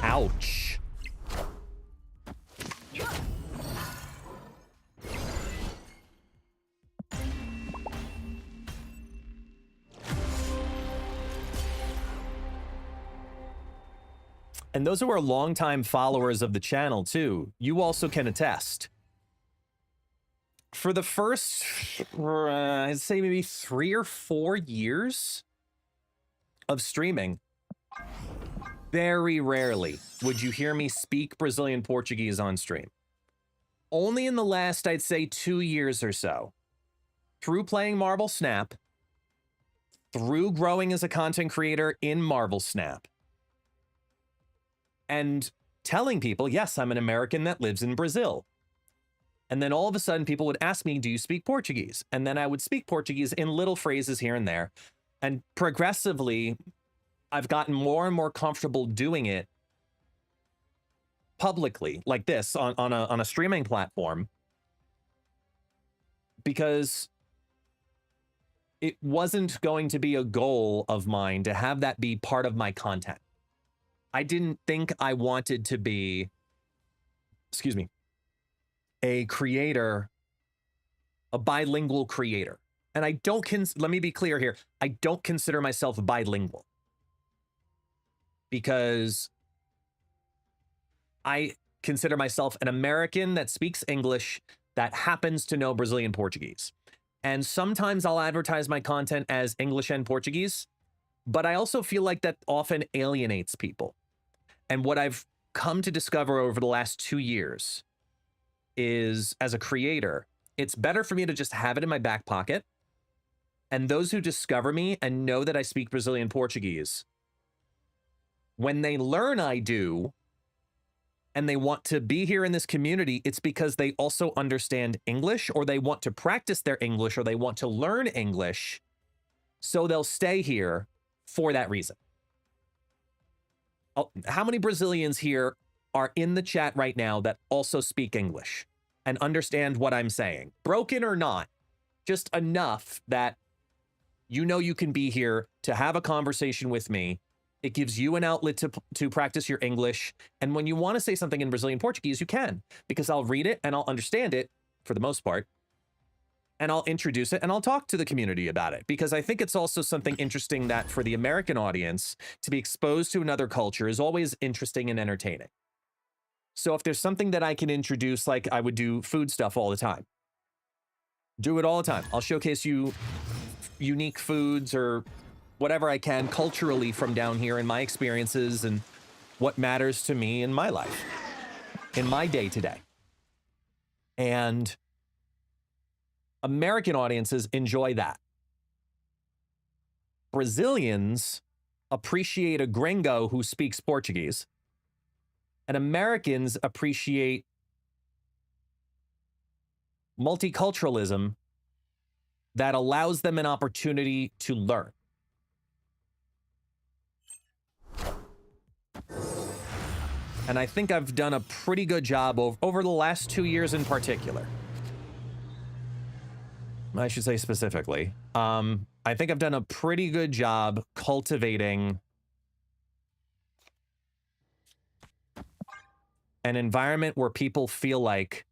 Ouch. And those who are longtime followers of the channel too, you also can attest. For the first, I'd say maybe 3 or 4 years of streaming, very rarely would you hear me speak Brazilian Portuguese on stream. Only in the last, I'd say, 2 years or so, through playing Marvel Snap, through growing as a content creator in Marvel Snap, and telling people, yes, I'm an American that lives in Brazil. And then all of a sudden people would ask me, do you speak Portuguese? And then I would speak Portuguese in little phrases here and there. And progressively, I've gotten more and more comfortable doing it publicly, like this, on a streaming platform, because it wasn't going to be a goal of mine to have that be part of my content. I didn't think I wanted to be, excuse me, a creator, a bilingual creator. And I don't, let me be clear here, I don't consider myself bilingual, because I consider myself an American that speaks English that happens to know Brazilian Portuguese. And sometimes I'll advertise my content as English and Portuguese, but I also feel like that often alienates people. And what I've come to discover over the last 2 years is, as a creator, it's better for me to just have it in my back pocket. And those who discover me and know that I speak Brazilian Portuguese, when they learn I do, and they want to be here in this community, it's because they also understand English, or they want to practice their English, or they want to learn English. So they'll stay here for that reason. Oh, how many Brazilians here are in the chat right now that also speak English and understand what I'm saying? Broken or not, just enough that you know you can be here to have a conversation with me. It gives you an outlet to practice your English. And when you want to say something in Brazilian Portuguese, you can, because I'll read it and I'll understand it for the most part. And I'll introduce it and I'll talk to the community about it, because I think it's also something interesting that for the American audience to be exposed to another culture is always interesting and entertaining. So if there's something that I can introduce, like I would do food stuff all the time, do it all the time. I'll showcase you unique foods or whatever I can culturally from down here in my experiences and what matters to me in my life, in my day to day. And American audiences enjoy that. Brazilians appreciate a gringo who speaks Portuguese, and Americans appreciate multiculturalism that allows them an opportunity to learn. And I think I've done a pretty good job over the last 2 years in particular. I should say specifically. I think I've done a pretty good job cultivating an environment where people feel like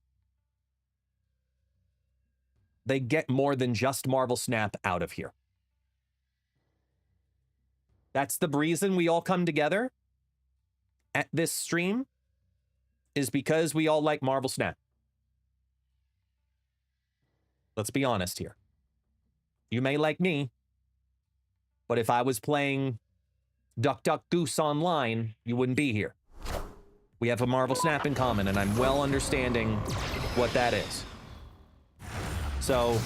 they get more than just Marvel Snap out of here. That's the reason we all come together at this stream, is because we all like Marvel Snap. Let's be honest here. You may like me, but if I was playing Duck Duck Goose online, you wouldn't be here. We have a Marvel Snap in common, and I'm well understanding what that is. So,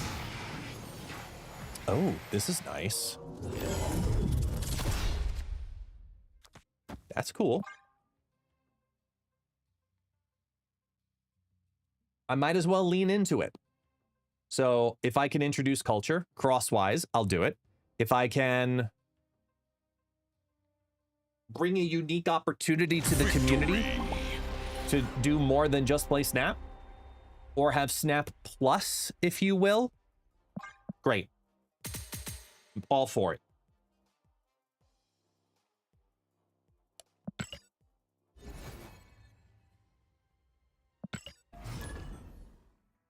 oh, this is nice. That's cool. I might as well lean into it. So if I can introduce culture crosswise, I'll do it. If I can bring a unique opportunity to the community to do more than just play Snap, or have Snap Plus, if you will, great. I'm all for it.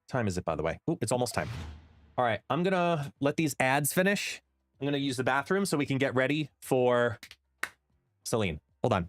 Time is it, by the way? Ooh, it's almost time. All right, I'm gonna let these ads finish. I'm gonna use the bathroom so we can get ready for Selene. Hold on.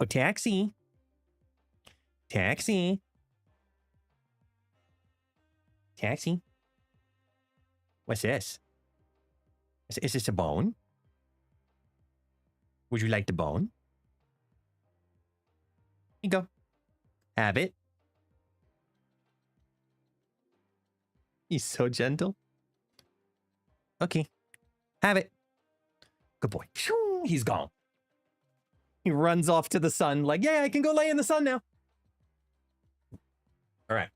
Oh, taxi. Taxi. Taxi. What's this? Is this a bone? Would you like the bone? Here you go. Have it. He's so gentle. Okay. Have it. Good boy. Shoo, he's gone. He runs off to the sun like, yeah, I can go lay in the sun now. All right.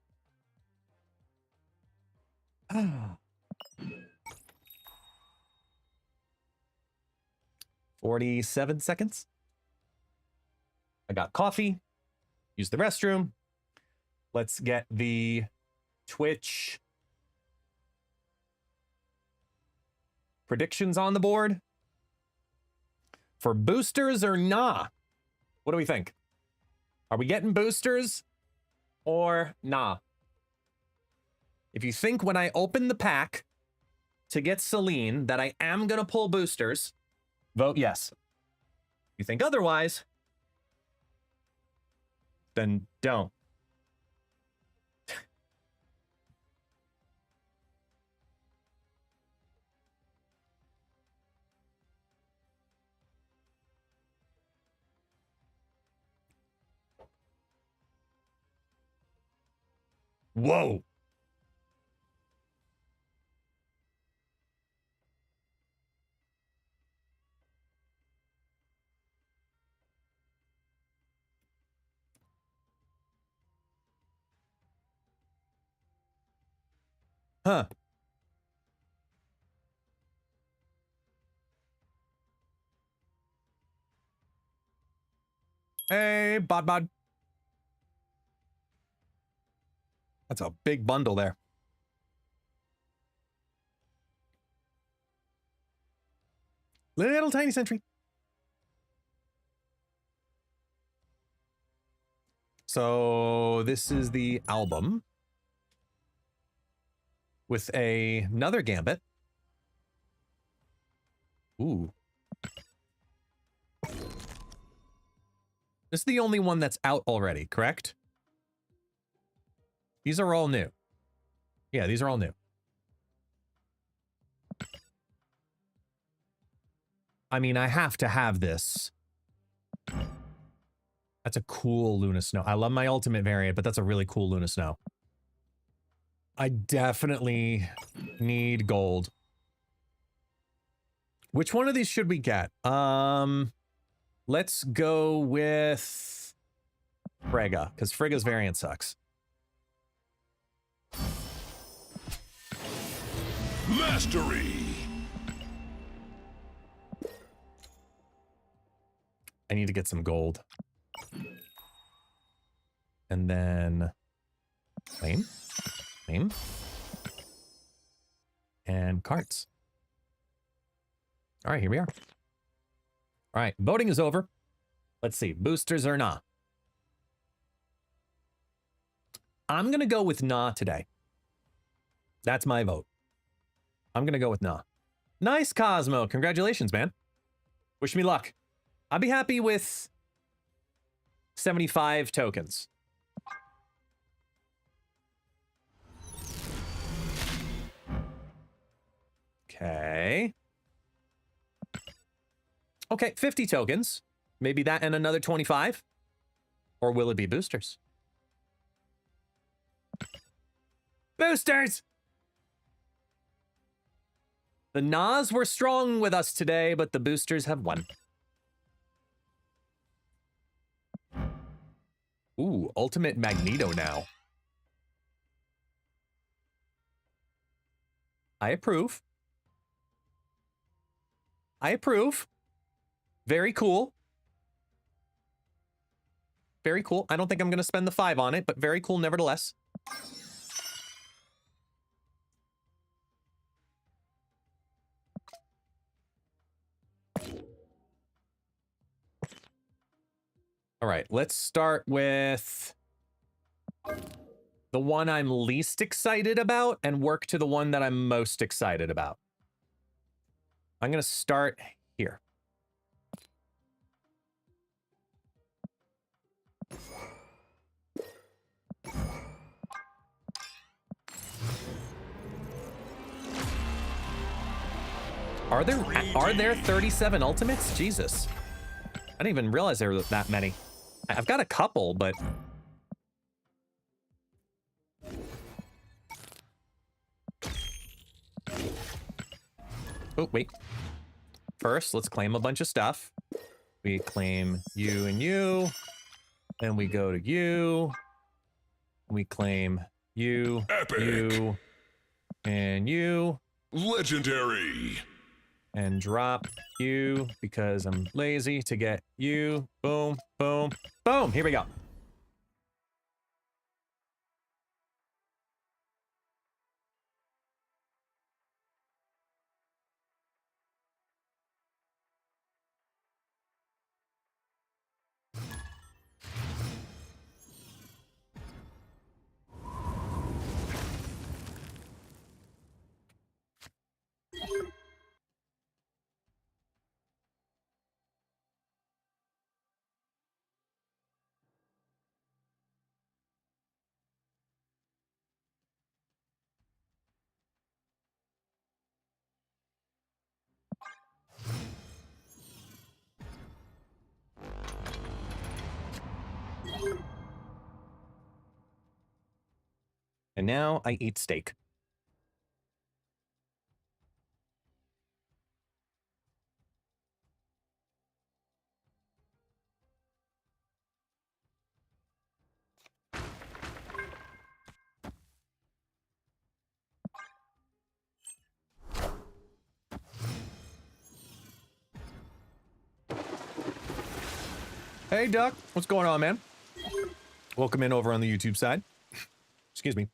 47 seconds. I got coffee. Use the restroom. Let's get the Twitch predictions on the board. For boosters or nah? What do we think? Are we getting boosters or nah? If you think when I open the pack to get Selene that I am going to pull boosters, vote yes. If you think otherwise, then don't. Whoa. Huh. Hey, bod. That's a big bundle there. Little tiny sentry. So this is the album with another Gambit. Ooh. This is the only one that's out already, correct? These are all new. Yeah, these are all new. I mean, I have to have this. That's a cool Luna Snow. I love my ultimate variant, but that's a really cool Luna Snow. I definitely need gold. Which one of these should we get? Let's go with Frigga, because Frigga's variant sucks. Mastery. I need to get some gold. And then claim, and carts. All right, here we are. All right, voting is over. Let's see, boosters or nah. I'm gonna go with nah today. That's my vote. I'm gonna go with nah. Nice, Cosmo. Congratulations, man. Wish me luck. I'll be happy with 75 tokens. Okay. Okay, 50 tokens. Maybe that and another 25. Or will it be boosters? Boosters! The Nas were strong with us today, but the boosters have won. Ooh, Ultimate Magneto now. I approve. I approve. Very cool. Very cool. I don't think I'm going to spend the 5 on it, but very cool nevertheless. All right, let's start with the one I'm least excited about and work to the one that I'm most excited about. I'm going to start here. Are there 37 ultimates? Jesus. I didn't even realize there were that many. I've got a couple, but... Oh, wait. First, let's claim a bunch of stuff. We claim you and you. Then we go to you. We claim you, Epic. you, and you. Legendary. And drop you because I'm lazy to get you. Boom, boom, boom. Here we go. And now I eat steak. Hey, Duck. What's going on, man? Welcome in over on the YouTube side. Excuse me.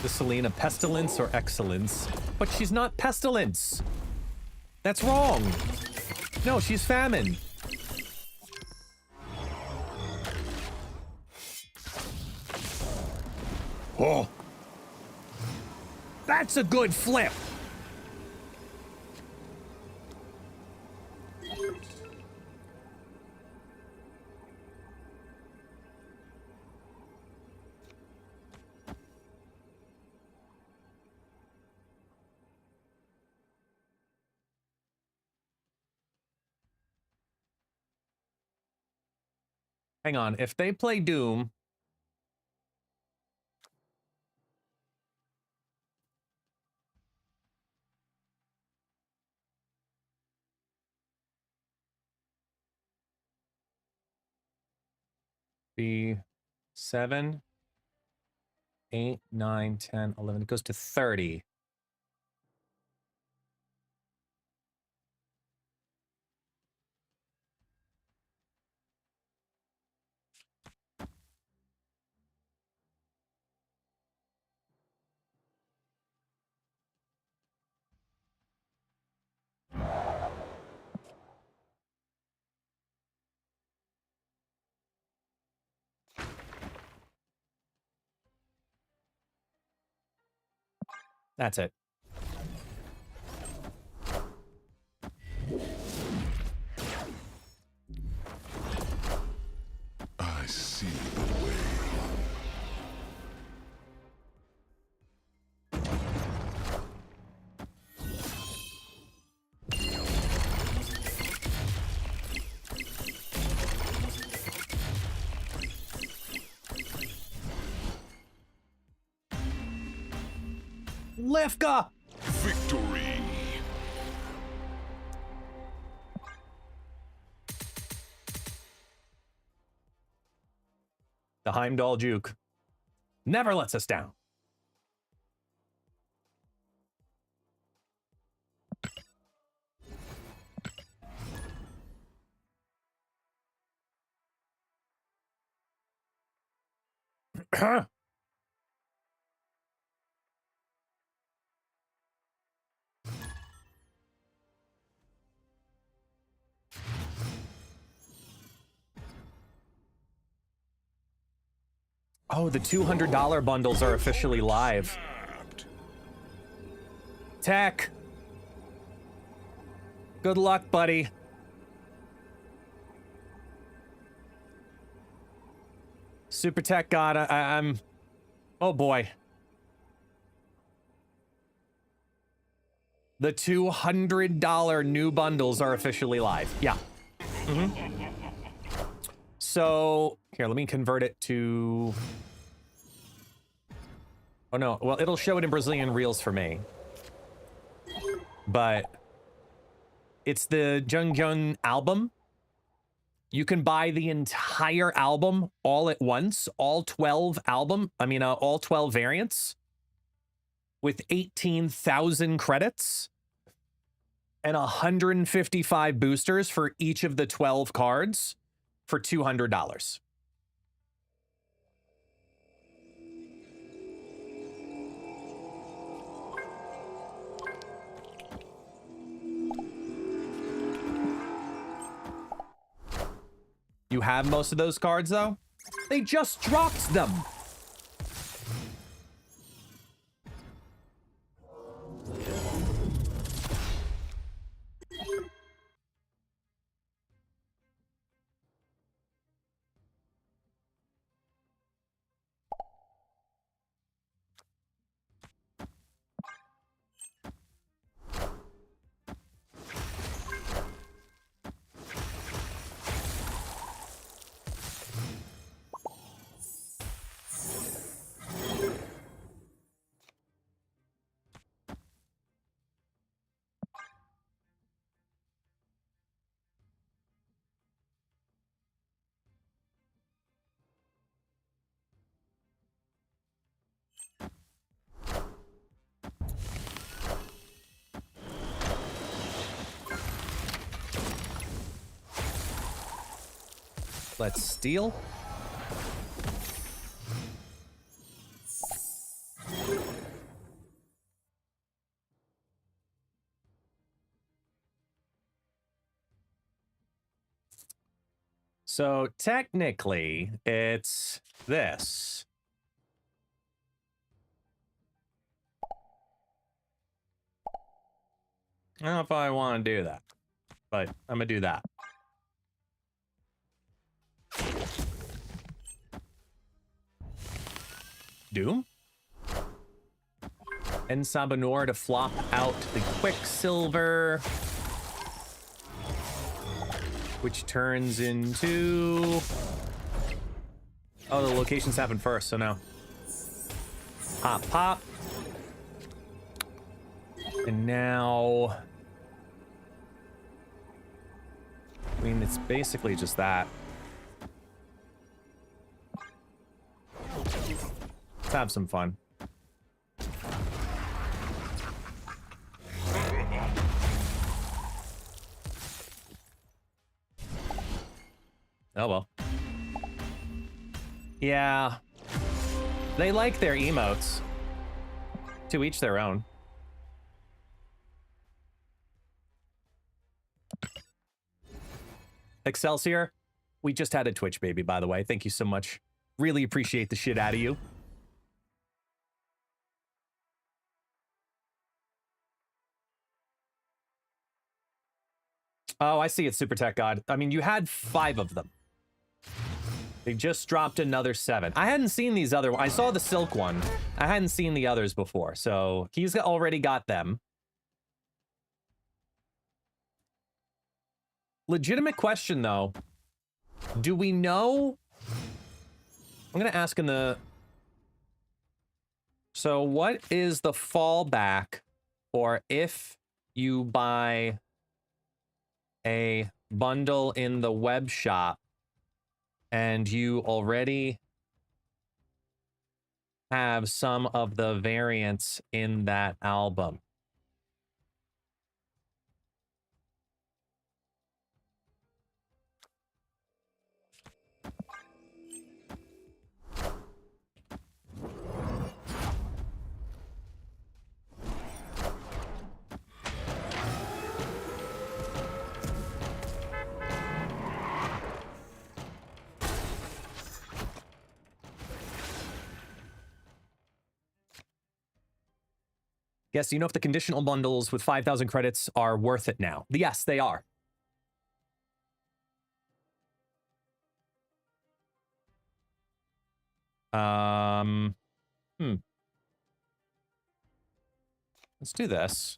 Is Selene a pestilence or excellence? But she's not pestilence. That's wrong. No, she's famine. Oh. That's a good flip. Hang on, if they play Doom... Be 7, 8, 9, 10, 11. It goes to 30. That's it. I see the way. Lefka! Victory. The Heimdall Juke never lets us down. Oh, the $200 bundles are officially live. Tech. Good luck, buddy. Super Tech God, I'm... Oh boy. The $200 new bundles are officially live. Yeah. So, here, let me convert it to... Oh no, well, it'll show it in Brazilian reals for me. But it's the Jung album. You can buy the entire album all at once, all 12 variants with 18,000 credits and 155 boosters for each of the 12 cards for $200. You have most of those cards, though? They just dropped them! Let's steal. So technically, it's this. I don't know if I want to do that, but I'm gonna do that. Doom? And Sabanor to flop out the Quicksilver, which turns into... Oh, the locations happen first, so no. Pop, pop. And now... I mean, it's basically just that. Let's have some fun. Oh well. Yeah. They like their emotes. To each their own. Excelsior, we just had a Twitch baby, by the way. Thank you so much. Really appreciate the shit out of you. Oh, I see it, Super Tech God. I mean, you had 5 of them. They just dropped another 7. I hadn't seen these other ones. I saw the Silk one. I hadn't seen the others before, so he's already got them. Legitimate question, though. Do we know... I'm going to ask in the... So what is the fallback for if you buy a bundle in the web shop and you already have some of the variants in that album? Yes, you know if the conditional bundles with 5,000 credits are worth it now? Yes, they are. Let's do this.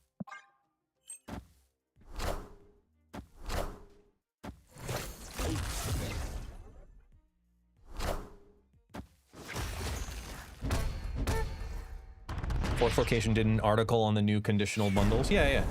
Fourth Location did an article on the new conditional bundles. Yeah, yeah.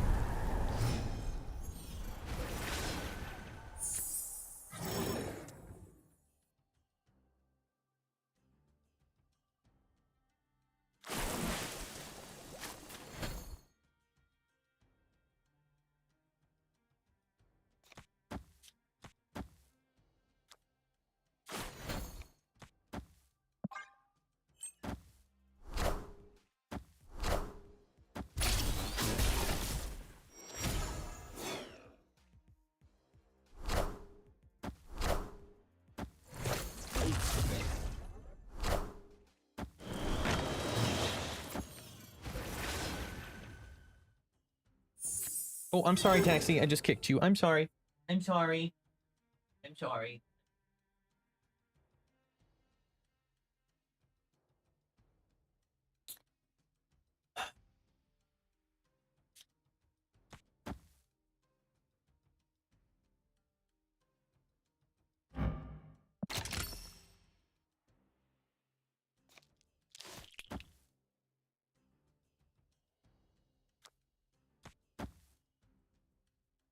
Oh, I'm sorry, Taxi. I just kicked you. I'm sorry. I'm sorry. I'm sorry.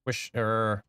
Wish, there.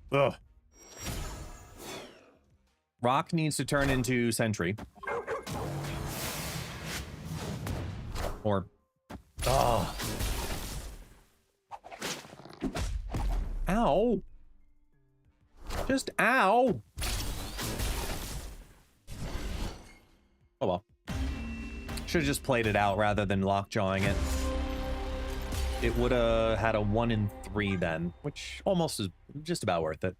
Ugh. Rock needs to turn into Sentry. Or... Oh. Ow. Just ow. Oh well. Should have just played it out rather than lockjawing it. It would have had a 1 in 3 then, which almost is just about worth it.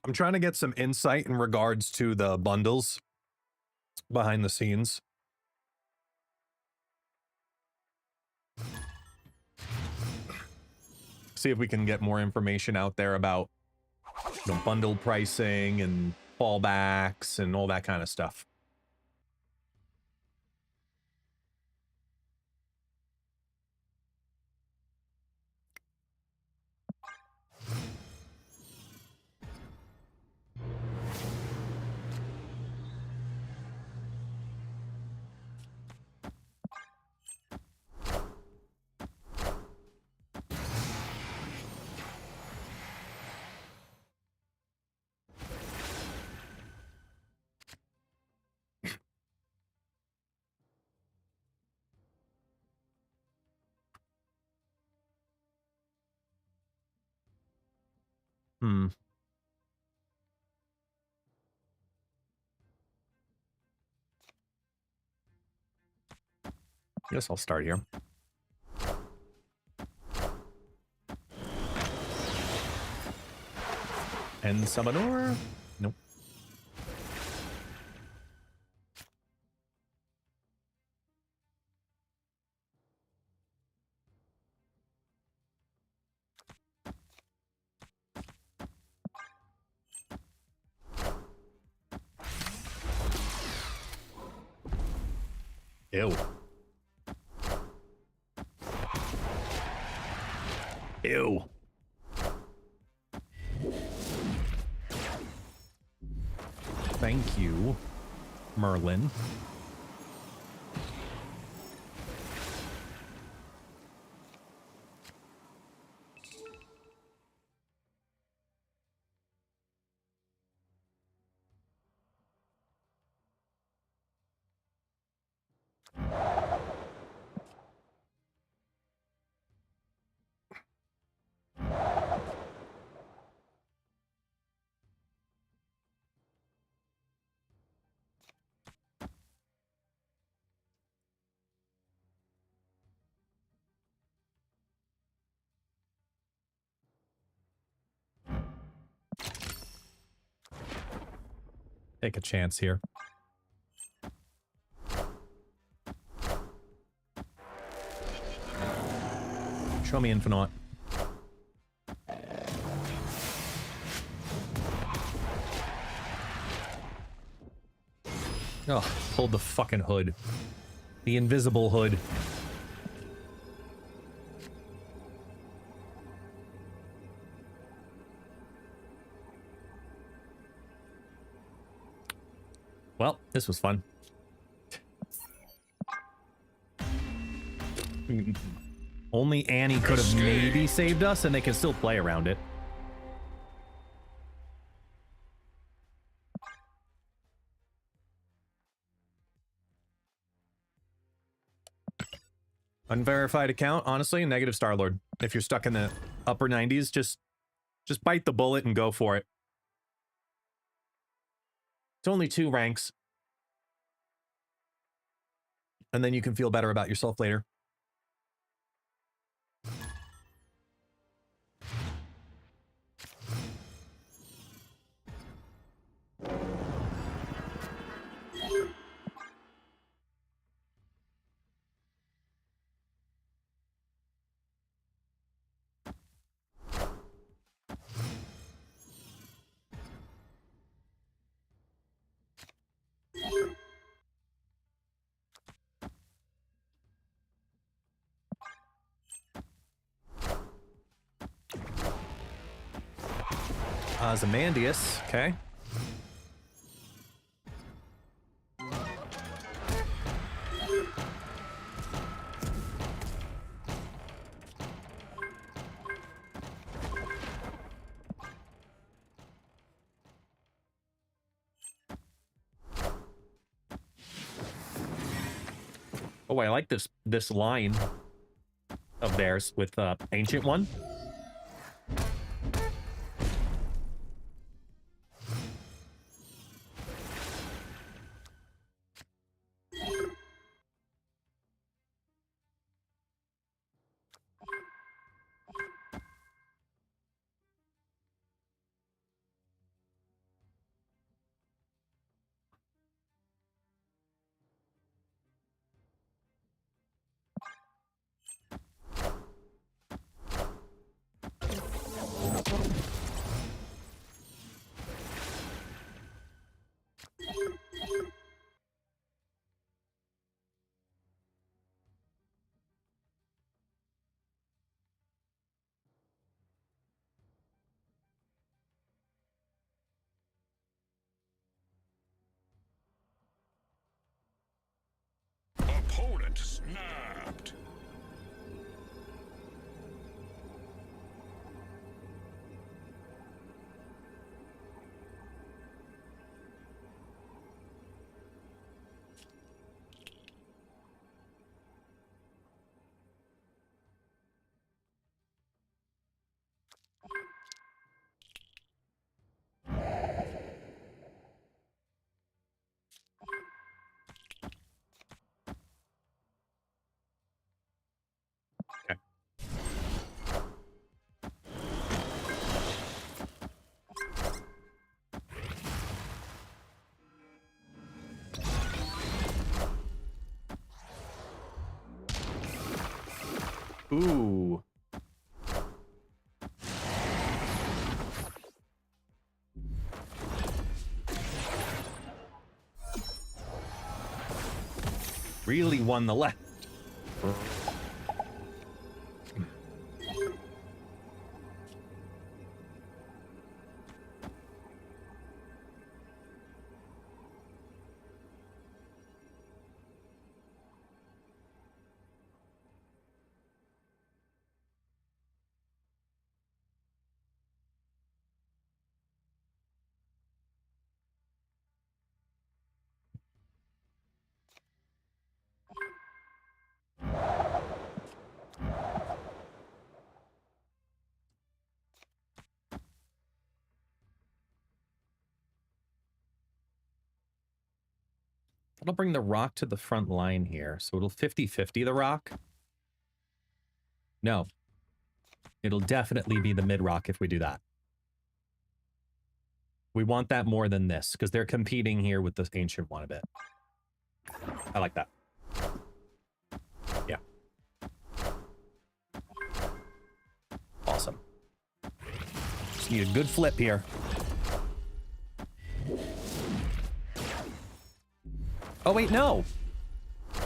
I'm trying to get some insight in regards to the bundles behind the scenes. See if we can get more information out there about bundle pricing and fallbacks and all that kind of stuff. Guess I'll start here. And Summonor? Nope. Ew. Ew. Thank you, Merlin. Take a chance here. Show me Infinite. Oh, pulled the fucking hood. The invisible hood. Well, this was fun. Only Annie could have maybe saved us, and they can still play around it. Unverified account, honestly, negative Star-Lord. If you're stuck in the upper 90s, just bite the bullet and go for it. It's only 2 ranks. And then you can feel better about yourself later. Ozymandias, okay. Oh, I like this line of theirs with Ancient One. Ooh. Really won the left. That'll bring the rock to the front line here. So it'll 50-50 the rock. No. It'll definitely be the mid rock if we do that. We want that more than this because they're competing here with this ancient one a bit. I like that. Yeah. Awesome. Just need a good flip here. Oh, wait, no.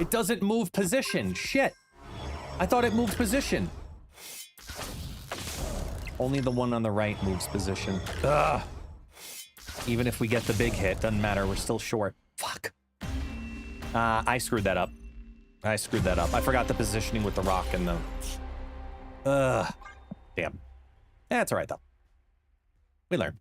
It doesn't move position. Shit. I thought it moved position. Only the one on the right moves position. Ugh. Even if we get the big hit, doesn't matter. We're still short. Fuck. I screwed that up. I screwed that up. I forgot the positioning with the rock and the... Damn. That's all right, though. We learn.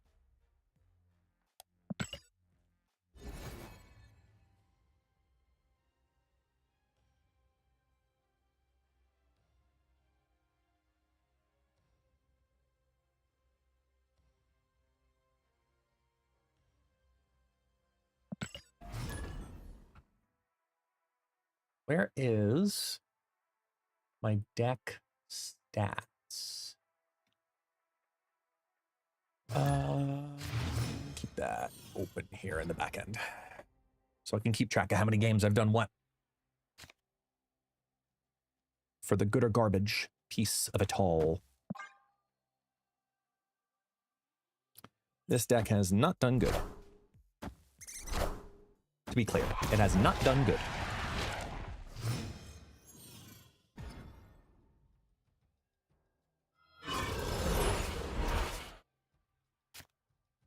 Where is my deck stats? Keep that open here in the back end so I can keep track of how many games I've done what. For the good or garbage piece of it all. This deck has not done good. To be clear, it has not done good.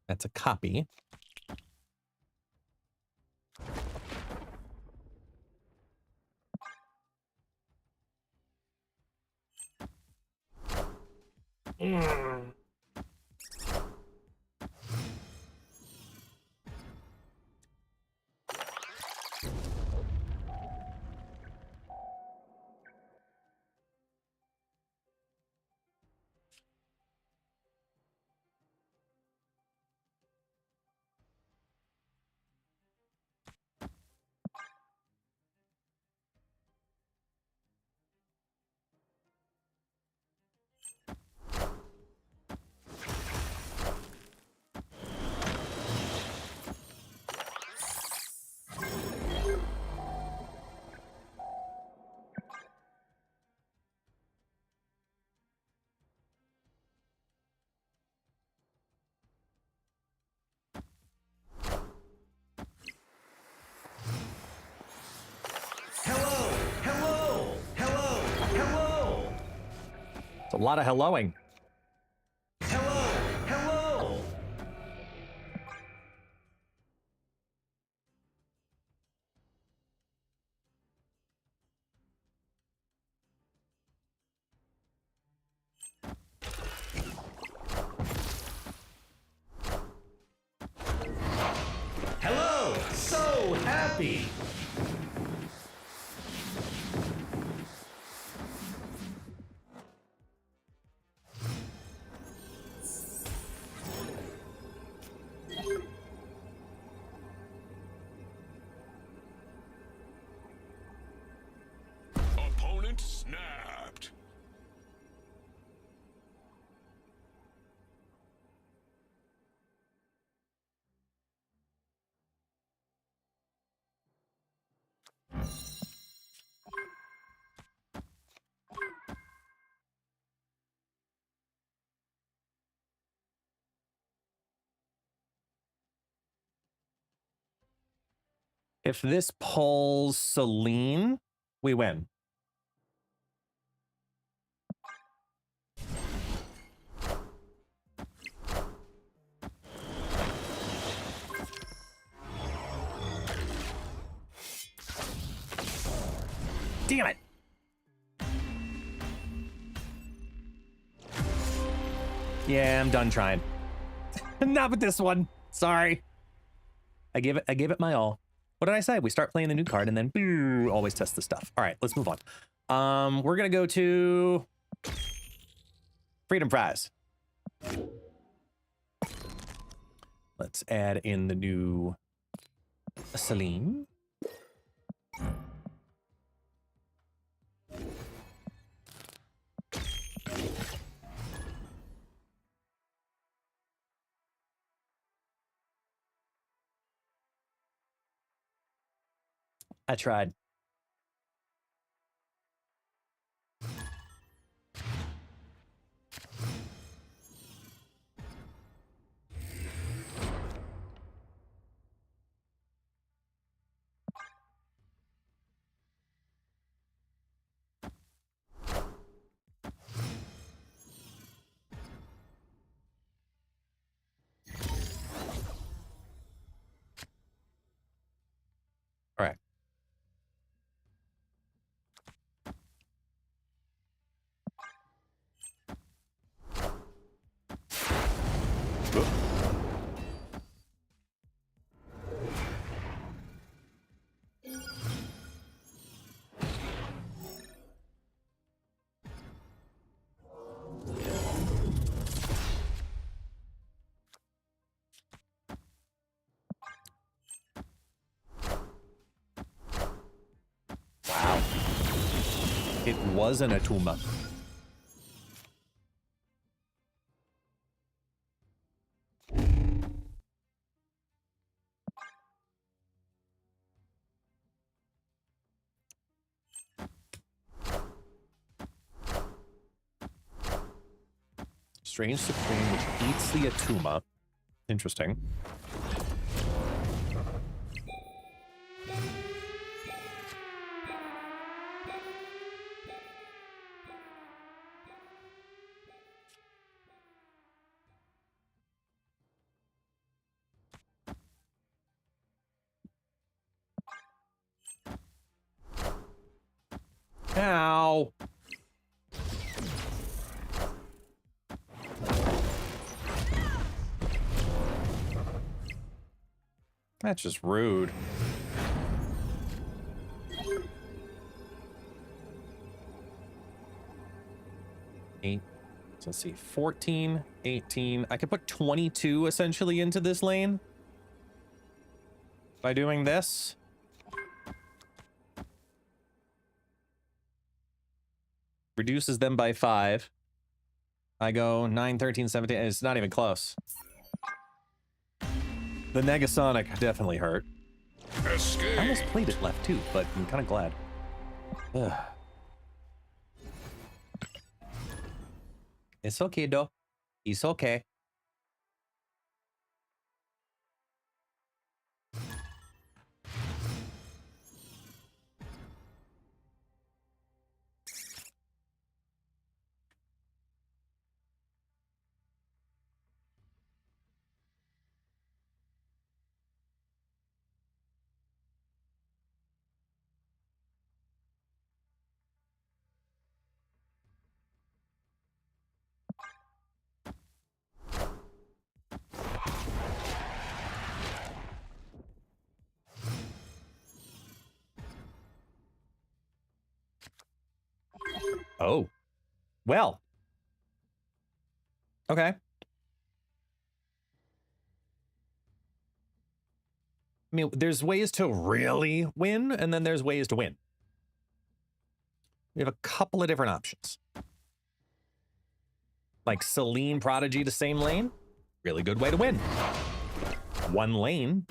That's a copy. It's a lot of helloing. Hello! Hello! So happy! Opponent snapped. If this pulls Selene, we win. Damn it. Yeah, I'm done trying. Not with this one. Sorry. I gave it my all. What did I say? We start playing the new card and then always test the stuff. All right, let's move on. We're gonna go to Freedom Fries. Let's add in the new Selene. I tried. All right. Wow. It was an Atuma. Strange Supreme, which eats the Atuma. Interesting. Ow. That's just rude. Eight. So let's see. 14, 18. I could put 22 essentially into this lane by doing this. Reduces them by 5. I go 9, 13, 17. It's not even close. The Negasonic definitely hurt. Escape. I almost played it left too, but I'm kind of glad. Ugh. It's okay, though. It's okay. Oh. Well. Okay. I mean, there's ways to really win, and then there's ways to win. We have a couple of different options. Like Selene Prodigy to same lane. Really good way to win. One lane.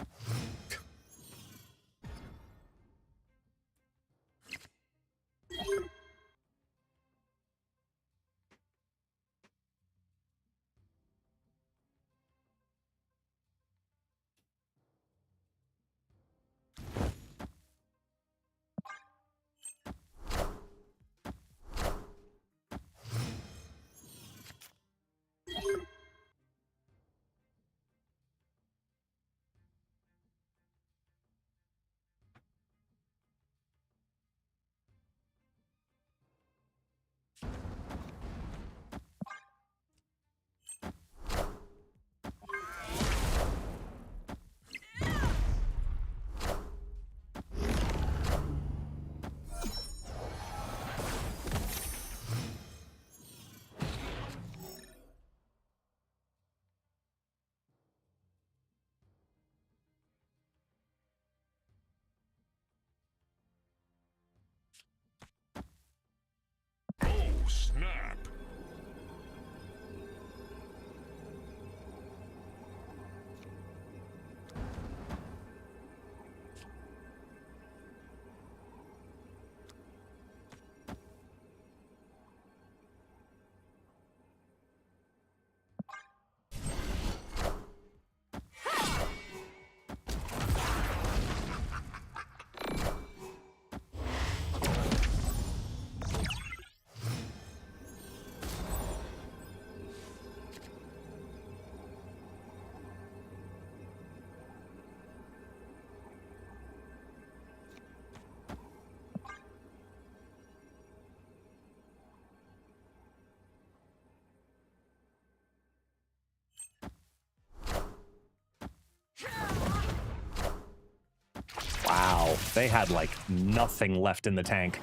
Wow, they had like nothing left in the tank.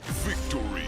Victory.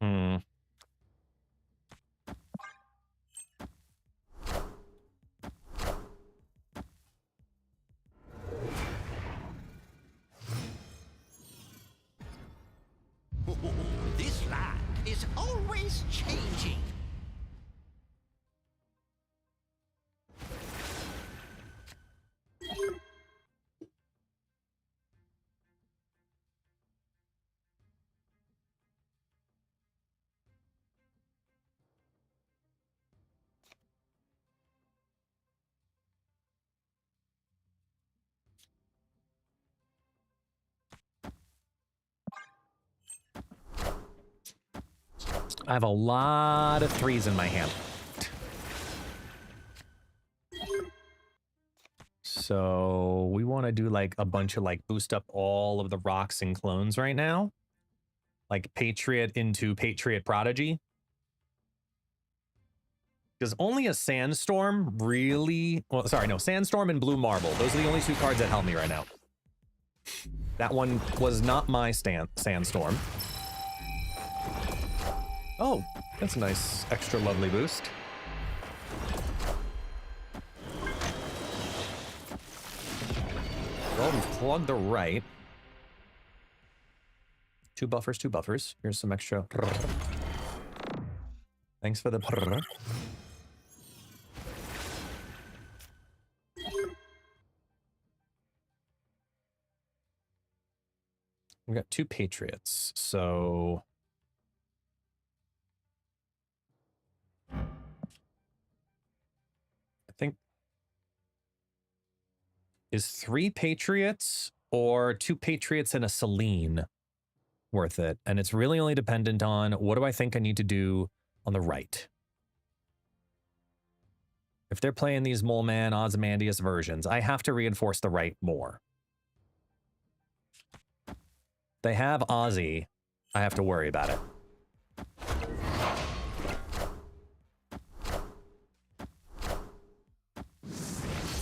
Hmm. This land is always changing. I have a lot of 3s in my hand. So we want to do like a bunch of like boost up all of the rocks and clones right now. Like Patriot into Patriot Prodigy. Because only a Sandstorm really... Well, sorry, no. Sandstorm and Blue Marble. Those are the only 2 cards that help me right now. That one was not my Sandstorm. Oh, that's a nice extra lovely boost. Well, we've plugged the right. 2 buffers, 2 buffers. Here's some extra. Thanks for the. We got 2 Patriots, so. I think. Is 3 Patriots or 2 Patriots and a Selene worth it? And it's really only dependent on what do I think I need to do on the right. If they're playing these Mole Man, Ozymandias versions, I have to reinforce the right more. They have Ozzy. I have to worry about it.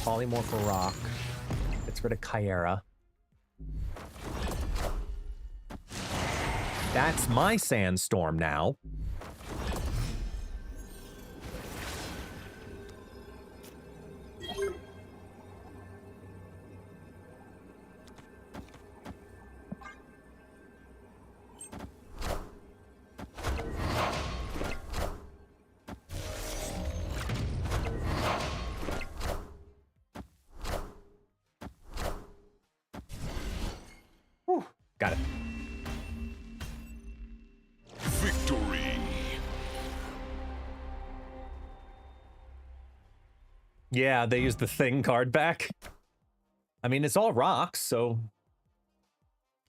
Polymorph for rock. Gets rid of Kyera. That's my Sandstorm now. Whew, got it. Victory. Yeah, they used the Thing card back. I mean, it's all rocks, so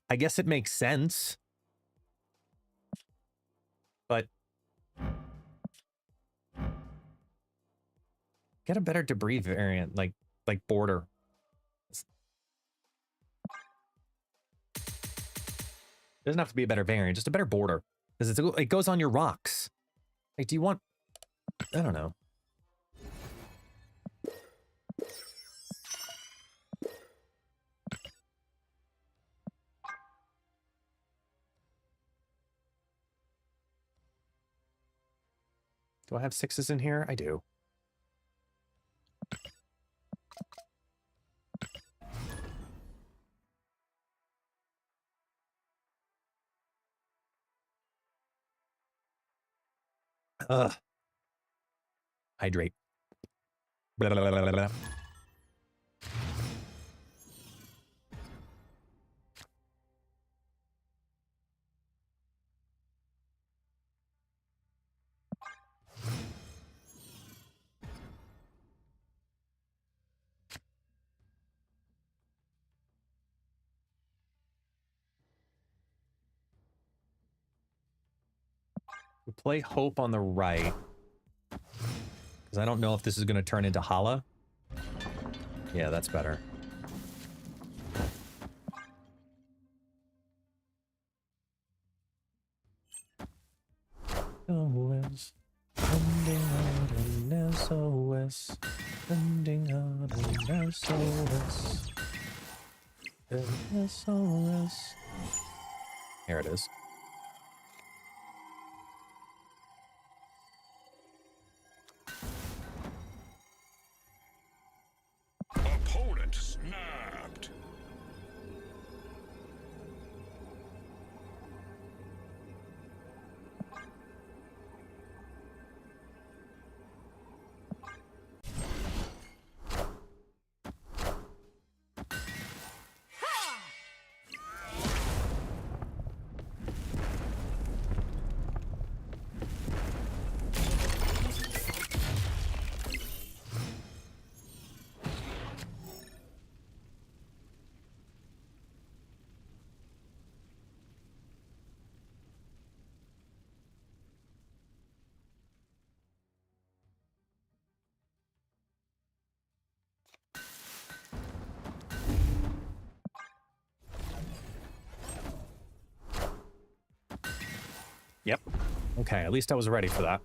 I guess it makes sense. But get a better debris variant, like border. Doesn't have to be a better variant, just a better border. Because it goes on your rocks. Like, do you want... I don't know. Do I have 6s in here? I do. Ugh. Hydrate. Blah, blah, blah, blah, blah. We play Hope on the right. Because I don't know if this is going to turn into Hala. Yeah, that's better. SOS. Sending out an SOS. Sending out an SOS. An SOS. Here it is. Opponent snapped. Yep. Okay, at least I was ready for that.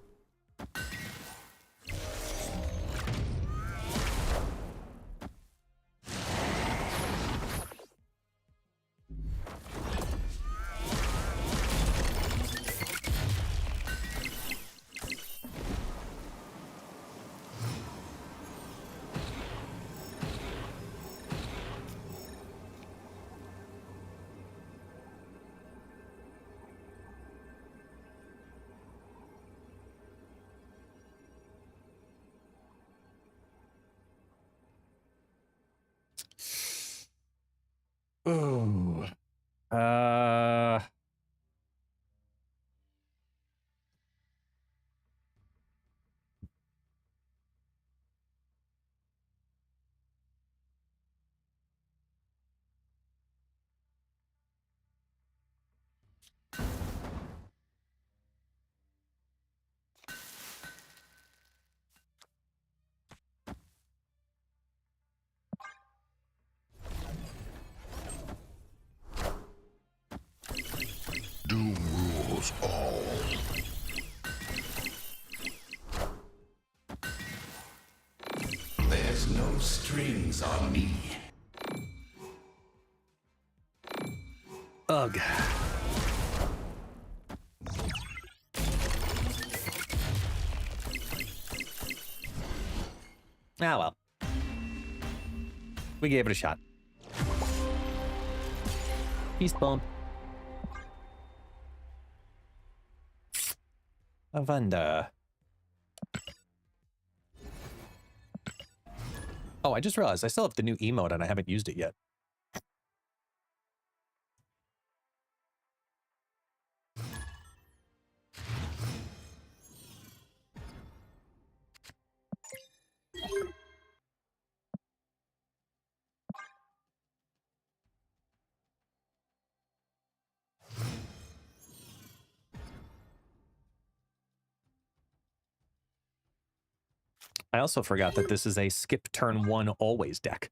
Ooh. Doom rules all. There's no strings on me. Ugh. Ah, well. We gave it a shot. Peace bump. Avanda. Oh, I just realized I still have the new emote and I haven't used it yet. I also forgot that this is a skip turn 1 always deck.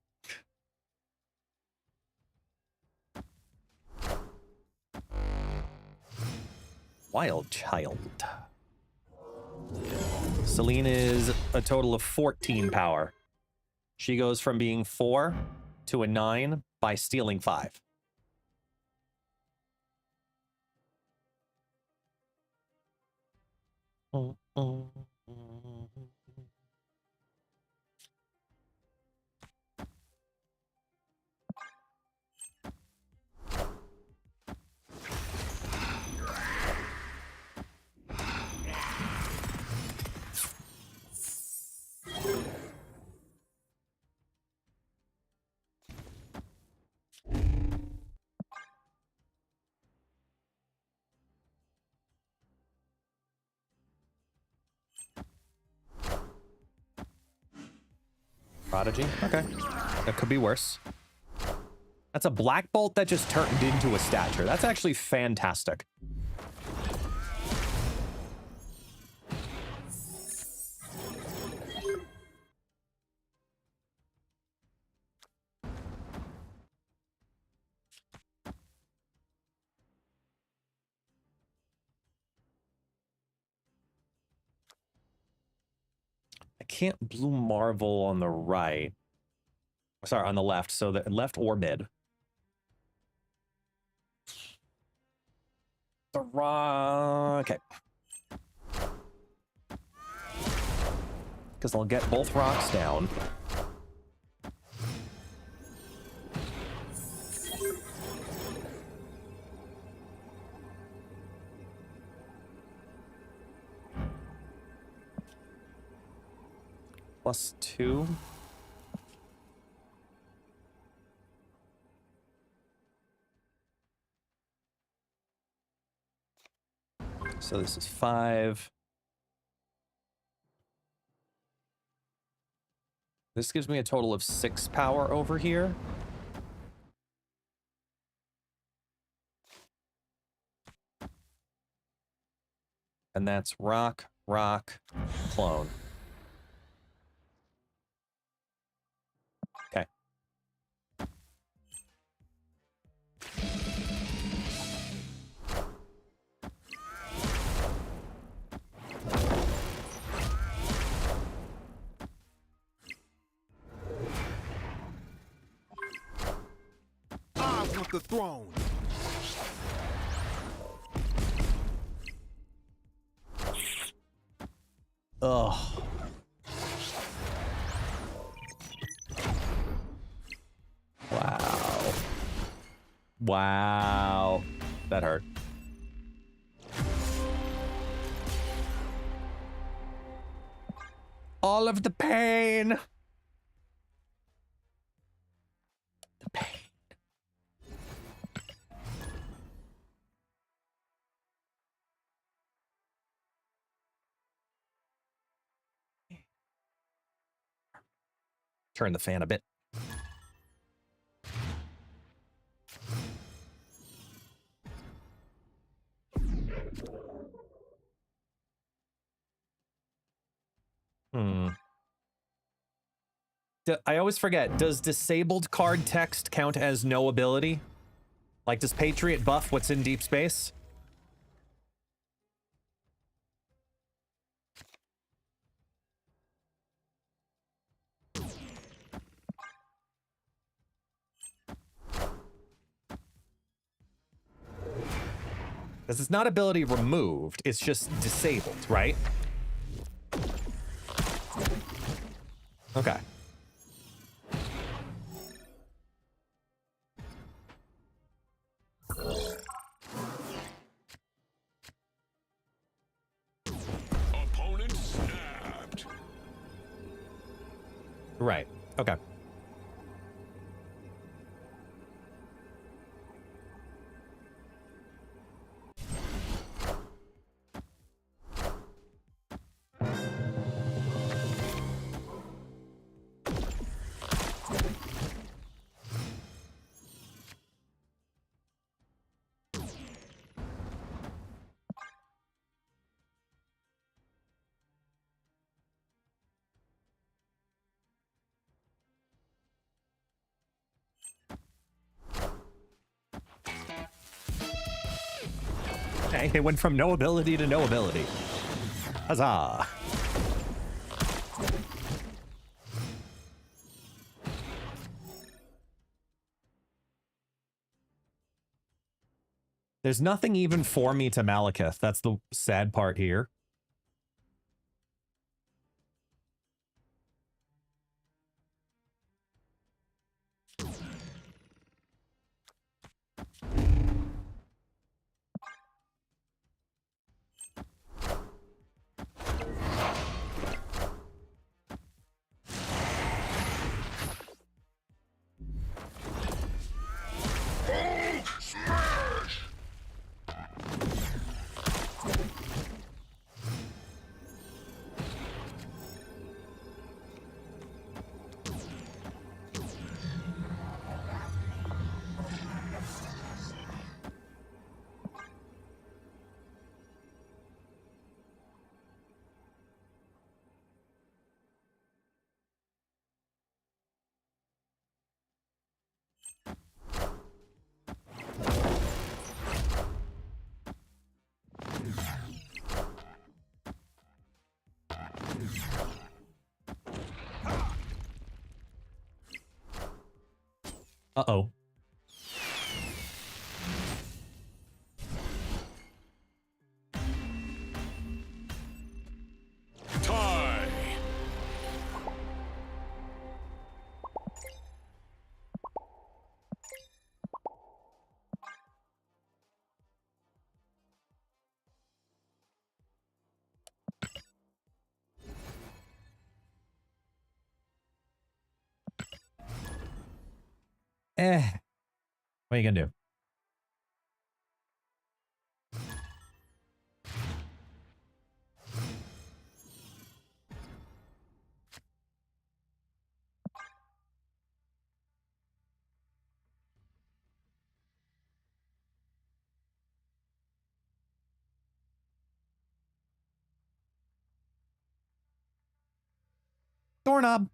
Wild child. Selene is a total of 14 power. She goes from being 4 to a 9 by stealing 5. Prodigy? Okay. That could be worse. That's a black bolt that just turned into a stature. That's actually fantastic. I can't Blue Marvel on the right. Sorry, on the left. So the left or mid. The rock. Okay. Because I'll get both rocks down. +2. So this is 5. This gives me a total of 6 power over here. And that's rock, rock, clone. Okay. I want the throne. Ugh. Wow. Wow. That hurt. All of the pain. The pain. Turn the fan a bit. I always forget, does disabled card text count as no ability? Like, does Patriot buff what's in deep space? Because it's not ability removed, it's just disabled, right? Okay. Opponent snapped. Right. Okay. Okay, it went from no ability to no ability. Huzzah. There's nothing even for me to Malekith. That's the sad part here. Uh-oh. Tie. What are you gonna do? Doorknob.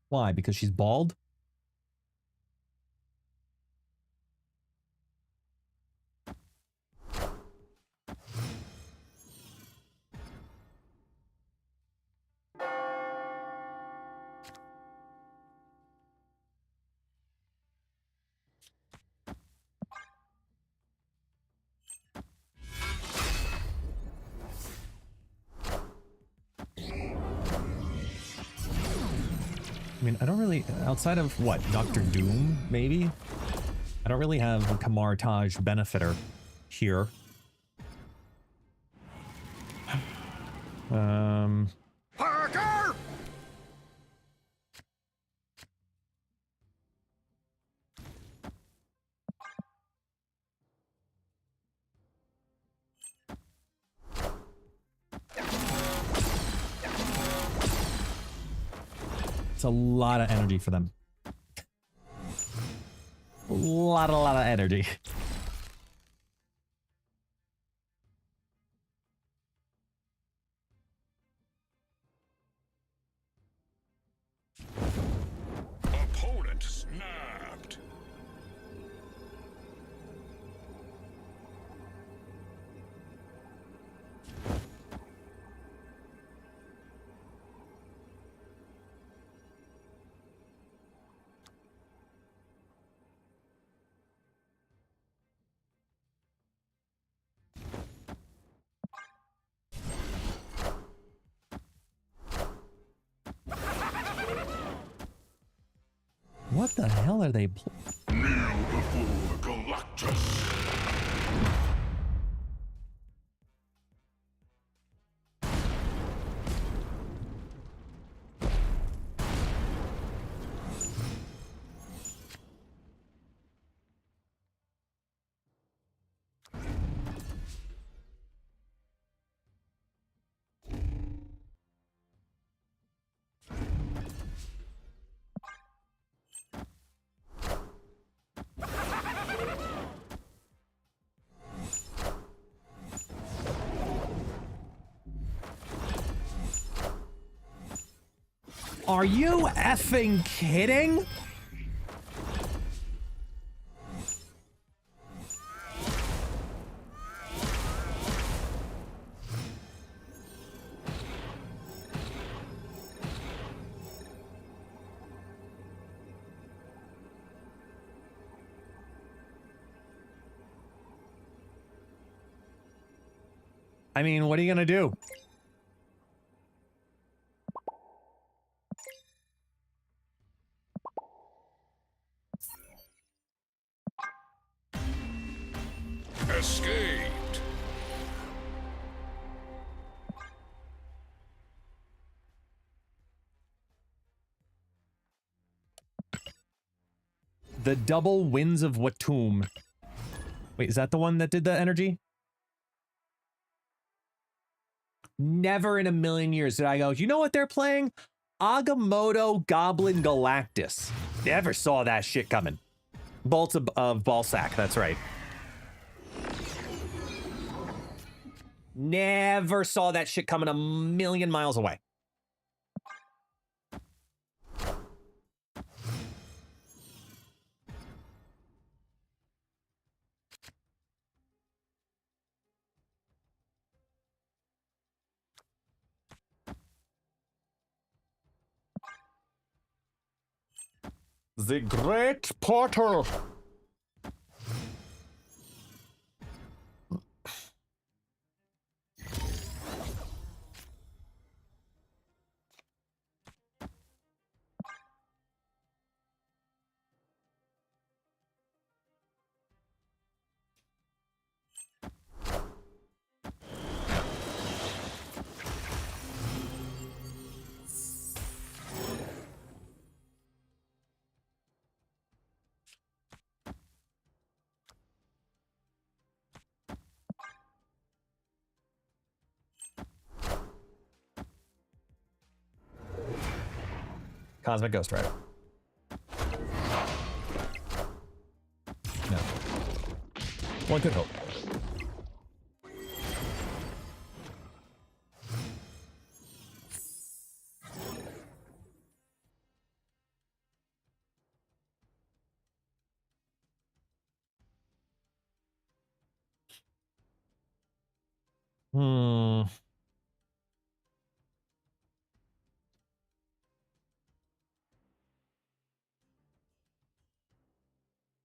Why? Because she's bald? I mean, I don't really, outside of what, Dr. Doom, maybe? I don't really have a Kamartaj Benefitter here. Parker! It's a lot of energy for them. A lot of energy. Opponent snapped. What the hell are they Kneel before Galactus. Are you effing kidding? I mean, what are you gonna do? Escaped. The double winds of Watum. Wait, is that the one that did the energy? Never in a million years did I go, you know what they're playing? Agamotto Goblin Galactus. Never saw that shit coming. Bolts of Ballsack, that's right. Never saw that shit coming a million miles away. The Great Portal. Cosmic Ghost Rider. No. One could hope.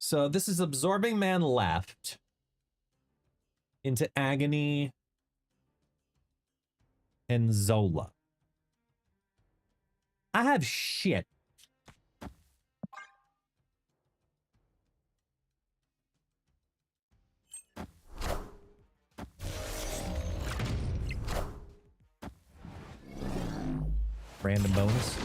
So this is Absorbing Man left into Agony and Zola. I have shit. Random bonus.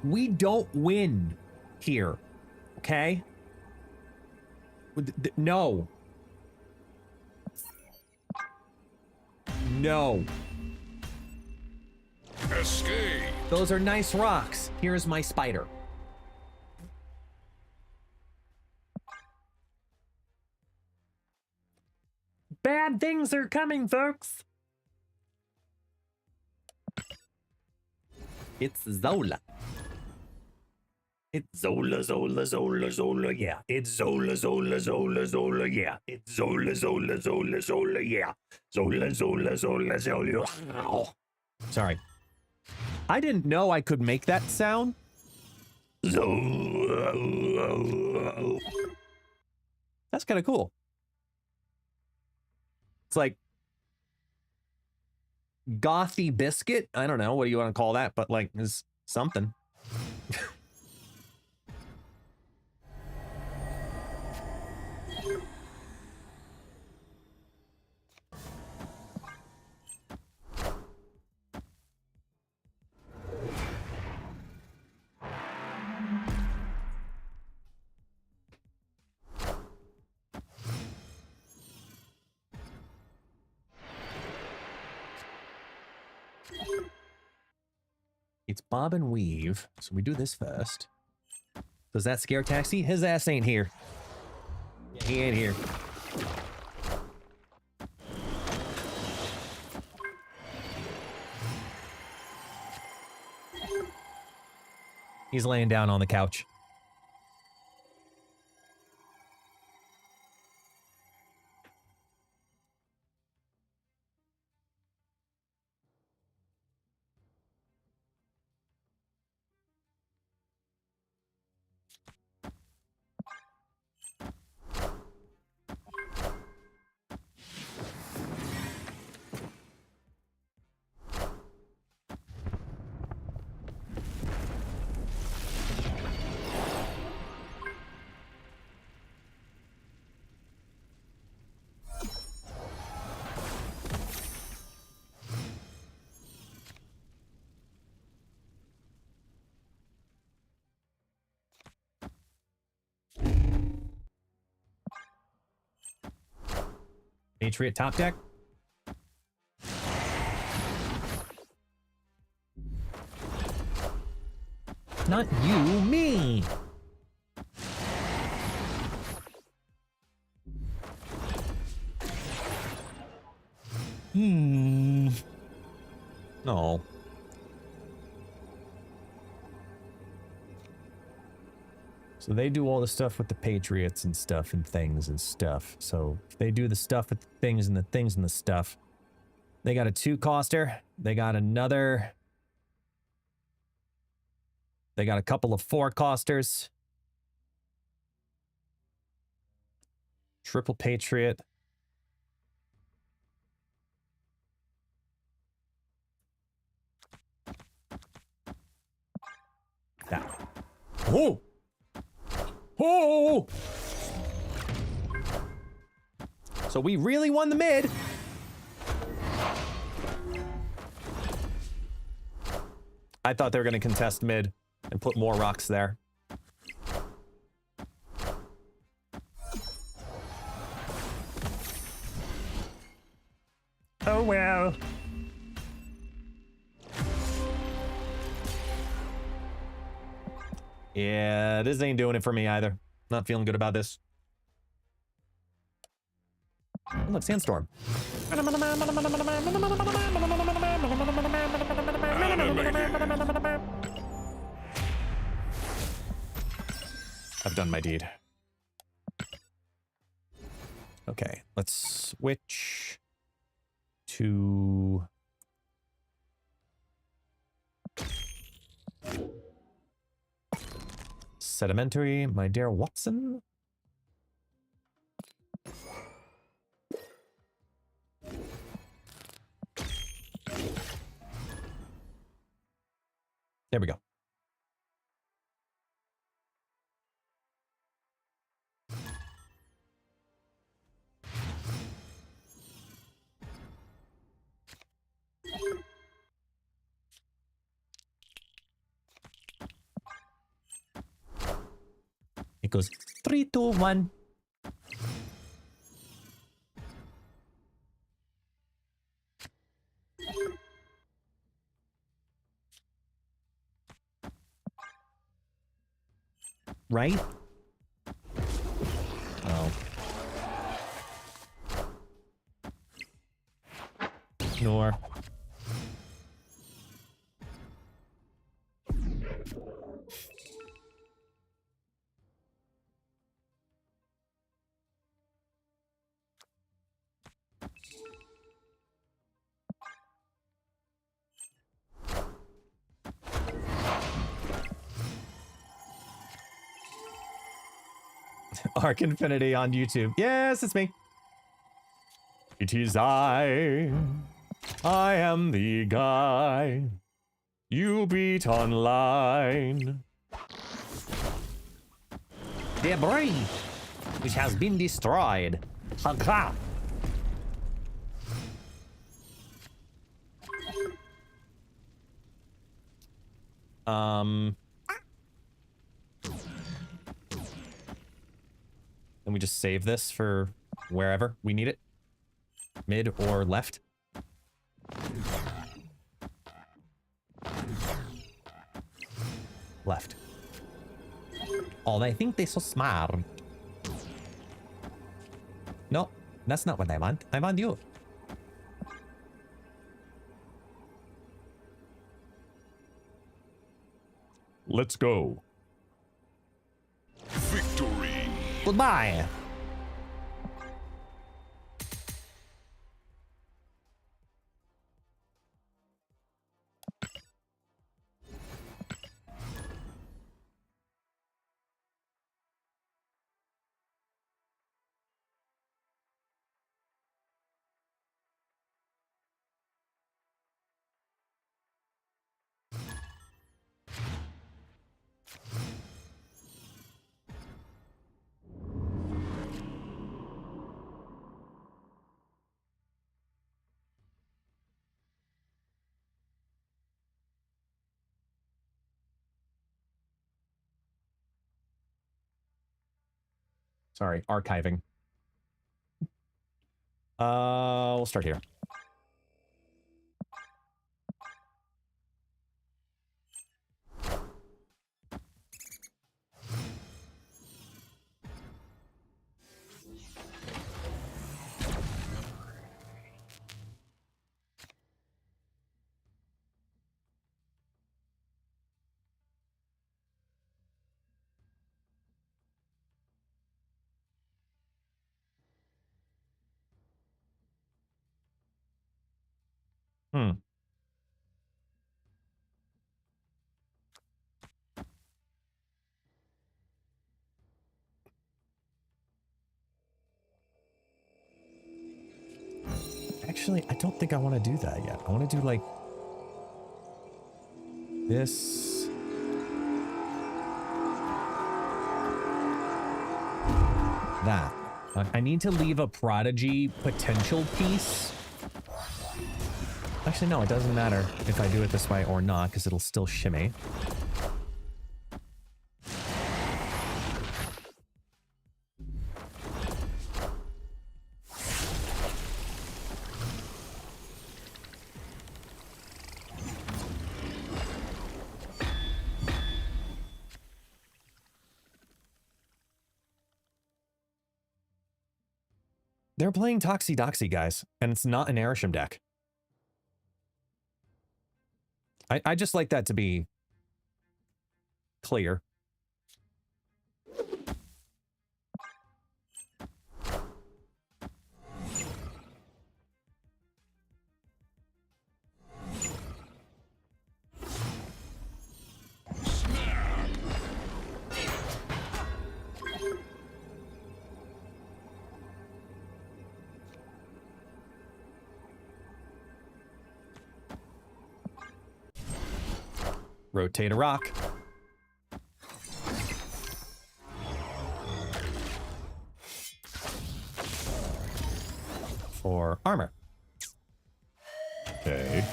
We don't win here, okay? No. No. Escape. Those are nice rocks. Here's my spider. Bad things are coming, folks. It's Zola. It's Zola, Zola, Zola, Zola, yeah. It's Zola, Zola, Zola, Zola, yeah. It's Zola, Zola, Zola, Zola, yeah. Zola, Zola, Zola, Zola. Sorry. I didn't know I could make that sound. Zola. That's kind of cool. It's like gothy biscuit. I don't know. What do you want to call that? But like, it's something. It's bob and weave, so we do this first. Does that scare Taxi? His ass ain't here. Yeah, he ain't here. He's laying down on the couch. Patriot top deck. Not you, me. No. So they do all the stuff with the Patriots and stuff and things and stuff. So if they do the stuff with the things and the things and the stuff, they got a 2-coster. They got another. They got a couple of 4-costers. Triple Patriot. That. Oh! Oh! So we really won the mid. I thought they were going to contest mid and put more rocks there. Oh well. Yeah, this ain't doing it for me either. Not feeling good about this. Oh, look, Sandstorm. I've done my deed. Okay, let's switch to... Sedimentary, my dear Watson. There we go. It goes 3, 2, 1. Right? Oh. Ignore. Arc Infinity on YouTube. Yes, it's me. It is I. I am the guy you beat online. Debris, which has been destroyed. Ha-ha. Can we just save this for wherever we need it? Mid or left? Left. Oh, they think they're so smart. No, that's not what I want. I want you. Let's go. Victory. Goodbye. Sorry, archiving. We'll start here. Actually, I don't think I want to do that yet. I want to do like this. That. I need to leave a prodigy potential piece. Actually, no, it doesn't matter if I do it this way or not, because it'll still shimmy. They're playing Toxie Doxie, guys, and it's not an Airsham deck. I just like that to be clear. Rotate a rock. For armor. Okay.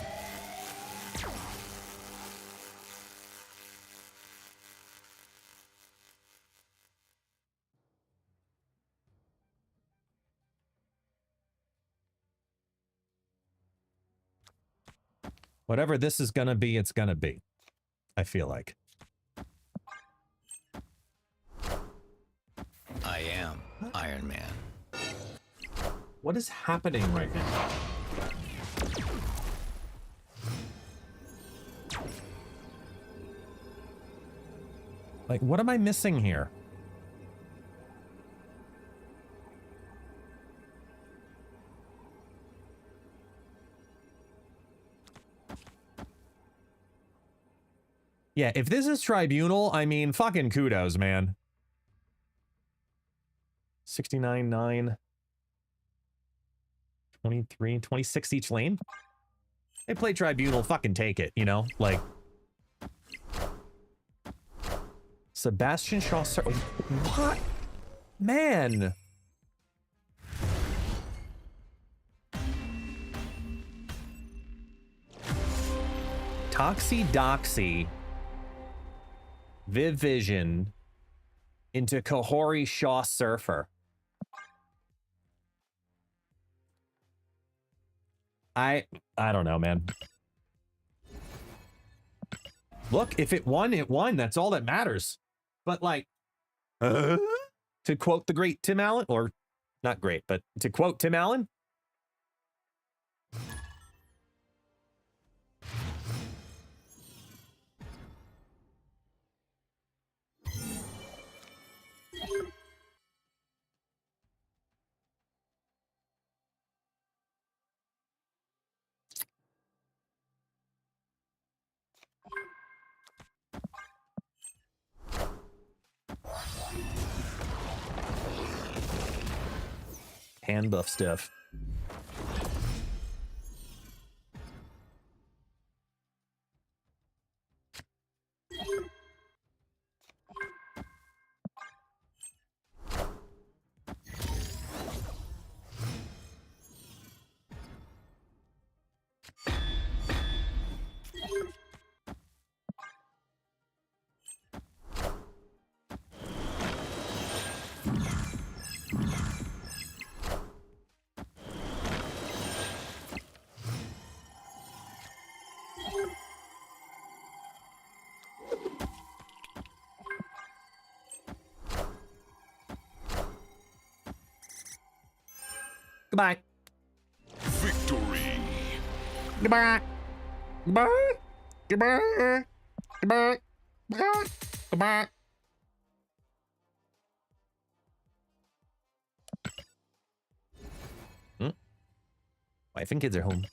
Whatever this is gonna be, it's gonna be. I feel like. I am Iron Man. What is happening right now? Like, what am I missing here? Yeah, if this is Tribunal, I mean, fucking kudos, man. 69, 9, 23, 26 each lane. They play Tribunal, fucking take it, you know? Like... Sebastian Chaucer... What? Man! Toxie Doxie... Viv Vision into Kahori Shaw Surfer. I don't know, man. Look, if it won, it won. That's all that matters. But like, to quote the great Tim Allen, or not great, but to quote Tim Allen, hand buff stuff. Goodbye. Victory. Goodbye. Goodbye. Goodbye. Goodbye. Goodbye. Goodbye. Wife and kids are home.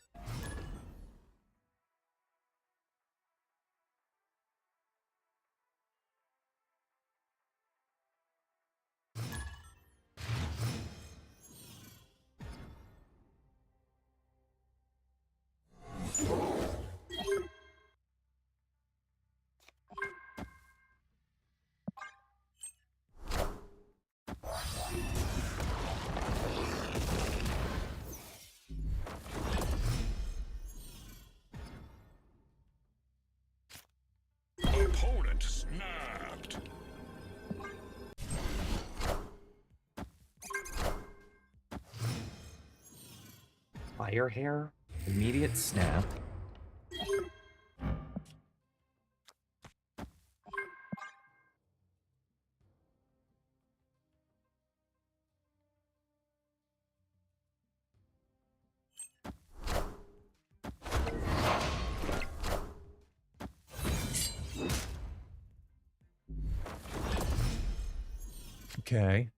Opponent snapped. Fire hair, immediate snap. Okay.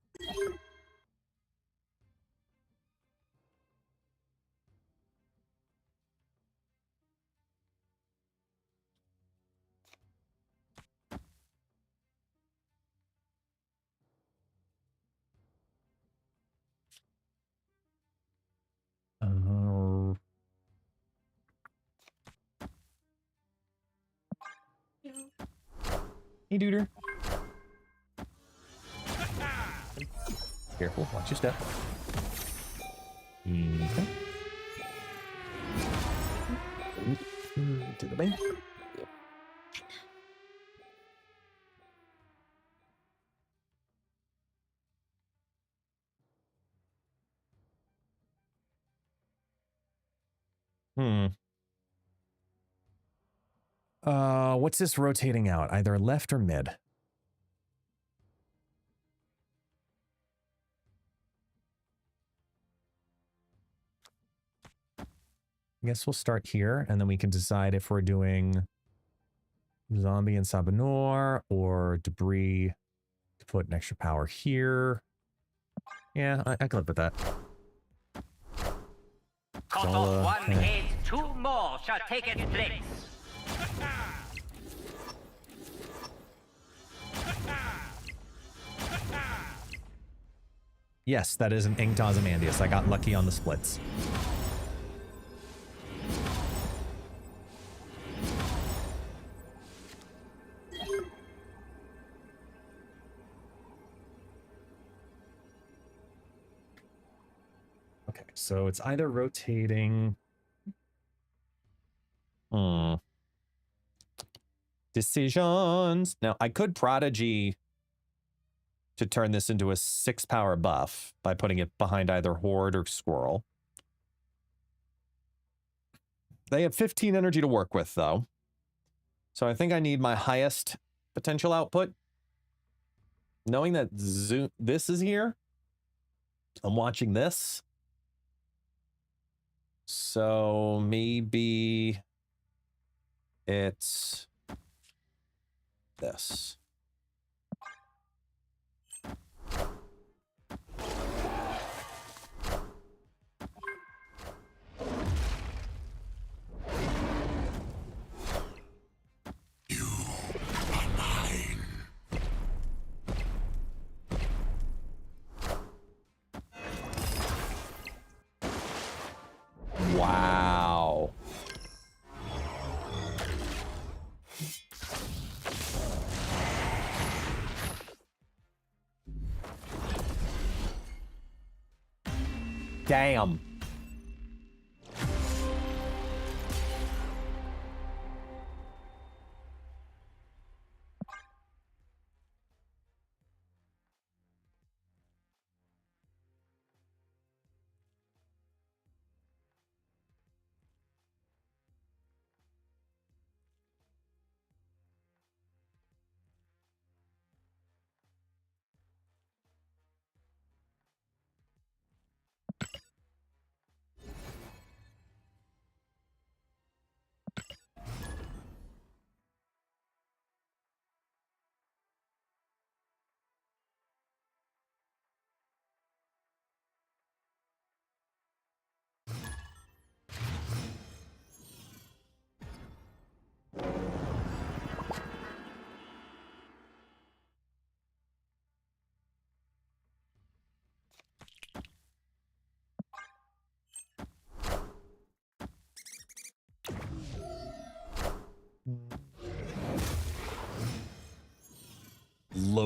Hey, duder. Careful, watch your step. Okay. To the bank. What's this rotating out? Either left or mid? I guess we'll start here, and then we can decide if we're doing zombie and Sabanor or debris to put an extra power here. Yeah, I can live with that. Cut off one head, two more shall take its place. Yes, that is an inked Ozymandias. I got lucky on the splits. Okay, so it's either rotating... Decisions. Now, I could Prodigy to turn this into a 6-power buff by putting it behind either Horde or Squirrel. They have 15 energy to work with, though. So I think I need my highest potential output. Knowing that this is here, I'm watching this. So maybe it's this. Wow. Damn.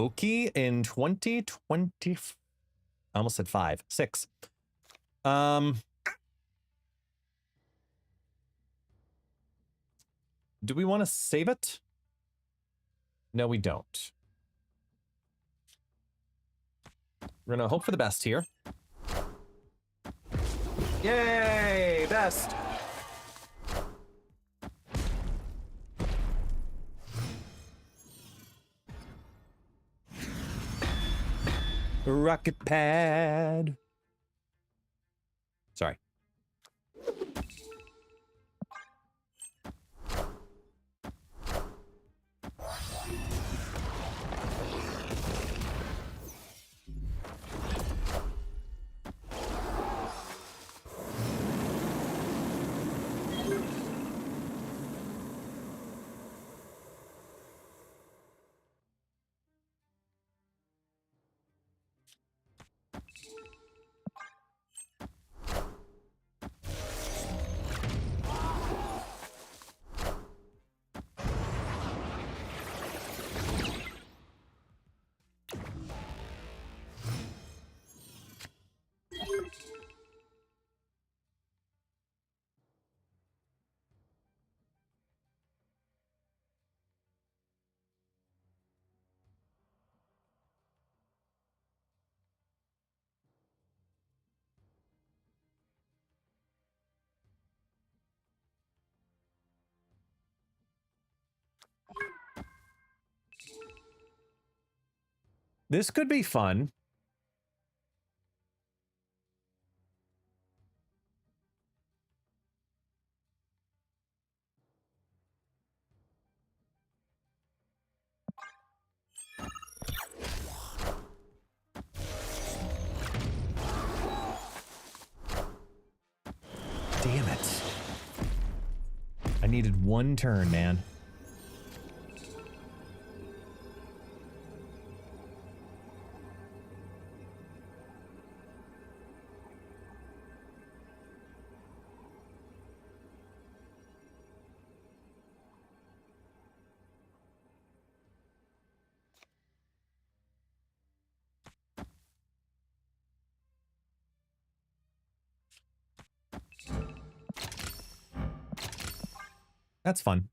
Loki in 2020. I almost said 5, 6. Do we want to save it? No, we don't. We're gonna hope for the best here. Yay, best. Rocket pad. Sorry. This could be fun. Damn it. I needed one turn, man. That's fun.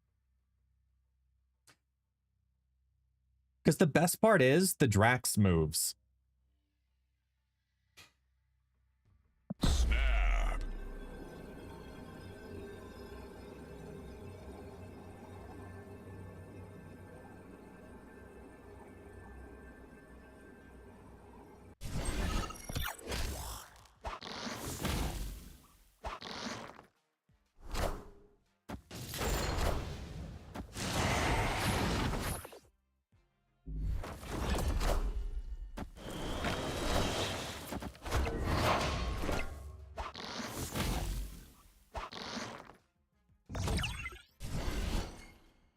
Because the best part is the Drax moves. Snap.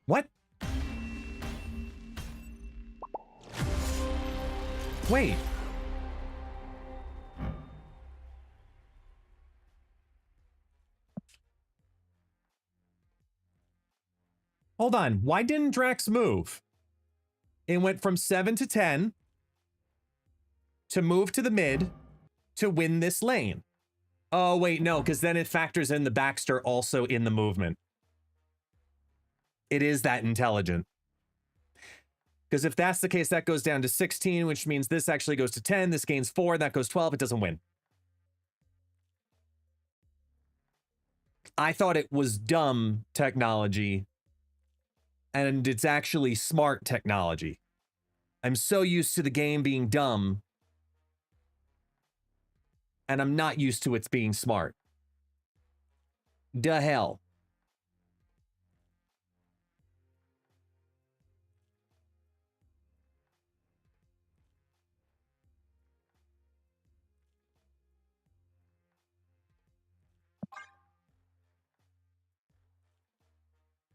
What? Wait. Hold on. Why didn't Drax move? It went from 7 to 10 to move to the mid to win this lane. Oh, wait, no, because then it factors in the Baxter also in the movement. It is that intelligent. Because if that's the case, that goes down to 16, which means this actually goes to 10. This gains 4. That goes 12. It doesn't win. I thought it was dumb technology, and it's actually smart technology. I'm so used to the game being dumb, and I'm not used to it being smart. The hell.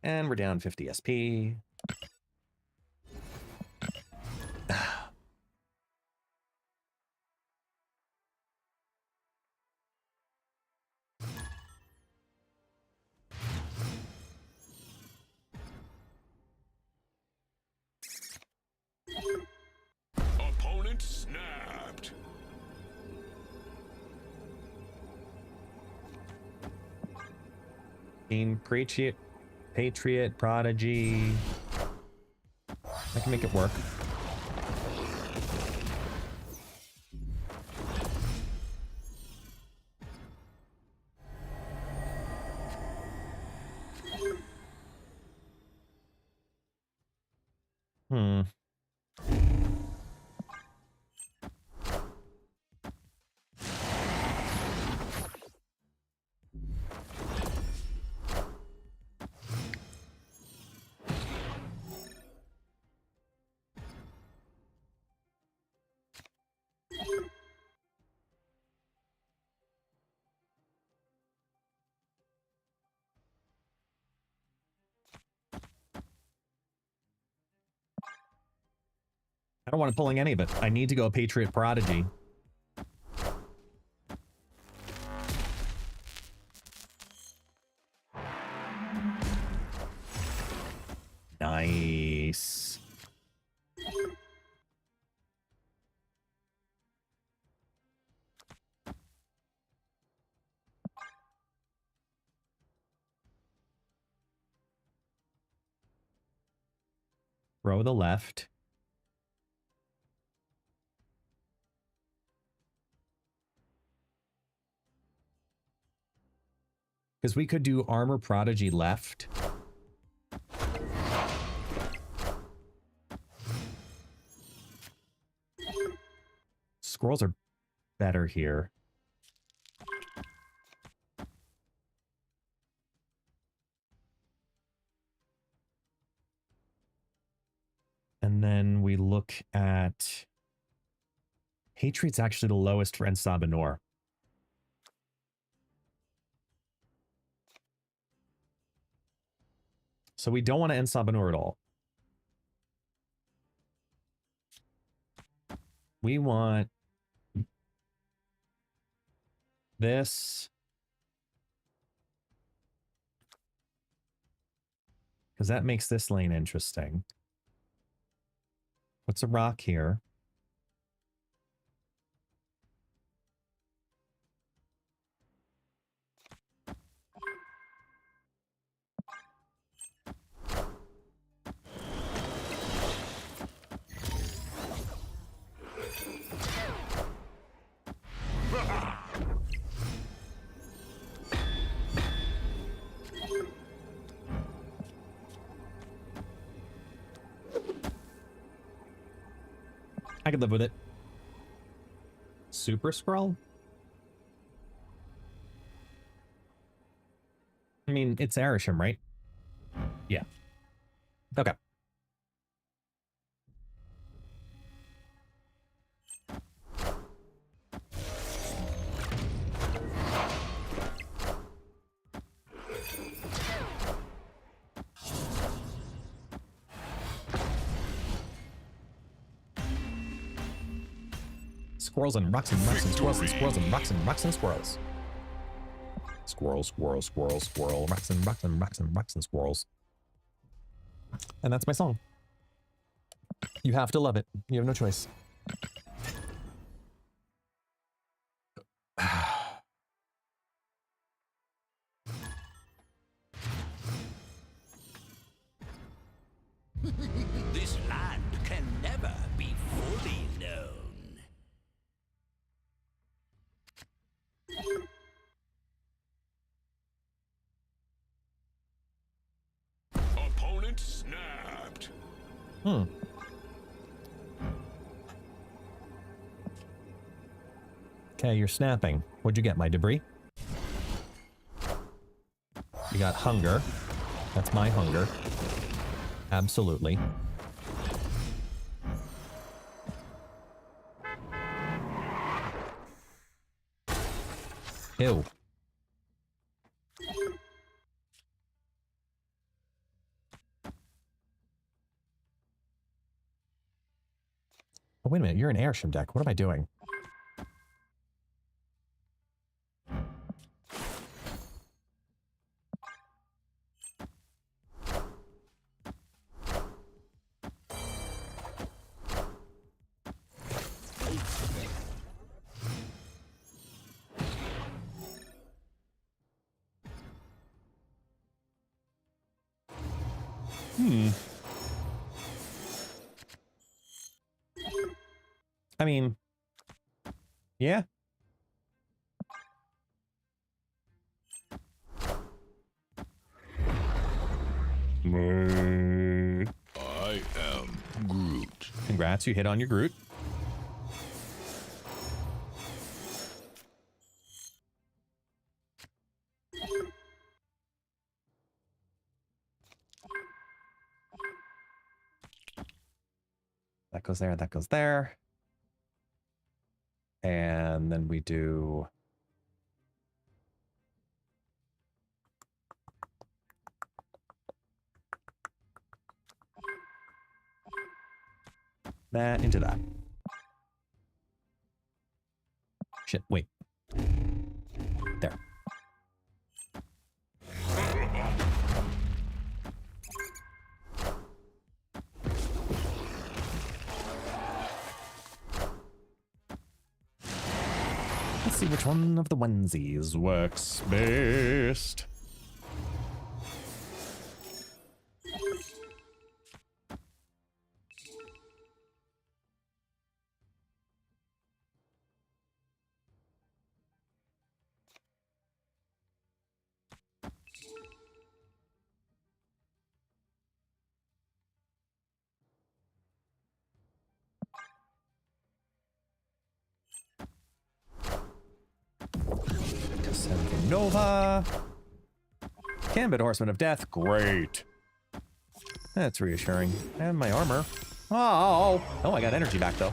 And we're down 50 SP. snapped. Team Patriot, Prodigy. I can make it work. I don't want to pulling any of it. I need to go Patriot Prodigy. Nice. Throw the left. Because we could do Armor Prodigy left. Squirrels are better here. And then we look at... Hatred's actually the lowest for Ensabanor. So we don't want to end Sabanur at all. We want this. Because that makes this lane interesting. What's a rock here? I could live with it. Super Scroll? I mean, it's Arisham, right? Yeah. Okay. Squirrels and rocks and rocks and squirrels and squirrels and rocks and rocks and squirrels. Squirrel, squirrel, squirrel, squirrel, rocks and rocks and rocks and rocks and squirrels. And that's my song. You have to love it. You have no choice. This land can never be fully known. Opponent snapped. Okay, you're snapping. What'd you get, my debris? You got hunger. That's my hunger. Absolutely. Ew. Oh, wait a minute. You're an Airship deck. What am I doing? I mean, yeah. I am Groot. Congrats, you hit on your Groot. That goes there, that goes there. And then we do... that into that. Shit, wait. There. Let's see which one of the onesies works best. Nova. Gambit, Horseman of Death. Great. That's reassuring. And my armor. Oh, I got energy back though.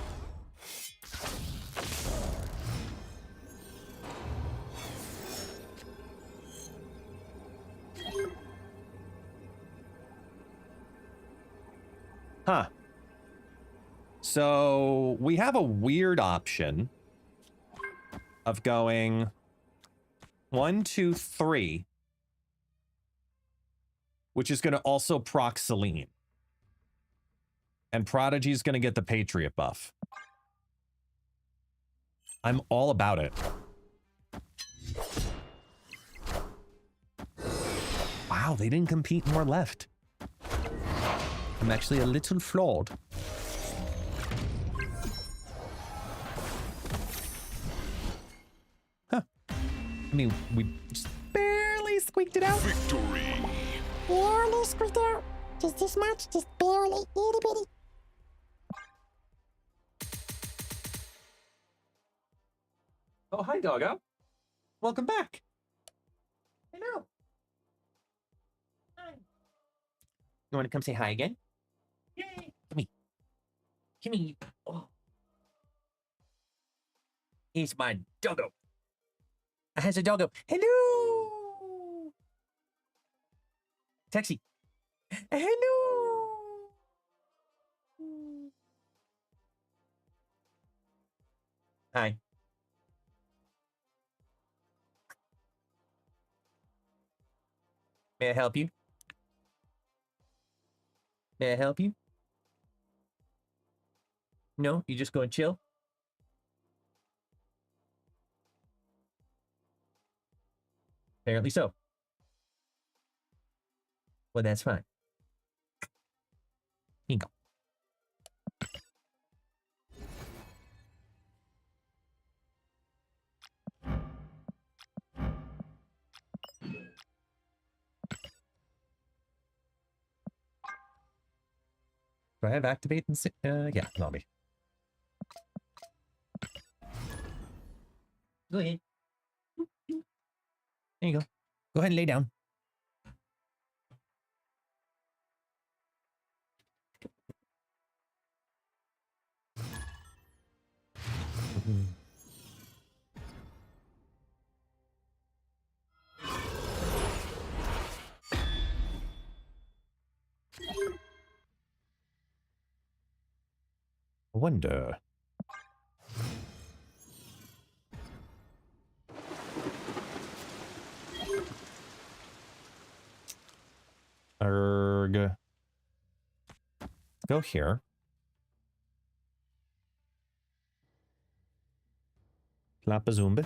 Huh. So we have a weird option of going 1, 2, 3, which is going to also proc Selene. And Prodigy's going to get the Patriot buff. I'm all about it. Wow, they didn't compete more left. I'm actually a little flawed. I mean, we just barely squeaked it out. Victory. Barely squeaked out. Just this much, just barely, itty bitty. Oh, hi, doggo. Welcome back. Hello. Hi. You want to come say hi again? Yay. Come here. Come here. Oh. He's my doggo. Has a doggo. Hello. Taxi. Hello. Hi. May I help you? May I help you? No, you just go and chill? Apparently so. Well, that's fine. Here you go. Do I have activate and yeah, zombie. Go ahead. There you go. Go ahead and lay down. Wonder. Let's go here. Lapazumba.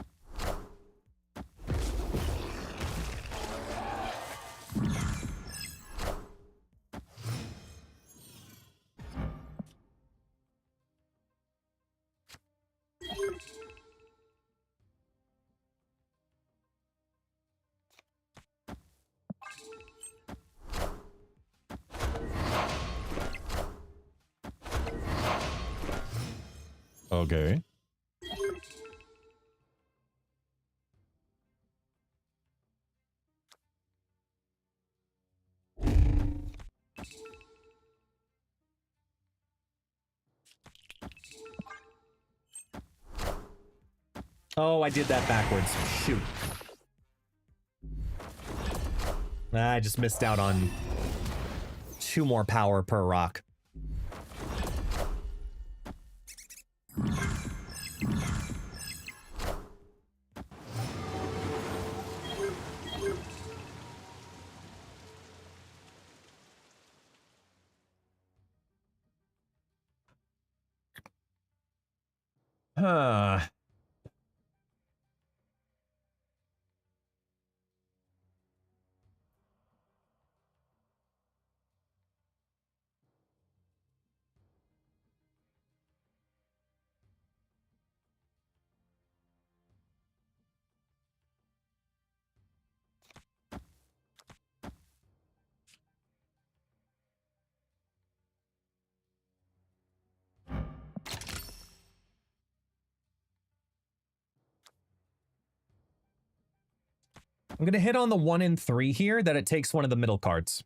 Okay. Oh, I did that backwards. Shoot. I just missed out on 2 more power per rock. Huh. I'm going to hit on the 1 in 3 here that it takes one of the middle cards.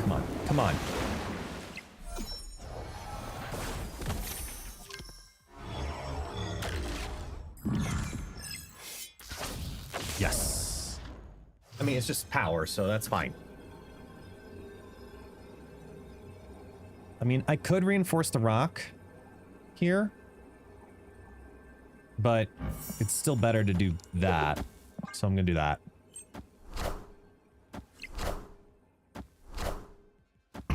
Come on, come on. Yes. I mean, it's just power, so that's fine. I mean, I could reinforce the rock here, but it's still better to do that. So I'm going to do that.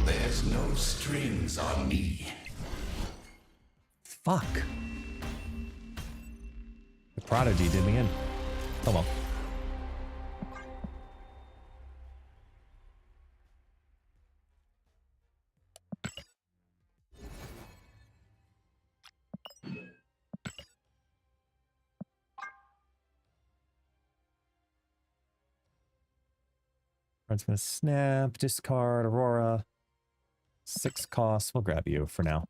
There's no strings on me. Fuck. The Prodigy did me in. Oh well. Card's gonna snap, discard, Aurora. 6 costs. We'll grab you for now.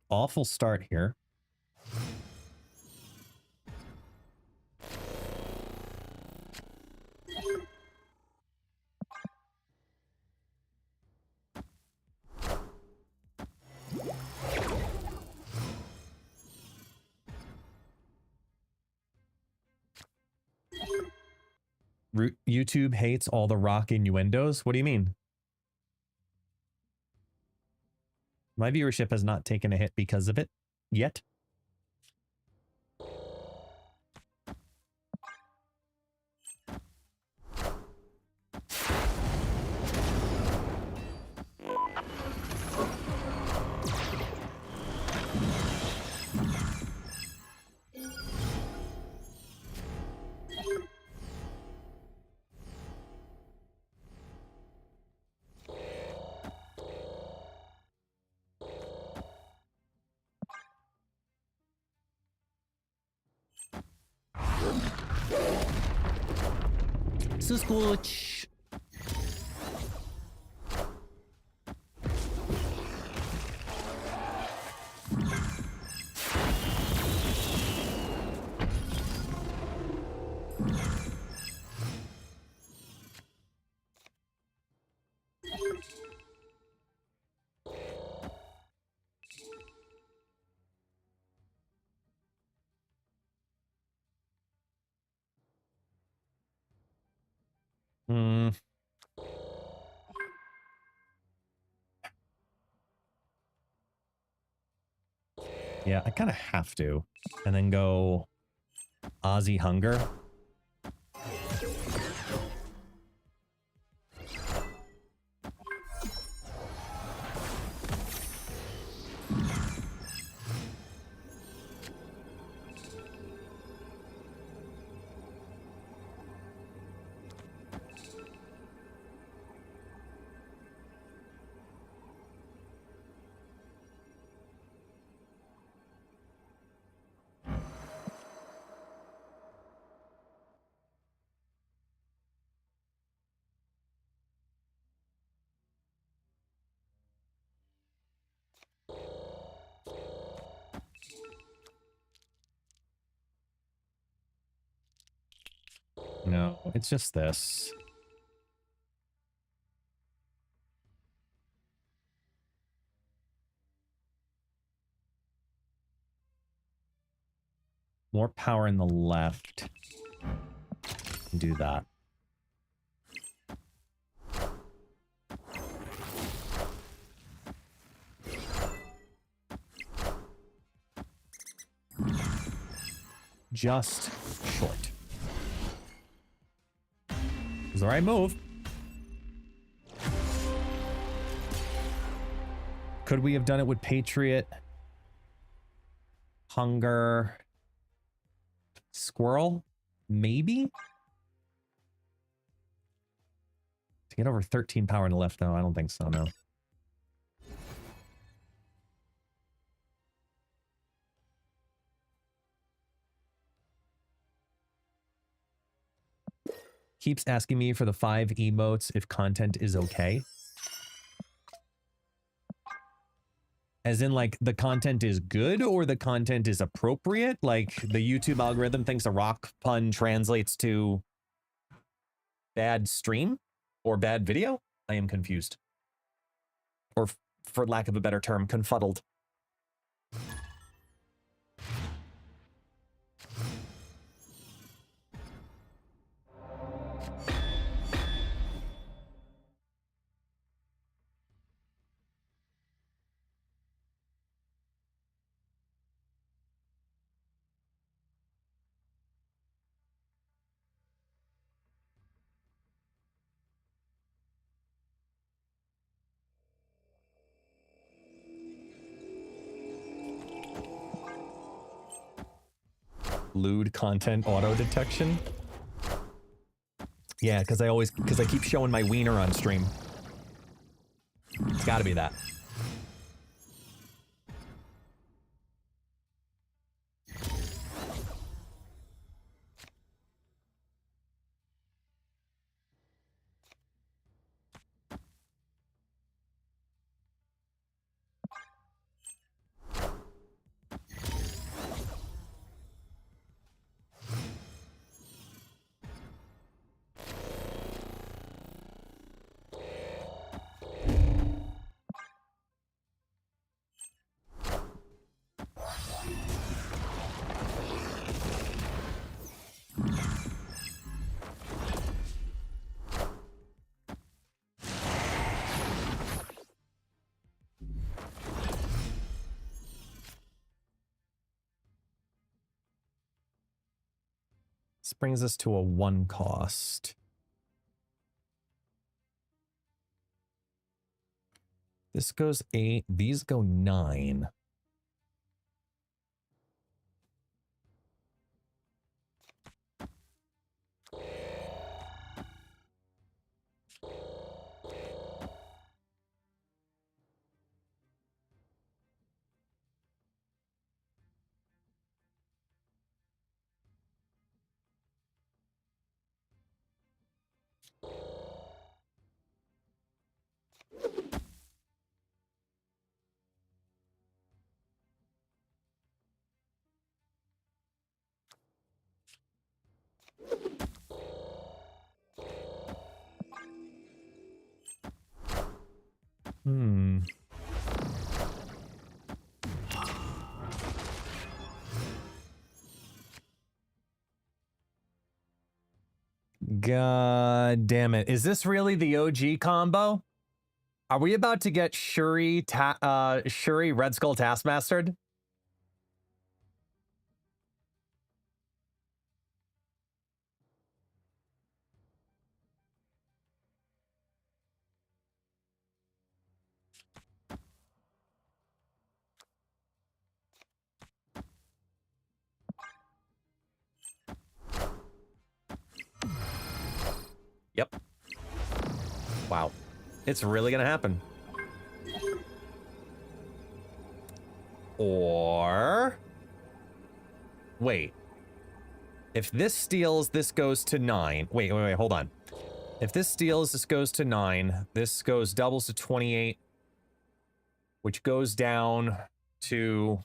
Awful start here. YouTube hates all the rock innuendos? What do you mean? My viewership has not taken a hit because of it yet. Suskuch. Yeah, I kind of have to. And then go Ozzy Hunger. No, it's just this. More power in the left. Do that. Just short. It's the right move. Could we have done it with Patriot? Hunger. Squirrel? Maybe? To get over 13 power in the left, though, I don't think so, no. Keeps asking me for the 5 emotes if content is okay. As in, like, the content is good or the content is appropriate? Like, the YouTube algorithm thinks a rock pun translates to bad stream or bad video? I am confused. Or, for lack of a better term, confuddled. Lewd content auto detection. Yeah, because I keep showing my wiener on stream. It's got to be that. This brings us to a 1 cost. This goes 8. These go 9. God damn it. Is this really the OG combo? Are we about to get Shuri Red Skull Taskmastered? Yep. Wow. It's really gonna happen. Or... Wait. If this steals, this goes to 9. Wait, hold on. If this steals, this goes to 9. This goes doubles to 28. Which goes down to...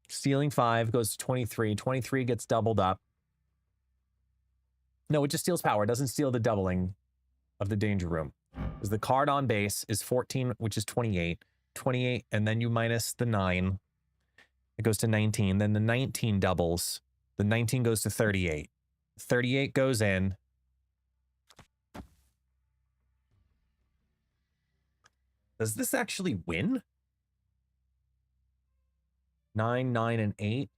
Stealing 5 goes to 23. 23 gets doubled up. No, it just steals power. It doesn't steal the doubling of the danger room. Because the card on base is 14, which is 28. 28, and then you minus the 9. It goes to 19. Then the 19 doubles. The 19 goes to 38. 38 goes in. Does this actually win? 9, 9, and 8.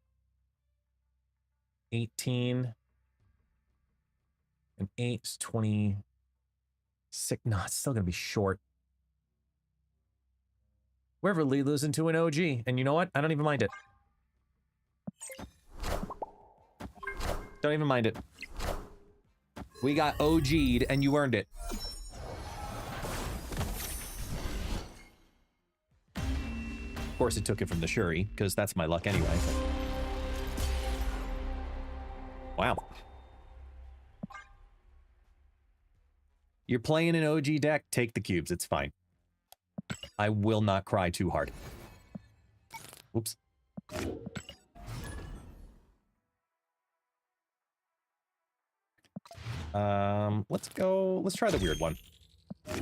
18. And 8 is 26. No, it's still going to be short. Wherever Lilu's into an OG. And you know what? I don't even mind it. Don't even mind it. We got OG'd and you earned it. Of course, it took it from the Shuri, because that's my luck anyway. Wow. You're playing an OG deck, take the cubes, it's fine. I will not cry too hard. Oops. Let's try the weird one. Let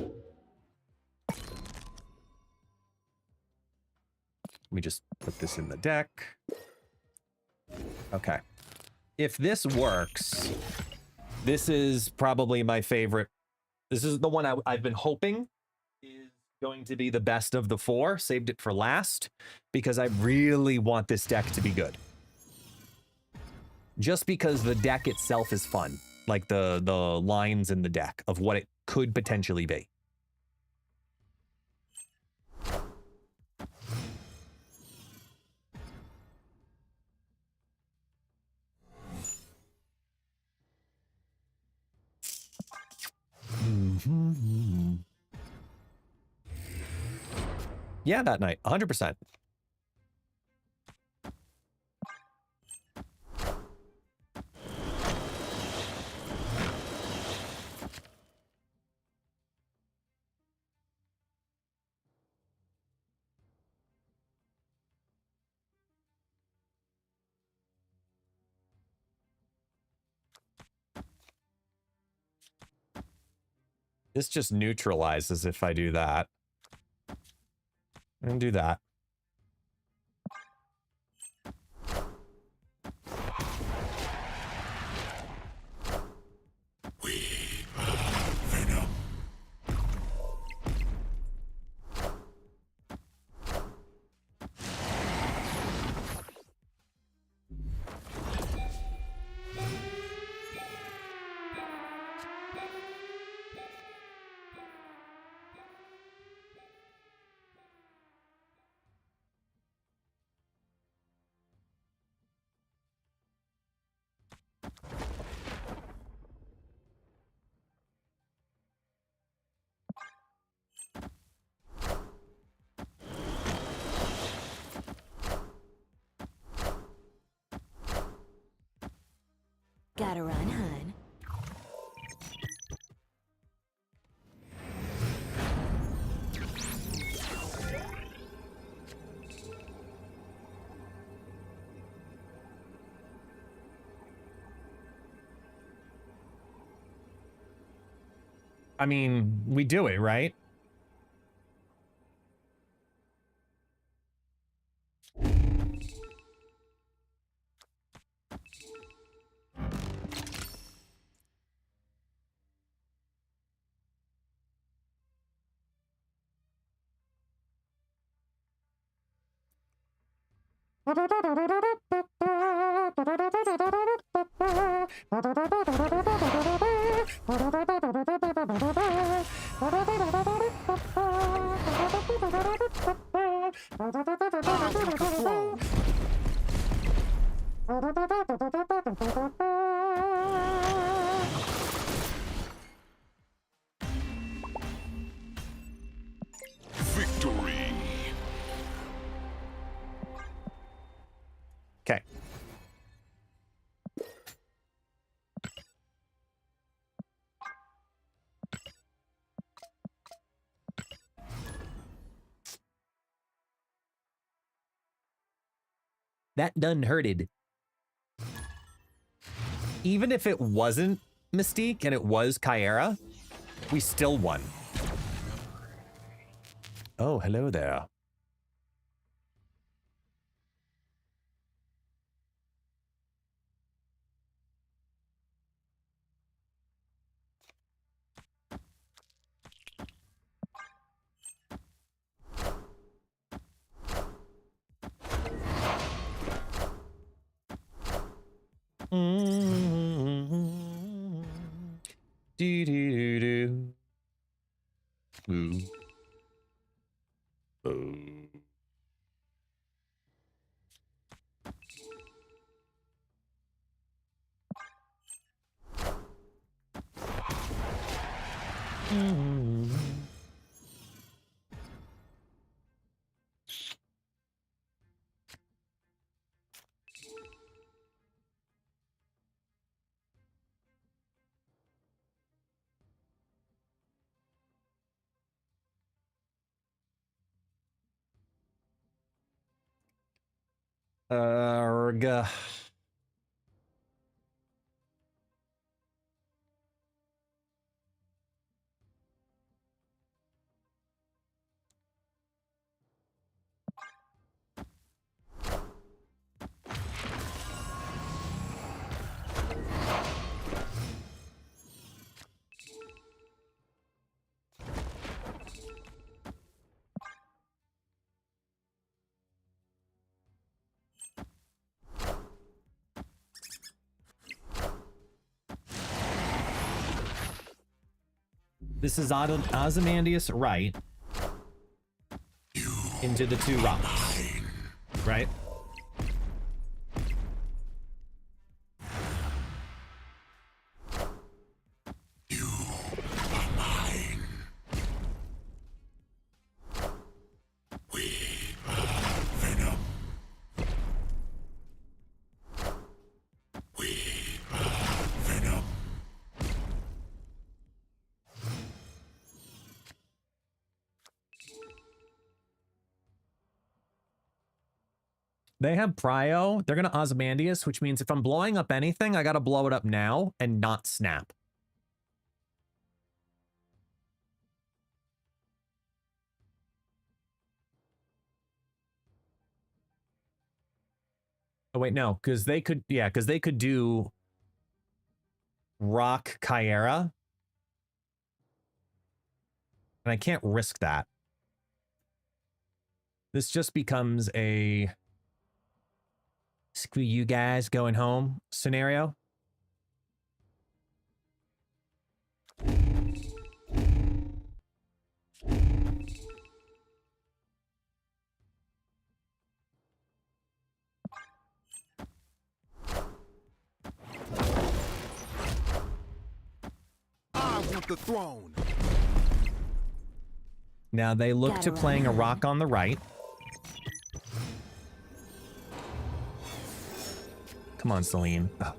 me just put this in the deck. Okay. If this works, this is probably my favorite. This is the one I've been hoping is going to be the best of the 4. Saved it for last because I really want this deck to be good. Just because the deck itself is fun. Like the lines in the deck of what it could potentially be. Yeah, that night, 100%. This just neutralizes if I do that. And do that. We are Venom. Gotta run, hun. I mean, we do it, right? Victory. Okay. That done hurted. Even if it wasn't Mystique and it was Kyera, we still won. Oh, hello there. Do do do do. Arrgh. This is Ozymandias right into the two rocks, right? They have Prio. They're going to Ozymandias, which means if I'm blowing up anything, I got to blow it up now and not snap. Oh, wait, no, because they could, yeah, because they could do Rock Kyera. And I can't risk that. This just becomes a screw you guys going home scenario. I want the throne. Now they look to playing a rock on the right. Come on, Selene. Ugh.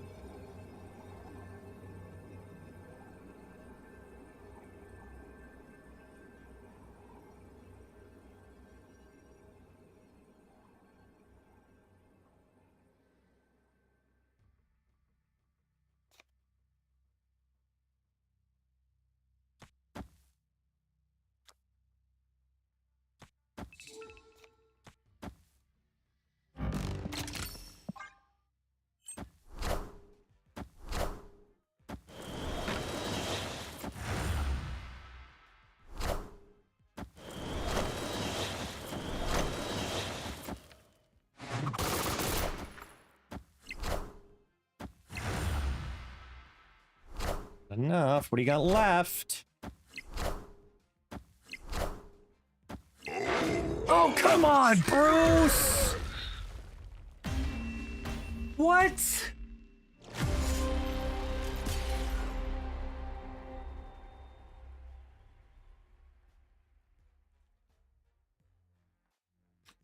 Enough. What do you got left? Oh, come on, Bruce! What?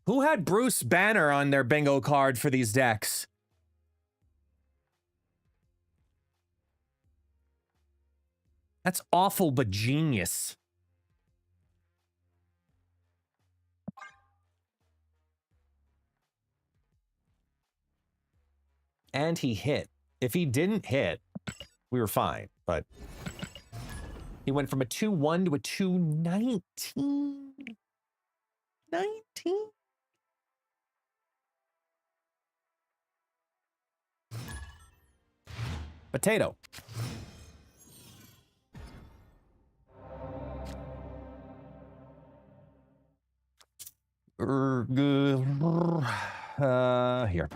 Who had Bruce Banner on their bingo card for these decks? That's awful, but genius. And he hit. If he didn't hit, we were fine, but he went from a 2-1 to a 2-19. 19? Potato. Here.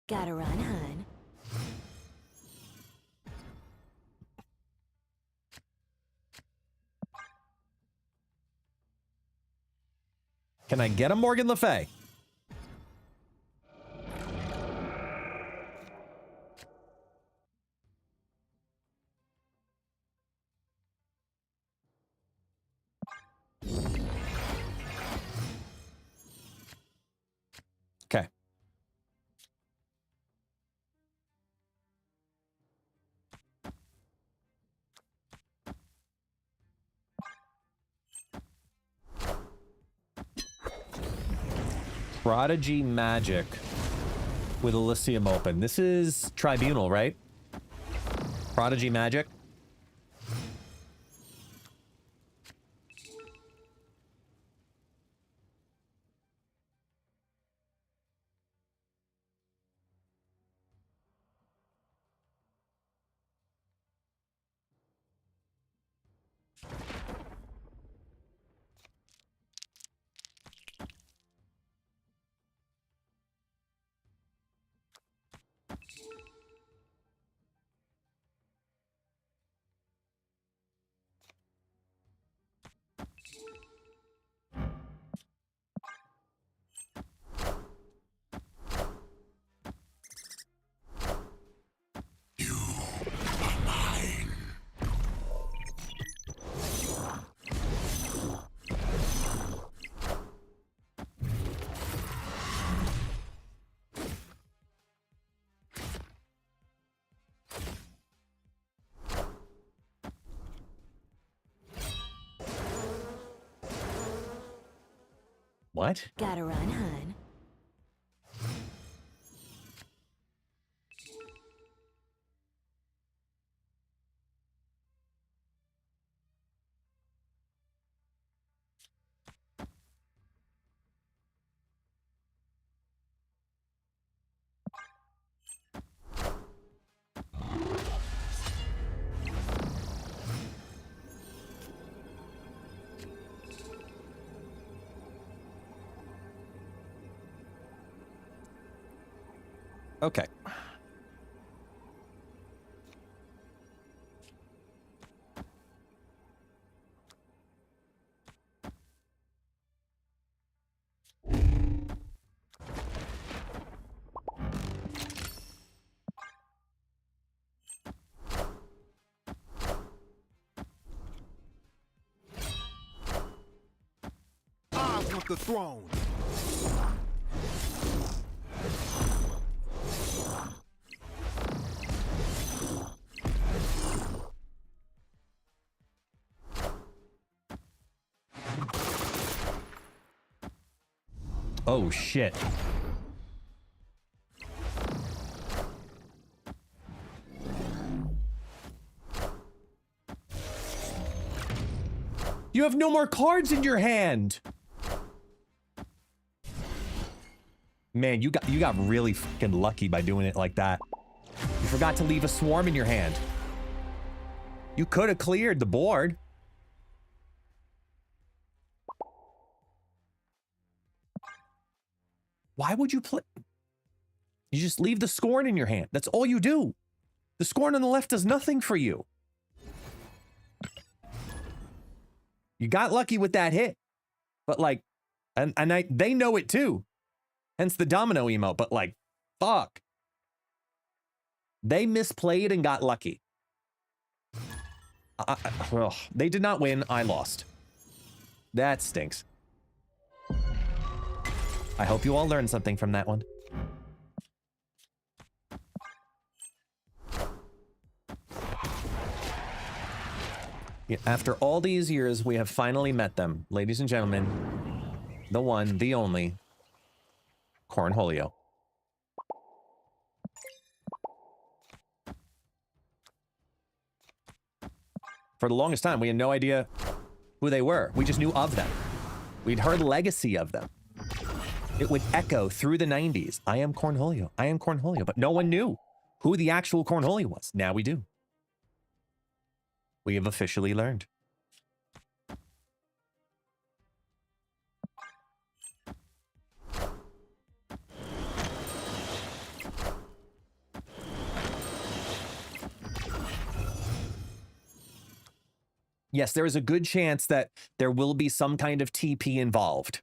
Gotta run, hun. Can I get a Morgan Le Fay? Okay. Prodigy Magic with Elysium open. This is Tribunal, right? Prodigy Magic. What? Gotta run, hun. Okay. I want the throne. Oh, shit. You have no more cards in your hand. Man, you got really fucking lucky by doing it like that. You forgot to leave a swarm in your hand. You could have cleared the board. Why would you play? You just leave the scorn in your hand. That's all you do. The scorn on the left does nothing for you. You got lucky with that hit. But like, they know it too. Hence the domino emote, but like, fuck. They misplayed and got lucky. They did not win, I lost. That stinks. I hope you all learned something from that one. Yeah, after all these years, we have finally met them. Ladies and gentlemen, the one, the only, Cornholio. For the longest time, we had no idea who they were. We just knew of them. We'd heard legacy of them. It would echo through the 90s. I am Cornholio. I am Cornholio. But no one knew who the actual Cornholio was. Now we do. We have officially learned. Yes, there is a good chance that there will be some kind of TP involved.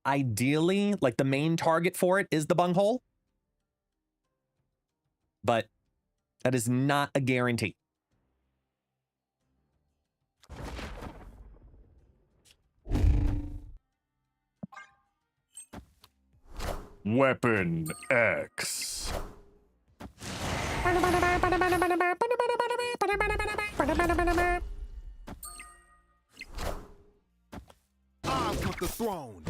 Ideally, like the main target for it is the bunghole. But that is not a guarantee. Weapon X. I want the throne.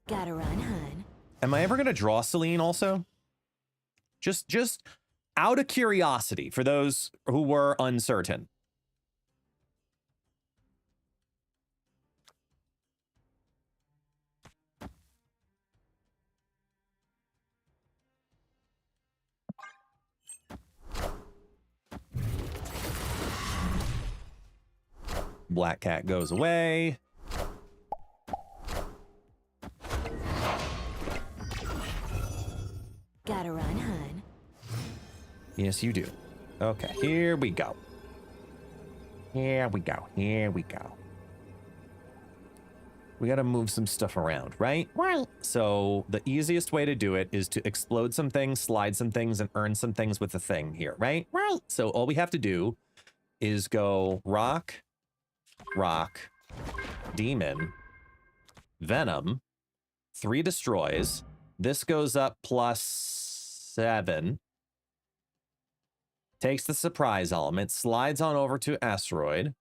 Gotta run, hun. Am I ever going to draw Selene also? Just out of curiosity for those who were uncertain. Black cat goes away. Gotta run, hun. Yes, you do. Okay, here we go. Here we go. Here we go. We got to move some stuff around, right? Right. So the easiest way to do it is to explode some things, slide some things, and earn some things with the thing here, right? Right. So all we have to do is go rock, rock, demon, venom, 3 destroys. This goes up +7. Takes the surprise element, slides on over to asteroid.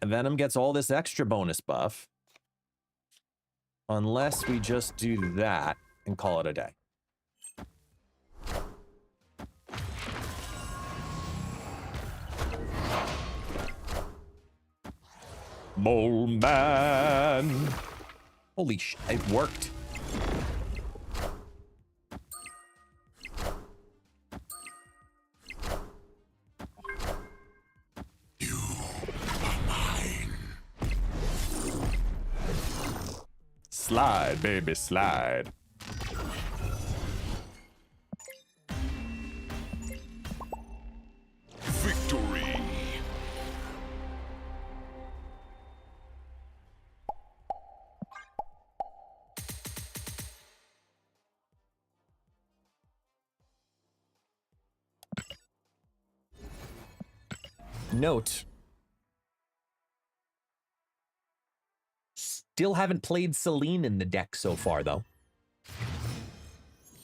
Venom gets all this extra bonus buff. Unless we just do that and call it a day. Mole Man. Holy sh! It worked. You are mine. Slide, baby, slide. Victory. Note. Still haven't played Selene in the deck so far, though.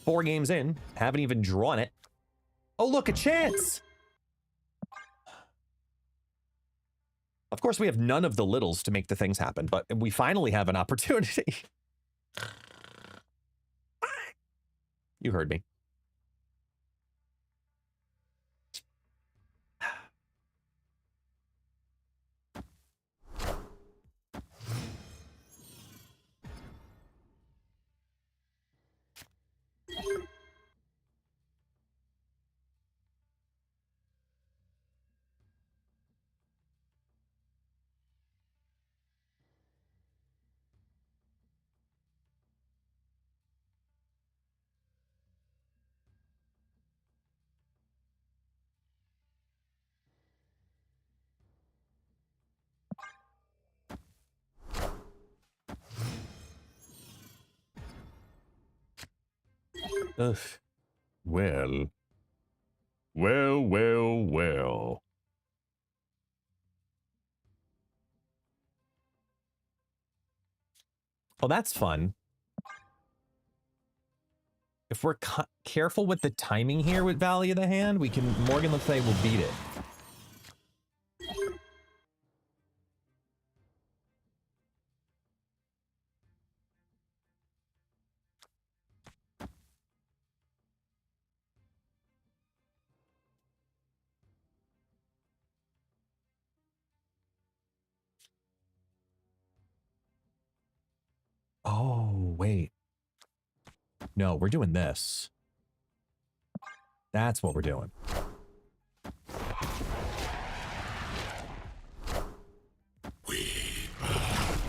4 games in, haven't even drawn it. Oh, look, a chance! Of course, we have none of the littles to make the things happen, but we finally have an opportunity. You heard me. Ugh. Well. Well, well, well. Oh, that's fun. If we're careful with the timing here with Valley of the Hand, we can, Morgan, let's say, will beat it. wait. No, we're doing this. That's what we're doing.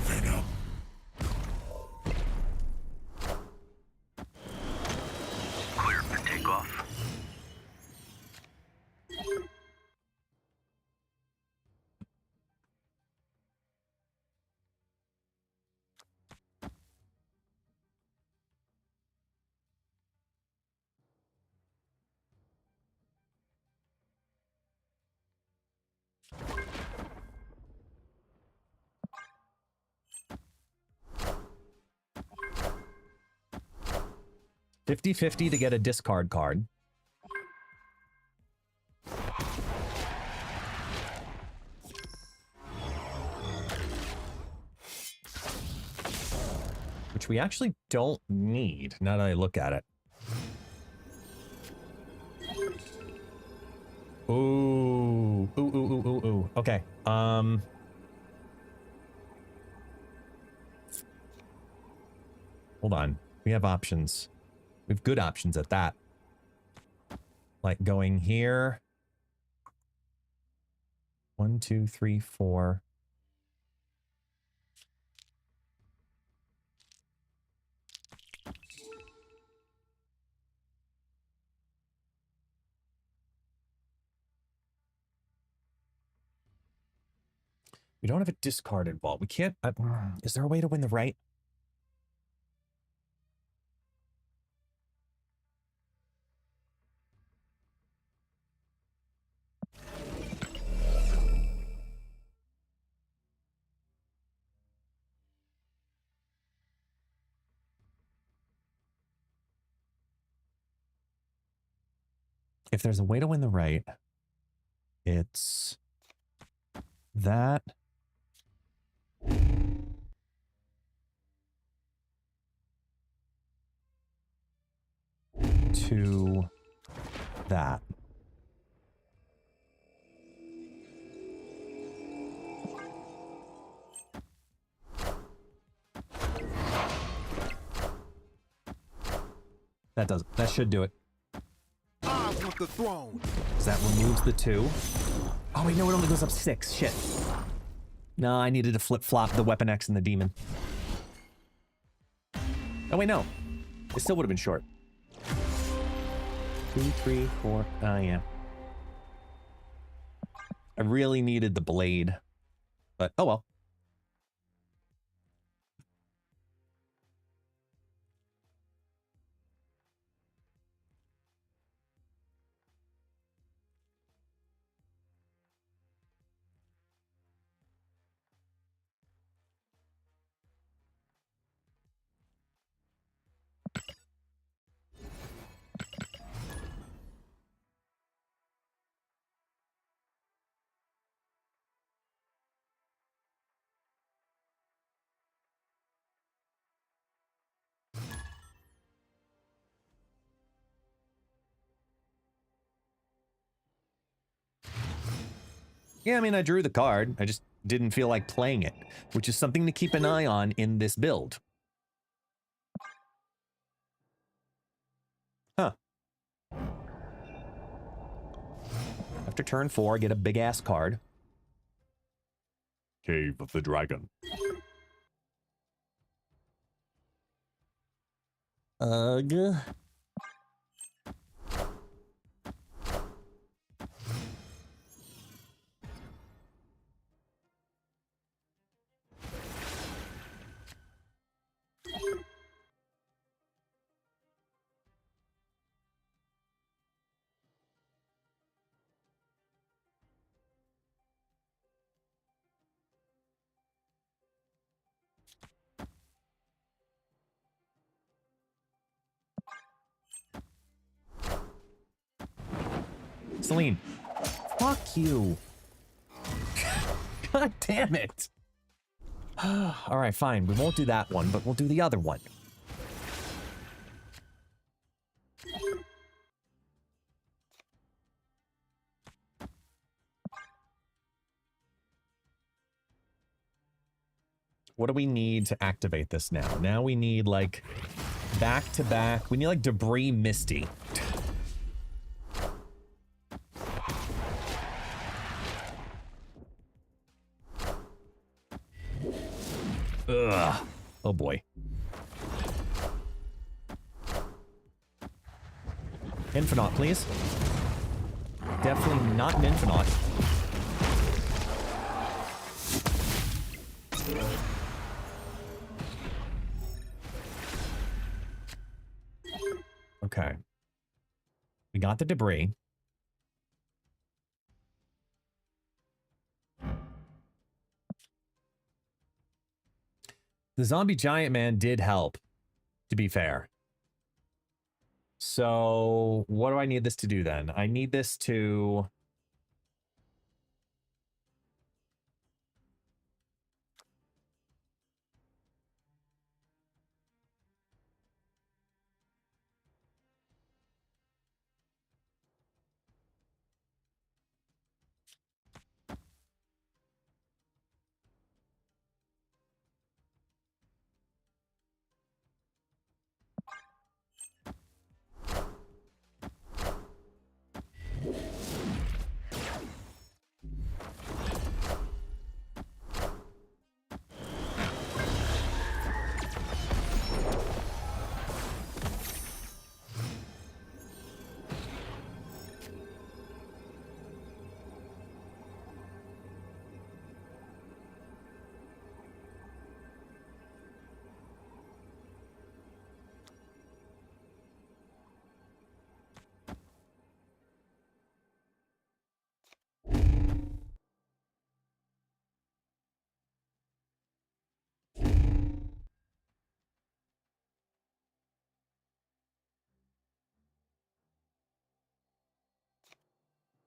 Venom. Clear for takeoff. $50-50 to get a discard card. Which we actually don't need, now that I look at it. Ooh. Ooh. Okay. Hold on. We have options. We have good options at that. Like going here. 1, 2, 3, 4. We don't have a discarded vault. We can't... is there a way to win the right? If there's a way to win the right, it's that. To that. That should do it. I want the throne. That removes the 2. Oh wait, no, it only goes up 6. Shit. No, I needed to flip-flop the Weapon X and the Demon. Oh wait, no. It still would have been short. 2, 3, 4. Oh yeah. I really needed the blade. But, oh well. Yeah, I mean, I drew the card. I just didn't feel like playing it, which is something to keep an eye on in this build. Huh. After turn 4, get a big-ass card. Cave of the Dragon. Ugh. Selene. Fuck you. God damn it. All right, fine. We won't do that one, but we'll do the other one. What do we need to activate this now? Now we need like back to back. We need like debris misty. Ugh. Oh boy. Infinite, please. Definitely not an Infinite. Okay. We got the debris. The zombie giant man did help, to be fair. So what do I need this to do then? I need this to...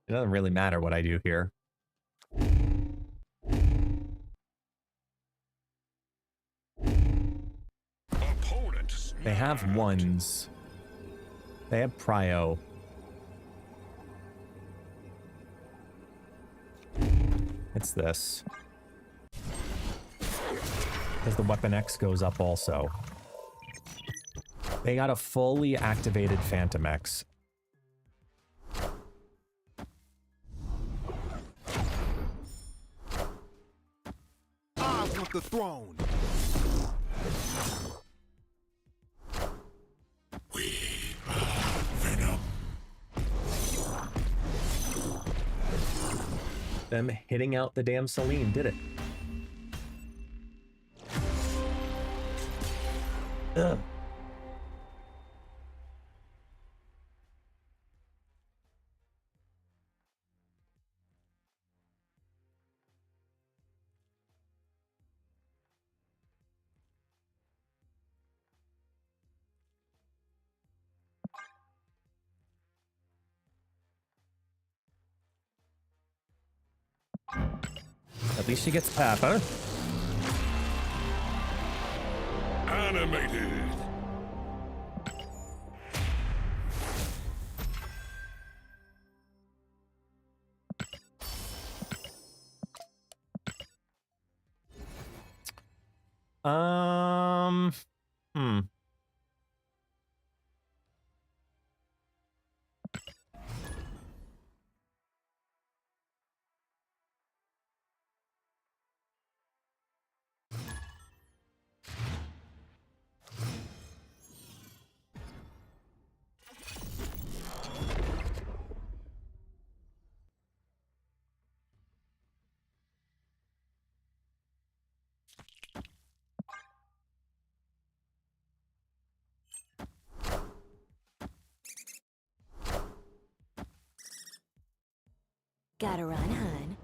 It doesn't really matter what I do here. They have ones. They have prio. It's this. Because the weapon X goes up also. They got a fully activated Phantom X. I want the throne. Them hitting out the damn Selene did it. Ugh. At least she gets pepper. Animated. Hmm. Gotta run, hun.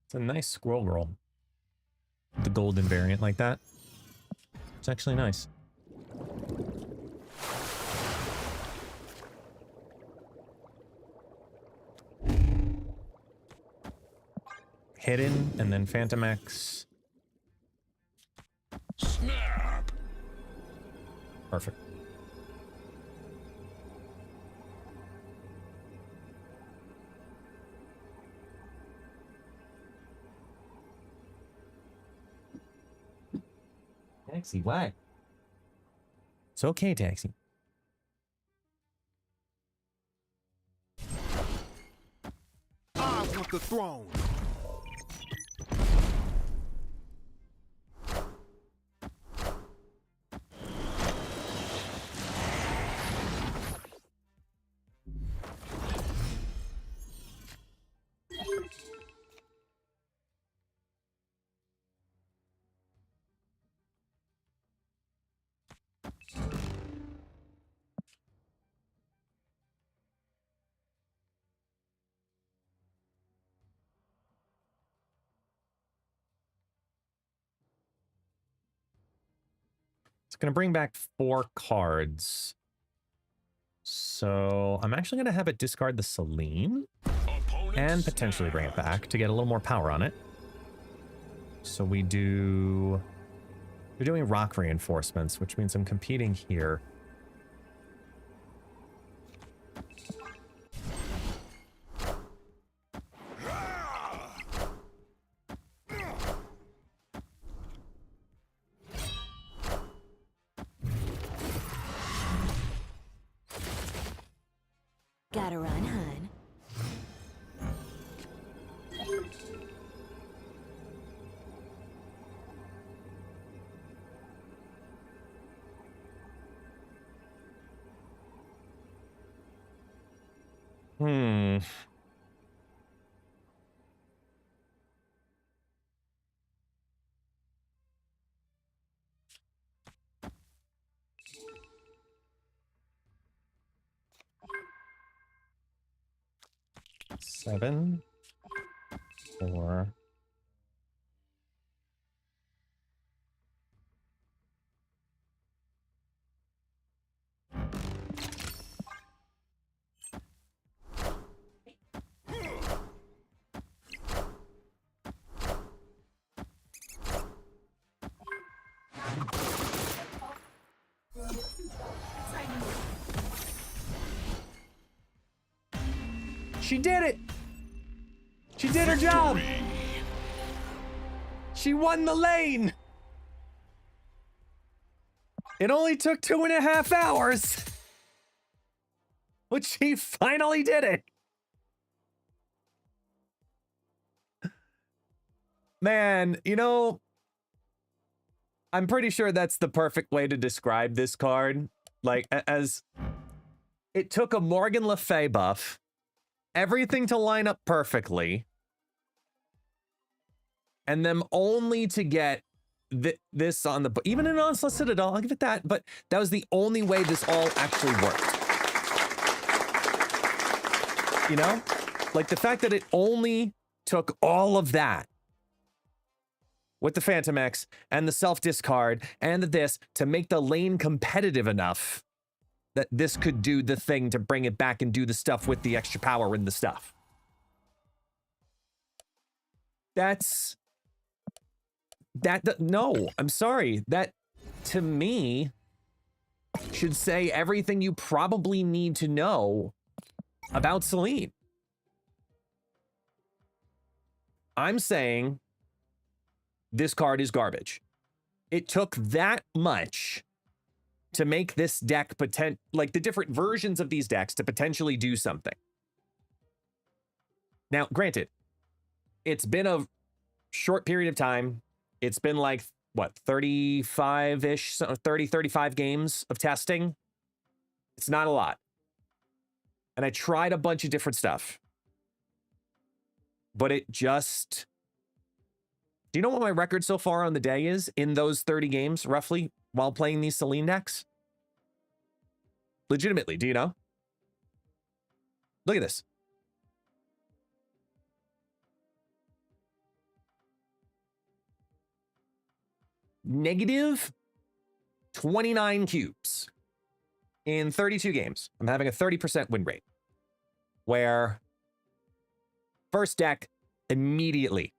It's a nice squirrel girl. The golden variant like that. It's actually nice. Hidden and then Phantom X. Snap. Perfect. Taxi, why? It's okay, Taxi. I want the throne. It's going to bring back 4 cards. So I'm actually going to have it discard the Selene and potentially bring it back to get a little more power on it. So we're doing rock reinforcements, which means I'm competing here. Gotta run, hun. Hmm. Seven, 4. She did it! She did her job! She won the lane! It only took 2.5 hours! But she finally did it! Man, you know, I'm pretty sure that's the perfect way to describe this card. Like, as it took a Morgan Le Fay buff, everything to line up perfectly, and them only to get this on the... Even in Onslaught Citadel, I'll give it that, but that was the only way this all actually worked. You know? Like, the fact that it only took all of that with the Phantom X and the self-discard and this to make the lane competitive enough that this could do the thing to bring it back and do the stuff with the extra power and the stuff. No, I'm sorry. That, to me, should say everything you probably need to know about Selene. I'm saying this card is garbage. It took that much to make this deck like the different versions of these decks to potentially do something. Now, granted, it's been a short period of time. It's been like, what, 35-ish, 30, 35 games of testing. It's not a lot. And I tried a bunch of different stuff. But it just... Do you know what my record so far on the day is in those 30 games, roughly, while playing these Selene decks? Legitimately, do you know? Look at this. Negative 29 cubes in 32 games. I'm having a 30% win rate. Where first deck, immediately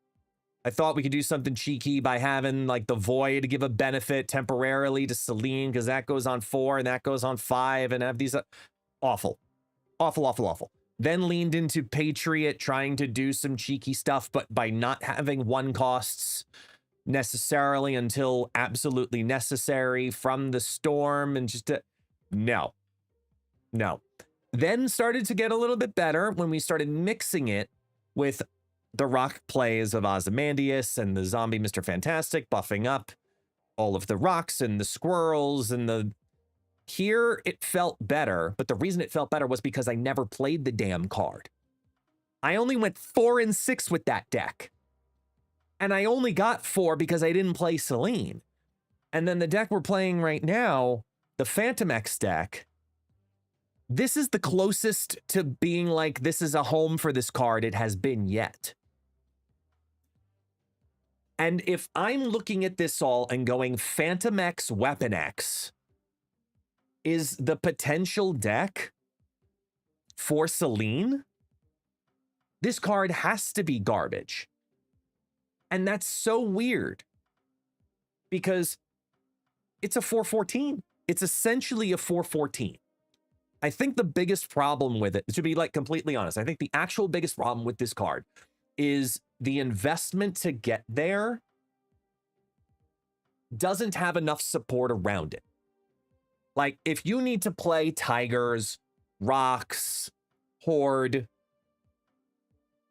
I thought we could do something cheeky by having like the Void give a benefit temporarily to Selene, because that goes on 4 and that goes on 5, and have these awful. Then leaned into Patriot, trying to do some cheeky stuff, but by not having 1 costs necessarily until absolutely necessary from the storm, and just no. Then started to get a little bit better when we started mixing it with the rock plays of Ozymandias and the zombie Mr. Fantastic, buffing up all of the rocks and the squirrels and the... Here, it felt better, but the reason it felt better was because I never played the damn card. I only went 4 and 6 with that deck. And I only got 4 because I didn't play Selene. And then the deck we're playing right now, the Phantom X deck, this is the closest to being like, this is a home for this card it has been yet. And if I'm looking at this all and going Phantom X, Weapon X is the potential deck for Selene, this card has to be garbage. And that's so weird because it's a 414. It's essentially a 414. I think the biggest problem with it, to be like completely honest, I think the actual biggest problem with this card is the investment to get there doesn't have enough support around it. Like, if you need to play Tigers, Rocks, Horde,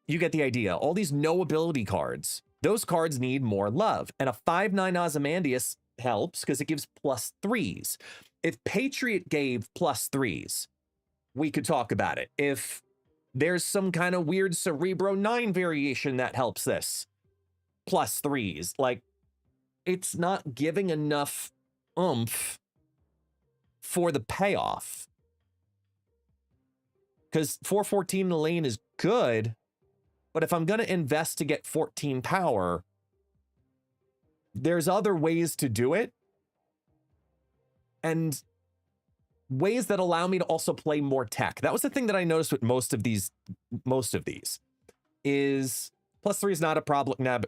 you get the idea. All these no ability cards, those cards need more love. And a 5/9 Ozymandias helps because it gives +3s. If Patriot gave +3s, we could talk about it. If there's some kind of weird Cerebro 9 variation that helps this, +3s. Like, it's not giving enough oomph for the payoff. Because 414 in the lane is good, but if I'm going to invest to get 14 power, there's other ways to do it. And ways that allow me to also play more tech. That was the thing that I noticed with most of these is +3 is not a problem,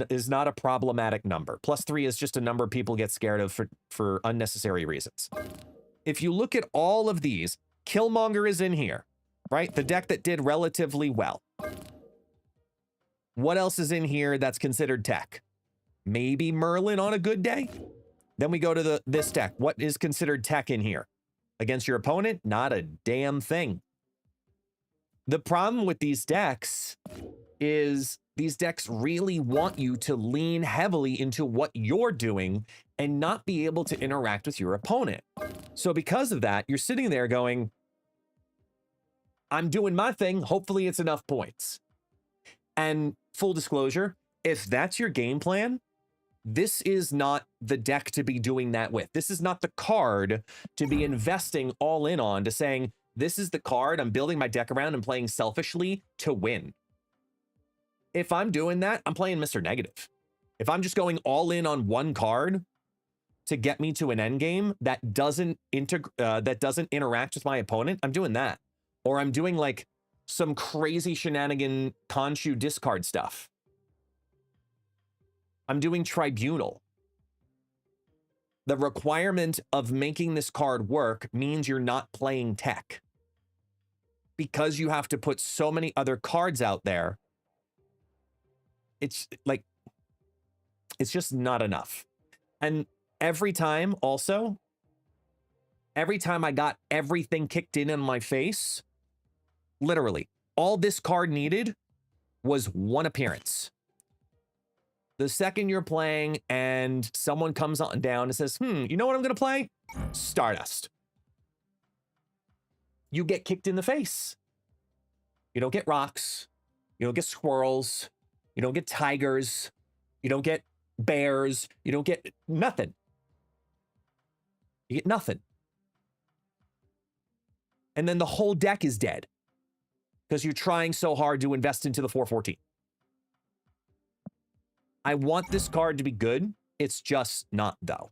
is not a problematic number. +3 is just a number people get scared of for unnecessary reasons. If you look at all of these, Killmonger is in here, right? The deck that did relatively well. What else is in here that's considered tech? Maybe Merlin on a good day? Then we go to this deck. What is considered tech in here? Against your opponent? Not a damn thing. The problem with these decks is these decks really want you to lean heavily into what you're doing and not be able to interact with your opponent. So because of that, you're sitting there going, I'm doing my thing. Hopefully it's enough points. And full disclosure, if that's your game plan, this is not the deck to be doing that with. This is not the card to be investing all in on, to saying, this is the card I'm building my deck around and playing selfishly to win. If I'm doing that, I'm playing Mr. Negative. If I'm just going all in on one card to get me to an end game that doesn't interact with my opponent, I'm doing that. Or I'm doing like some crazy shenanigan Khonshu discard stuff. I'm doing Tribunal. The requirement of making this card work means you're not playing tech. Because you have to put so many other cards out there, it's like, it's just not enough. And every time also, every time I got everything kicked in my face, literally, all this card needed was one appearance. The second you're playing and someone comes on down and says, you know what I'm going to play? Stardust. You get kicked in the face. You don't get rocks. You don't get squirrels. You don't get tigers. You don't get bears. You don't get nothing. You get nothing. And then the whole deck is dead because you're trying so hard to invest into the 414. I want this card to be good. It's just not, though.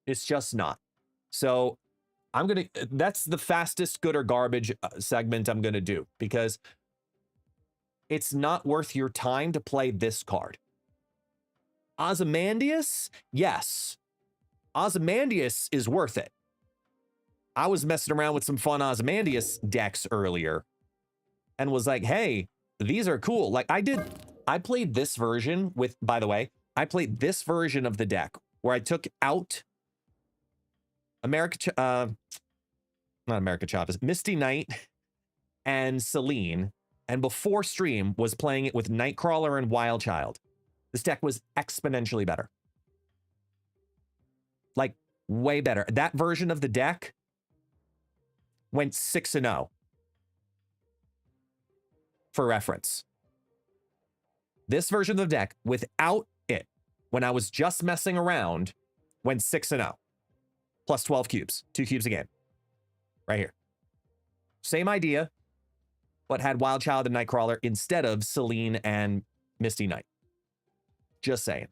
It's just not. So I'm going to, that's the fastest good or garbage segment I'm going to do, because it's not worth your time to play this card. Ozymandias, yes. Ozymandias is worth it. I was messing around with some fun Ozymandias decks earlier and was like, hey, these are cool. Like I played this version with, by the way, I played this version of the deck where I took out not America Chavez, Misty Knight and Selene, and before stream was playing it with Nightcrawler and Wild Child. This deck was exponentially better. Like, way better. That version of the deck went 6-0. For reference. This version of the deck, without it, when I was just messing around, went 6-0. Plus 12 cubes. 2 cubes a game. Right here. Same idea, but had Wild Child and Nightcrawler instead of Selene and Misty Knight. Just saying.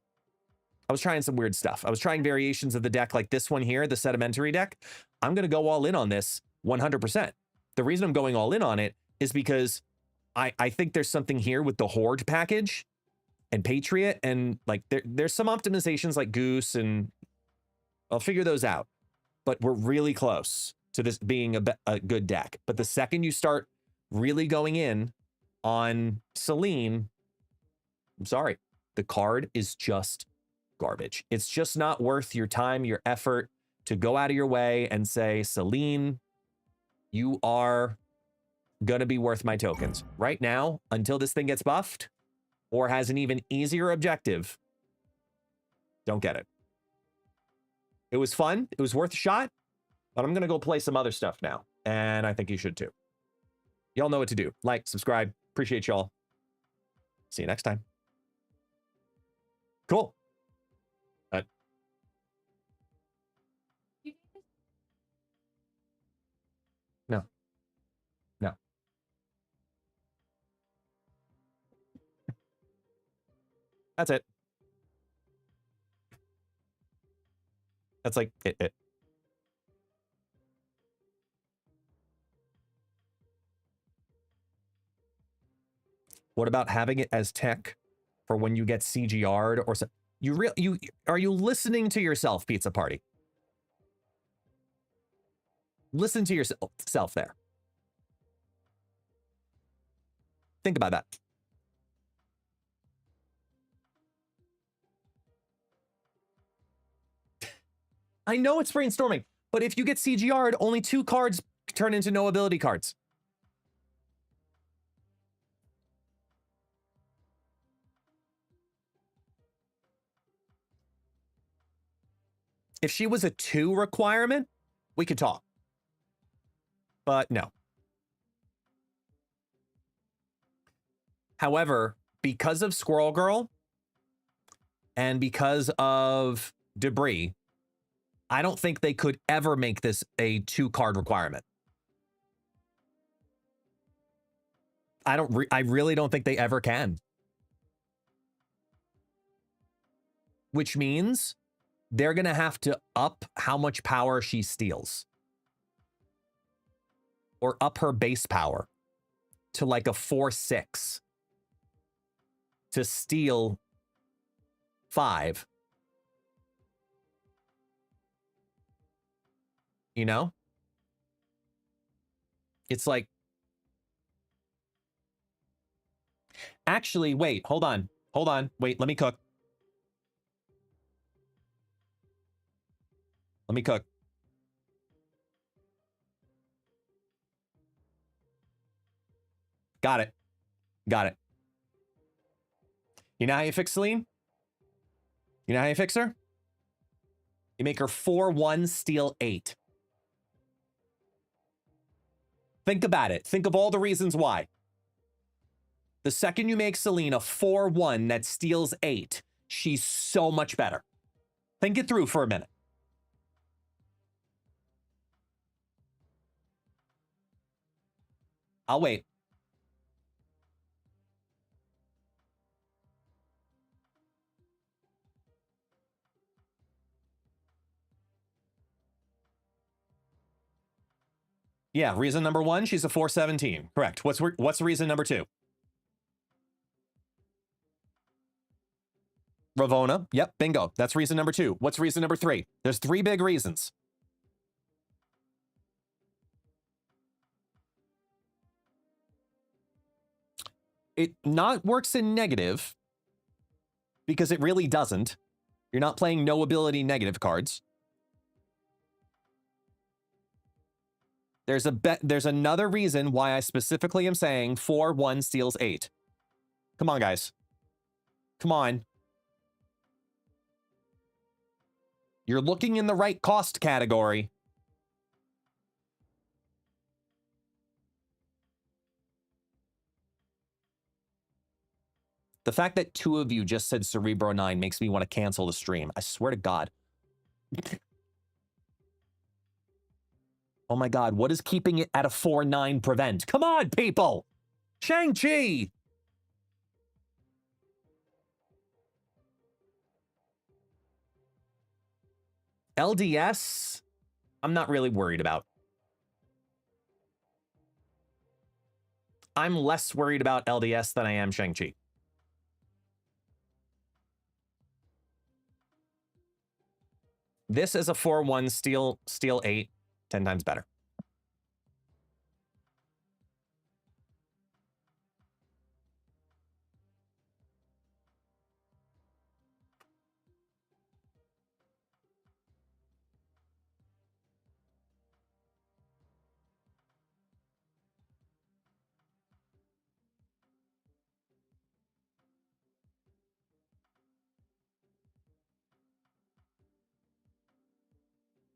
I was trying some weird stuff. I was trying variations of the deck like this one here, the Sedimentary deck. I'm going to go all in on this 100%. The reason I'm going all in on it is because I think there's something here with the Horde package and Patriot, and like there's some optimizations like Goose, and I'll figure those out. But we're really close to this being a good deck. But the second you start really going in on Selene, I'm sorry, the card is just garbage. It's just not worth your time, your effort to go out of your way and say, Selene, you are gonna be worth my tokens. Right now, until this thing gets buffed or has an even easier objective, don't get it. It was fun. It was worth a shot, but I'm gonna go play some other stuff now, and I think you should too. Y'all know what to do. Like, subscribe. Appreciate y'all. See you next time. Cool. No. No. That's it. That's like it. What about having it as tech for when you get CGR'd or so? Are you listening to yourself, Pizza Party? Listen to yourself there. Think about that. I know it's brainstorming, but if you get CGR'd, only 2 cards turn into no ability cards. If she was a 2 requirement, we could talk. But no. However, because of Squirrel Girl and because of Debris, I don't think they could ever make this a 2-card requirement. I really don't think they ever can. Which means they're going to have to up how much power she steals. Or up her base power to like a 4/6 to steal 5. You know? It's like, actually, wait, hold on. Wait, let me cook. Let me cook. Got it. You know how you fix Selene? You know how you fix her? You make her 4/1, steal 8. Think about it. Think of all the reasons why. The second you make Selene a 4/1 that steals 8, she's so much better. Think it through for a minute. I'll wait. Yeah, reason number 1, she's a 4/17. Correct. What's reason number 2? Ravona. Yep, bingo. That's reason number 2. What's reason number 3? There's 3 big reasons. It not works in negative because it really doesn't. You're not playing no ability negative cards. There's another reason why I specifically am saying 4-1 steals 8. Come on, guys. Come on. You're looking in the right cost category. The fact that 2 of you just said Cerebro 9 makes me want to cancel the stream. I swear to God. Oh my God, what is keeping it at a 4-9 prevent? Come on, people! Shang-Chi! LDS, I'm not really worried about. I'm less worried about LDS than I am Shang-Chi. This is a 4-1 steal 8, 10 times better.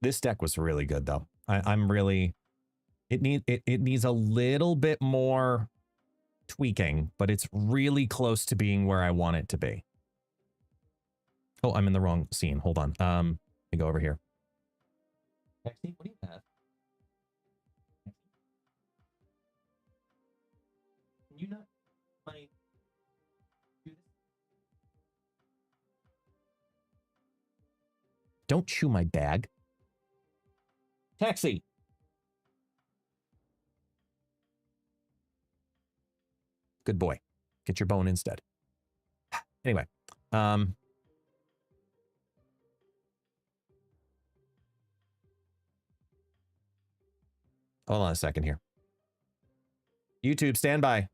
This deck was really good, though. I'm really... It needs a little bit more tweaking, but it's really close to being where I want it to be. Oh, I'm in the wrong scene. Hold on. Let me go over here. Maxine, what do you have? Can you not... do this? Don't chew my bag. Taxi! Good boy. Get your bone instead. Anyway. Hold on a second here. YouTube, stand by.